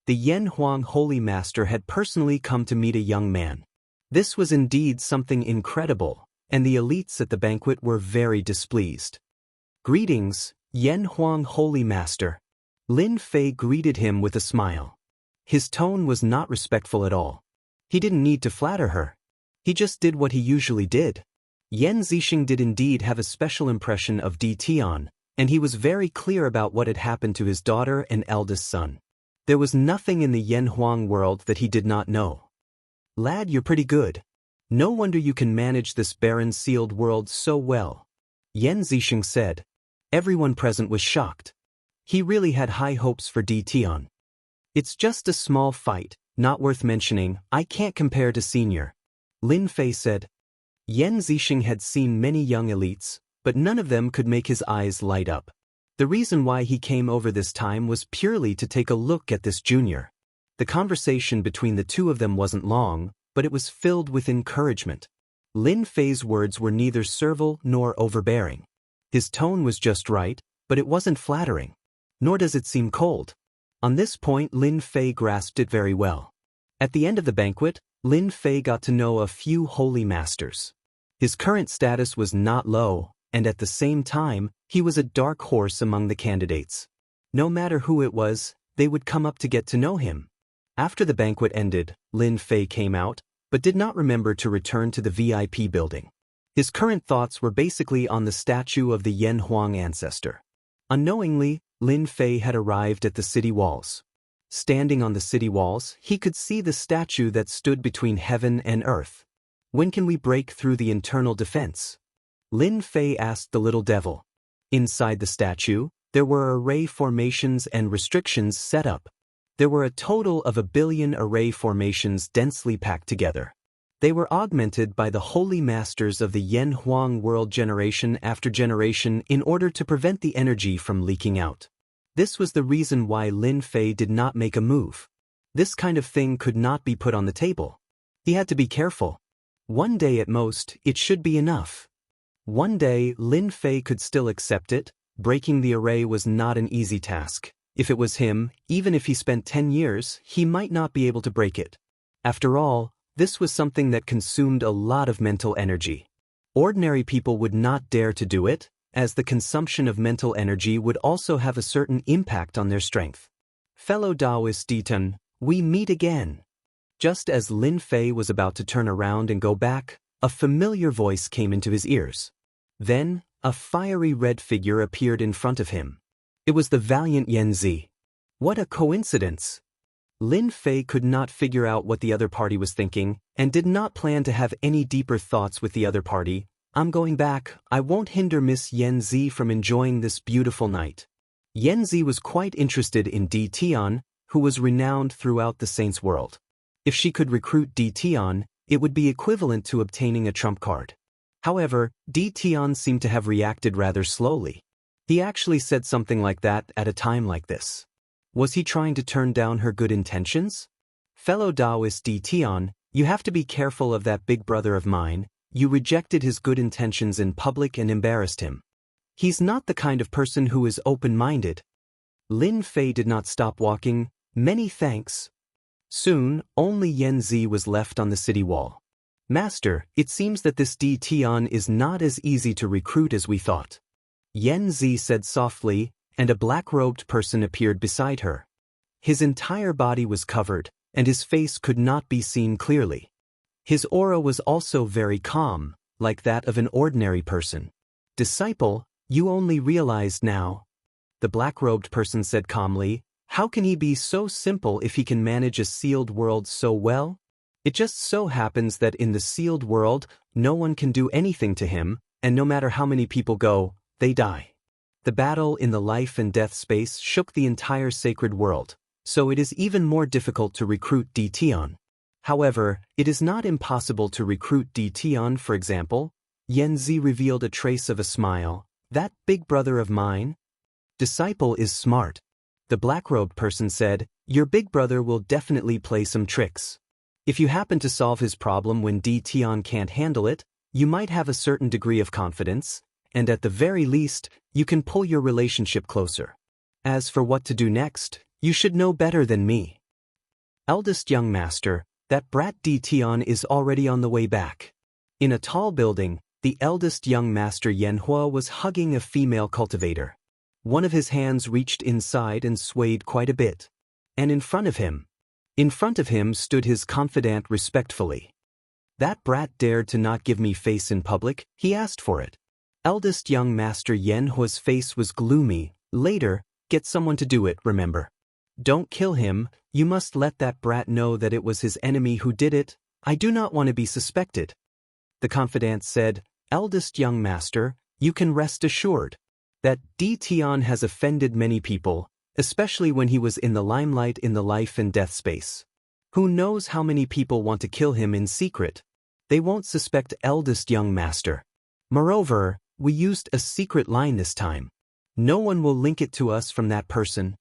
The Yen Huang Holy Master had personally come to meet a young man. This was indeed something incredible, and the elites at the banquet were very displeased. Greetings, Yen Huang Holy Master. Lin Fei greeted him with a smile. His tone was not respectful at all. He didn't need to flatter her. He just did what he usually did. Yan Zixing did indeed have a special impression of Di Tian, and he was very clear about what had happened to his daughter and eldest son. There was nothing in the Yen Huang world that he did not know. Lad, you're pretty good. No wonder you can manage this barren sealed world so well. Yan Zixing said. Everyone present was shocked. He really had high hopes for Di Tian. It's just a small fight, not worth mentioning. I can't compare to senior. Lin Fei said. Yan Zixing had seen many young elites, but none of them could make his eyes light up. The reason why he came over this time was purely to take a look at this junior. The conversation between the two of them wasn't long, but it was filled with encouragement. Lin Fei's words were neither servile nor overbearing. His tone was just right, but it wasn't flattering. Nor does it seem cold. On this point, Lin Fei grasped it very well. At the end of the banquet, Lin Fei got to know a few holy masters. His current status was not low, and at the same time, he was a dark horse among the candidates. No matter who it was, they would come up to get to know him. After the banquet ended, Lin Fei came out, but did not remember to return to the VIP building. His current thoughts were basically on the statue of the Yen Huang ancestor. Unknowingly, Lin Fei had arrived at the city walls. Standing on the city walls, he could see the statue that stood between heaven and earth. When can we break through the internal defense? Lin Fei asked the little devil. Inside the statue, there were array formations and restrictions set up. There were a total of 1 billion array formations densely packed together. They were augmented by the holy masters of the Yen Huang world generation after generation in order to prevent the energy from leaking out. This was the reason why Lin Fei did not make a move. This kind of thing could not be put on the table. He had to be careful. One day at most, it should be enough. One day, Lin Fei could still accept it. Breaking the array was not an easy task. If it was him, even if he spent 10 years, he might not be able to break it. After all, this was something that consumed a lot of mental energy. Ordinary people would not dare to do it, as the consumption of mental energy would also have a certain impact on their strength. Fellow Daoist Ditan, we meet again. Just as Lin Fei was about to turn around and go back, a familiar voice came into his ears. Then, a fiery red figure appeared in front of him. It was the valiant Yan Zi. What a coincidence! Lin Fei could not figure out what the other party was thinking, and did not plan to have any deeper thoughts with the other party. I'm going back. I won't hinder Miss Yan Zi from enjoying this beautiful night. Yan Zi was quite interested in Di Tian, who was renowned throughout the Saints' world. If she could recruit Di Tian, it would be equivalent to obtaining a trump card. However, Di Tian seemed to have reacted rather slowly. He actually said something like that at a time like this. Was he trying to turn down her good intentions? Fellow Daoist Di Tian, you have to be careful of that big brother of mine. You rejected his good intentions in public and embarrassed him. He's not the kind of person who is open-minded. Lin Fei did not stop walking. Many thanks. Soon, only Yan Zi was left on the city wall. Master, it seems that this Di Tian is not as easy to recruit as we thought. Yan Zi said softly, and a black-robed person appeared beside her. His entire body was covered, and his face could not be seen clearly. His aura was also very calm, like that of an ordinary person. Disciple, you only realized now. The black-robed person said calmly, how can he be so simple if he can manage a sealed world so well? It just so happens that in the sealed world, no one can do anything to him, and no matter how many people go, they die. The battle in the life and death space shook the entire sacred world, so it is even more difficult to recruit Di Tian. However, it is not impossible to recruit Di Tian, for example. Yan Zi revealed a trace of a smile. That big brother of mine? Disciple is smart. The black-robed person said, your big brother will definitely play some tricks. If you happen to solve his problem when Di Tian can't handle it, you might have a certain degree of confidence, and at the very least, you can pull your relationship closer. As for what to do next, you should know better than me. Eldest young master, that brat Di Tian is already on the way back. In a tall building, the eldest young master Yanhua was hugging a female cultivator. One of his hands reached inside and swayed quite a bit. And in front of him stood his confidant respectfully. That brat dared to not give me face in public, he asked for it. Eldest young master Yanhua's face was gloomy. Later, get someone to do it, remember. Don't kill him, you must let that brat know that it was his enemy who did it. I do not want to be suspected. The confidant said, eldest young master, you can rest assured that Di Tian has offended many people, especially when he was in the limelight in the life and death space. Who knows how many people want to kill him in secret? They won't suspect eldest young master. Moreover, we used a secret line this time. No one will link it to us from that person.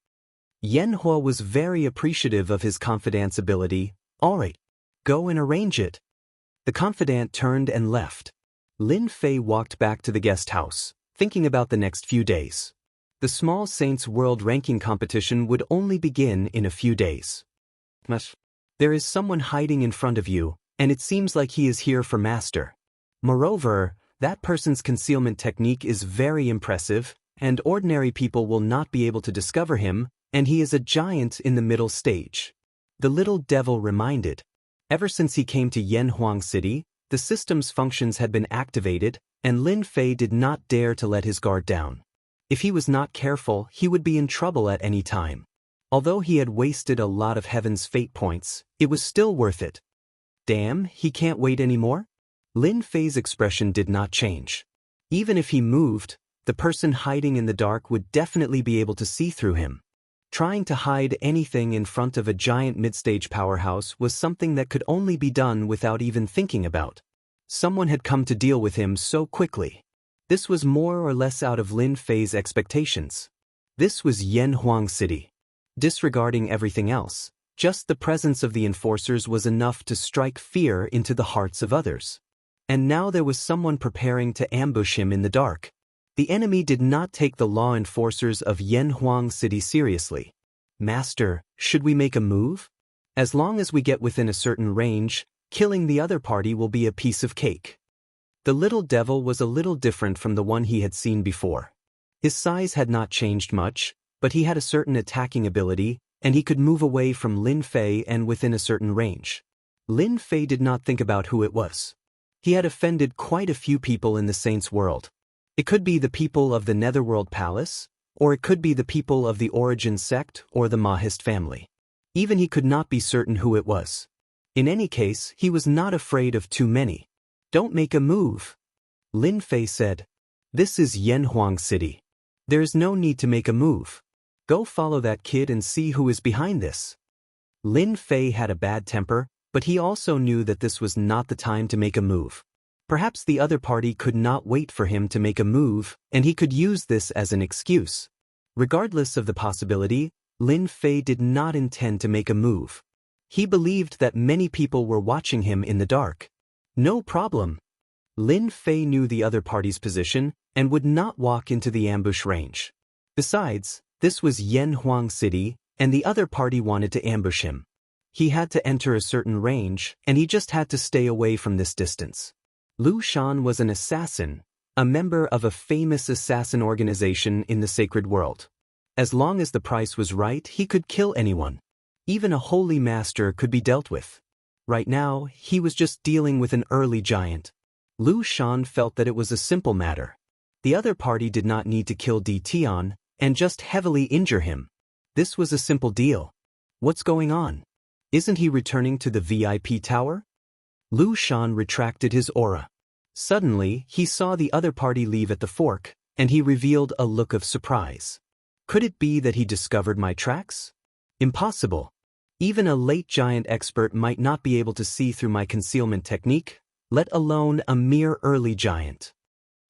Yanhua was very appreciative of his confidant's ability. All right, go and arrange it. The confidant turned and left. Lin Fei walked back to the guest house, thinking about the next few days. The Small Saints World Ranking competition would only begin in a few days. There is someone hiding in front of you, and it seems like he is here for master. Moreover, that person's concealment technique is very impressive, and ordinary people will not be able to discover him, and he is a giant in the middle stage. The little devil reminded. Ever since he came to Yanhuang City, the system's functions had been activated, and Lin Fei did not dare to let his guard down. If he was not careful, he would be in trouble at any time. Although he had wasted a lot of Heaven's fate points, it was still worth it. Damn, he can't wait anymore? Lin Fei's expression did not change. Even if he moved, the person hiding in the dark would definitely be able to see through him. Trying to hide anything in front of a giant mid-stage powerhouse was something that could only be done without even thinking about. Someone had come to deal with him so quickly. This was more or less out of Lin Fei's expectations. This was Yanhuang City. Disregarding everything else, just the presence of the enforcers was enough to strike fear into the hearts of others. And now there was someone preparing to ambush him in the dark. The enemy did not take the law enforcers of Yanhuang City seriously. Master, should we make a move? As long as we get within a certain range, killing the other party will be a piece of cake. The little devil was a little different from the one he had seen before. His size had not changed much, but he had a certain attacking ability, and he could move away from Lin Fei and within a certain range. Lin Fei did not think about who it was. He had offended quite a few people in the Saints' world. It could be the people of the Netherworld Palace, or it could be the people of the Origin sect or the Mahist family. Even he could not be certain who it was. In any case, he was not afraid of too many. Don't make a move. Lin Fei said. This is Yanhuang City. There is no need to make a move. Go follow that kid and see who is behind this. Lin Fei had a bad temper, but he also knew that this was not the time to make a move. Perhaps the other party could not wait for him to make a move, and he could use this as an excuse. Regardless of the possibility, Lin Fei did not intend to make a move. He believed that many people were watching him in the dark. No problem. Lin Fei knew the other party's position and would not walk into the ambush range. Besides, this was Yanhuang City, and the other party wanted to ambush him. He had to enter a certain range, and he just had to stay away from this distance. Lu Shan was an assassin, a member of a famous assassin organization in the sacred world. As long as the price was right, he could kill anyone. Even a holy master could be dealt with. Right now, he was just dealing with an early giant. Lu Shan felt that it was a simple matter. The other party did not need to kill Di Tian and just heavily injure him. This was a simple deal. What's going on? Isn't he returning to the VIP tower? Lu Shan retracted his aura. Suddenly, he saw the other party leave at the fork, and he revealed a look of surprise. Could it be that he discovered my tracks? Impossible. Even a late giant expert might not be able to see through my concealment technique, let alone a mere early giant.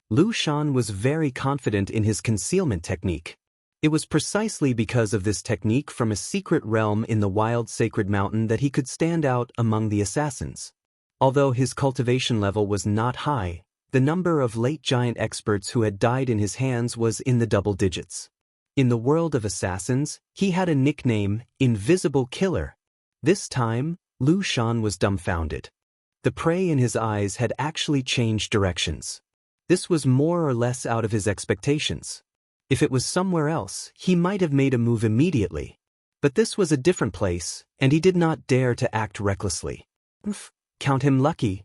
Lu Shan was very confident in his concealment technique. It was precisely because of this technique from a secret realm in the wild sacred mountain that he could stand out among the assassins. Although his cultivation level was not high, the number of late giant experts who had died in his hands was in the double digits. In the world of assassins, he had a nickname, Invisible Killer. This time, Lu Shan was dumbfounded. The prey in his eyes had actually changed directions. This was more or less out of his expectations. If it was somewhere else, he might have made a move immediately. But this was a different place, and he did not dare to act recklessly. Count him lucky.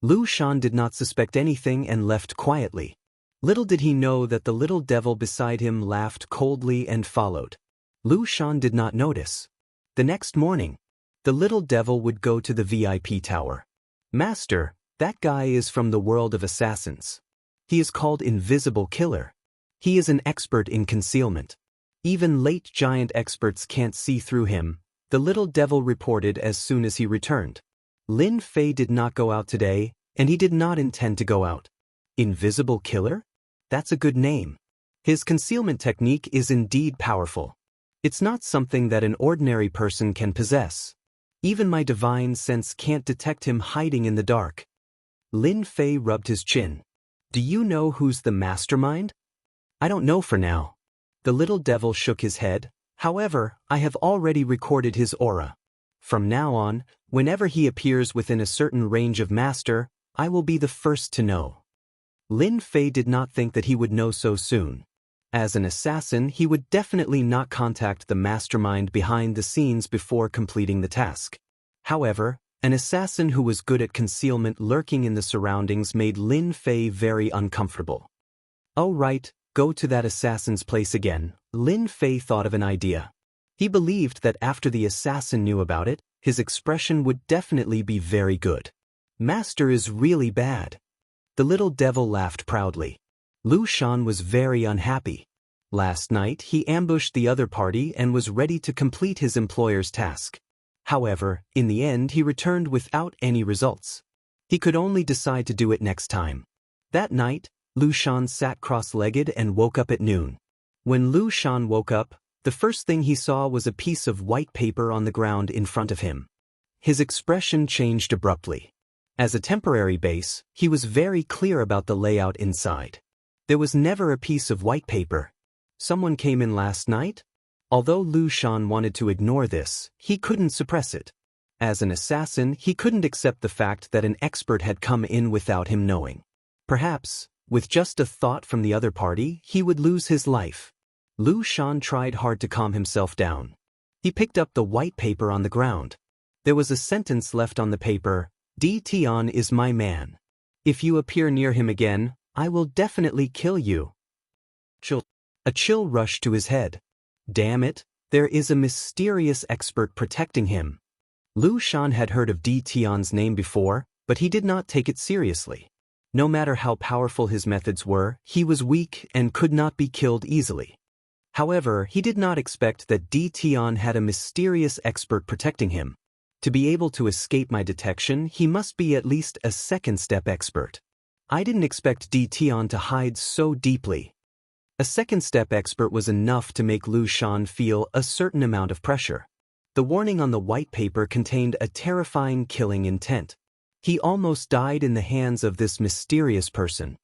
Lu Shan did not suspect anything and left quietly. Little did he know that the little devil beside him laughed coldly and followed. Lu Shan did not notice. The next morning, the little devil would go to the VIP tower. Master, that guy is from the world of assassins. He is called Invisible Killer. He is an expert in concealment. Even late giant experts can't see through him, the little devil reported as soon as he returned. Lin Fei did not go out today, and he did not intend to go out. Invisible Killer? That's a good name. His concealment technique is indeed powerful. It's not something that an ordinary person can possess. Even my divine sense can't detect him hiding in the dark. Lin Fei rubbed his chin. Do you know who's the mastermind? I don't know for now. The little devil shook his head. However, I have already recorded his aura. From now on, whenever he appears within a certain range of master, I will be the first to know. Lin Fei did not think that he would know so soon. As an assassin, he would definitely not contact the mastermind behind the scenes before completing the task. However, an assassin who was good at concealment lurking in the surroundings made Lin Fei very uncomfortable. Oh right, go to that assassin's place again. Lin Fei thought of an idea. He believed that after the assassin knew about it, his expression would definitely be very good. Master is really bad. The little devil laughed proudly. Lu Shan was very unhappy. Last night he ambushed the other party and was ready to complete his employer's task. However, in the end he returned without any results. He could only decide to do it next time. That night, Lu Shan sat cross-legged and woke up at noon. When Lu Shan woke up, the first thing he saw was a piece of white paper on the ground in front of him. His expression changed abruptly. As a temporary base, he was very clear about the layout inside. There was never a piece of white paper. Someone came in last night? Although Lu Shan wanted to ignore this, he couldn't suppress it. As an assassin, he couldn't accept the fact that an expert had come in without him knowing. Perhaps, with just a thought from the other party, he would lose his life. Lu Shan tried hard to calm himself down. He picked up the white paper on the ground. There was a sentence left on the paper, Di Tian is my man. If you appear near him again, I will definitely kill you. A chill rushed to his head. Damn it, there is a mysterious expert protecting him. Lu Shan had heard of Di Tian's name before, but he did not take it seriously. No matter how powerful his methods were, he was weak and could not be killed easily. However, he did not expect that Di Tian had a mysterious expert protecting him. To be able to escape my detection, he must be at least a second-step expert. I didn't expect Tion to hide so deeply. A second-step expert was enough to make Lu Shan feel a certain amount of pressure. The warning on the white paper contained a terrifying killing intent. He almost died in the hands of this mysterious person.